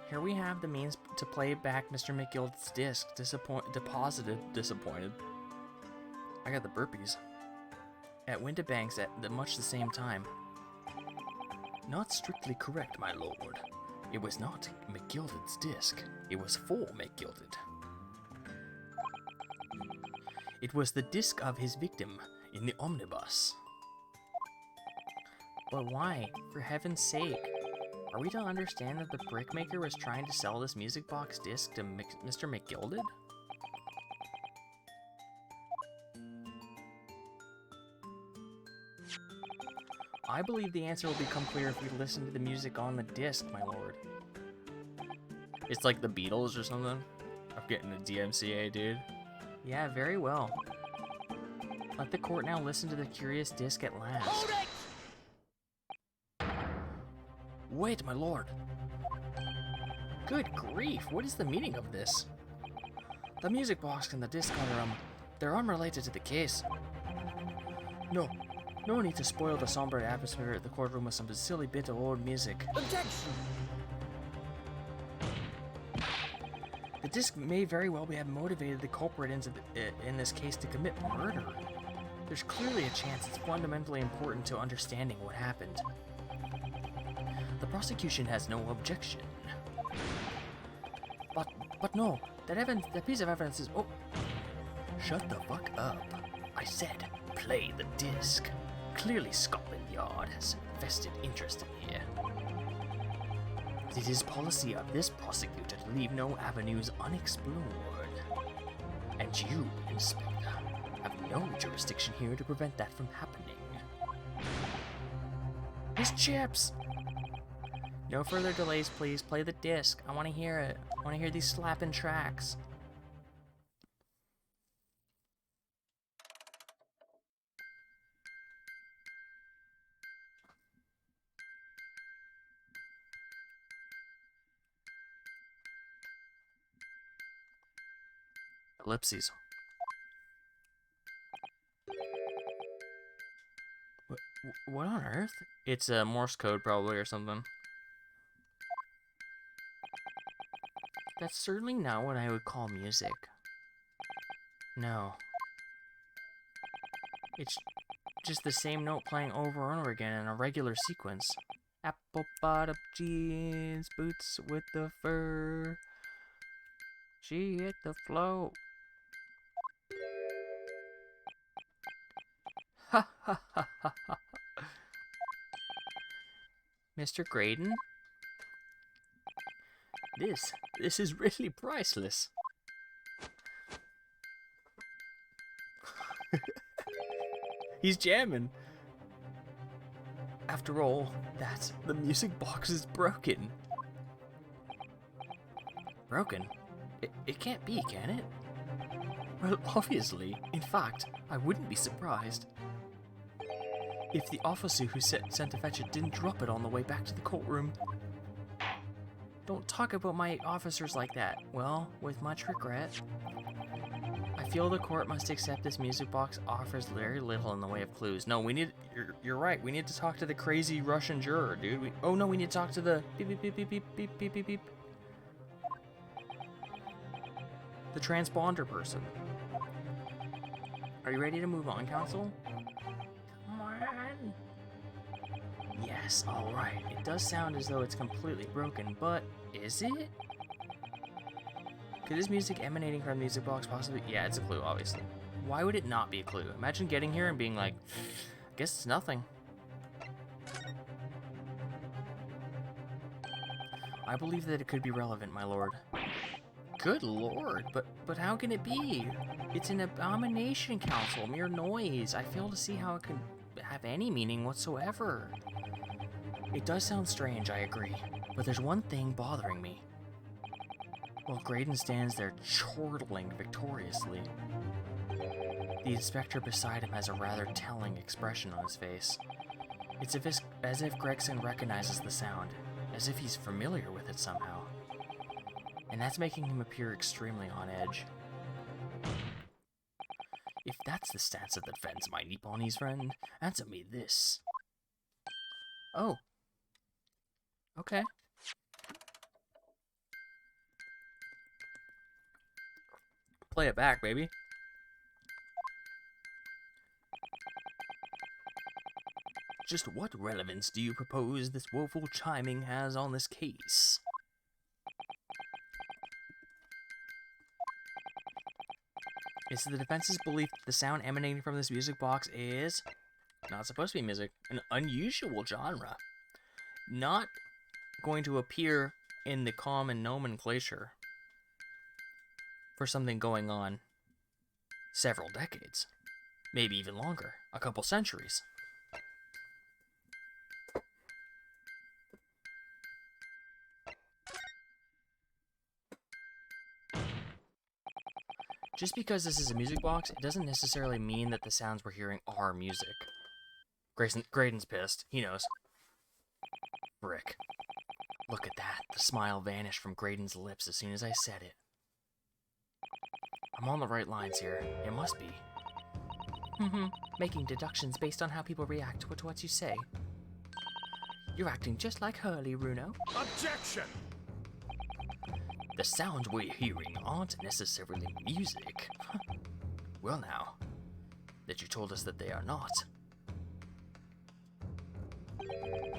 here we have the means to play back Mr. McGild's disc. Disappointed. I got the burpees. At Windibank's at much the same time. Not strictly correct, my lord. It was not McGilded's disc. It was for McGilded. It was the disc of his victim in the omnibus. But why? For heaven's sake. Are we to understand that the brickmaker was trying to sell this music box disc to Mr. McGilded? I believe the answer will become clear if we listen to the music on the disc, my lord. It's like the Beatles or something? I'm getting a DMCA, dude. Yeah, very well. Let the court now listen to the curious disc at last. Hold it! Wait, my lord. Good grief, what is the meaning of this? The music box and the disc are, they're unrelated to the case. No need to spoil the somber atmosphere at the courtroom with some silly bit of old music. Objection! disc may very well have motivated the culprit in this case to commit murder. There's clearly a chance it's fundamentally important to understanding what happened. The prosecution has no objection. But no, that piece of evidence is... Oh! Shut the fuck up. I said, play the disc. Clearly Scotland Yard has vested interest in here. It is policy of this prosecutor to leave no avenues unexplored. And you, Inspector, have no jurisdiction here to prevent that from happening. Miss Chips! No further delays, please. Play the disc. I want to hear it. I want to hear these slapping tracks. Ellipses. What on earth? It's a Morse code probably or something. That's certainly not what I would call music. No. It's just the same note playing over and over again in a regular sequence. Apple bottom jeans, boots with the fur. She hit the floor. Ha ha ha ha ha. Mr. Graydon? This is really priceless. He's jamming. After all, the music box is broken. Broken? It can't be, can it? Well, obviously. In fact, I wouldn't be surprised if the officer who sent to fetch it didn't drop it on the way back to the courtroom. Don't talk about my officers like that. Well, with much regret, I feel the court must accept this music box offers very little in the way of clues. No, we need... You're right. We need to talk to the crazy Russian juror, dude. Oh, no, we need to talk to the... Beep, beep, beep, beep, beep, beep, beep, beep, beep. The transponder person. Are you ready to move on, counsel? Come on. Yes, alright. It does sound as though it's completely broken, but is it? Could this music emanating from the music box possibly... Yeah, it's a clue, obviously. Why would it not be a clue? Imagine getting here and being like, I guess it's nothing. I believe that it could be relevant, my lord. Good lord, but how can it be? It's an abomination, counsel, mere noise. I fail to see how it can have any meaning whatsoever. It does sound strange, I agree, but there's one thing bothering me. While Graydon stands there chortling victoriously, the inspector beside him has a rather telling expression on his face. It's as if Gregson recognizes the sound, as if he's familiar with it somehow. And that's making him appear extremely on edge. If that's the stance of the defense, my Nipponese friend, answer me this. Oh. Okay. Play it back, baby. Just what relevance do you propose this woeful chiming has on this case? It's the defense's belief that the sound emanating from this music box is not supposed to be music, an unusual genre, not going to appear in the common nomenclature for something going on several decades, maybe even longer, a couple centuries. Just because this is a music box, it doesn't necessarily mean that the sounds we're hearing are music. Graydon's pissed. He knows. Brick. Look at that. The smile vanished from Graydon's lips as soon as I said it. I'm on the right lines here. It must be. Making deductions based on how people react to what you say. You're acting just like Hurley, Runo. Objection! The sounds we're hearing aren't necessarily music. Well now, that you told us that they are not.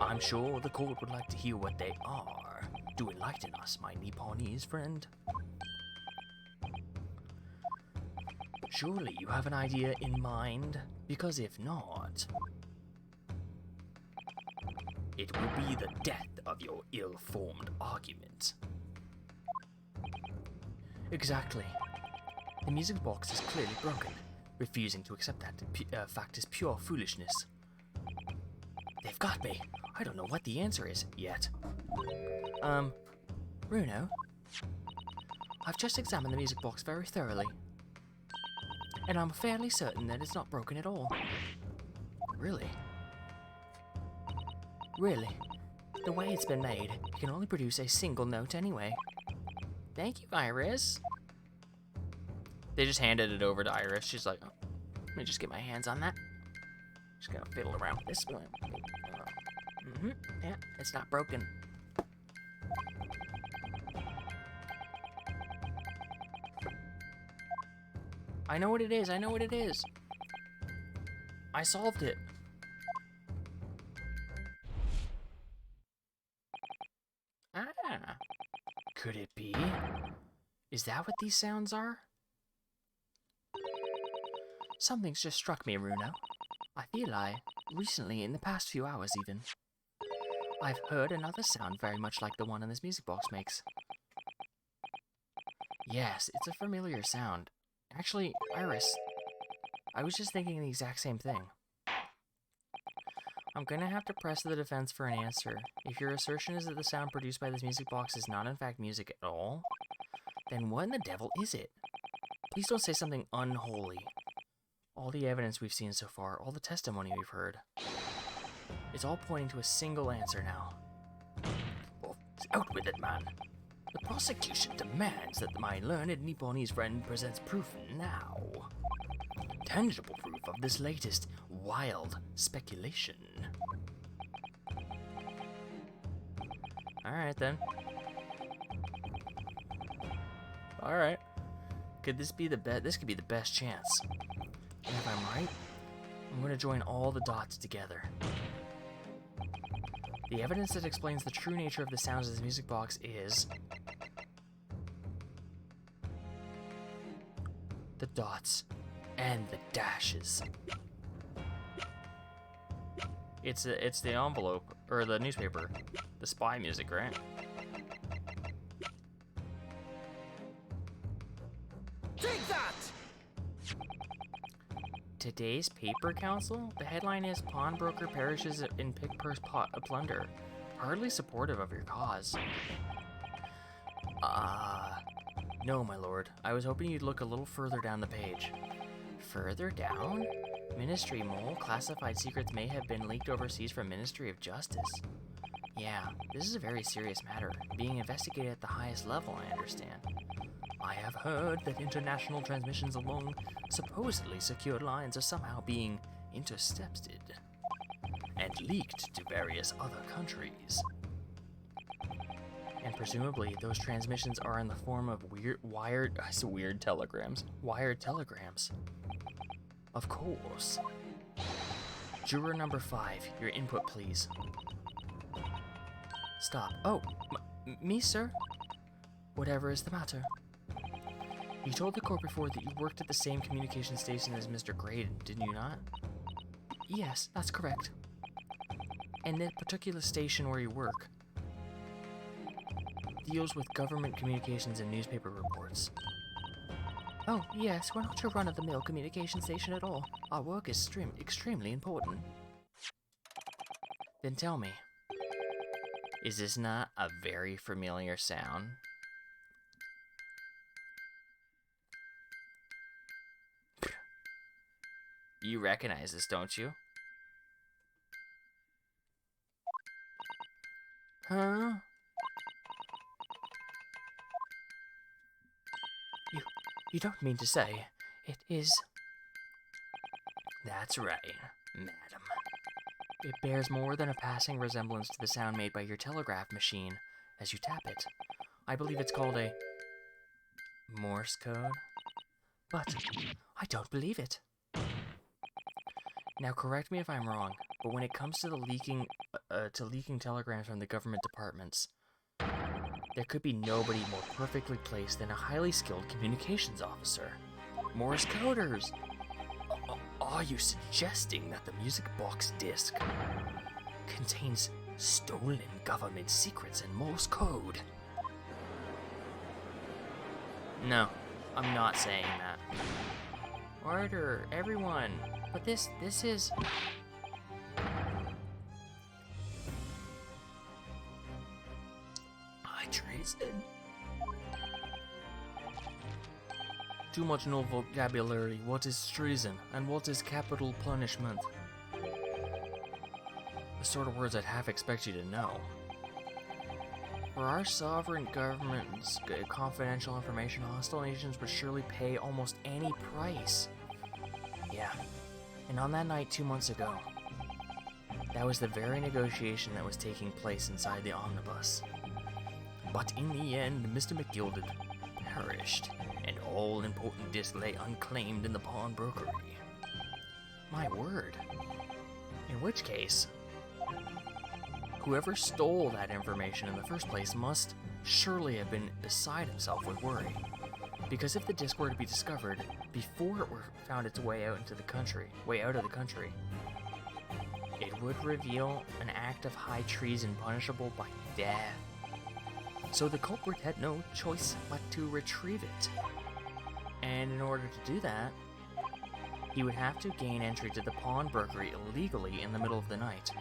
I'm sure the court would like to hear what they are. Do enlighten us, my Nipponese friend. Surely you have an idea in mind, because if not, it will be the death of your ill-formed argument. Exactly. The music box is clearly broken. Refusing to accept that fact is pure foolishness. They've got me. I don't know what the answer is yet. Bruno? I've just examined the music box very thoroughly, and I'm fairly certain that it's not broken at all. Really? Really? The way it's been made, it can only produce a single note anyway. Thank you, Iris. They just handed it over to Iris. She's like, oh, let me just get my hands on that. Just gonna fiddle around with this one. Yeah, it's not broken. I know what it is. I know what it is. I solved it. Ah. Could it be? Is that what these sounds are? Something's just struck me, Runo. I feel recently, in the past few hours even, I've heard another sound very much like the one in this music box makes. Yes, it's a familiar sound. Actually, Iris, I was just thinking the exact same thing. I'm gonna have to press the defense for an answer. If your assertion is that the sound produced by this music box is not in fact music at all, then what in the devil is it? Please don't say something unholy. All the evidence we've seen so far, all the testimony we've heard, it's all pointing to a single answer now. Well, out with it, man. The prosecution demands that my learned Nipponese friend presents proof now. Tangible proof of this latest wild speculation. Alright then. Alright. Could this be the best? This could be the best chance. And if I'm right, I'm going to join all the dots together. The evidence that explains the true nature of the sounds of this music box is the dots and the dashes. It's the envelope, or the newspaper, the spy music, right? Take that! Today's paper council? The headline is Pawnbroker Perishes in Pick Purse Plunder. Hardly supportive of your cause. No, my lord. I was hoping you'd look a little further down the page. Further down? Ministry mole classified secrets may have been leaked overseas from Ministry of Justice. Yeah, this is a very serious matter, being investigated at the highest level, I understand. I have heard that international transmissions along supposedly secured lines are somehow being intercepted and leaked to various other countries. And presumably those transmissions are in the form of wired telegrams. Wired telegrams. Of course. Juror number 5, your input please. Stop. Oh, me, sir? Whatever is the matter? You told the court before that you worked at the same communication station as Mr. Graydon, didn't you not? Yes, that's correct. And that particular station where you work deals with government communications and newspaper reports. Oh, yes, we're not your run-of-the-mill communication station at all. Our work is extremely important. Then tell me, is this not a very familiar sound? You recognize this, don't you? Huh? You don't mean to say it is... That's right, madam. It bears more than a passing resemblance to the sound made by your telegraph machine as you tap it. I believe it's called a Morse code. But I don't believe it. Now, correct me if I'm wrong, but when it comes to the leaking telegrams from the government departments, there could be nobody more perfectly placed than a highly skilled communications officer. Morse coders! Are you suggesting that the music box disc contains stolen government secrets in Morse code? No, I'm not saying that. Order, everyone! But this is... high treason. Too much no vocabulary. What is treason? And what is capital punishment? The sort of words I'd half expect you to know. For our sovereign government's confidential information, hostile nations would surely pay almost any price. Yeah. And on that night 2 months ago, that was the very negotiation that was taking place inside the omnibus. But in the end, Mr. McGilded perished, and all important disc lay unclaimed in the pawnbrokery. My word. In which case, whoever stole that information in the first place must surely have been beside himself with worry. Because if the disc were to be discovered before it found its way out of the country, it would reveal an act of high treason punishable by death. So the culprit had no choice but to retrieve it. And in order to do that, he would have to gain entry to the pawnbrokery illegally in the middle of the night.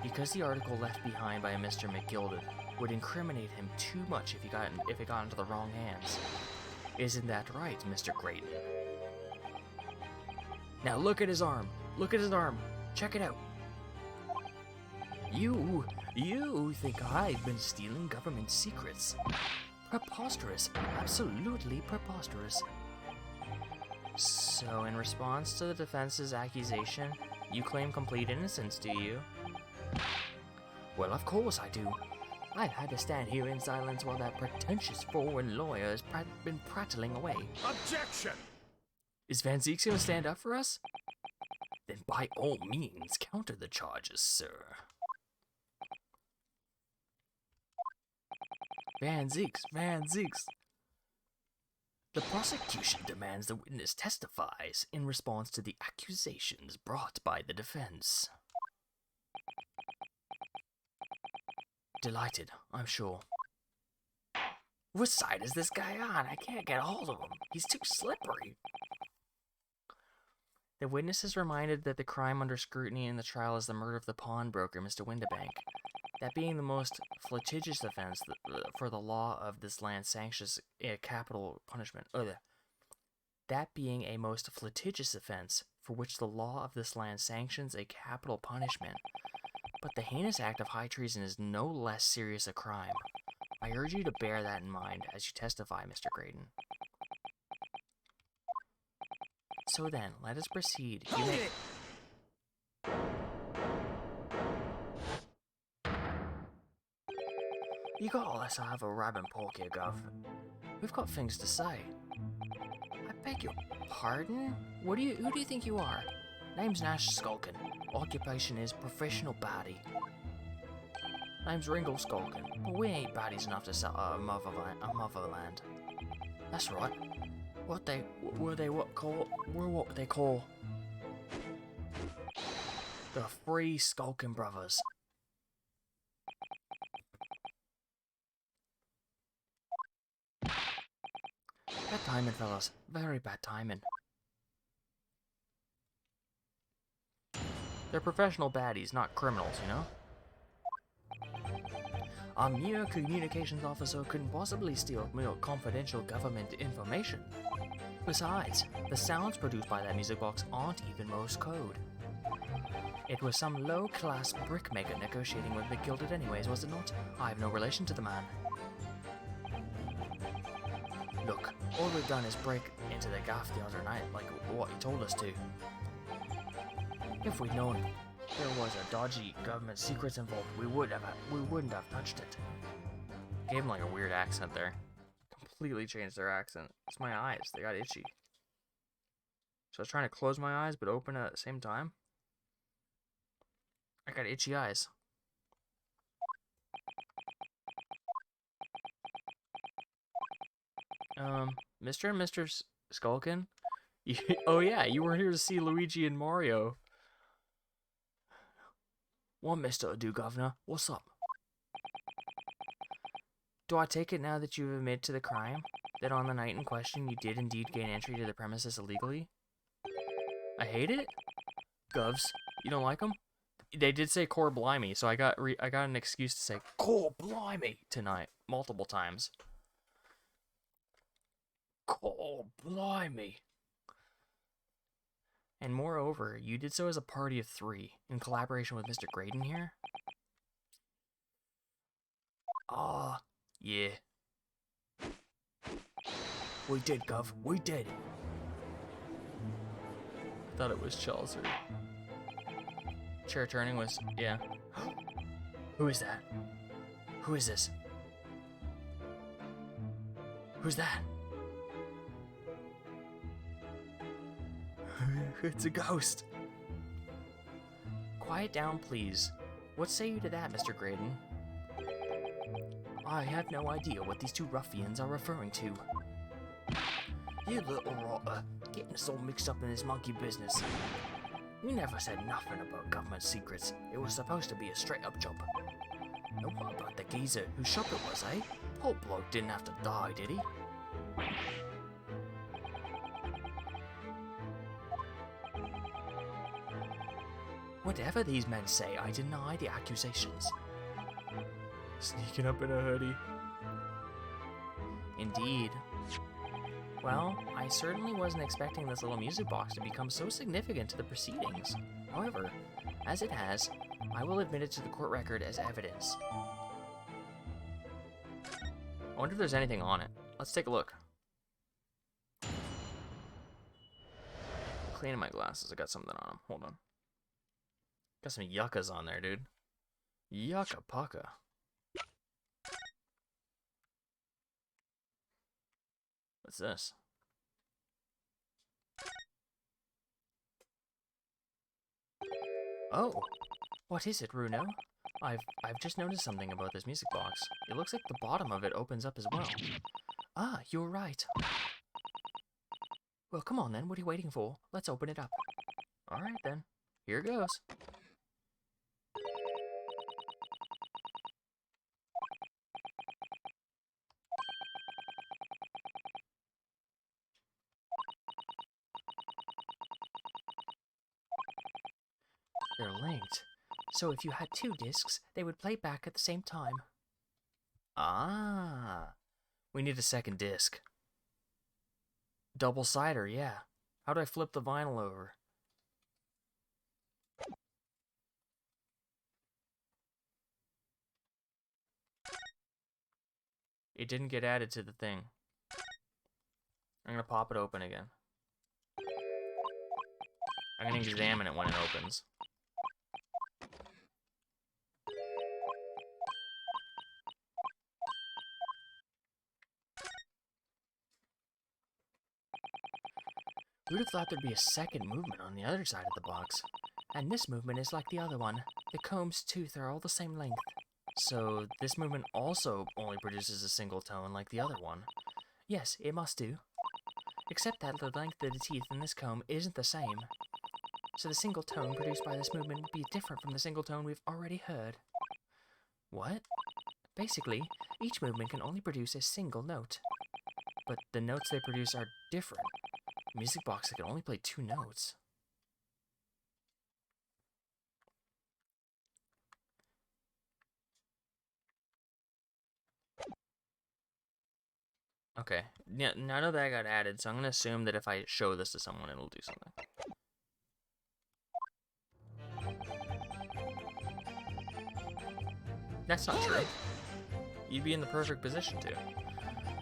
Because the article left behind by Mr. McGilded would incriminate him too much if it got into the wrong hands. Isn't that right, Mr. Grayton? Now look at his arm. Look at his arm. Check it out. You think I've been stealing government secrets? Preposterous. Absolutely preposterous. So, in response to the defense's accusation, you claim complete innocence, do you? Well, of course I do. I've had to stand here in silence while that pretentious foreign lawyer has been prattling away. Objection! Is Van Zeeks going to stand up for us? Then by all means, counter the charges, sir. Van Zeeks. The prosecution demands the witness testifies in response to the accusations brought by the defense. Delighted, I'm sure. What side is this guy on? I can't get a hold of him. He's too slippery. The witness is reminded that the crime under scrutiny in the trial is the murder of the pawnbroker, Mr. Windibank. That being the most litigious offense for the law of this land sanctions a capital punishment. That being a most litigious offense for which the law of this land sanctions a capital punishment. But the heinous act of high treason is no less serious a crime. I urge you to bear that in mind as you testify, Mr. Graydon. So then, let us proceed. You got all us have a rabbit pork here, Gov. We've got things to say. I beg your pardon? Who do you think you are? Name's Nash Skulkin. Occupation is professional baddie. Name's Ringo Skulkin, but we ain't baddies enough to sell a motherland. That's right. What they call the Free Skulkin Brothers. Bad timing, fellas. Very bad timing. They're professional baddies, not criminals, you know? A mere communications officer couldn't possibly steal mere confidential government information. Besides, the sounds produced by that music box aren't even Morse code. It was some low-class brickmaker negotiating with McGilded anyways, was it not? I have no relation to the man. Look, all we've done is break into the gaff the other night, like what he told us to. If we'd known there was a dodgy government secrets involved, we wouldn't have touched it. gave them like a weird accent there. Completely changed their accent. It's my eyes. They got itchy. So I was trying to close my eyes but open at the same time. I got itchy eyes. Mr. and Mr. Skulkin? Oh yeah, you were here to see Luigi and Mario. What Mr. Do, Governor? What's up? Do I take it now that you've admitted to the crime, that on the night in question you did indeed gain entry to the premises illegally? I hate it? Govs, you don't like them? They did say core blimey, so I got an excuse to say core blimey tonight multiple times. Core blimey. And moreover, you did so as a party of 3 in collaboration with Mr. Graydon here. Ah, yeah. We did, Gov. We did. I thought it was Chelsea. Chair turning was, yeah. Who is that? Who is this? Who's that? It's a ghost. Quiet down, please. What say you to that, Mr. Graydon? I have no idea what these 2 ruffians are referring to. You little rotter, getting us all mixed up in this monkey business. We never said nothing about government secrets. It was supposed to be a straight-up job. And what about the geezer whose shop it was, eh? Poor bloke didn't have to die, did he? Whatever these men say, I deny the accusations. Sneaking up in a hoodie. Indeed. Well, I certainly wasn't expecting this little music box to become so significant to the proceedings. However, as it has, I will admit it to the court record as evidence. I wonder if there's anything on it. Let's take a look. Cleaning my glasses, I got something on them. Hold on. Got some yuccas on there, dude. Yucca pucka. What's this? Oh, what is it, Runo? I've just noticed something about this music box. It looks like the bottom of it opens up as well. Ah, you're right. Well, come on then. What are you waiting for? Let's open it up. All right then. Here goes. They're linked. So if you had 2 discs, they would play back at the same time. Ah. We need a second disc. Double-sider, yeah. How do I flip the vinyl over? It didn't get added to the thing. I'm gonna pop it open again. I'm gonna examine it when it opens. Who'd have thought there'd be a second movement on the other side of the box? And this movement is like the other one. The comb's tooth are all the same length. So this movement also only produces a single tone like the other one. Yes, it must do. Except that the length of the teeth in this comb isn't the same. So the single tone produced by this movement would be different from the single tone we've already heard. What? Basically, each movement can only produce a single note. But the notes they produce are different. Music box that can only play 2 notes. Okay, yeah, now I know that got added, so I'm going to assume that if I show this to someone, it'll do something. That's not true. You'd be in the perfect position to.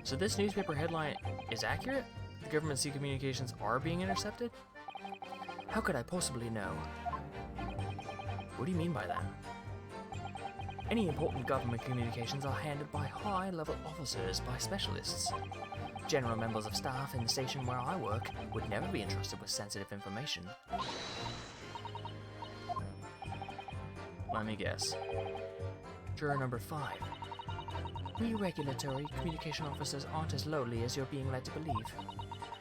So this newspaper headline is accurate? The government sea communications are being intercepted? How could I possibly know? What do you mean by that? Any important government communications are handled by high-level officers, by specialists. General members of staff in the station where I work would never be entrusted with sensitive information. Let me guess. Juror number 5. We regulatory communication officers aren't as lowly as you're being led to believe.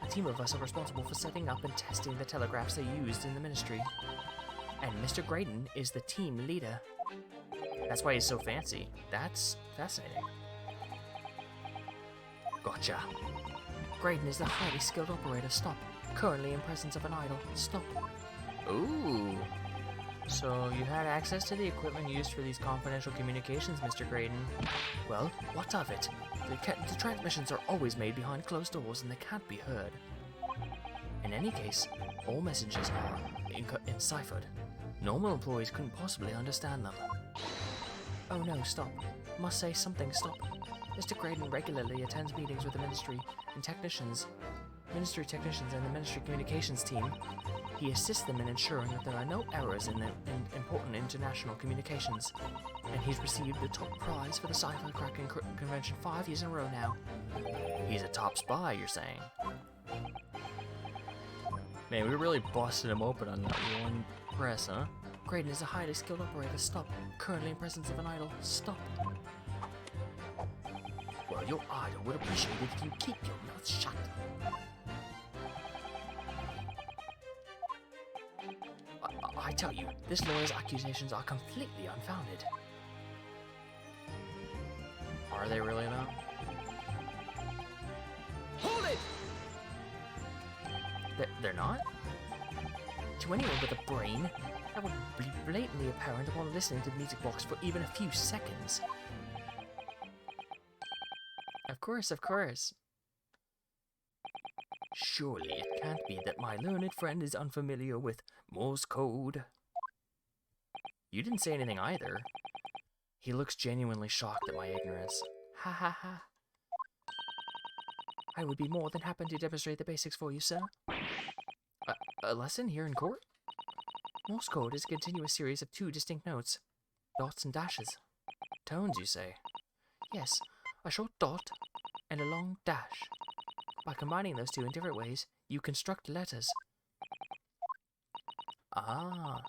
A team of us are responsible for setting up and testing the telegraphs they used in the ministry. And Mr. Graydon is the team leader. That's why he's so fancy. That's fascinating. Gotcha. Graydon is the highly skilled operator. Stop. Currently in presence of an idol. Stop. Ooh. So you had access to the equipment used for these confidential communications, Mr. Graydon. Well, what of it? The transmissions are always made behind closed doors and they can't be heard. In any case, all messages are enciphered. Normal employees couldn't possibly understand them. Oh no, stop. Must say something, stop. Mr. Graydon regularly attends meetings with the ministry technicians and the ministry communications team. He assists them in ensuring that there are no errors in important international communications. And he's received the top prize for the Cipher Cracking Convention 5 years in a row now. He's a top spy, you're saying? Man, we really busted him open on that one press, huh? Graydon is a highly skilled operator. Stop. Currently in presence of an idol. Stop. Well, your idol would appreciate it if you keep your mouth shut. I tell you, this lawyer's accusations are completely unfounded. Are they really not? Hold it! They're not? To anyone with a brain, that would be blatantly apparent upon listening to the music box for even a few seconds. Of course, of course. Surely it can't be that my learned friend is unfamiliar with Morse code. You didn't say anything either. He looks genuinely shocked at my ignorance. Ha ha ha. I would be more than happy to demonstrate the basics for you, sir. A lesson here in court? Morse code is a continuous series of 2 distinct notes. Dots and dashes. Tones, you say? Yes, a short dot and a long dash. By combining those two in different ways, you construct letters. Ah.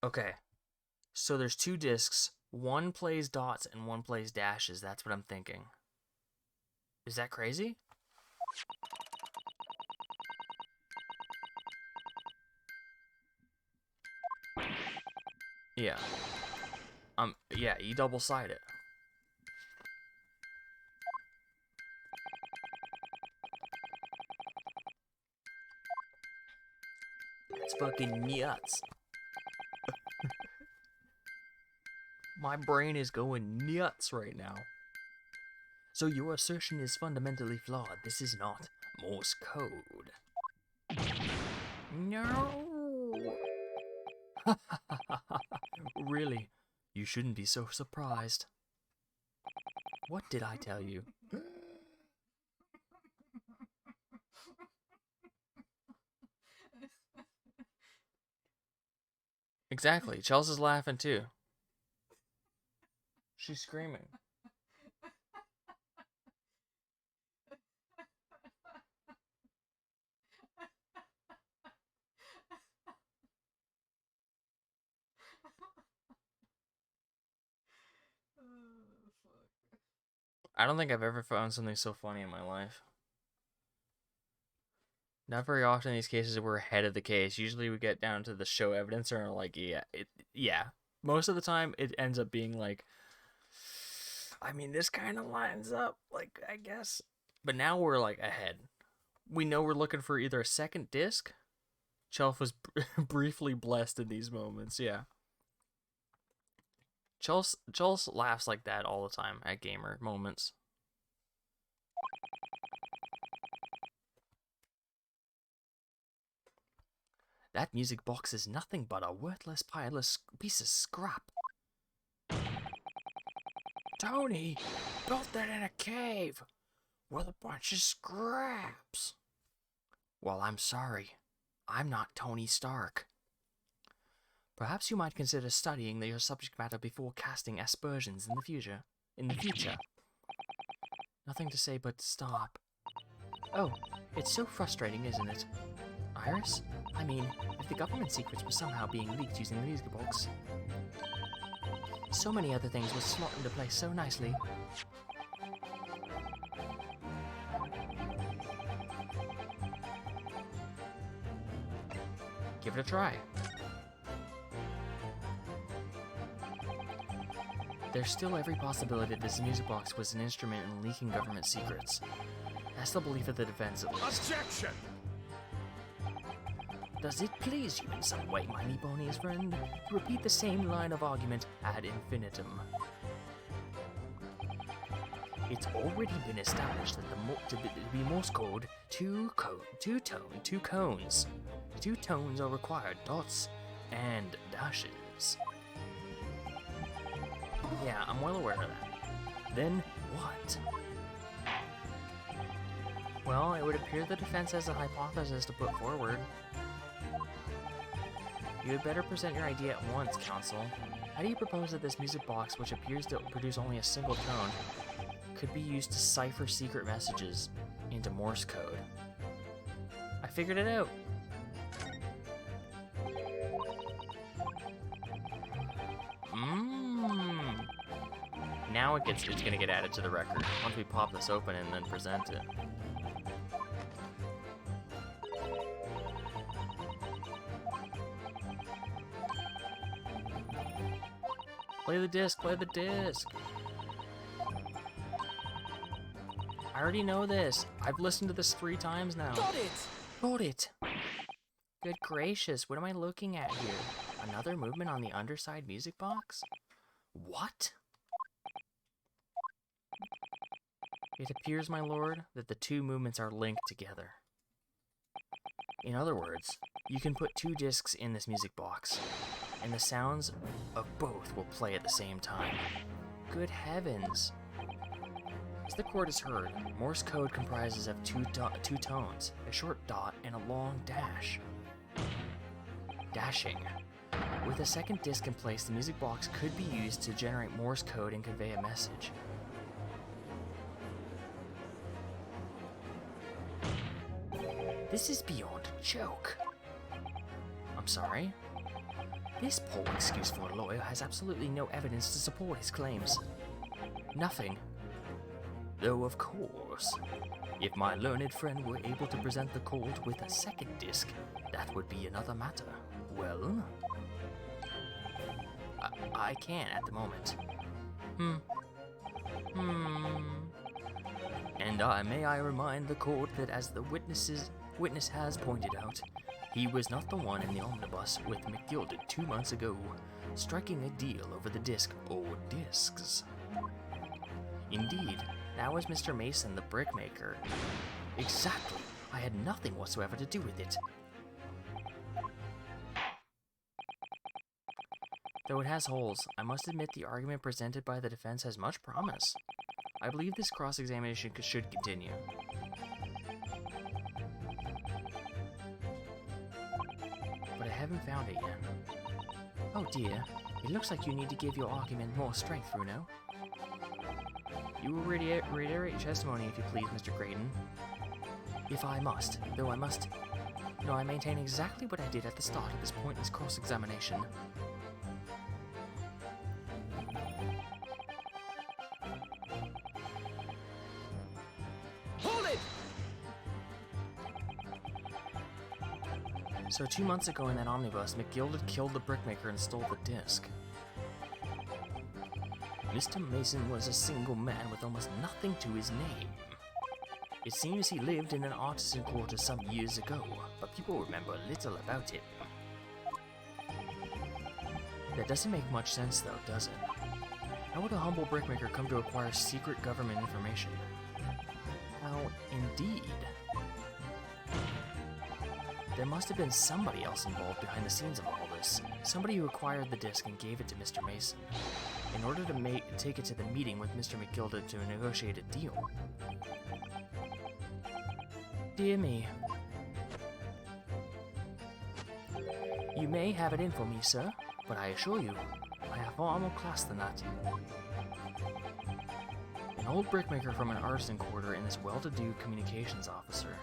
Okay. So there's 2 discs. One plays dots and one plays dashes. That's what I'm thinking. Is that crazy? Yeah. Yeah, you double-side it. It's fucking nuts. My brain is going nuts right now. So your assertion is fundamentally flawed. This is not Morse code. No. Really? You shouldn't be so surprised. What did I tell you? Exactly. Chelsea's laughing too. She's screaming. I don't think I've ever found something so funny in my life. Not very often in these cases we're ahead of the case. Usually we get down to the show evidence and are like, yeah. Most of the time it ends up being like, I mean, this kind of lines up, like, I guess. But now we're like ahead. We know we're looking for either a second disc. Chelf was briefly blessed in these moments, yeah. Chels laughs like that all the time at gamer moments. That music box is nothing but a worthless, pileless piece of scrap. Tony built that in a cave with a bunch of scraps. Well, I'm sorry. I'm not Tony Stark. Perhaps you might consider studying your subject matter before casting aspersions in the future. Nothing to say but stop. Oh, it's so frustrating, isn't it? Iris? I mean, if the government secrets were somehow being leaked using the music box, so many other things would slot into place so nicely. Give it a try. There's still every possibility that this music box was an instrument in leaking government secrets. That's the belief of the defense, at least. Objection! Does it please you in some way, my Nipponies friend, to repeat the same line of argument ad infinitum? It's already been established that to be Morse code, two cones. Two tones are required, dots and dashes. Yeah, I'm well aware of that. Then what? Well, it would appear the defense has a hypothesis to put forward. You had better present your idea at once, counsel. How do you propose that this music box, which appears to produce only a single tone, could be used to cipher secret messages into Morse code? I figured it out. Now it's gonna get added to the record once we pop this open and then present it. Play the disc, play the disc. I already know this. I've listened to this 3 times now. Got it! Got it. Good gracious, what am I looking at here? Another movement on the underside music box? What? It appears, my lord, that the 2 movements are linked together. In other words, you can put 2 discs in this music box, and the sounds of both will play at the same time. Good heavens! As the court has heard, Morse code comprises of two tones, a short dot and a long dash. Dashing. With a second disc in place, the music box could be used to generate Morse code and convey a message. This is beyond a joke. I'm sorry? This poor excuse for a lawyer has absolutely no evidence to support his claims. Nothing. Though, of course, if my learned friend were able to present the court with a second disc, that would be another matter. Well, I can't at the moment. And may I remind the court that as the witness has pointed out, he was not the one in the omnibus with McGilded 2 months ago, striking a deal over the disc or discs. Indeed, that was Mr. Mason, the brickmaker. Exactly. I had nothing whatsoever to do with it. Though it has holes, I must admit the argument presented by the defense has much promise. I believe this cross-examination should continue. But I haven't found it yet. Oh dear, it looks like you need to give your argument more strength, Bruno. You will reiterate your testimony if you please, Mr. Graydon. If I must, though I must... No, I maintain exactly what I did at the start of this pointless cross-examination. Hold it! So 2 months ago in that omnibus, McGilded killed the brickmaker and stole the disc. Mr. Mason was a single man with almost nothing to his name. It seems he lived in an artisan quarter some years ago, but people remember little about him. That doesn't make much sense though, does it? How would a humble brickmaker come to acquire secret government information? How indeed? There must have been somebody else involved behind the scenes of all this. Somebody who acquired the disc and gave it to Mr. Mason, in order to take it to the meeting with Mr. McGilded to negotiate a deal. Dear me. You may have it in for me, sir, but I assure you, I have far more class than that. An old brickmaker from an artisan quarter and this well-to-do communications officer.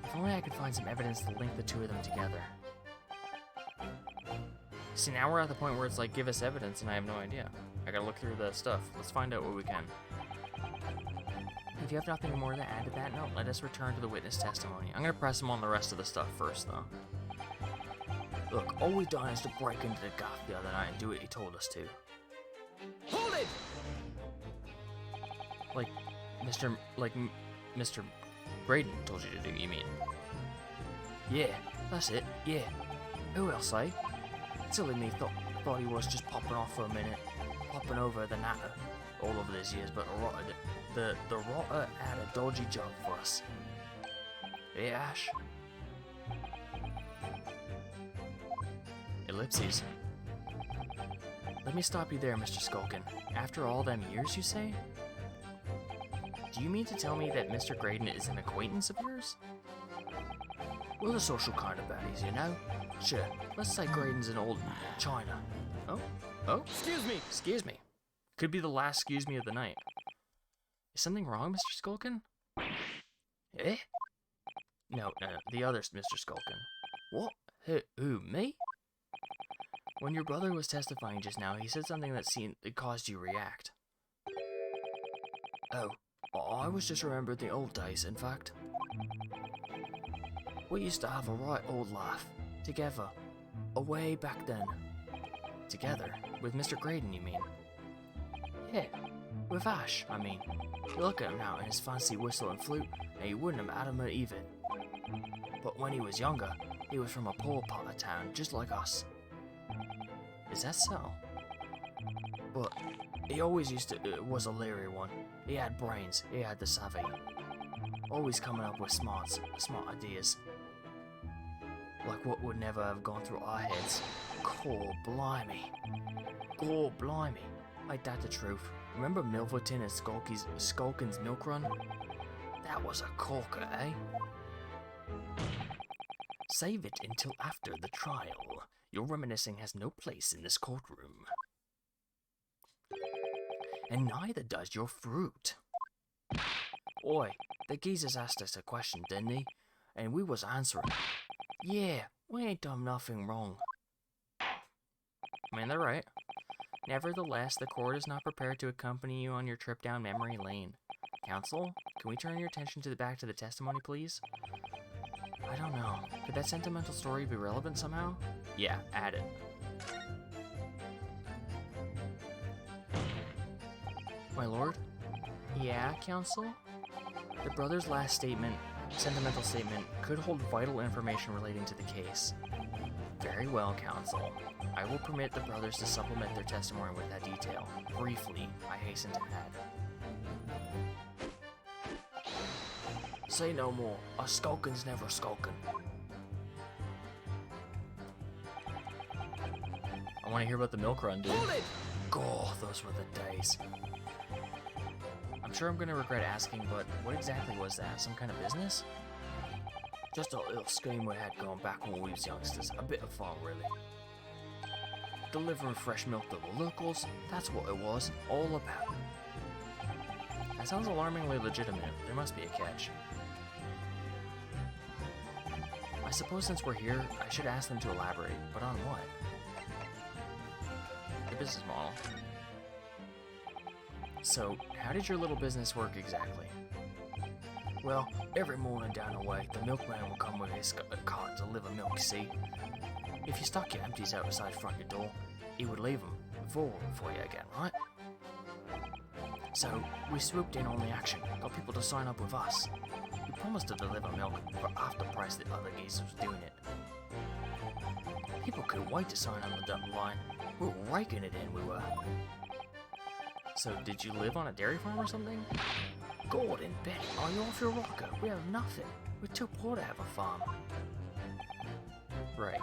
If only I could find some evidence to link the two of them together. See, now we're at the point where it's like, give us evidence, and I have no idea. I gotta look through the stuff. Let's find out what we can. If you have nothing more to add to that note, let us return to the witness testimony. I'm gonna press him on the rest of the stuff first, though. Look, all we've done is to break into the gaff the other night and do what he told us to. Hold it! Like, Mr. Graydon told you to do, you mean? Yeah, that's it, yeah. Who else, eh? Silly me thought he was just popping off for a minute, popping over the natter all over these years, but the rotter had a dodgy job for us. Hey, Ash? Ellipses. Let me stop you there, Mr. Skulkin. After all them years, you say? Do you mean to tell me that Mr. Graydon is an acquaintance of yours? We're the social kind of baddies, you know? Sure, let's say Graydon's an old China. Oh, Excuse me! excuse me. Could be the last excuse me of the night. Is something wrong, Mr. Skulkin? Eh? No, the other Mr. Skulkin. What? Who, me? When your brother was testifying just now, he said something that caused you to react. Oh, I was just remembering the old days, in fact. We used to have a right old laugh. Together. Away back then. Together? With Mr. Graydon, you mean? Yeah, with Ash, I mean. You look at him now in his fancy whistle and flute, and you wouldn't have had him even. But when he was younger, he was from a poor part of town, just like us. Is that so? But he always was a leery one. He had brains, he had the savvy. Always coming up with smart ideas. Like what would never have gone through our heads. Core blimey. Gore blimey. Ain't that the truth? Remember Milverton and Skulkin's milk run? That was a corker, eh? Save it until after the trial. Your reminiscing has no place in this courtroom. And neither does your fruit. Oi, the geezers asked us a question, didn't he? And we was answering. Yeah, we ain't done nothing wrong. I mean, they're right. Nevertheless, the court is not prepared to accompany you on your trip down memory lane. Counsel, can we turn your attention back to the testimony, please? I don't know. Could that sentimental story be relevant somehow? Yeah, add it. My lord? Yeah, counsel? The brother's last sentimental statement, could hold vital information relating to the case. Very well, counsel. I will permit the brothers to supplement their testimony with that detail. Briefly, I hasten to add. Say no more. A skulkin's never skulkin'. I want to hear about the milk run, dude. Hold it! God, those were the days. I'm sure I'm going to regret asking, but what exactly was that? Some kind of business? Just a little scheme we had going back when we was youngsters. A bit of fun, really. Delivering fresh milk to the locals, that's what it was all about. That sounds alarmingly legitimate. There must be a catch. I suppose since we're here, I should ask them to elaborate, but on what? The business model. So, how did your little business work exactly? Well, every morning down the way, the milkman would come with his cart to deliver milk, you see. If you stuck your empties outside front your door, he would leave them for you again, right? So, we swooped in on the action, got people to sign up with us. We promised to deliver milk for half the price that other geezers was doing it. People couldn't wait to sign on the dotted line. We were raking it in, we were. So, did you live on a dairy farm or something? Gordon, Betty, are you off your rocker? We have nothing. We're too poor to have a farm. Right.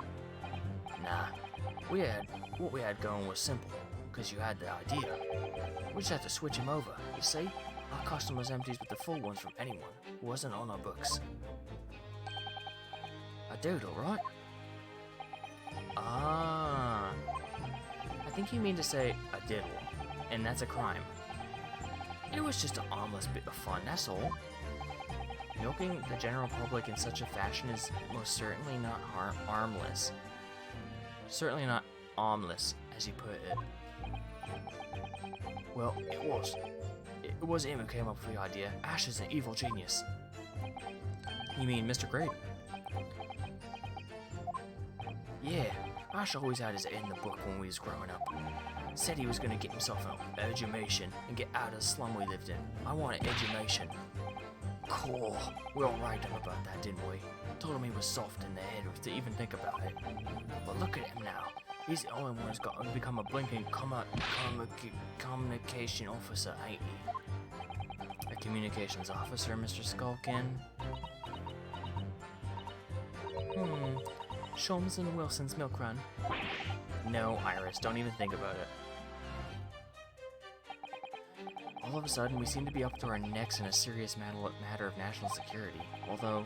Nah, what we had going was simple, because you had the idea. We just had to switch him over, you see? Our customers empties with the full ones from anyone who wasn't on our books. a doodle, right? Ah. I think you mean to say a diddle, and that's a crime. It was just a harmless bit of fun, that's all. Milking the general public in such a fashion is most certainly not harmless. Certainly not harmless, as you put it. Well, it was. It was him who came up with the idea. Ash is an evil genius. You mean Mr. Graydon? Yeah, Ash always had his head in the book when we was growing up. Said he was gonna get himself an education and get out of the slum we lived in. I want an education. Cool. We all ragged him about that, didn't we? Told him he was soft in the head to even think about it. But look at him now. He's the only one who's got to become a blinking communication officer, ain't he? A communications officer, Mr. Skulkin? Sholmes and Wilson's milk run. No, Iris, don't even think about it. All of a sudden, we seem to be up to our necks in a serious matter of national security, although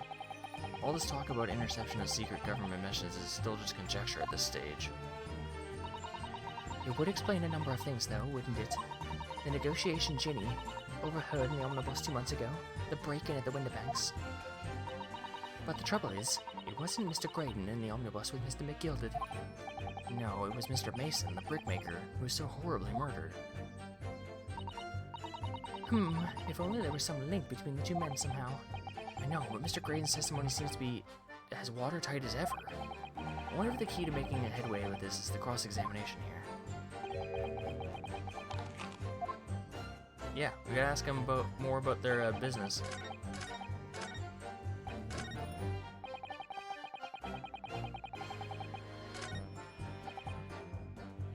all this talk about interception of secret government messages is still just conjecture at this stage. It would explain a number of things, though, wouldn't it? The negotiation Ginny overheard in the omnibus 2 months ago, the break-in at the Winterbanks. But the trouble is, it wasn't Mr. Graydon in the omnibus with Mr. McGilded. No, it was Mr. Mason, the brickmaker, who was so horribly murdered. If only there was some link between the two men somehow. I know, but Mr. Graydon's testimony seems to be as watertight as ever. I wonder if the key to making a headway with this is the cross-examination here. Yeah, we gotta ask them more about their business.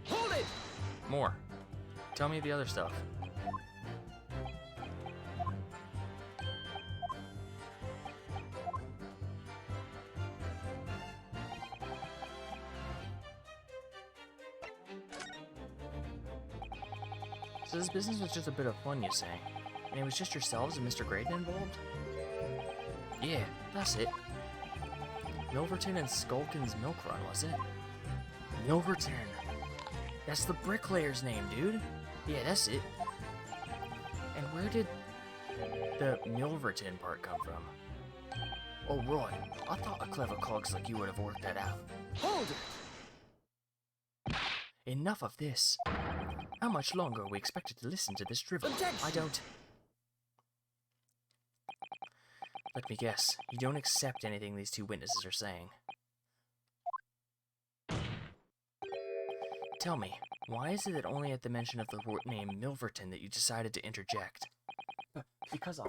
Hold it! More. Tell me the other stuff. So this business was just a bit of fun, you say? And it was just yourselves and Mr. Graydon involved? Yeah, that's it. Milverton and Skulkin's milk run, was it? Milverton. That's the bricklayer's name, dude. Yeah, that's it. And where did the Milverton part come from? Oh, Roy, I thought a clever cogs like you would have worked that out. Hold it! Enough of this. How much longer are we expected to listen to this drivel? Objection! I don't... Let me guess. You don't accept anything these two witnesses are saying. Tell me, why is it that only at the mention of the name Milverton that you decided to interject? Because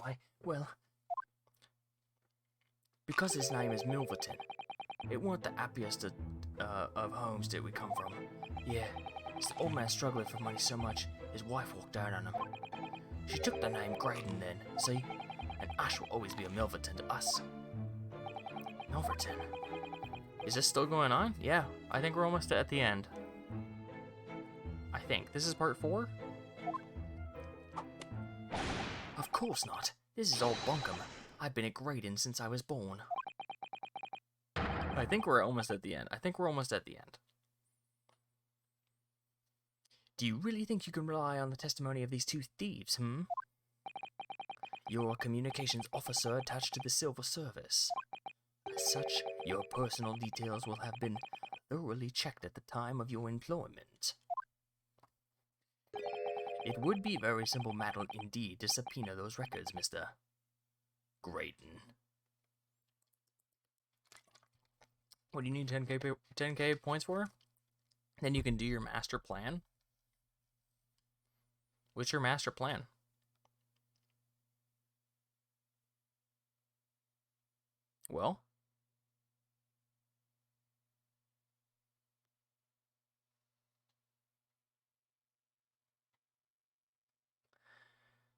because his name is Milverton. It weren't the happiest of homes that we come from. Yeah, it's the old man struggling for money so much, his wife walked out on him. She took the name Graydon then, see? And Ash will always be a Milverton to us. Milverton. Is this still going on? Yeah, I think we're almost at the end. I think. This is part 4? Of course not. This is all bunkum. I've been at Graydon since I was born. I think we're almost at the end. Do you really think you can rely on the testimony of these two thieves, You're a communications officer attached to the Silver Service. As such, your personal details will have been thoroughly checked at the time of your employment. It would be a very simple matter indeed to subpoena those records, Mr. Graydon. What do you need 10k points for? Then you can do your master plan. What's your master plan? Well,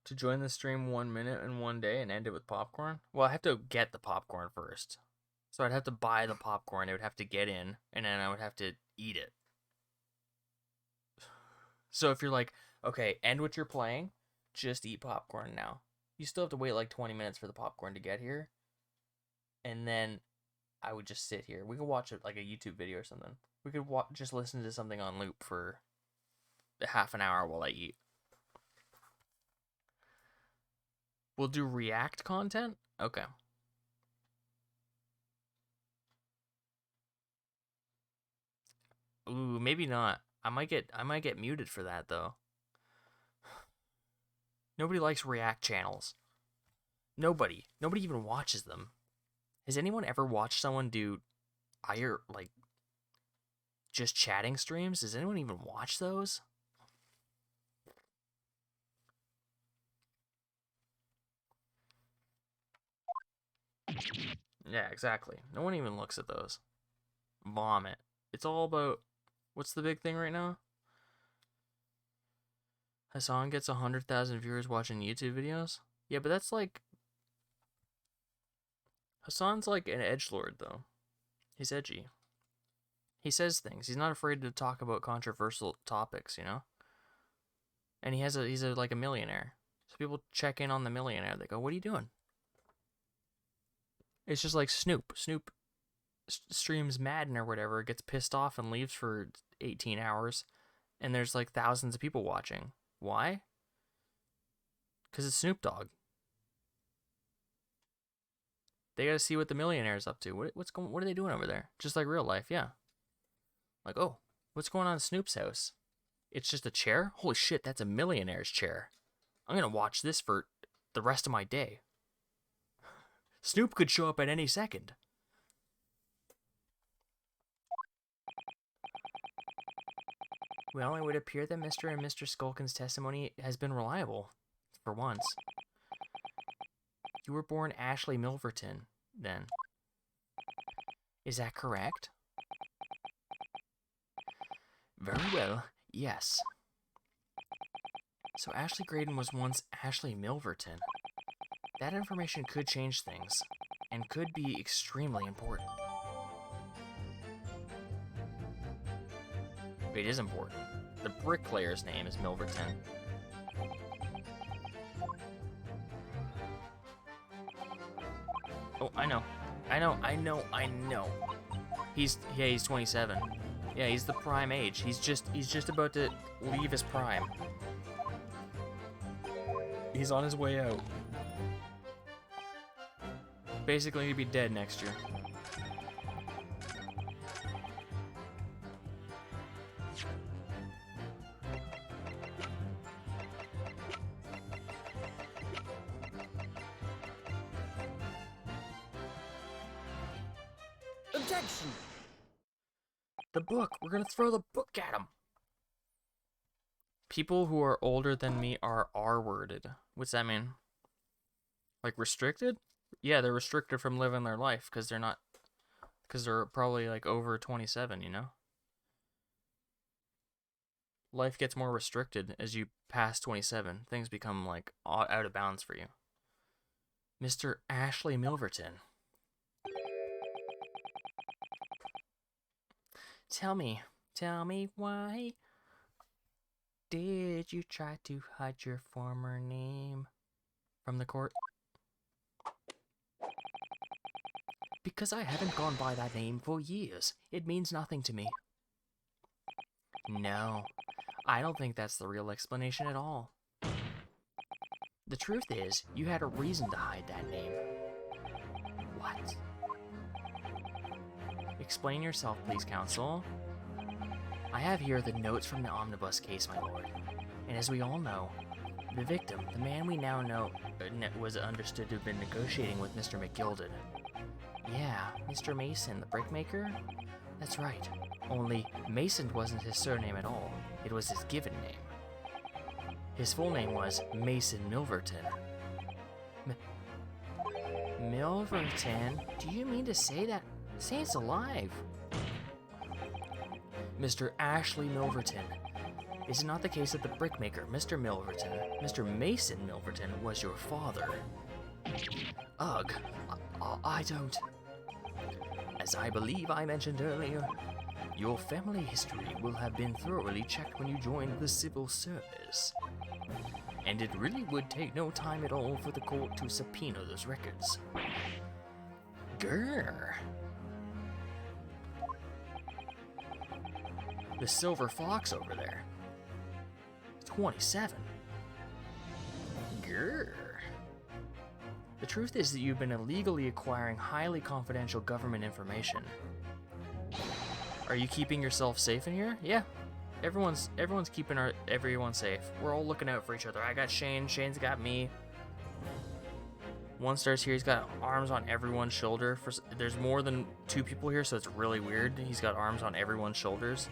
to join the stream 1 minute in 1 day and end it with popcorn? Well, I have to get the popcorn first. So I'd have to buy the popcorn, it would have to get in, and then I would have to eat it. So if you're like, okay, end what you're playing, just eat popcorn now. You still have to wait like 20 minutes for the popcorn to get here. And then I would just sit here. We could watch it like a YouTube video or something. We could just listen to something on loop for half an hour while I eat. We'll do React content? Okay. Ooh, maybe not. I might get muted for that though. Nobody likes React channels. Nobody even watches them. Has anyone ever watched someone do like just chatting streams? Does anyone even watch those? Yeah, exactly. No one even looks at those. Vomit. It's all about, what's the big thing right now? Hassan gets 100,000 viewers watching YouTube videos? Yeah, but that's like... Hassan's like an edgelord, though. He's edgy. He says things. He's not afraid to talk about controversial topics, you know? And he's like a millionaire. So people check in on the millionaire. They go, what are you doing? It's just like Snoop. Snoop streams Madden or whatever, gets pissed off and leaves for 18 hours, and there's like thousands of people watching. Why? Because it's Snoop Dogg. They gotta see what the millionaire's up to. What are they doing over there? Just like real life, yeah. Like, oh, what's going on in Snoop's house? It's just a chair? Holy shit, that's a millionaire's chair. I'm gonna watch this for the rest of my day. Snoop could show up at any second. Well, it would appear that Mr. and Mr. Skulkin's testimony has been reliable, for once. You were born Ashley Milverton, then. Is that correct? Very well, yes. So Ashley Graydon was once Ashley Milverton. That information could change things, and could be extremely important. It is important. The bricklayer's name is Milverton. Oh, I know. He's 27. Yeah, he's the prime age. He's just about to leave his prime. He's on his way out. Basically, he'd be dead next year. Objection! The book! We're gonna throw the book at him! People who are older than me are R-worded. What's that mean? Like restricted? Yeah, they're restricted from living their life because they're probably like over 27, you know? Life gets more restricted as you pass 27. Things become like out of bounds for you. Mr. Ashley Milverton. Tell me why did you try to hide your former name from the court? Because I haven't gone by that name for years. It means nothing to me. No, I don't think that's the real explanation at all. The truth is, you had a reason to hide that name. What? Explain yourself, please, counsel. I have here the notes from the omnibus case, my lord. And as we all know, the victim, the man we now know, was understood to have been negotiating with Mr. McGilded. Yeah, Mr. Mason, the brickmaker? That's right. Only Mason wasn't his surname at all. It was his given name. His full name was Mason Milverton. Milverton? Do you mean to say that? Say it's alive. Mr. Ashley Milverton. Is it not the case that the brickmaker, Mr. Milverton, Mr. Mason Milverton, was your father? Ugh, I don't. As I believe I mentioned earlier, your family history will have been thoroughly checked when you joined the civil service. And it really would take no time at all for the court to subpoena those records. Grr. The silver fox over there. 27. Grr. The truth is that you've been illegally acquiring highly confidential government information. Are you keeping yourself safe in here? Yeah. Everyone's keeping everyone safe. We're all looking out for each other. I got Shane, Shane's got me. One star's here, he's got arms on everyone's shoulder. There's more than 2 people here, so it's really weird. He's got arms on everyone's shoulders.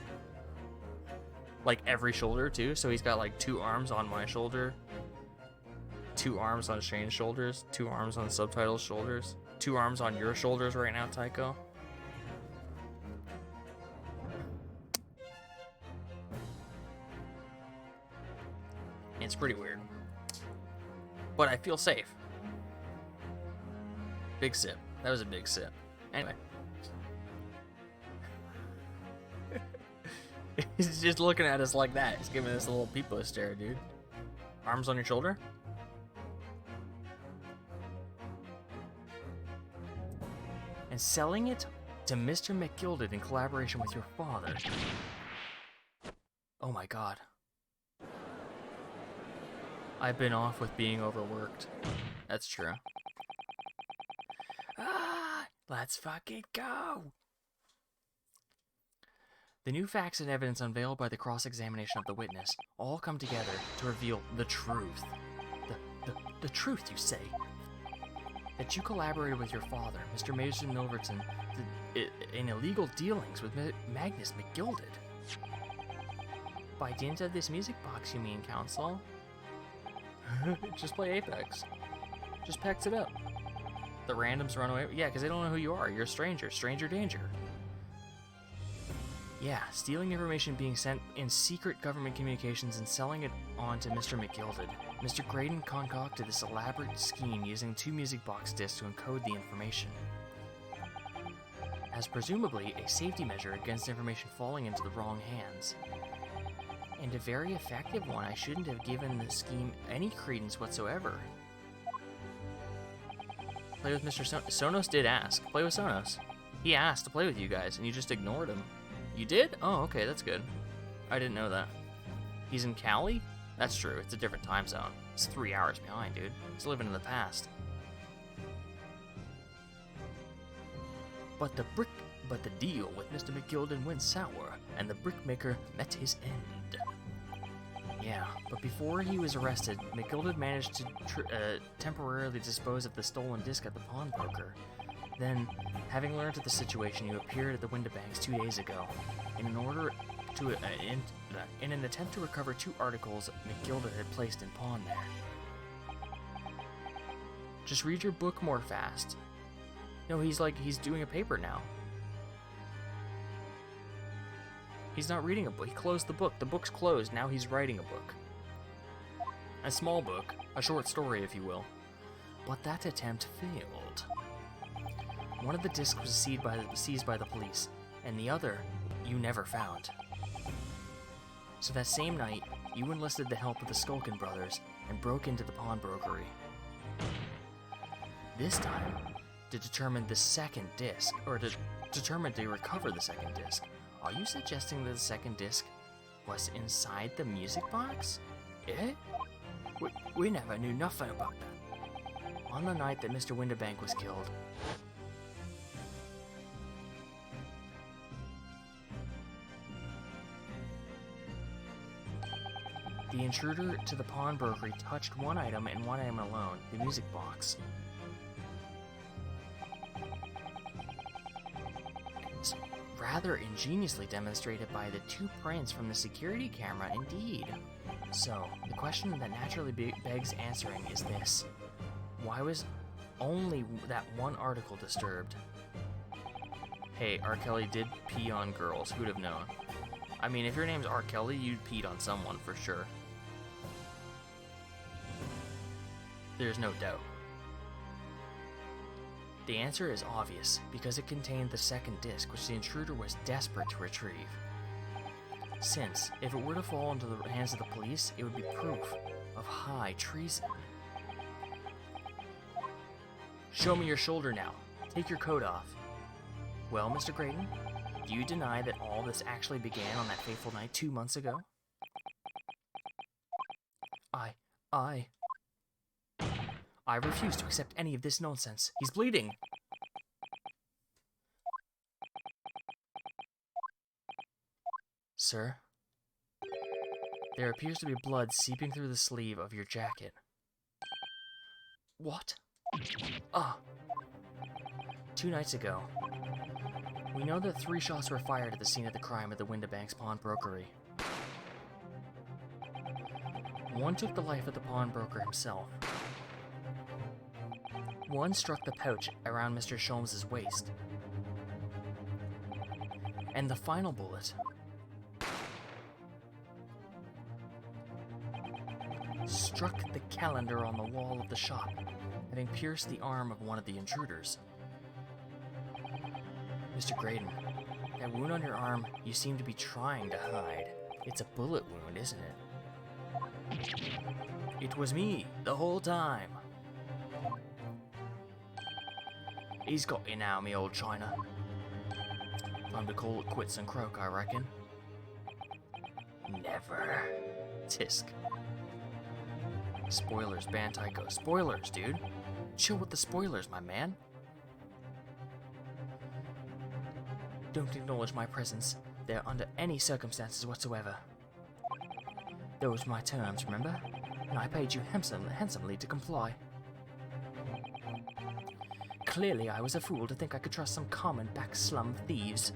Like every shoulder too, so he's got like 2 arms on my shoulder, 2 arms on Shane's shoulders, 2 arms on Subtitle's shoulders, 2 arms on your shoulders right now, Tycho. It's pretty weird. But I feel safe. Big sip. That was a big sip. Anyway. He's just looking at us like that. He's giving us a little peepo stare, dude. Arms on your shoulder? And selling it to Mr. McGilded in collaboration with your father. Oh my god. I've been off with being overworked. That's true. Ah, let's fucking go! The new facts and evidence unveiled by the cross-examination of the witness all come together to reveal the truth. The truth, you say? That you collaborated with your father, Mr. Mason Milverton, in illegal dealings with Magnus McGilded. By dint of this music box, you mean, Counsel? Just play Apex. Just pex it up. The randoms run away. Yeah, because they don't know who you are. You're a stranger. Stranger danger. Yeah, stealing information being sent in secret government communications and selling it on to Mr. McGilded. Mr. Graydon concocted this elaborate scheme using 2 music box discs to encode the information. As presumably a safety measure against information falling into the wrong hands. And a very effective one. I shouldn't have given the scheme any credence whatsoever. Play with Mr. Sonos did ask. Play with Sonos. He asked to play with you guys, and you just ignored him. You did? Oh, okay, that's good. I didn't know that. He's in Cali? That's true, it's a different time zone. It's 3 hours behind, dude. He's living in the past. But the deal with Mr. McGilded went sour, and the brickmaker met his end. Yeah, but before he was arrested, McGilded managed to temporarily dispose of the stolen disc at the pawnbroker. Then, having learned of the situation, you appeared at the Windibanks 2 days ago, in an attempt to recover 2 articles McGilded had placed in pawn there. Just read your book more fast. No, he's doing a paper now. He's not reading a book. He closed the book. The book's closed. Now he's writing a book. A small book. A short story, if you will. But that attempt failed. One of the discs was seized by the police, and the other you never found. So that same night, you enlisted the help of the Skulkin brothers and broke into the pawnbrokery. This time, to determine the second disc, or to determine to recover the second disc. Are you suggesting that the second disc was inside the music box? Eh? We never knew nothing about that. On the night that Mr. Windibank was killed, the intruder to the pawnbrokery touched one item and one item alone, the music box. It's rather ingeniously demonstrated by the 2 prints from the security camera, indeed. So, the question that naturally begs answering is this. Why was only that one article disturbed? Hey, R. Kelly did pee on girls, who'd have known? I mean, if your name's R. Kelly, you'd peed on someone for sure. There's no doubt. The answer is obvious, because it contained the second disc, which the intruder was desperate to retrieve. Since, if it were to fall into the hands of the police, it would be proof of high treason. Show me your shoulder now. Take your coat off. Well, Mr. Graydon, Do you deny that all this actually began on that fateful night 2 months ago? I refuse to accept any of this nonsense. He's bleeding. Sir, there appears to be blood seeping through the sleeve of your jacket. What? Ah. 2 nights ago, we know that 3 shots were fired at the scene of the crime at the Windibank's pawnbrokery. 1 took the life of the pawnbroker himself. 1 struck the pouch around Mr. Sholmes's waist. And the final bullet struck the calendar on the wall of the shop, having pierced the arm of one of the intruders. Mr. Graydon, that wound on your arm you seem to be trying to hide. It's a bullet wound, isn't it? It was me, the whole time. He's got you now, me old China. Time to call it quits and croak, I reckon. Never. Tisk. Spoilers, Ban Tycho. Spoilers, dude. Chill with the spoilers, my man. Don't acknowledge my presence there under any circumstances whatsoever. Those were my terms, remember? And I paid you handsomely to comply. Clearly, I was a fool to think I could trust some common back slum thieves.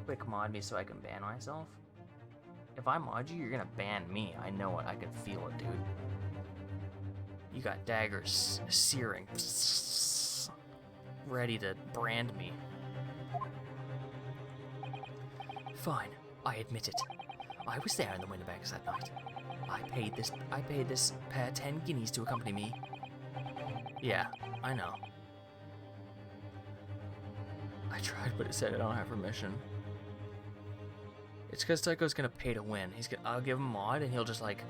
Quick mod me so I can ban myself. If I mod you, you're gonna ban me. I know it. I can feel it, dude. You got daggers searing, ready to brand me. Fine, I admit it. I was there in the Windibanks that night. I paid this pair 10 guineas to accompany me. Yeah, I know. I tried, but it said I don't have permission. It's because Tycho's gonna pay to win. I'll give him mod, and he'll just like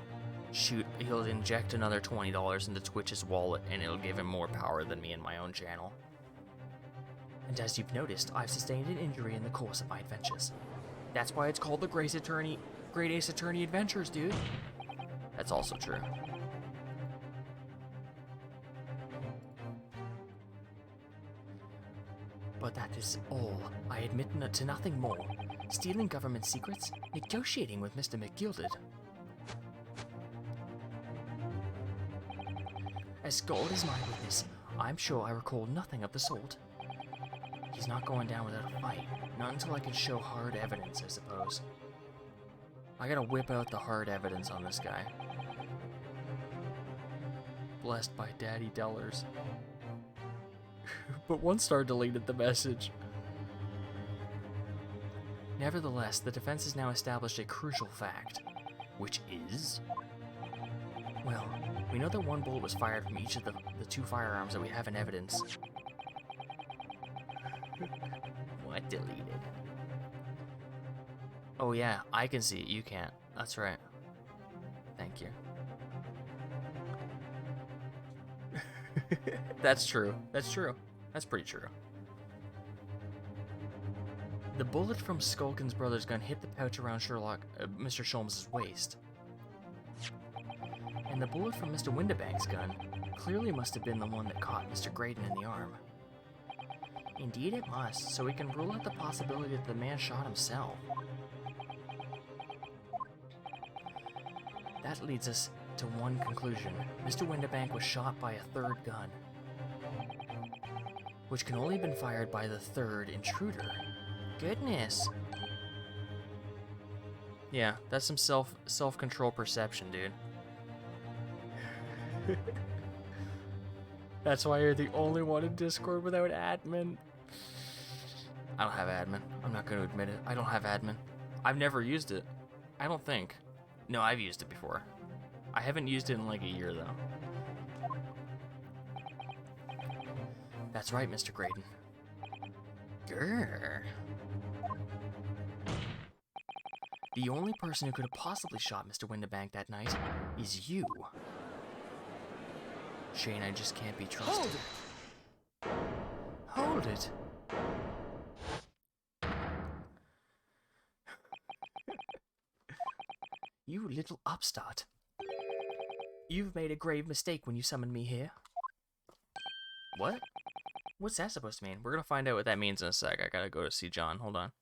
he'll inject another $20 into Twitch's wallet, and it'll give him more power than me in my own channel. And as you've noticed, I've sustained an injury in the course of my adventures. That's why it's called the Great Ace Attorney Adventures, dude. That's also true. But that is all. I admit to nothing more. Stealing government secrets, negotiating with Mr. McGilded. As God is my witness, I'm sure I recall nothing of the sort. He's not going down without a fight. Not until I can show hard evidence, I suppose. I gotta whip out the hard evidence on this guy. Blessed by Daddy Dellers. But 1-star deleted the message. Nevertheless, the defense has now established a crucial fact, which is... Well, we know that 1 bullet was fired from each of the 2 firearms that we have in evidence. What deleted? Oh yeah, I can see it, you can't. That's right. Thank you. That's true. That's true. That's pretty true. The bullet from Skulkin's brother's gun hit the pouch around Mr. Sholmes' waist. And the bullet from Mr. Windibank's gun clearly must have been the one that caught Mr. Graydon in the arm. Indeed it must, so we can rule out the possibility that the man shot himself. That leads us to one conclusion. Mr. Windibank was shot by a 3rd gun, which can only have been fired by the 3rd intruder. Goodness. Yeah, that's some self-control perception, dude. That's why you're the only one in Discord without admin. I don't have admin. I'm not going to admit it. I don't have admin. I've never used it. I don't think. No, I've used it before. I haven't used it in like a year, though. That's right, Mr. Graydon. Grrr. The only person who could have possibly shot Mr. Windibank that night is you. Shane, I just can't be trusted. Hold it! You little upstart. You've made a grave mistake when you summoned me here. What? What's that supposed to mean? We're gonna find out what that means in a sec. I gotta go to see John. Hold on.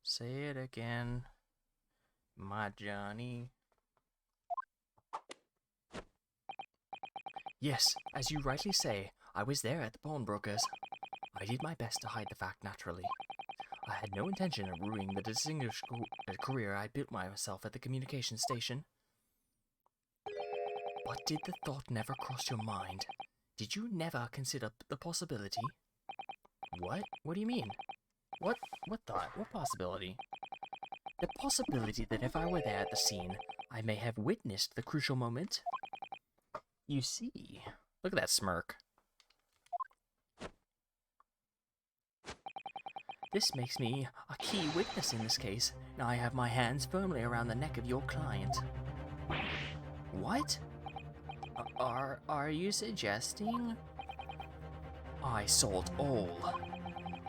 Say it again, my Johnny. Yes, as you rightly say, I was there at the pawnbroker's. I did my best to hide the fact naturally. I had no intention of ruining the distinguished career I built myself at the communication station. But did the thought never cross your mind? Did you never consider the possibility? What? What do you mean? What thought? What possibility? The possibility that if I were there at the scene, I may have witnessed the crucial moment. You see. Look at that smirk. This makes me a key witness in this case. Now I have my hands firmly around the neck of your client. What? Are you suggesting? I saw it all.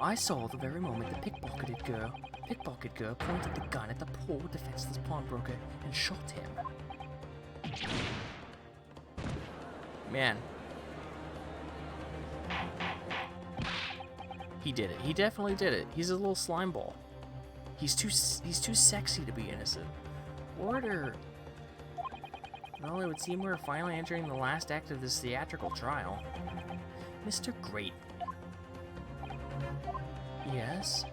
I saw the very moment the pickpocketed girl pointed the gun at the poor defenseless pawnbroker and shot him. Man. He did it. He definitely did it. He's a little slime ball. He's too sexy to be innocent. Order. Well, it would seem we're finally entering the last act of this theatrical trial. Mr. Great. Yes?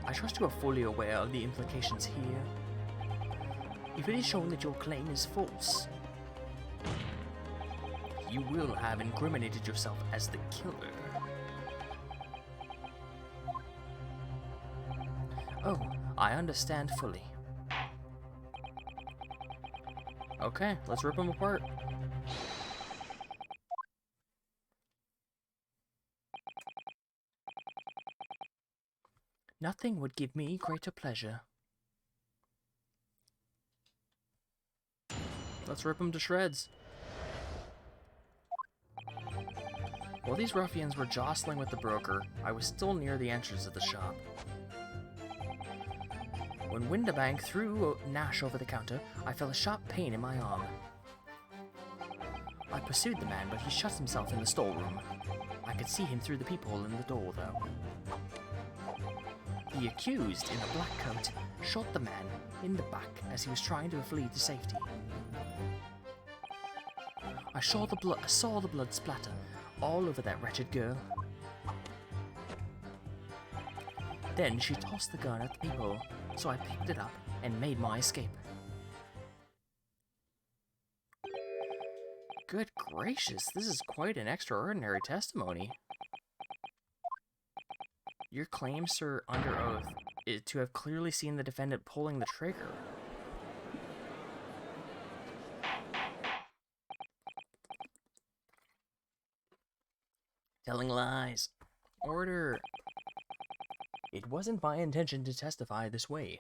I trust you are fully aware of the implications here. If it is shown that your claim is false, you will have incriminated yourself as the killer. Oh, I understand fully. Okay, let's rip them apart. Nothing would give me greater pleasure. Let's rip them to shreds. While these ruffians were jostling with the broker, I was still near the entrance of the shop. When Windabank threw Nash over the counter, I felt a sharp pain in my arm. I pursued the man, but he shut himself in the storeroom. I could see him through the peephole in the door, though. The accused, in a black coat, shot the man in the back as he was trying to flee to safety. I saw the blood splatter all over that wretched girl. Then she tossed the gun at the peephole, so I picked it up and made my escape. Good gracious, this is quite an extraordinary testimony. Your claim, sir, under oath, is to have clearly seen the defendant pulling the trigger. Telling lies. Order. It wasn't my intention to testify this way.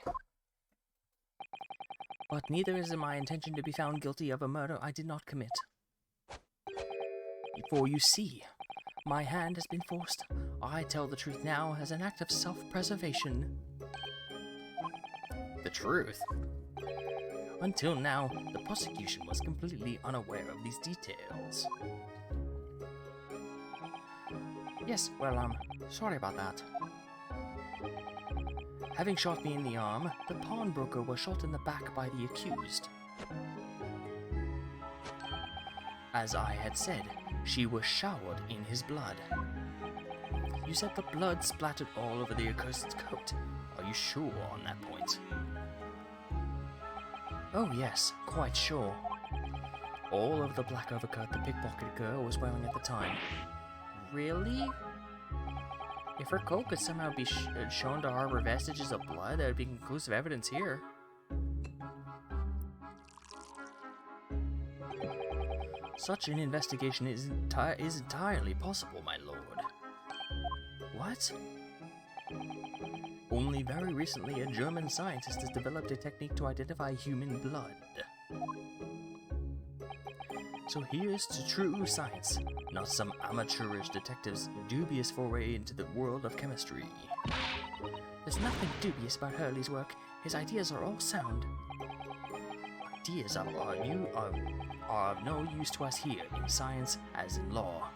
But neither is it my intention to be found guilty of a murder I did not commit. For you see, my hand has been forced. I tell the truth now as an act of self-preservation. The truth? Until now, the prosecution was completely unaware of these details. Yes, well, sorry about that. Having shot me in the arm, the pawnbroker was shot in the back by the accused. As I had said, she was showered in his blood. You said the blood splattered all over the accursed's coat. Are you sure on that point? Oh yes, quite sure. All of the black overcoat the pickpocketed girl was wearing at the time. Really? If her coat could somehow be shown to harbor vestiges of blood, that would be conclusive evidence here. Such an investigation is entirely possible, my lord. What? Only very recently, a German scientist has developed a technique to identify human blood. So here's to true science, not some amateurish detective's dubious foray into the world of chemistry. There's nothing dubious about Hurley's work. His ideas are all sound. Ideas are of no use to us here, in science as in law.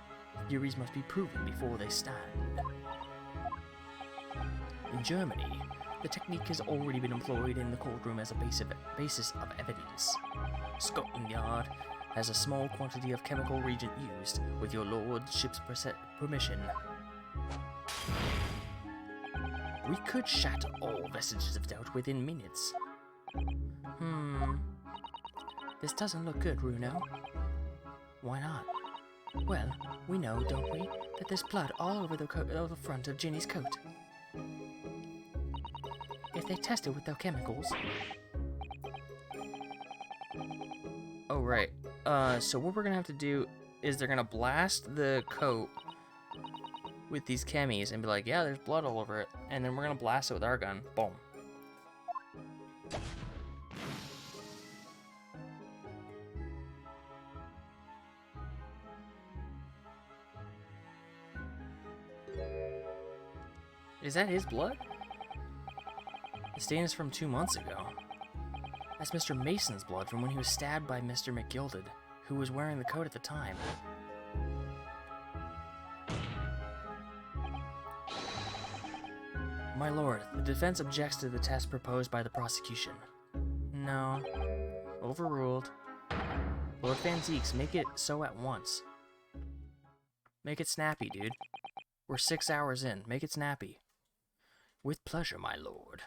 Theories must be proven before they stand. In Germany, the technique has already been employed in the courtroom as a basis of evidence. Scotland Yard has a small quantity of chemical reagent used, with your lordship's permission. We could shatter all vestiges of doubt within minutes. This doesn't look good, Runo. Why not? Well, we know, don't we, that there's blood all over the front of Ginny's coat. If they test it with their chemicals... Oh, right. So what we're gonna have to do is they're gonna blast the coat with these chemis and be like, yeah, there's blood all over it. And then we're gonna blast it with our gun. Boom. Is that his blood? The stain is from 2 months ago. That's Mr. Mason's blood from when he was stabbed by Mr. McGilded, who was wearing the coat at the time. My lord, the defense objects to the test proposed by the prosecution. No. Overruled. Lord Van Zeeks, make it so at once. Make it snappy, dude. We're 6 hours in. Make it snappy. With pleasure, my lord.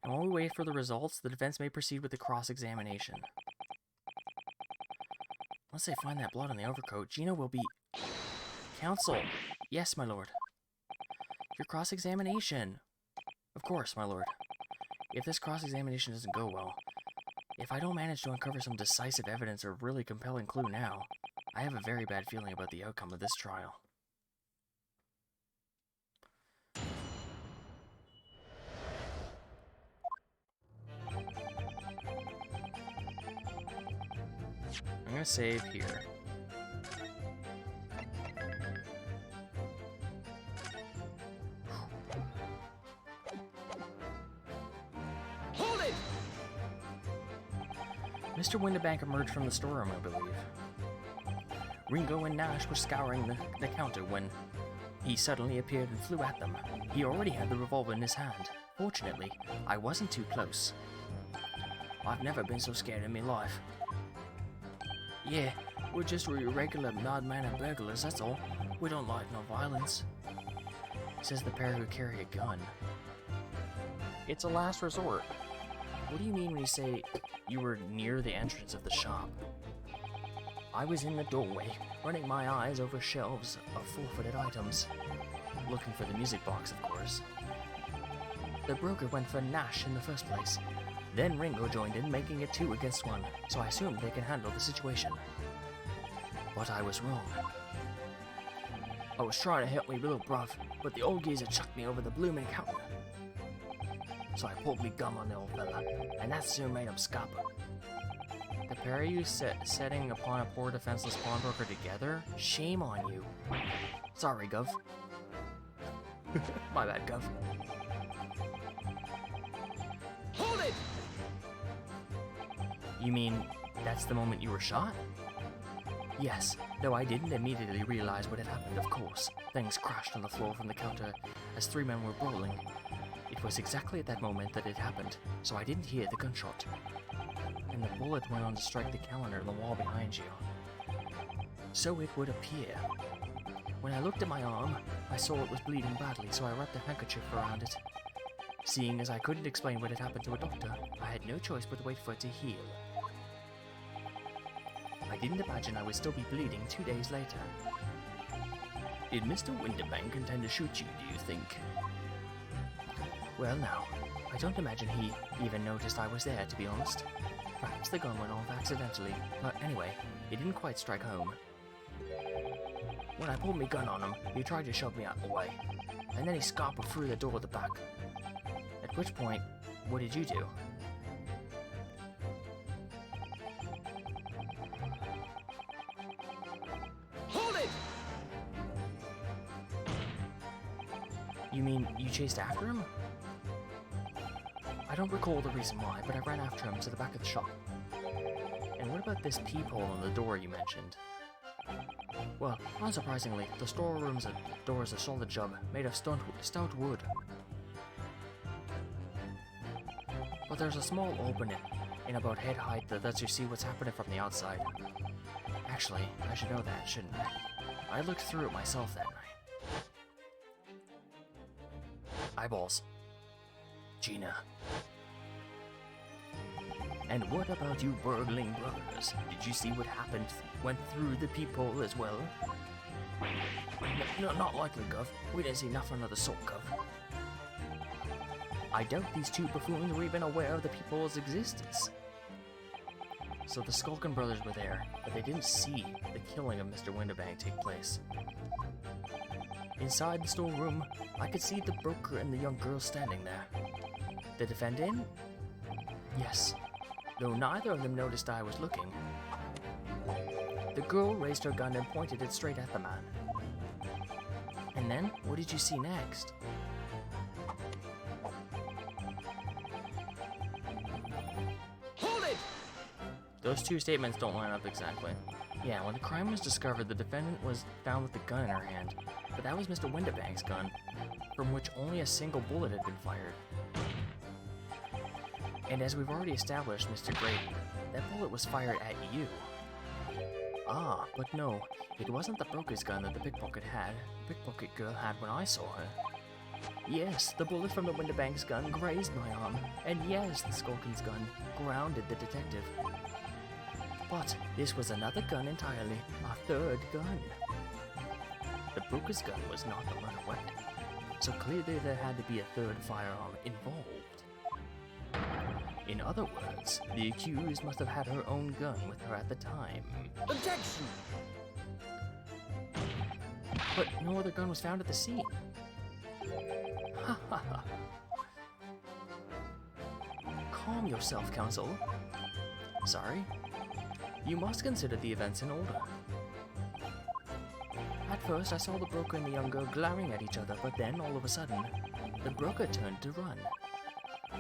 And while we wait for the results, the defense may proceed with the cross-examination. Once they find that blood on the overcoat, Gina will be... Counsel! Yes, my lord. Your cross-examination! Of course, my lord. If this cross-examination doesn't go well, if I don't manage to uncover some decisive evidence or really compelling clue now, I have a very bad feeling about the outcome of this trial. I'm gonna save here. Hold it! Mr. Windibank emerged from the storeroom, I believe. Ringo and Nash were scouring the counter when he suddenly appeared and flew at them. He already had the revolver in his hand. Fortunately, I wasn't too close. I've never been so scared in my life. Yeah, we're just regular mild-mannered burglars, that's all. We don't like no violence. Says the pair who carry a gun. It's a last resort. What do you mean when you say you were near the entrance of the shop? I was in the doorway, running my eyes over shelves of forfeited items. Looking for the music box, of course. The broker went for Nash in the first place. Then Ringo joined in, making it 2 against 1, so I assumed they could handle the situation. But I was wrong. I was trying to help me little bruv, but the old geezer chucked me over the bloomin' counter. So I pulled me gum on the old fella, and that soon made him scupper. The pair of you setting upon a poor defenseless pawnbroker together? Shame on you. Sorry, Gov. My bad, Gov. Hold You mean that's the moment you were shot? Yes, though I didn't immediately realize what had happened, of course. Things crashed on the floor from the counter as 3 men were brawling. It was exactly at that moment that it happened, so I didn't hear the gunshot. And the bullet went on to strike the calendar on the wall behind you. So it would appear. When I looked at my arm, I saw it was bleeding badly, so I wrapped a handkerchief around it. Seeing as I couldn't explain what had happened to a doctor, I had no choice but to wait for it to heal. I didn't imagine I would still be bleeding 2 days later. Did Mr. Winterbank intend to shoot you, do you think? Well now, I don't imagine he even noticed I was there, to be honest. Perhaps the gun went off accidentally, but anyway, it didn't quite strike home. When I pulled my gun on him, he tried to shove me out of the way, and then he scampered through the door at the back. At which point, what did you do? Hold it! You mean you chased after him? I don't recall the reason why, but I ran after him to the back of the shop. And what about this peephole in the door you mentioned? Well, unsurprisingly, the storeroom's door is a solid job, made of stout wood. But there's a small opening in about head height that lets you see what's happening from the outside. Actually, I should know that, shouldn't I? I looked through it myself that night. Eyeballs. Gina. And what about you burgling brothers? Did you see what happened? Went through the peephole as well? No, not likely, Gov. We didn't see nothing of the sort, Gov. I doubt these 2 buffoons were even aware of the peephole's existence. So the Skulkin brothers were there, but they didn't see the killing of Mr. Winterbank take place. Inside the storeroom, I could see the broker and the young girl standing there. The defendant? Yes, though neither of them noticed I was looking. The girl raised her gun and pointed it straight at the man. And then, what did you see next? Hold it! Those 2 statements don't line up exactly. Yeah, when the crime was discovered, the defendant was found with a gun in her hand, but that was Mr. Winterbank's gun, from which only a single bullet had been fired. And as we've already established, Mr. Grady, that bullet was fired at you. Ah, but no, it wasn't the broker's gun that the pickpocket girl had when I saw her. Yes, the bullet from the Winterbank's gun grazed my arm, and yes, the Skulkin's gun grounded the detective. But this was another gun entirely, a 3rd gun. The broker's gun was not the murder weapon, so clearly there had to be a 3rd firearm involved. In other words, the accused must have had her own gun with her at the time. Objection! But no other gun was found at the scene. Ha ha ha. Calm yourself, counsel. Sorry. You must consider the events in order. At first, I saw the broker and the young girl glaring at each other, but then, all of a sudden, the broker turned to run.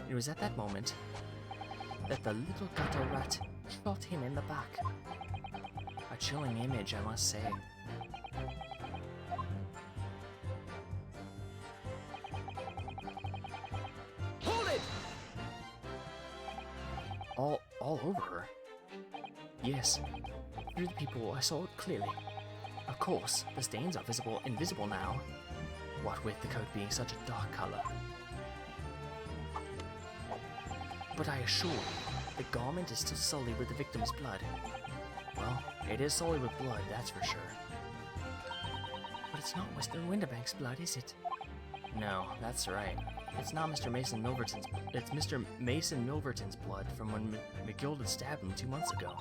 It was at that moment that the little gutter rat shot him in the back. A chilling image, I must say. Hold it! All over her. Yes, through the people, I saw it clearly. Of course, the stains are invisible now. What with the coat being such a dark color. But I assure you, the garment is still sullied with the victim's blood. Well, it is sullied with blood, that's for sure. But it's not Mr. Winterbank's blood, is it? No, that's right. It's not Mr. Mason Milverton's. It's Mr. Mason Milverton's blood from when McGilded stabbed him 2 months ago.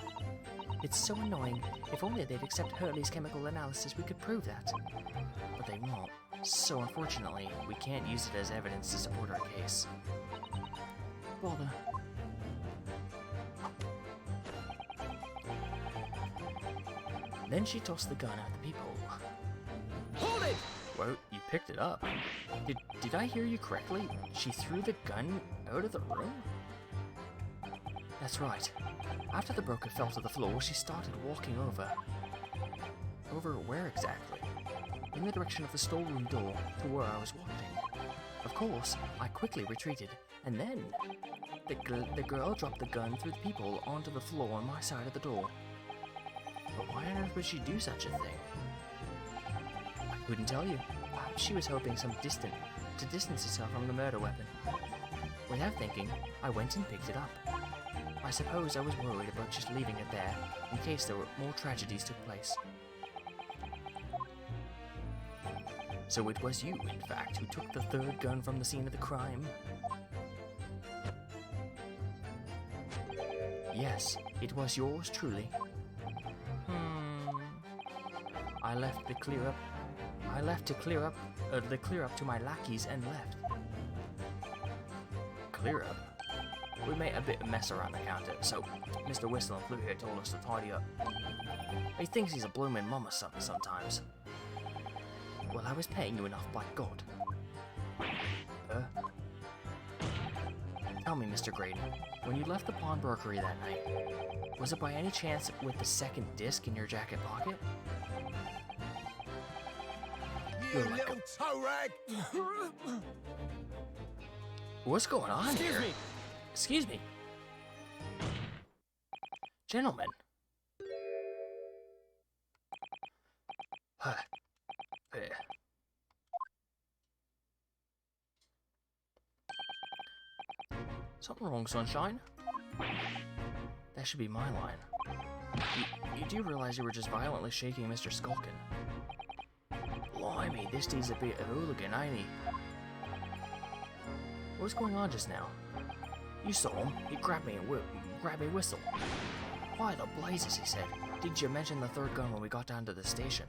It's so annoying. If only they'd accept Hurley's chemical analysis, we could prove that. But they won't. So unfortunately, we can't use it as evidence to support our case. Bother. Then she tossed the gun at the peephole. Hold it! Well, you picked it up. Did I hear you correctly? She threw the gun out of the room? That's right. After the broker fell to the floor, she started walking over. Over where exactly? In the direction of the storeroom door to where I was watching. Of course, I quickly retreated, and then the girl dropped the gun through the peephole onto the floor on my side of the door. But why on earth would she do such a thing? I couldn't tell you. Perhaps she was hoping to distance herself from the murder weapon. Without thinking, I went and picked it up. I suppose I was worried about just leaving it there, in case there were more tragedies took place. So it was you, in fact, who took the third gun from the scene of the crime? Yes, it was yours truly. I left to clear up to my lackeys and left. Clear up? We made a bit of mess around the counter, so Mr. Whistle and Blue here told us to tidy up. He thinks he's a bloomin' mum or something sometimes. Well, I was paying you enough, by God. Tell me, Mr. Graydon, when you left the pawnbrokery that night, was it by any chance with the second disc in your jacket pocket? You little toe rag! What's going on Excuse here? me! Excuse me. Gentlemen. Something wrong, Sunshine? That should be my line. You do realize you were just violently shaking Mr. Skulkin. Blimey, this dude's a bit of a hooligan, ain't he? What was going on just now? You saw him. He grabbed me and grabbed me whistle. Why the blazes, he said. Didn't you mention the third gun when we got down to the station?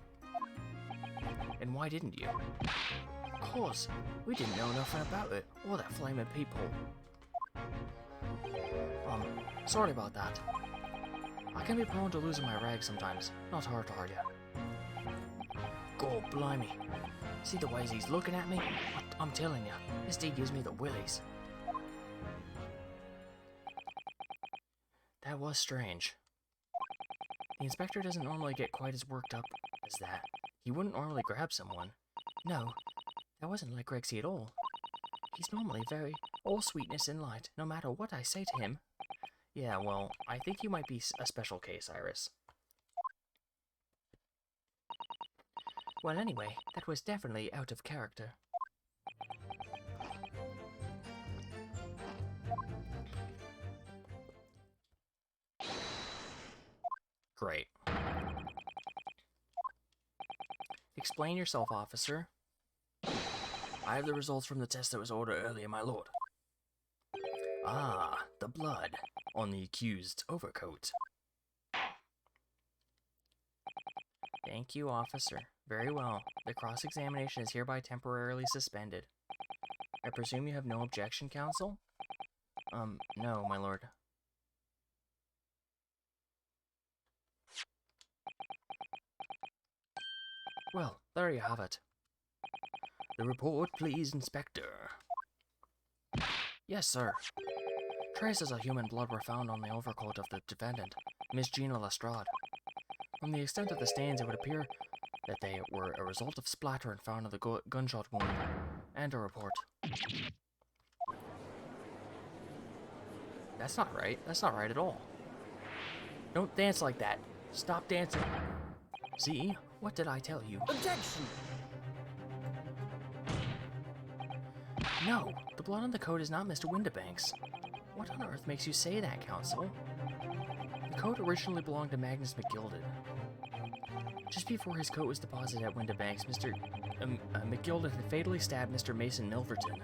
And why didn't you? Of course, we didn't know nothing about it, or that flaming peephole. Sorry about that. I can be prone to losing my rag sometimes. Not hard, are ya? God blimey. See the ways he's looking at me? I'm telling you, this dude gives me the willies. That was strange. The inspector doesn't normally get quite as worked up as that. He wouldn't normally grab someone. No, that wasn't like Rexy at all. He's normally very all sweetness and light, no matter what I say to him. Yeah, well, I think you might be a special case, Iris. Well, anyway, that was definitely out of character. Great. Explain yourself, officer. I have the results from the test that was ordered earlier, my lord. Ah, the blood on the accused's overcoat. Thank you, officer. Very well. The cross-examination is hereby temporarily suspended. I presume you have no objection, counsel? No, my lord. Well, there you have it. The report, please, Inspector. Yes, sir. Traces of human blood were found on the overcoat of the defendant, Miss Gina Lestrade. From the extent of the stains, it would appear that they were a result of splattering found on the gunshot wound, and a report. That's not right. That's not right at all. Don't dance like that. Stop dancing. See? What did I tell you? Objection! No, the blood on the coat is not Mr. Windibank's. What on earth makes you say that, counsel? The coat originally belonged to Magnus McGilded. Just before his coat was deposited at Windibank's, Mr. McGilded had fatally stabbed Mr. Mason Milverton.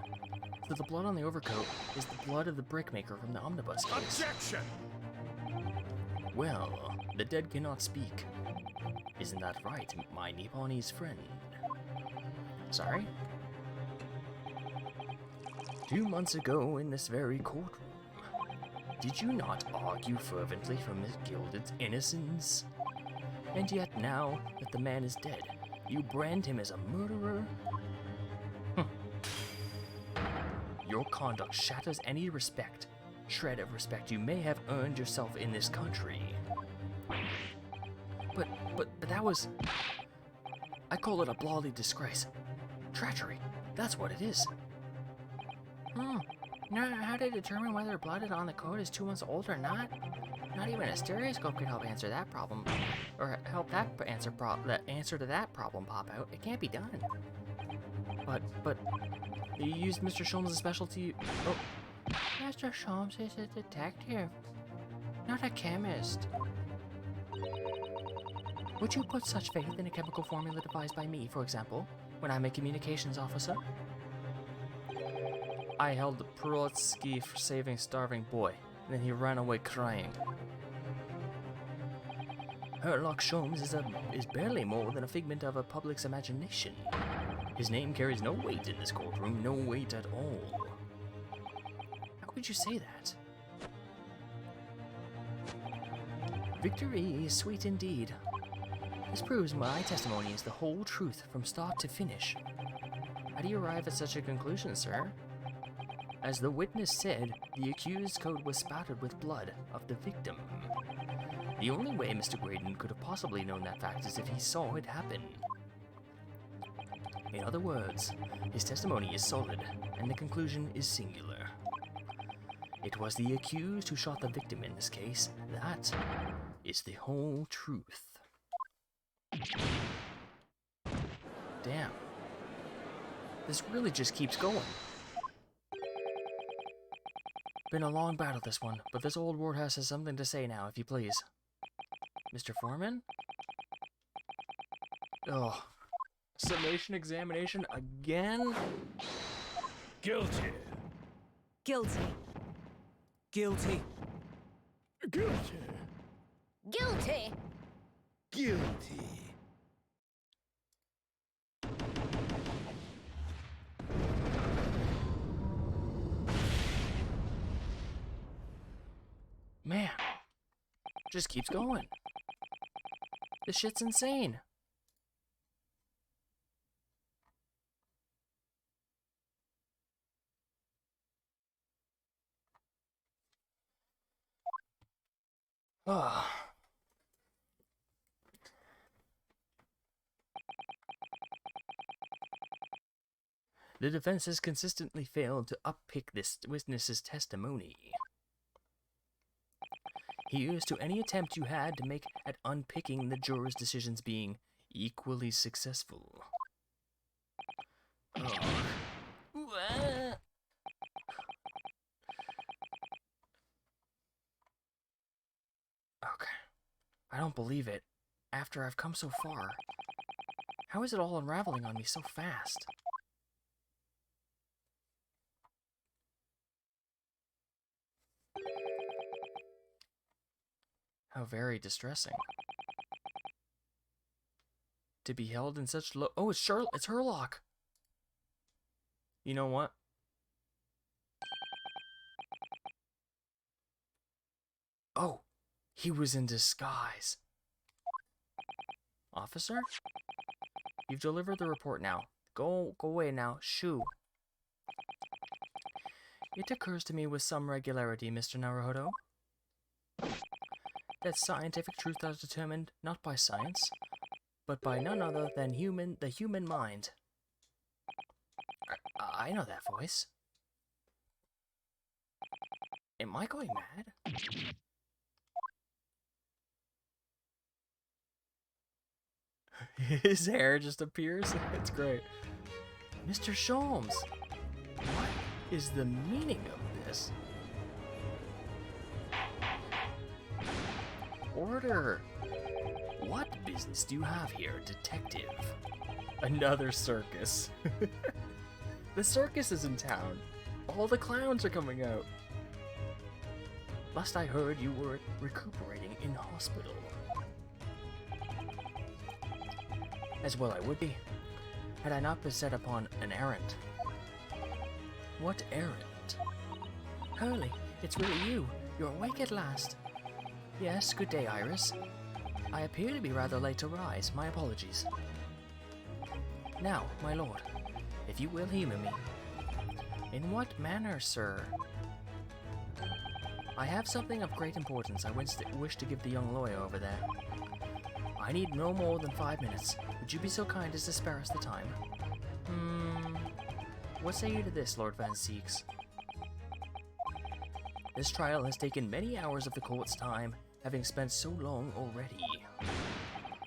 So the blood on the overcoat is the blood of the brickmaker from the omnibus case. Objection! Well, the dead cannot speak. Isn't that right, my Nipponese friend? Sorry? 2 months ago in this very courtroom, did you not argue fervently for Miss Gilded's innocence? And yet now that the man is dead, you brand him as a murderer? Your conduct shatters any respect shred of respect you may have earned yourself in this country. But that was... I call it a bloody disgrace. Treachery. That's what it is. Now, how to determine whether blood on the code is 2 months old or not? Not even a stereoscope could help answer that problem, or help that answer to that problem pop out. It can't be done. But you used Mr. Sholmes' specialty. Oh, Mr. Sholmes is a detective, not a chemist. Would you put such faith in a chemical formula devised by me, for example, when I'm a communications officer? I held the Perotsky for saving starving boy, and then he ran away crying. Herlock Sholmes is barely more than a figment of a public's imagination. His name carries no weight in this courtroom, no weight at all. How could you say that? Victory is sweet indeed. This proves my testimony is the whole truth from start to finish. How do you arrive at such a conclusion, sir? As the witness said, the accused's coat was spattered with blood of the victim. The only way Mr. Graydon could have possibly known that fact is if he saw it happen. In other words, his testimony is solid, and the conclusion is singular. It was the accused who shot the victim in this case. That is the whole truth. Damn. This really just keeps going. Been a long battle, this one, but this old wardhouse has something to say now, if you please. Mr. Foreman? Ugh. Summation examination again? Guilty. Guilty. Guilty. Guilty. Guilty. Guilty. Man. Just keeps going. This shit's insane. Ah. The defense has consistently failed to uppick this witness's testimony. Here's to any attempt you had to make at unpicking the jurors' decisions being equally successful. Oh. Okay. I don't believe it. After I've come so far. How is it all unraveling on me so fast? How very distressing. To be held in such low... Oh, it's Herlock! You know what? Oh, he was in disguise. Officer? You've delivered the report now. Go away now. Shoo. It occurs to me with some regularity, Mr. Naruhodo, that scientific truths are determined not by science, but by none other than the human mind. I know that voice. Am I going mad? His hair just appears. It's great. Mr. Sholmes, what is the meaning of this? Order! What business do you have here, detective? Another circus. The circus is in town. All the clowns are coming out. Last I heard, you were recuperating in hospital. As well I would be, had I not been set upon an errand. What errand? Hurley, it's really you. You're awake at last. Yes, good day, Iris. I appear to be rather late to rise. My apologies. Now, my lord, if you will humor me. In what manner, sir? I have something of great importance I wish to give the young lawyer over there. I need no more than 5 minutes. Would you be so kind as to spare us the time? What say you to this, Lord Van Seeks? This trial has taken many hours of the court's time, having spent so long already.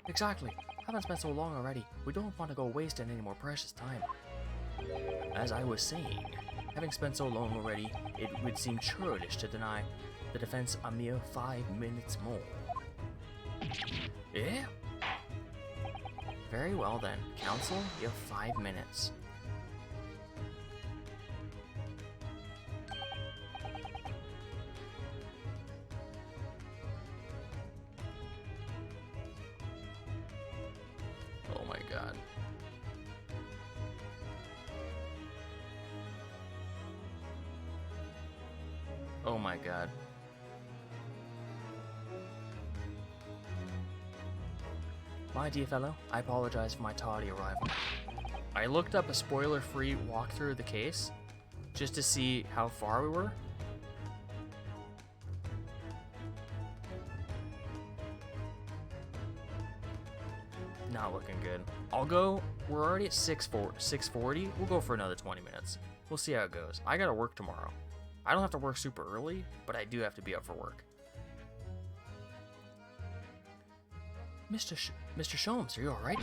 Exactly. Haven't spent so long already. We don't want to go wasting any more precious time. As I was saying, having spent so long already, it would seem churlish to deny the defense a mere 5 minutes more. Yeah? Very well then. Counsel, you have 5 minutes. Oh my god. Oh my god. My dear fellow, I apologize for my tardy arrival. I looked up a spoiler-free walkthrough of the case, just to see how far we were. Not looking good. We're already at 6:40. We'll go for another 20 minutes. We'll see how it goes. I gotta work tomorrow. I don't have to work super early, but I do have to be up for work. Mr. Sholmes, are you alright?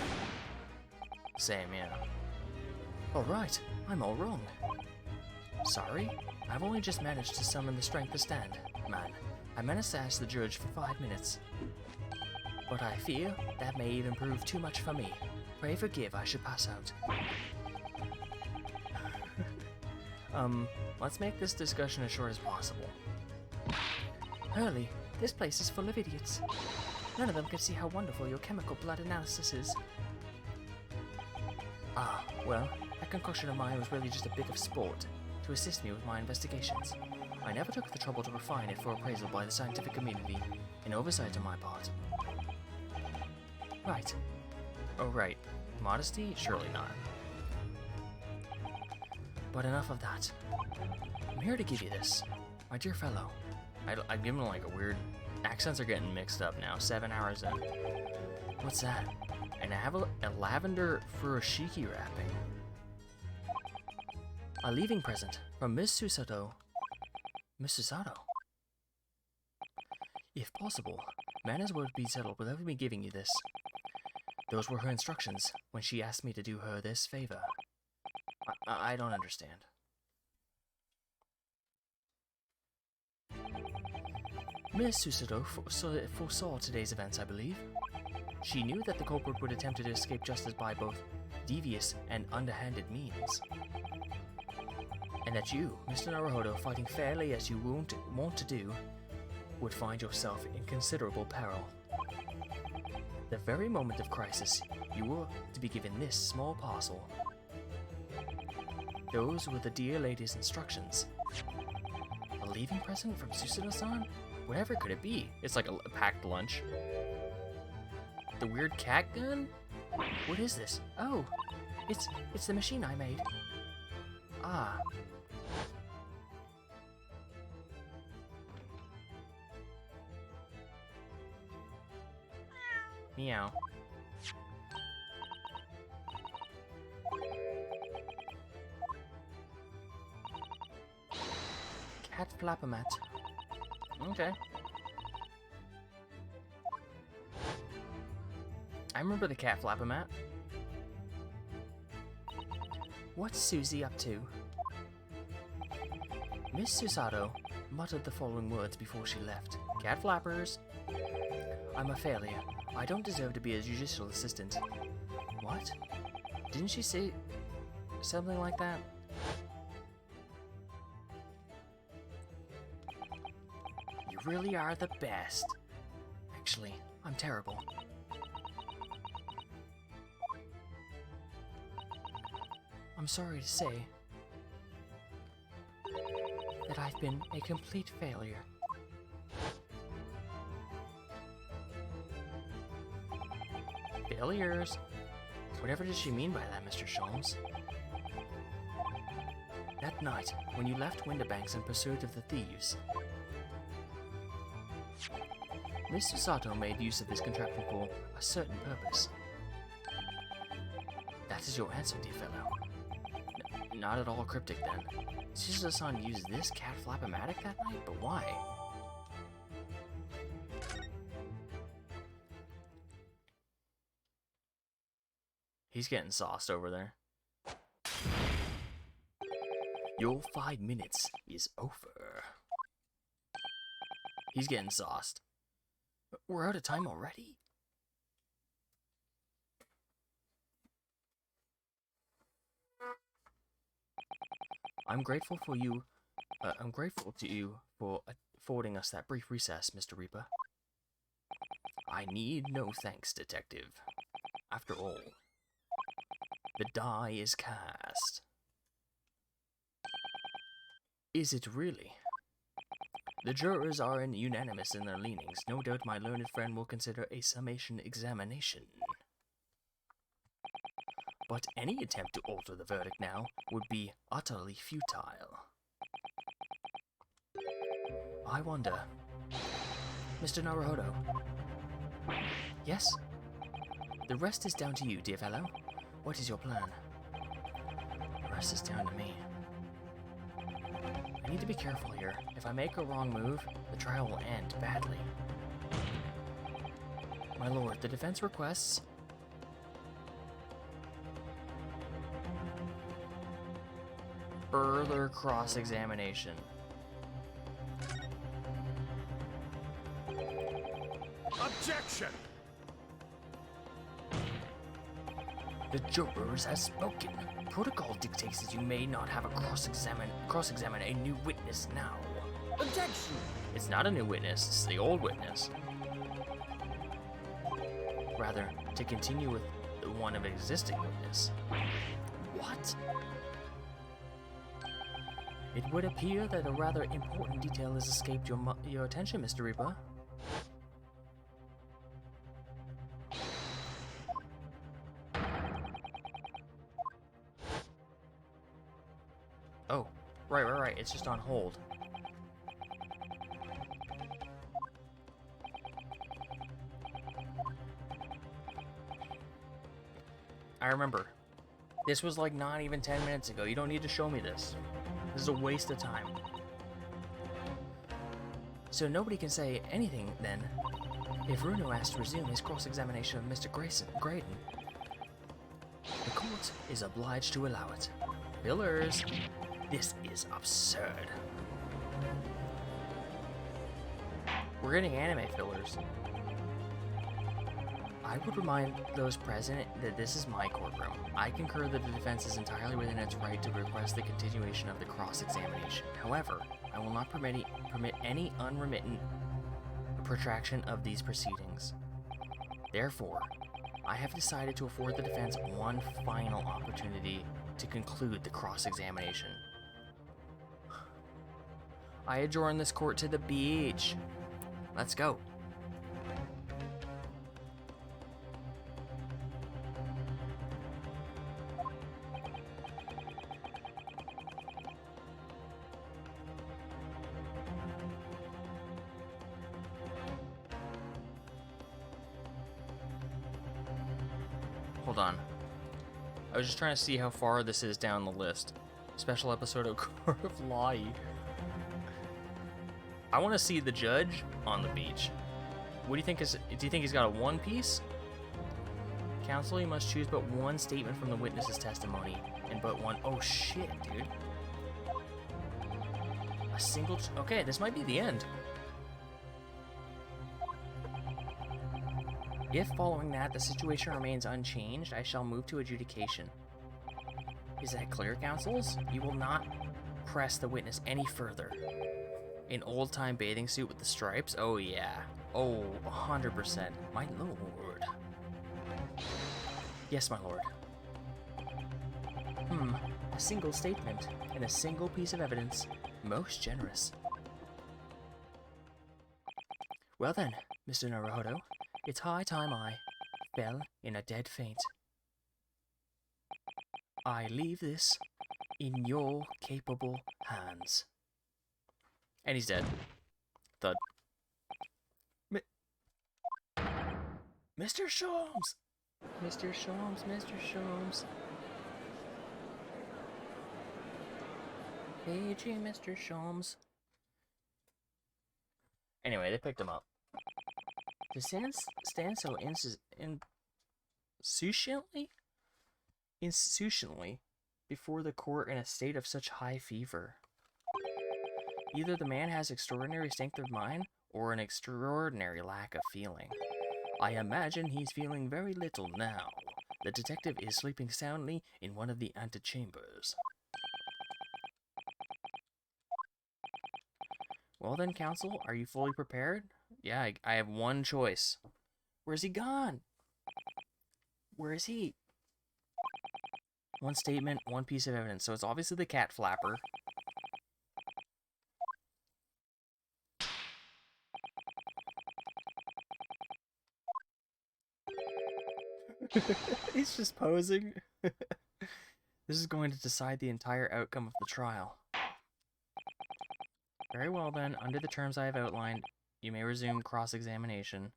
Same, yeah. Alright, I'm all wrong. Sorry, I've only just managed to summon the strength to stand, man. I menaced to ask the judge for 5 minutes. But I fear that may even prove too much for me. Pray forgive, I should pass out. Let's make this discussion as short as possible. Hurley, this place is full of idiots. None of them can see how wonderful your chemical blood analysis is. Ah, well, that concoction of mine was really just a bit of sport to assist me with my investigations. I never took the trouble to refine it for appraisal by the scientific community, an oversight on my part. Right. Oh, right. Modesty? Surely not. But enough of that. I'm here to give you this. My dear fellow. I've given like a weird... Accents are getting mixed up now. 7 hours in. What's that? And I have a lavender furoshiki wrapping. A leaving present from Miss Susato. Miss Susato? If possible, matters would be settled without me giving you this. Those were her instructions when she asked me to do her this favor. I don't understand. Miss Susato foresaw today's events, I believe. She knew that the culprit would attempt to escape justice by both devious and underhanded means. And that you, Mr. Naruhodo, fighting fairly as you want to do, would find yourself in considerable peril. The very moment of crisis, you were to be given this small parcel. Those were the dear lady's instructions. A leaving present from Susato-san? Whatever could it be? It's like a packed lunch. The weird cat gun? What is this? Oh, it's the machine I made. Ah. Meow. Cat flapper-mat. Okay. I remember the cat flapper-mat. What's Susie up to? Miss Susato muttered the following words before she left. Cat flappers. I'm a failure. I don't deserve to be a judicial assistant. What? Didn't she say something like that? You really are the best. Actually, I'm terrible. I'm sorry to say that I've been a complete failure. Failures? Whatever does she mean by that, Mr. Sholmes? That night, when you left Winterbanks in pursuit of the thieves, Mr. Sato made use of this contraption for a certain purpose. That is your answer, dear fellow. Not at all cryptic, then. Shizusa-san used this cat flap-o-matic that night, but why? He's getting sauced over there. Your 5 minutes is over. He's getting sauced. We're out of time already? I'm grateful to you for affording us that brief recess, Mr. Reaper. I need no thanks, Detective. After all, the die is cast. Is it really? The jurors are unanimous in their leanings. No doubt my learned friend will consider a summation examination. But any attempt to alter the verdict now would be utterly futile. I wonder... Mr. Naruhodo? Yes? The rest is down to you, dear fellow. What is your plan? The rest is down to me. I need to be careful here. If I make a wrong move, the trial will end badly. My lord, the defense requests... further cross-examination. Objection! The jurors have spoken. Protocol dictates that you may not have a cross-examine a new witness now. Objection! It's not a new witness, it's the old witness. Rather, to continue with the one of an existing witness. What? It would appear that a rather important detail has escaped your attention, Mr. Reaper. Oh, right. It's just on hold. I remember. This was like not even 10 minutes ago. You don't need to show me this. This is a waste of time. So nobody can say anything, then. If Runo asks to resume his cross-examination of Mr. Graydon, the court is obliged to allow it. Fillers! This is absurd. We're getting anime fillers. I would remind those present that this is my courtroom. I concur that the defense is entirely within its right to request the continuation of the cross-examination. However, I will not permit any unremittent protraction of these proceedings. Therefore, I have decided to afford the defense one final opportunity to conclude the cross-examination. I adjourn this court to the beach. Let's go. Hold on. I was just trying to see how far this is down the list. Special episode of Court of Lai. I want to see the judge on the beach. What do you think do you think he's got a one piece? Counsel, you must choose but one statement from the witness's testimony and but one. Oh shit, dude. A single. Okay, this might be the end. If following that the situation remains unchanged, I shall move to adjudication. Is that clear, counsels? You will not press the witness any further. An old-time bathing suit with the stripes? Oh yeah. Oh, 100%. My lord. Yes, my lord. A single statement and a single piece of evidence. Most generous. Well then, Mr. Naruhodo, it's high time I fell in a dead faint. I leave this in your capable hands. And he's dead. Thud. Mr. Sholmes! Mr. Sholmes, Mr. Sholmes. Paging Mr. Sholmes. Anyway, they picked him up. To stand so insouciantly before the court in a state of such high fever. Either the man has extraordinary strength of mind or an extraordinary lack of feeling. I imagine he's feeling very little now. The detective is sleeping soundly in one of the antechambers. Well then, counsel, are you fully prepared? Yeah, I have one choice. Where's he gone? Where is he? One statement, one piece of evidence. So it's obviously the cat flapper. He's just posing. This is going to decide the entire outcome of the trial. Very well then, under the terms I have outlined, you may resume cross-examination.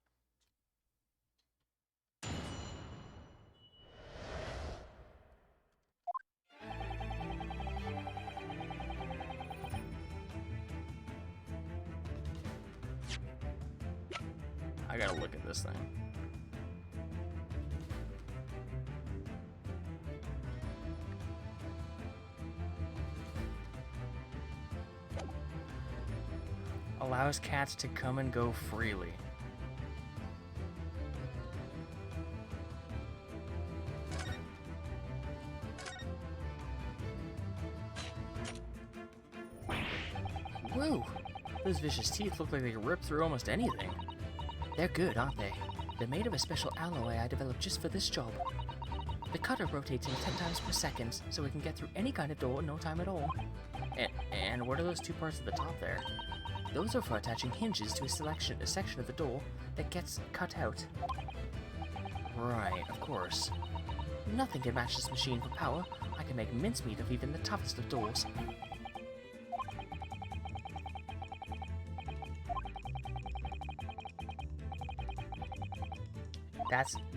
I gotta look at this thing. Allows cats to come and go freely. Whoa! Those vicious teeth look like they can rip through almost anything. They're good, aren't they? They're made of a special alloy I developed just for this job. The cutter rotates in 10 times per second, so it can get through any kind of door in no time at all. And what are those two parts at the top there? Those are for attaching hinges to a section of the door that gets cut out. Right, of course. Nothing can match this machine for power. I can make mincemeat of even the toughest of doors.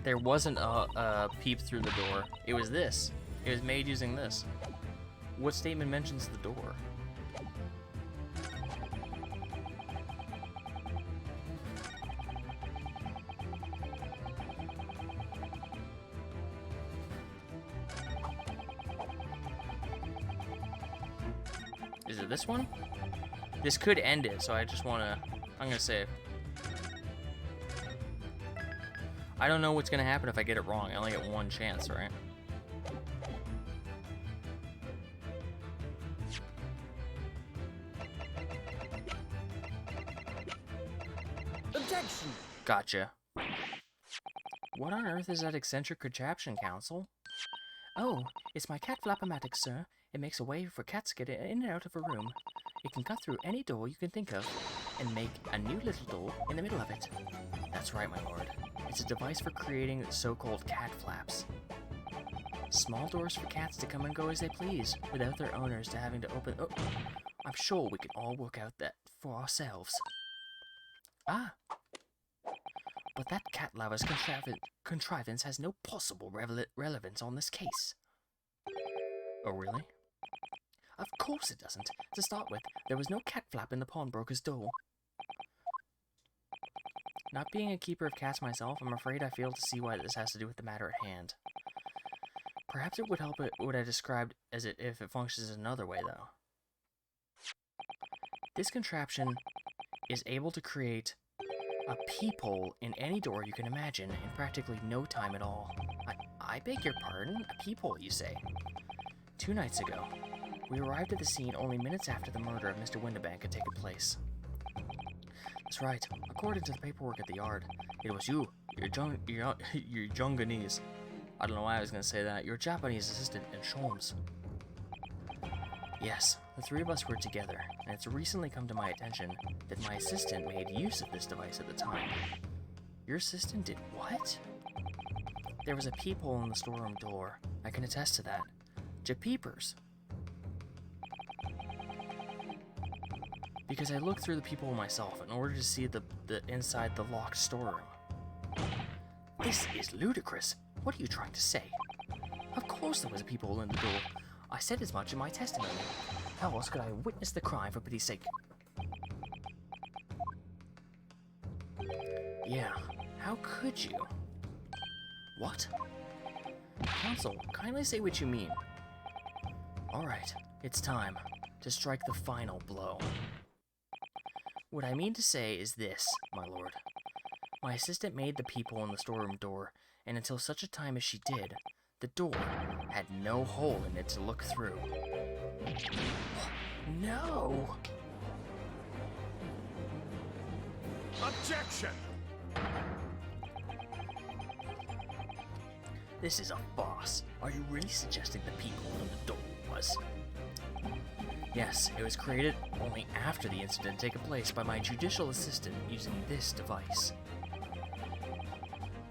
There wasn't a peep through the door. It was this. It was made using this. What statement mentions the door? Is it this one? This could end it, so I just wanna... I'm gonna save. I don't know what's gonna happen if I get it wrong. I only get one chance, right? Objection! Gotcha. What on earth is that eccentric contraption, Counsel? Oh, it's my cat flap-o-matic, sir. It makes a way for cats to get in and out of a room. It can cut through any door you can think of, and make a new little door in the middle of it. That's right, my lord. It's a device for creating so-called cat flaps. Small doors for cats to come and go as they please, without their owners to having to open... Oh, I'm sure we can all work out that for ourselves. Ah! But that cat lover's contrivance has no possible relevance on this case. Oh, really? Of course it doesn't. To start with, there was no cat flap in the pawnbroker's door. Not being a keeper of cats myself, I'm afraid I fail to see why this has to do with the matter at hand. Perhaps it would help what I described as if it functions another way, though. This contraption is able to create a peephole in any door you can imagine in practically no time at all. I beg your pardon? A peephole, you say? 2 nights ago, we arrived at the scene only minutes after the murder of Mr. Windibank had taken place. That's right. According to the paperwork at the yard, it was you, your Junganese. I don't know why I was going to say that. Your Japanese assistant and Sholmes. Yes, the 3 of us were together, and it's recently come to my attention that my assistant made use of this device at the time. Your assistant did what? There was a peephole in the storeroom door. I can attest to that. Peepers. Because I looked through the peephole myself in order to see the inside the locked storeroom. This is ludicrous. What are you trying to say? Of course there was a peephole in the door. I said as much in my testimony. How else could I witness the crime, for pity's sake? Yeah, how could you? What? Counsel, kindly say what you mean. Alright, it's time to strike the final blow. What I mean to say is this, my lord. My assistant made the peephole in the storeroom door, and until such a time as she did, the door had no hole in it to look through. No! Objection! This is a farce. Are you really suggesting the peephole in the door was? Yes, it was created only after the incident had taken place by my judicial assistant using this device.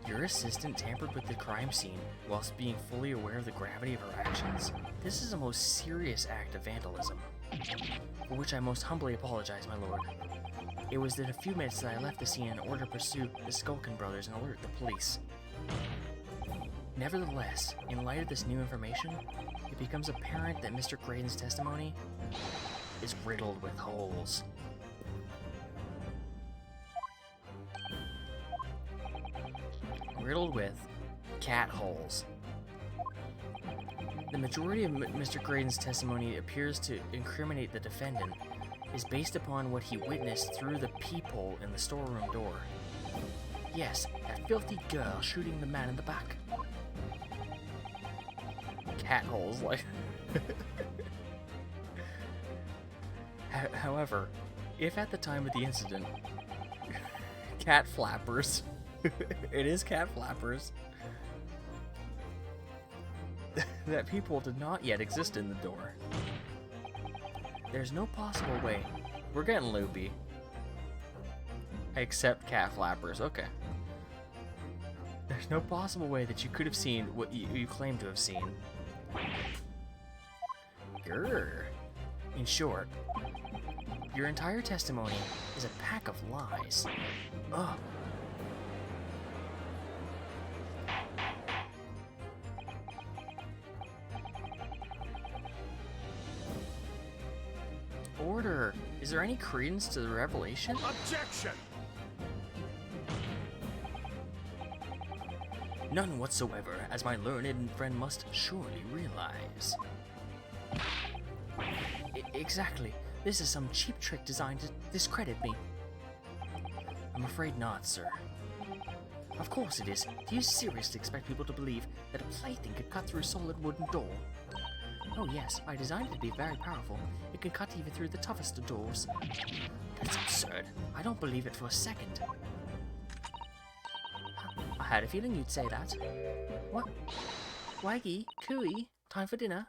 Your assistant tampered with the crime scene whilst being fully aware of the gravity of her actions? This is a most serious act of vandalism, for which I most humbly apologize, my lord. It was in a few minutes that I left the scene in order to pursue the Skulkin brothers and alert the police. Nevertheless, in light of this new information, it becomes apparent that Mr. Graydon's testimony is riddled with holes. Riddled with cat holes. The majority of Mr. Graydon's testimony appears to incriminate the defendant is based upon what he witnessed through the peephole in the storeroom door. Yes, that filthy girl shooting the man in the back. Cat holes, like... However, if at the time of the incident, cat flappers, it is cat flappers, that people did not yet exist in the door, there's no possible way. We're getting loopy. Except cat flappers, okay. There's no possible way that you could have seen what you claim to have seen. Grr. In short, your entire testimony is a pack of lies. Ugh. Order. Is there any credence to the revelation? Objection! None whatsoever, as my learned friend must surely realize. Exactly. This is some cheap trick designed to discredit me. I'm afraid not, sir. Of course it is. Do you seriously expect people to believe that a plaything could cut through a solid wooden door? Oh yes, I designed it to be very powerful. It can cut even through the toughest of doors. That's absurd. I don't believe it for a second. I had a feeling you'd say that. What? Waggy, cooey, time for dinner?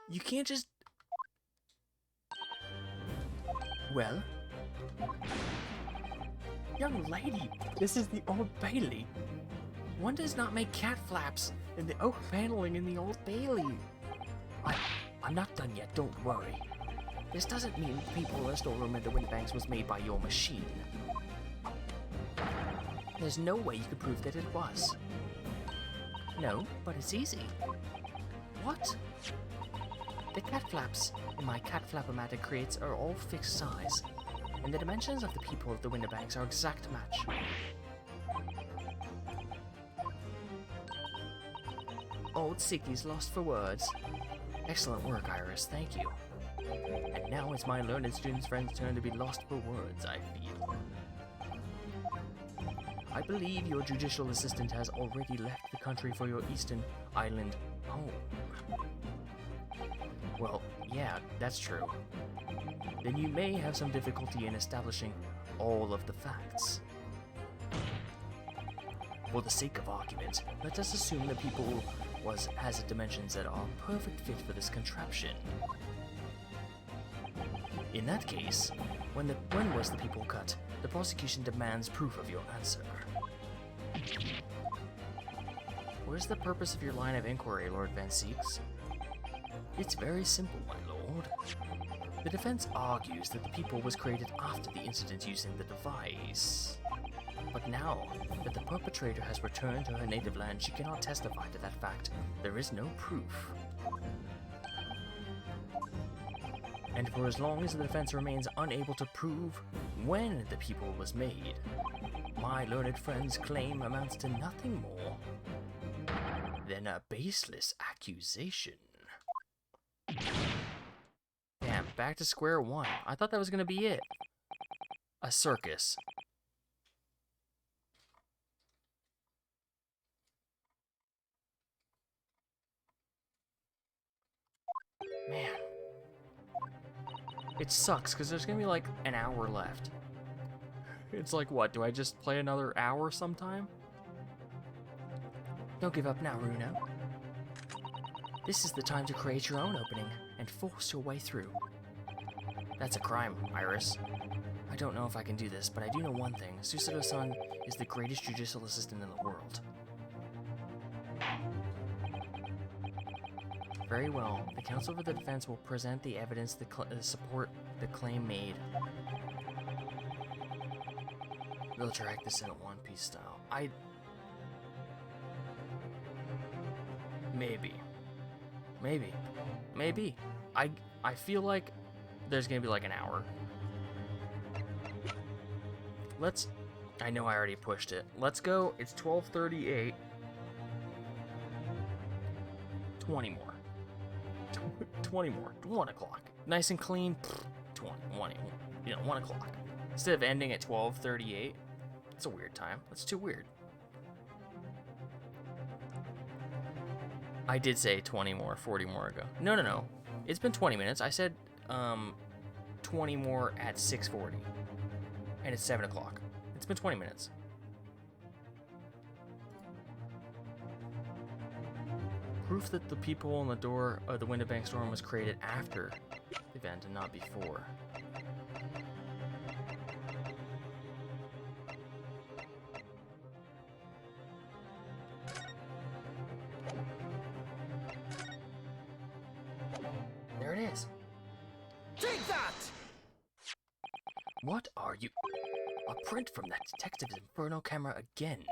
You can't just... Well? Young lady, this is the Old Bailey. One does not make cat flaps in the oak paneling in the Old Bailey. I'm not done yet, don't worry. This doesn't mean the people in the storeroom at the Windbanks was made by your machine. There's no way you could prove that it was. No, but it's easy. What? The cat flaps in my cat flap-o-matic crates are all fixed size, and the dimensions of the people of the window banks are exact match. Old Sicky's lost for words. Excellent work, Iris, thank you. And now it's my learned student's friend's turn to be lost for words, I feel. I believe your judicial assistant has already left the country for your Eastern Island home. Well, yeah, that's true. Then you may have some difficulty in establishing all of the facts. For the sake of argument, let us assume that people has dimensions that are a perfect fit for this contraption. In that case, when was the people cut? The prosecution demands proof of your answer. What is the purpose of your line of inquiry, Lord Van Seeks? It's very simple, my lord. The defense argues that the people was created after the incident using the device. But now that the perpetrator has returned to her native land, she cannot testify to that fact. There is no proof. And for as long as the defense remains unable to prove when the people was made, my learned friend's claim amounts to nothing more than a baseless accusation. Damn, back to square one. I thought that was gonna be it. A circus. Man. It sucks, because there's gonna be like an hour left. It's like, what, do I just play another hour sometime? Don't give up now, Runo. This is the time to create your own opening and force your way through. That's a crime, Iris. I don't know if I can do this, but I do know one thing. Susato-san is the greatest judicial assistant in the world. Very well. The counsel for the defense will present the evidence to support the claim made. They'll drag this out One Piece style. Maybe. I feel like there's gonna be like an hour. I know I already pushed it. Let's go. It's 12:38. 20 more. 20 more. 1 o'clock. Nice and clean. 1 o'clock. Instead of ending at 12:38. It's a weird time. That's too weird. I did say 20 more, 40 more ago. No. It's been 20 minutes. I said 20 more at 6:40. And it's 7 o'clock. It's been 20 minutes. Proof that the people on the door of the Window Bank storm was created after the event and not before. There it is. Take that! What are you? A print from that detective's Inferno camera again.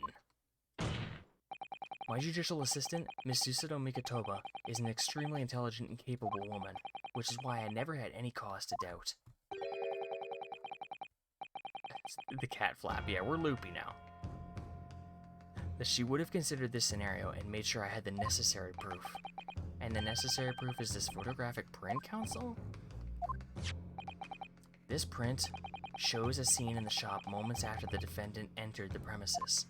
My judicial assistant, Miss Susato Mikotoba, is an extremely intelligent and capable woman, which is why I never had any cause to doubt. The cat flap, yeah, we're loopy now. That she would have considered this scenario and made sure I had the necessary proof. And the necessary proof is this photographic print, counsel? This print shows a scene in the shop moments after the defendant entered the premises.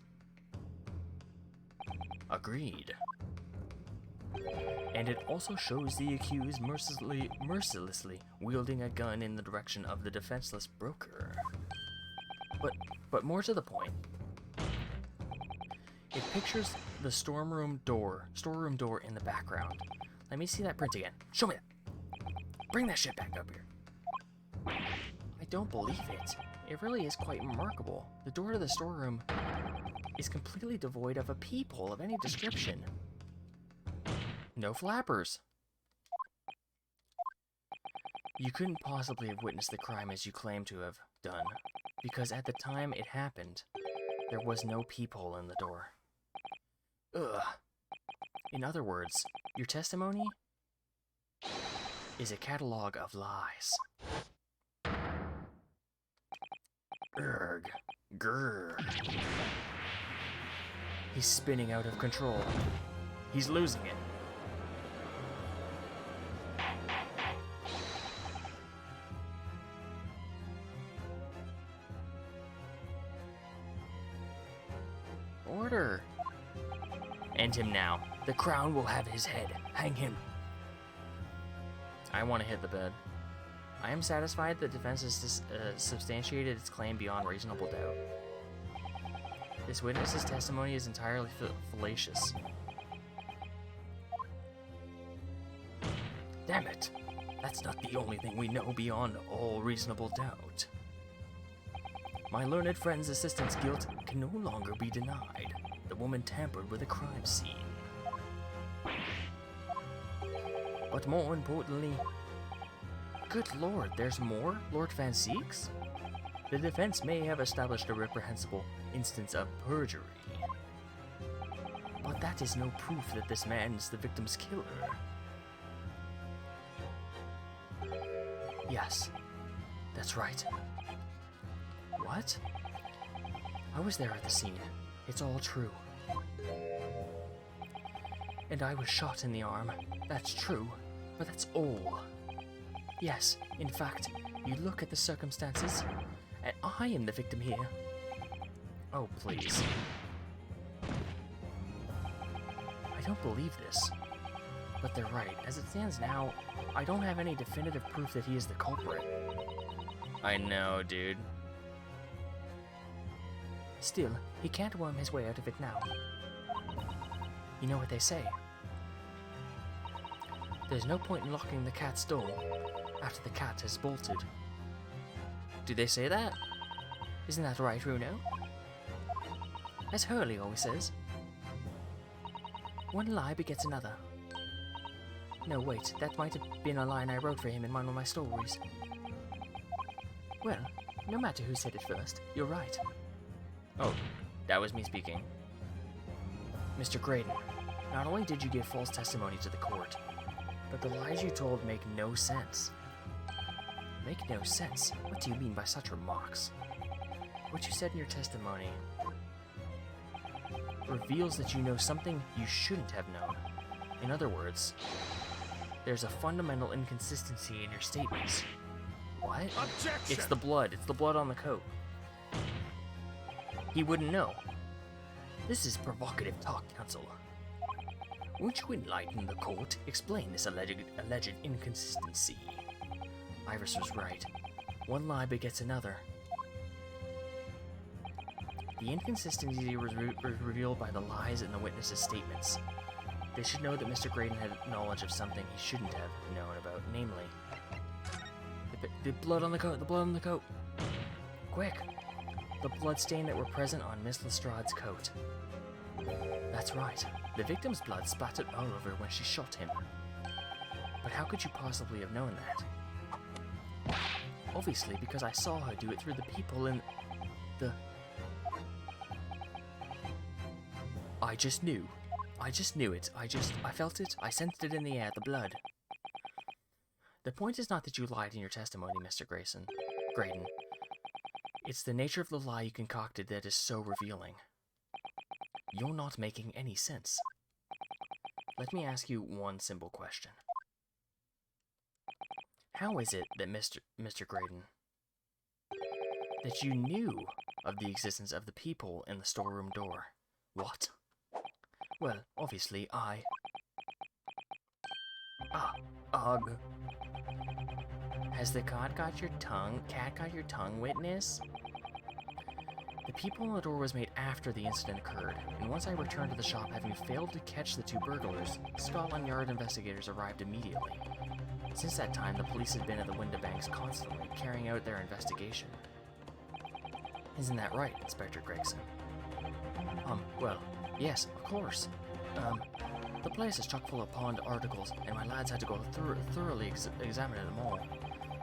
Agreed. And it also shows the accused mercilessly wielding a gun in the direction of the defenseless broker. But more to the point, it pictures the storeroom door in the background. Let me see that print again. Show me that. Bring that shit back up here. I don't believe it. It really is quite remarkable. The door to the storeroom is completely devoid of a peephole of any description. No flappers. You couldn't possibly have witnessed the crime as you claim to have done, because at the time it happened, there was no peephole in the door. Ugh. In other words, your testimony is a catalog of lies. Urgh. Grrr. He's spinning out of control. He's losing it. Order. End him now. The crown will have his head. Hang him. I want to hit the bed. I am satisfied the defense has substantiated its claim beyond reasonable doubt. This witness's testimony is entirely fallacious. Damn it! That's not the only thing we know beyond all reasonable doubt. My learned friend's assistant's guilt can no longer be denied. The woman tampered with a crime scene. But more importantly, Good lord, there's more? Lord Van Seeks? The defense may have established a reprehensible instance of perjury, but that is no proof that this man is the victim's killer. Yes, that's right. What? I was there at the scene. It's all true. And I was shot in the arm. That's true, but that's all. Yes, in fact, you look at the circumstances, and I am the victim here. Oh, please. I don't believe this. But they're right. As it stands now, I don't have any definitive proof that he is the culprit. I know, dude. Still, he can't worm his way out of it now. You know what they say. There's no point in locking the cat's door after the cat has bolted. Do they say that? Isn't that right, Runo? As Hurley always says. One lie begets another. No, wait, that might have been a line I wrote for him in one of my stories. Well, no matter who said it first, you're right. Oh, that was me speaking. Mr. Graydon, not only did you give false testimony to the court, but the lies you told make no sense. Make no sense? What do you mean by such remarks? What you said in your testimony reveals that you know something you shouldn't have known. In other words, there's a fundamental inconsistency in your statements. What? Objection! It's the blood. It's the blood on the coat. He wouldn't know. This is provocative talk, counsel. Won't you enlighten the court? Explain this alleged inconsistency. Iris was right. One lie begets another. The inconsistency was revealed by the lies in the witnesses' statements. They should know that Mr. Graydon had knowledge of something he shouldn't have known about, namely... The blood on the coat, the blood on the coat! Quick! The bloodstain that were present on Miss Lestrade's coat. That's right. The victim's blood splattered all over when she shot him. But how could you possibly have known that? Obviously, because I saw her do it through the people in the... I just knew. I just knew it. I felt it. I sensed it in the air, the blood. The point is not that you lied in your testimony, Mr. Graydon. It's the nature of the lie you concocted that is so revealing. You're not making any sense. Let me ask you one simple question. How is it that Mr. Graydon, that you knew of the existence of the people in the storeroom door? What? Well, obviously, ugh. Has the cat got your tongue, witness? The people on the door was made after the incident occurred, and once I returned to the shop having failed to catch the two burglars, Scotland Yard investigators arrived immediately. Since that time, the police had been at the window banks constantly, carrying out their investigation. Isn't that right, Inspector Gregson? Well, yes, of course. The place is chock full of pawned articles, and my lads had to go thoroughly examine them all.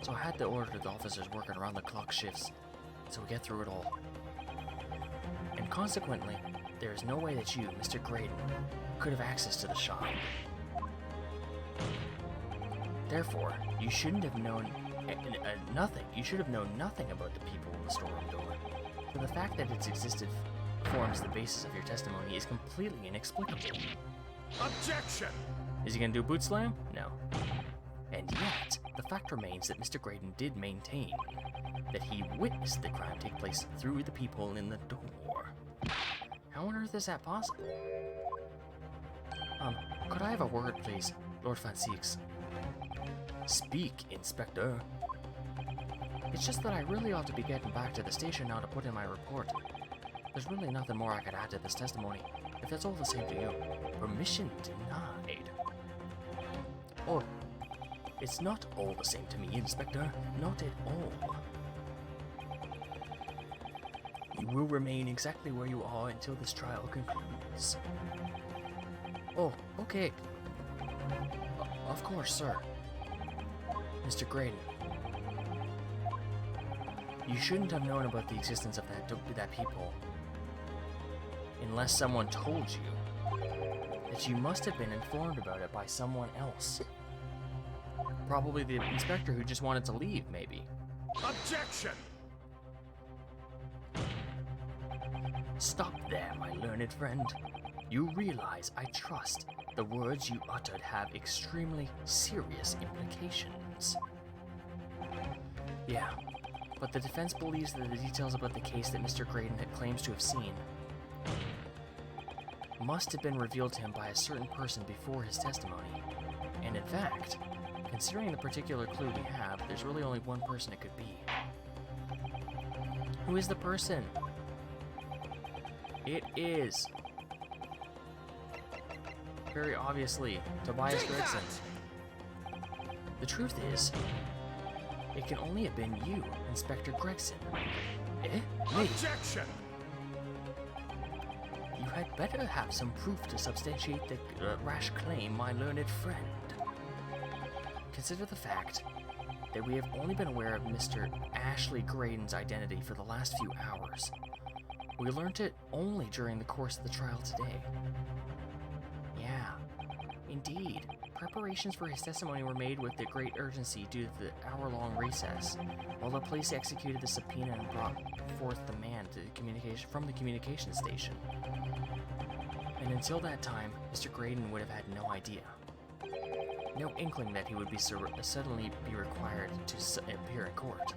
So I had to order the officers working around the clock shifts, so we get through it all. And consequently, there is no way that you, Mr. Graydon, could have access to the shop. Therefore, you shouldn't have known nothing. You should have known nothing about the people in the storeroom door. So the fact that it's existed forms the basis of your testimony is completely inexplicable. Objection! Is he gonna do a boot slam? No. And yet, the fact remains that Mr. Graydon did maintain that he witnessed the crime take place through the people in the door. How on earth is that possible? Could I have a word, please, Lord Van Seeks? Speak, Inspector. It's just that I really ought to be getting back to the station now to put in my report. There's really nothing more I could add to this testimony, if that's all the same to you. Permission denied. Oh, it's not all the same to me, Inspector. Not at all. You will remain exactly where you are until this trial concludes. Oh, okay. Of course, sir. Mr. Graydon, You shouldn't have known about the existence of that people unless someone told you. That you must have been informed about it by someone else. Probably the inspector who just wanted to leave, maybe. Objection! Stop there, my learned friend. You realize I trust the words you uttered have extremely serious implications. Yeah, but the defense believes that the details about the case that Mr. Graydon had claims to have seen must have been revealed to him by a certain person before his testimony. And in fact, considering the particular clue we have, there's really only one person it could be. Who is the person? It is, very obviously, Tobias Gregson. The truth is, it can only have been you, Inspector Gregson. Eh? Me? Objection! You had better have some proof to substantiate the rash claim, my learned friend. Consider the fact that we have only been aware of Mr. Ashley Graydon's identity for the last few hours. We learnt it only during the course of the trial today. Yeah, indeed. Preparations for his testimony were made with great urgency due to the hour-long recess, while the police executed the subpoena and brought forth the man from the communication station. And until that time, Mr. Graydon would have had no idea. No inkling that he would be suddenly be required to appear in court.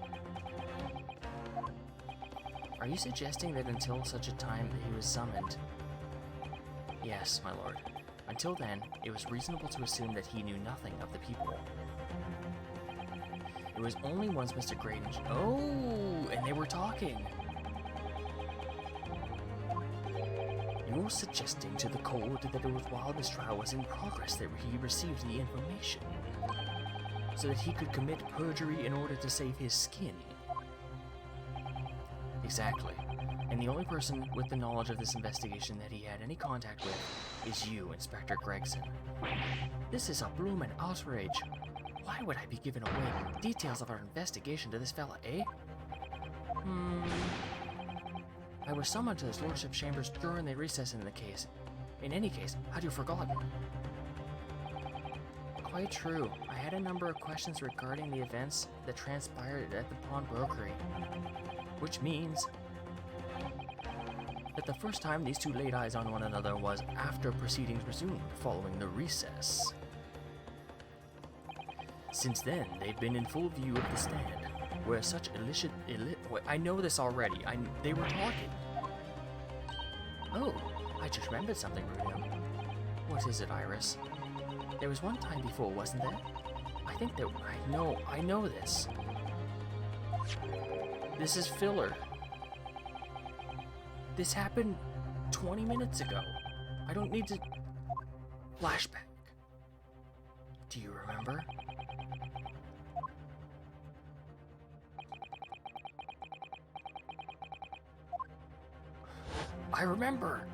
Are you suggesting that until such a time that he was summoned? Yes, my lord. Until then, it was reasonable to assume that he knew nothing of the people. It was only once Mr. Graydon... Oh, and they were talking! You're suggesting to the court that it was while this trial was in progress that he received the information, so that he could commit perjury in order to save his skin. Exactly. And the only person with the knowledge of this investigation that he had any contact with is you, Inspector Gregson. This is a bloomin' outrage. Why would I be giving away details of our investigation to this fella, eh? I was summoned to his lordship's chambers during the recess in the case. In any case, had you forgotten? Quite true. I had a number of questions regarding the events that transpired at the pawnbrokery. Which means that the first time these two laid eyes on one another was after proceedings resumed following the recess. Since then, they've been in full view of the stand, where such wait, I know this already. They were talking. Oh, I just remembered something, Bruno. What is it, Iris? There was one time before, wasn't there? I think that I know this. This is filler. This happened 20 minutes ago. I don't need to... Flashback. Do you remember? I remember!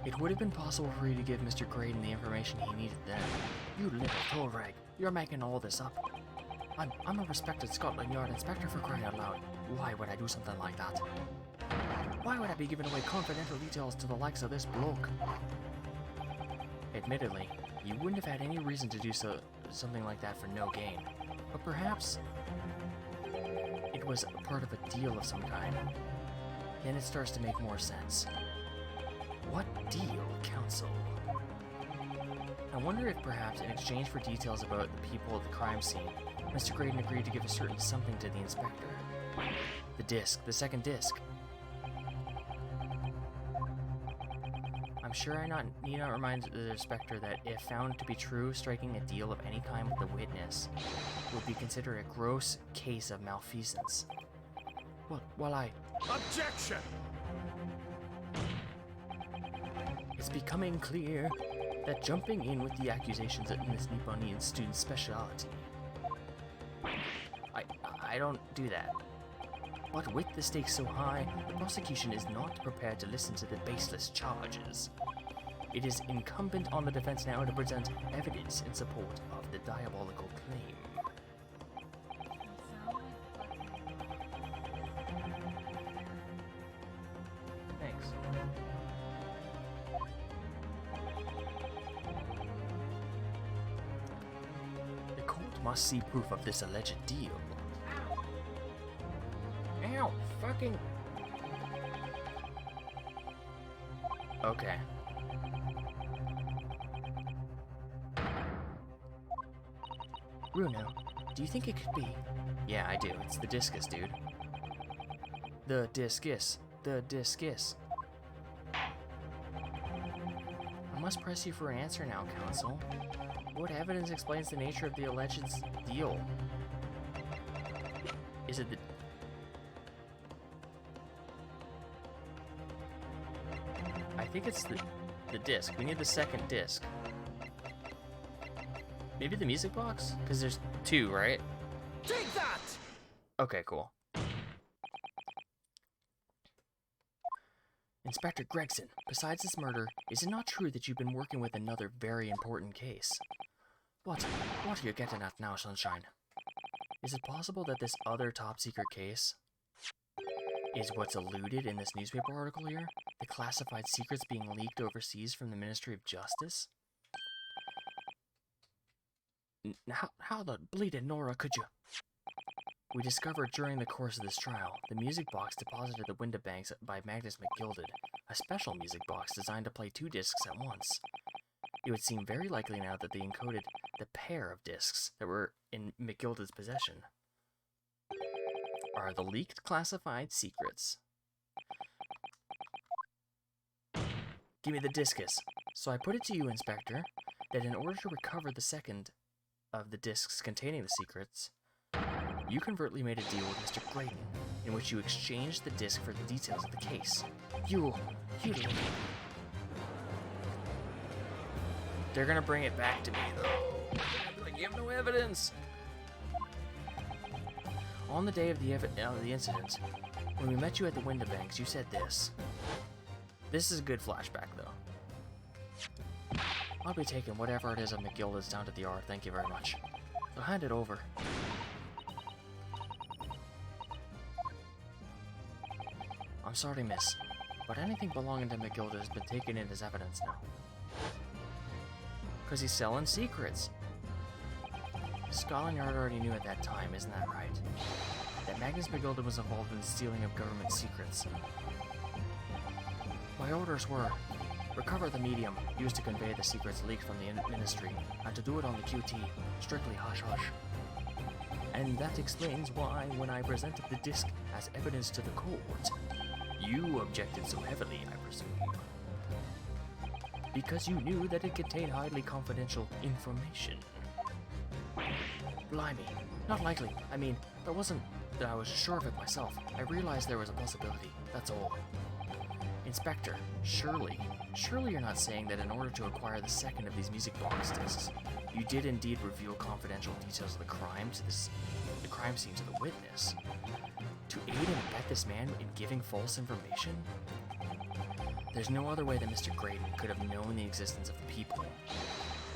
It would have been possible for you to give Mr. Graydon the information he needed then. You little toll rag, you're making all this up. I'm a respected Scotland Yard inspector, for crying out loud. Why would I do something like that? Why would I be giving away confidential details to the likes of this bloke? Admittedly, you wouldn't have had any reason to do something like that for no gain. But perhaps it was a part of a deal of some kind. Then it starts to make more sense. What deal, counsel? I wonder if perhaps in exchange for details about the people at the crime scene, Mr. Graydon agreed to give a certain something to the inspector. The disc, the second disc. I'm sure I need not remind the inspector that if found to be true, striking a deal of any kind with the witness would be considered a gross case of malfeasance. Well, Objection! It's becoming clear that jumping in with the accusations in this Nipponian student's specialty. I don't do that. But with the stakes so high, the prosecution is not prepared to listen to the baseless charges. It is incumbent on the defense now to present evidence in support of the diabolical claim. bags. The court must see proof of this alleged deal. Ow! Fucking... Okay. Bruno, do you think it could be? Yeah, I do. It's the discus, dude. The discus. The discus. I must press you for an answer now, counsel. What evidence explains the nature of the alleged deal? Is it the... I think it's the disc. We need the second disc. Maybe the music box? Because there's two, right? Take that! Okay, cool. Inspector Gregson, besides this murder, is it not true that you've been working with another very important case? What are you getting at now, Sunshine? Is it possible that this other top-secret case is what's alluded in this newspaper article here? The classified secrets being leaked overseas from the Ministry of Justice? How the bleeding Nora could you? We discovered during the course of this trial, the music box deposited at the window banks by Magnus McGilded, a special music box designed to play two discs at once. It would seem very likely now that they encoded the pair of discs that were in McGilded's possession. Are the leaked classified secrets? Give me the discus. So I put it to you, Inspector, that in order to recover the second of the discs containing the secrets, you covertly made a deal with Mr. Graydon, in which you exchanged the disc for the details of the case. You... They're gonna bring it back to me, though. Like, you have no evidence! On the day of the incident, when we met you at the window banks, you said this. This is a good flashback, though. I'll be taking whatever it is of McGilded's down to the yard, thank you very much. So hand it over. I'm sorry, miss, but anything belonging to McGilded has been taken in as evidence now. Because he's selling secrets. Scotland Yard already knew at that time, isn't that right? That Magnus McGilded was involved in the stealing of government secrets. My orders were, recover the medium used to convey the secrets leaked from the ministry, and to do it on the QT, strictly hush-hush. And that explains why, when I presented the disc as evidence to the court, you objected so heavily, I presume. Because you knew that it contained highly confidential information. Blimey, not likely. I mean, that wasn't that I was sure of it myself. I realized there was a possibility, that's all. Inspector, surely you're not saying that in order to acquire the second of these music box discs, you did indeed reveal confidential details of the crime scene to the witness? To aid and abet this man in giving false information? There's no other way that Mr. Graydon could have known the existence of the people.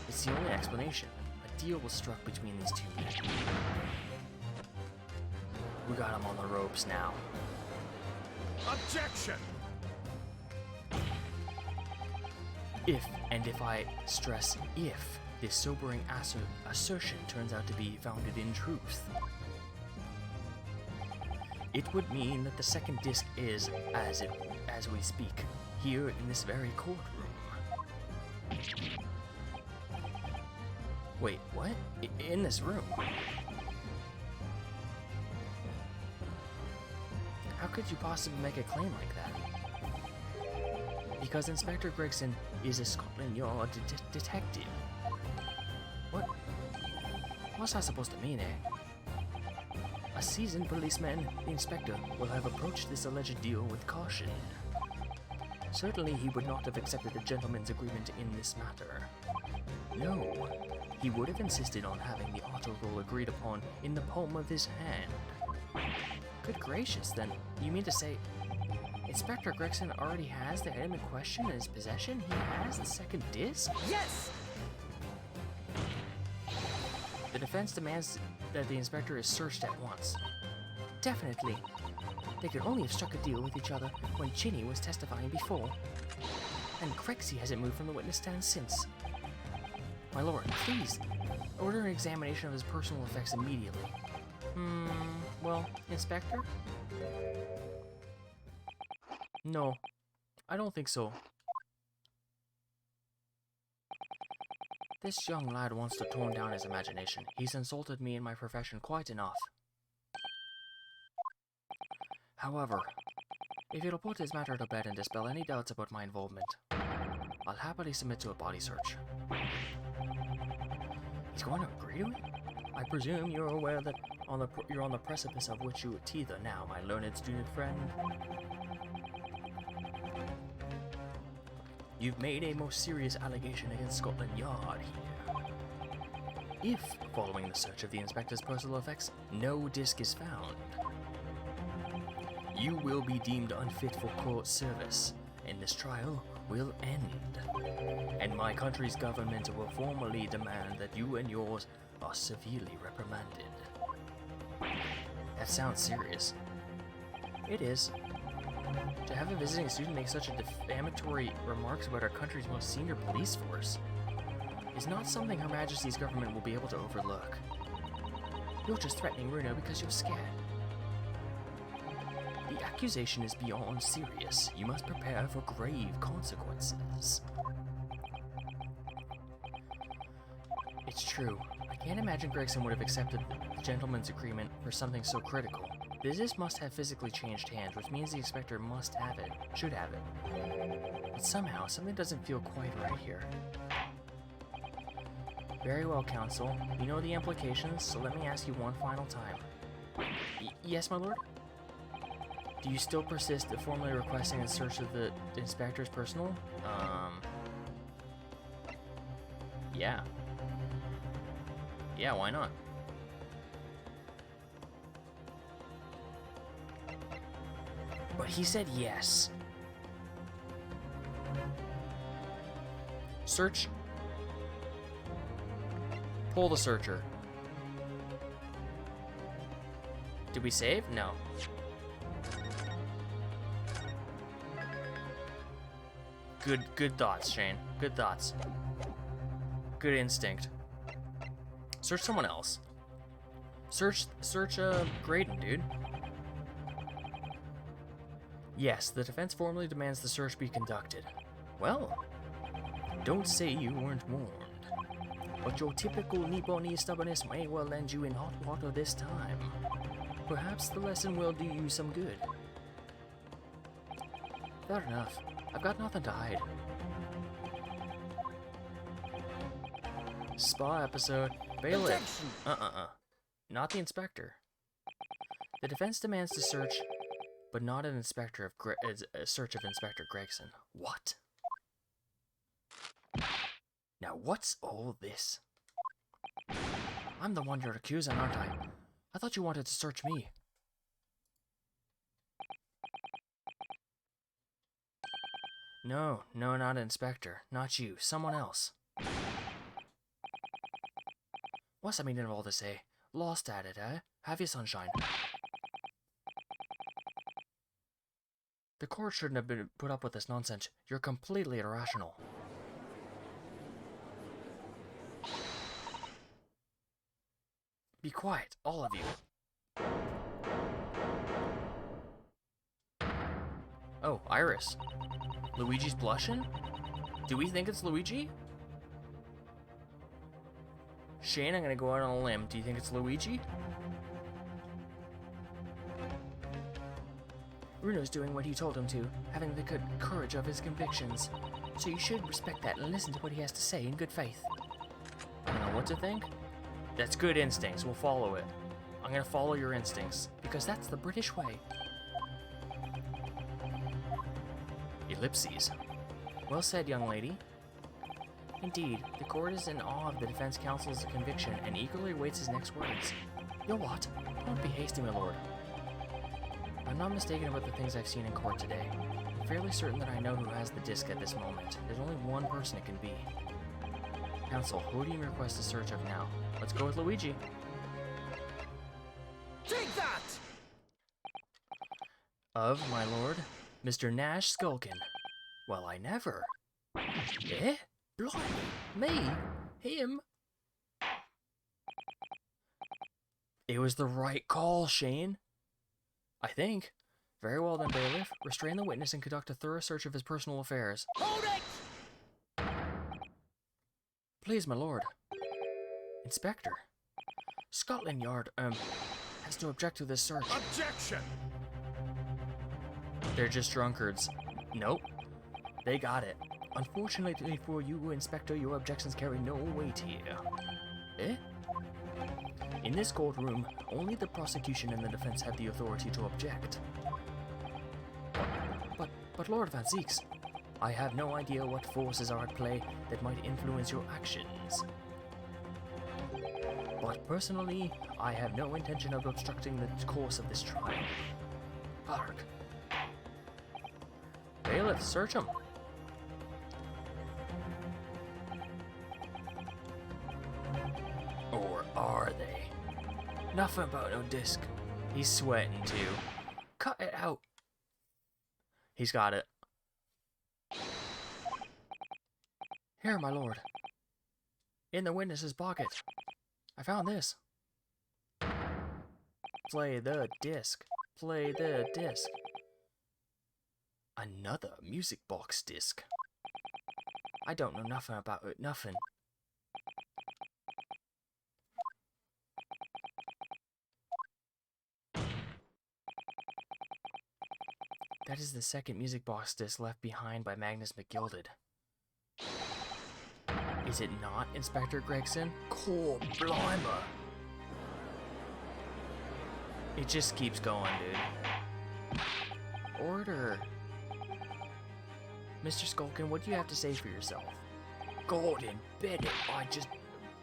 It's the only explanation. A deal was struck between these two men. We got him on the ropes now. Objection! If I stress if, this sobering assertion turns out to be founded in truth, it would mean that the second disc is, as we speak, here in this very courtroom. Wait, what? In this room? How could you possibly make a claim like that? Because Inspector Gregson is a Scotland Yard detective. What? What's that supposed to mean, eh? A seasoned policeman, the inspector, will have approached this alleged deal with caution. Certainly he would not have accepted a gentleman's agreement in this matter. No, he would have insisted on having the auto roll agreed upon in the palm of his hand. Good gracious, then, you mean to say Inspector Gregson already has the item in question in his possession? He has the second disc? Yes! The defense demands that the inspector is searched at once. Definitely. They could only have struck a deal with each other when Chinny was testifying before. And Crexy hasn't moved from the witness stand since. My lord, please, order an examination of his personal effects immediately. Well, Inspector? No, I don't think so. This young lad wants to tone down his imagination. He's insulted me and my profession quite enough. However, if it'll put his matter to bed and dispel any doubts about my involvement, I'll happily submit to a body search. He's going to agree to it? I presume you're aware that you're on the precipice of which you teether now, my learned student friend. You've made a most serious allegation against Scotland Yard here. If, following the search of the inspector's personal effects, no disc is found, you will be deemed unfit for court service, and this trial will end. And my country's government will formally demand that you and yours are severely reprimanded. That sounds serious. It is. To have a visiting student make such a defamatory remarks about our country's most senior police force is not something Her Majesty's government will be able to overlook. You're just threatening Runo because you're scared. The accusation is beyond serious. You must prepare for grave consequences. It's true. I can't imagine Gregson would have accepted the gentleman's agreement for something so critical. This must have physically changed hands, which means the inspector must have it, should have it. But somehow, something doesn't feel quite right here. Very well, counsel. You know the implications, so let me ask you one final time. Yes, my lord? Do you still persist in formally requesting a search of the inspector's personal? Yeah. Yeah, why not? But he said yes. Search. Pull the searcher. Did we save? No. Good thoughts, Shane. Good thoughts. Good instinct. Search someone else. Search Graydon, dude. Yes, the defense formally demands the search be conducted. Well, don't say you weren't warned. But your typical Nipponi stubbornness may well land you in hot water this time. Perhaps the lesson will do you some good. Fair enough. I've got nothing to hide. Spa episode. Bailiff. Not the inspector. The defense demands to search, but not an inspector of a search of Inspector Gregson. What? Now what's all this? I'm the one you're accusing, aren't I? I thought you wanted to search me. No, not Inspector. Not you. Someone else. What's the meaning of all this, eh? Lost at it, eh? Have you, sunshine? The court shouldn't have been put up with this nonsense. You're completely irrational. Be quiet, all of you. Oh, Iris. Luigi's blushing? Do we think it's Luigi? Shane, I'm gonna go out on a limb. Do you think it's Luigi? Runo's doing what he told him to, having the good courage of his convictions. So you should respect that and listen to what he has to say in good faith. I don't know what to think. That's good instincts. We'll follow it. I'm gonna follow your instincts, because that's the British way. Ellipses. Well said, young lady. Indeed, the court is in awe of the defense counsel's conviction and eagerly awaits his next words. You're what? Don't be hasty, my lord. I'm not mistaken about the things I've seen in court today. I'm fairly certain that I know who has the disc at this moment. There's only one person it can be. Counsel, who do you request a search of now? Let's go with Luigi. Take that! Of, my lord, Mr. Nash Skulkin. Well, I never. Eh? Blimey, me? Him? It was the right call, Shane. I think. Very well then, bailiff. Restrain the witness and conduct a thorough search of his personal affairs. Hold it! Please, my lord. Inspector. Scotland Yard, has to object to this search. Objection! They're just drunkards. Nope. They got it. Unfortunately for you, Inspector, your objections carry no weight here. Eh? In this courtroom, only the prosecution and the defense have the authority to object. But Lord Van Zeeks, I have no idea what forces are at play that might influence your actions. But personally, I have no intention of obstructing the course of this trial. Hark. Bailiff, search him. Or are they? Nothing about no disc. He's sweating too. Cut it out. He's got it. Here, my lord. In the witness's pocket. I found this. Play the disc. Play the disc. Another music box disc. I don't know nothing about it, nothing. That is the second music box disc left behind by Magnus McGilded. Is it not, Inspector Gregson? Cool blimey! It just keeps going, dude. Order! Mr. Skulkin, what do you have to say for yourself? Golden Bennett,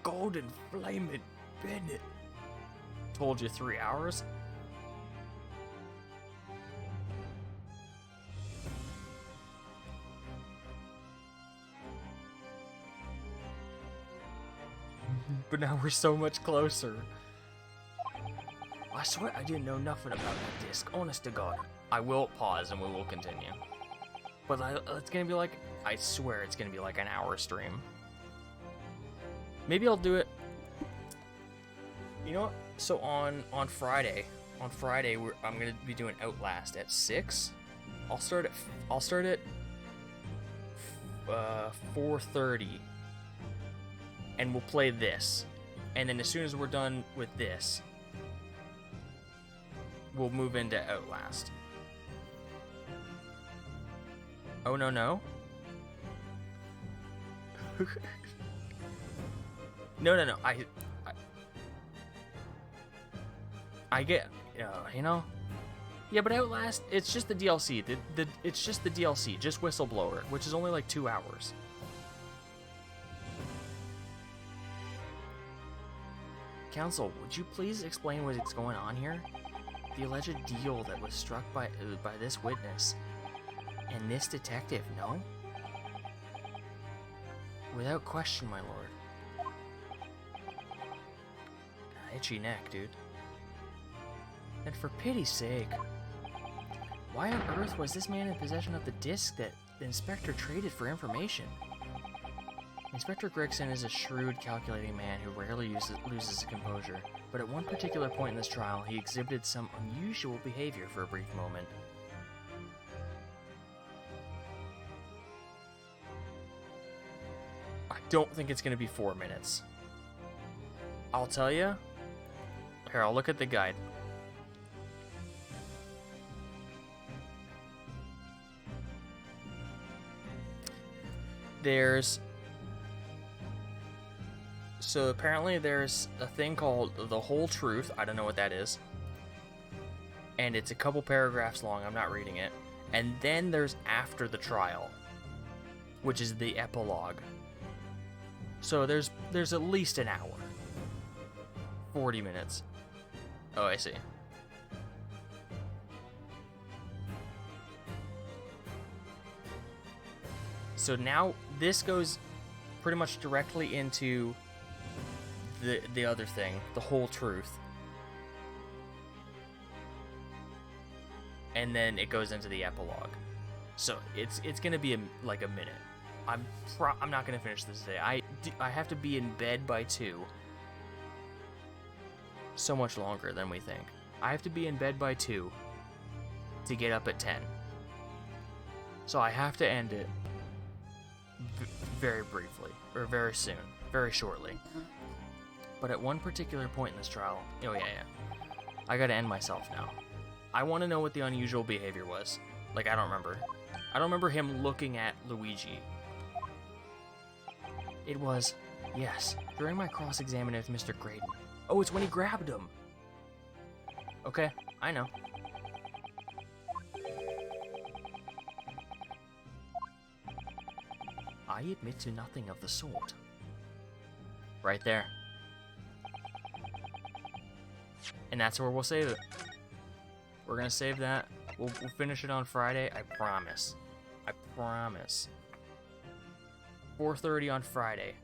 Golden Flamin' Bennett. Told you 3 hours? But now we're so much closer. I swear I didn't know nothing about that disc, honest to God. I will pause and we will continue. But it's gonna be like, I swear it's gonna be like an hour stream. Maybe I'll do it. You know what? So on Friday, I'm gonna be doing Outlast at 6. I'll start at 4:30. And we'll play this. And then as soon as we're done with this, we'll move into Outlast. Oh, no. No, I get, you know? Yeah, but Outlast, it's just the DLC. It's just the DLC, just Whistleblower, which is only like 2 hours. Counsel, would you please explain what is going on here? The alleged deal that was struck by this witness and this detective, no? Without question, my lord. Itchy neck, dude. And for pity's sake, why on earth was this man in possession of the disc that the inspector traded for information? Inspector Gregson is a shrewd, calculating man who rarely loses his composure, but at one particular point in this trial, he exhibited some unusual behavior for a brief moment. I don't think it's going to be 4 minutes. I'll tell you. Here, I'll look at the guide. So apparently there's a thing called The Whole Truth. I don't know what that is. And it's a couple paragraphs long. I'm not reading it. And then there's After the Trial, which is the epilogue. So there's at least an hour. 40 minutes. Oh, I see. So now this goes pretty much directly into the other thing, The Whole Truth. and then it goes into the epilogue. So it's gonna be like a minute. I'm not gonna finish this today. I have to be in bed by 2. So much longer than we think. I have to be in bed by 2 to get up at 10. So I have to end it very briefly, or very soon, very shortly. But at one particular point in this trial, oh yeah, I gotta end myself now. I want to know what the unusual behavior was. Like, I don't remember. I don't remember him looking at Luigi. It was, yes, during my cross-examination with Mr. Graydon. Oh, it's when he grabbed him. Okay, I know. I admit to nothing of the sort. Right there. And that's where we'll save it. We're gonna save that. We'll finish it on Friday, I promise. I promise. 4:30 on Friday.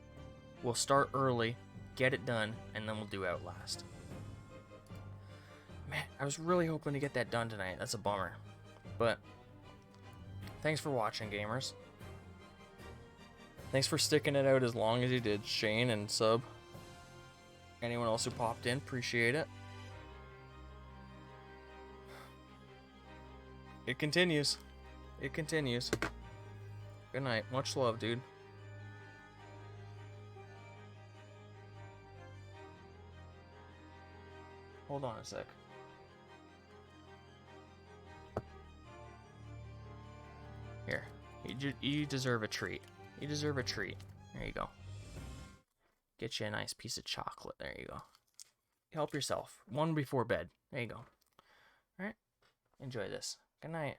We'll start early, get it done, and then we'll do Outlast. Man, I was really hoping to get that done tonight. That's a bummer. But thanks for watching, gamers. Thanks for sticking it out as long as you did, Shane and Sub. Anyone else who popped in, appreciate it. It continues. It continues. Good night. Much love, dude. Hold on a sec. Here. You deserve a treat. You deserve a treat. There you go. Get you a nice piece of chocolate. There you go. Help yourself. One before bed. There you go. Alright. Enjoy this. Good night.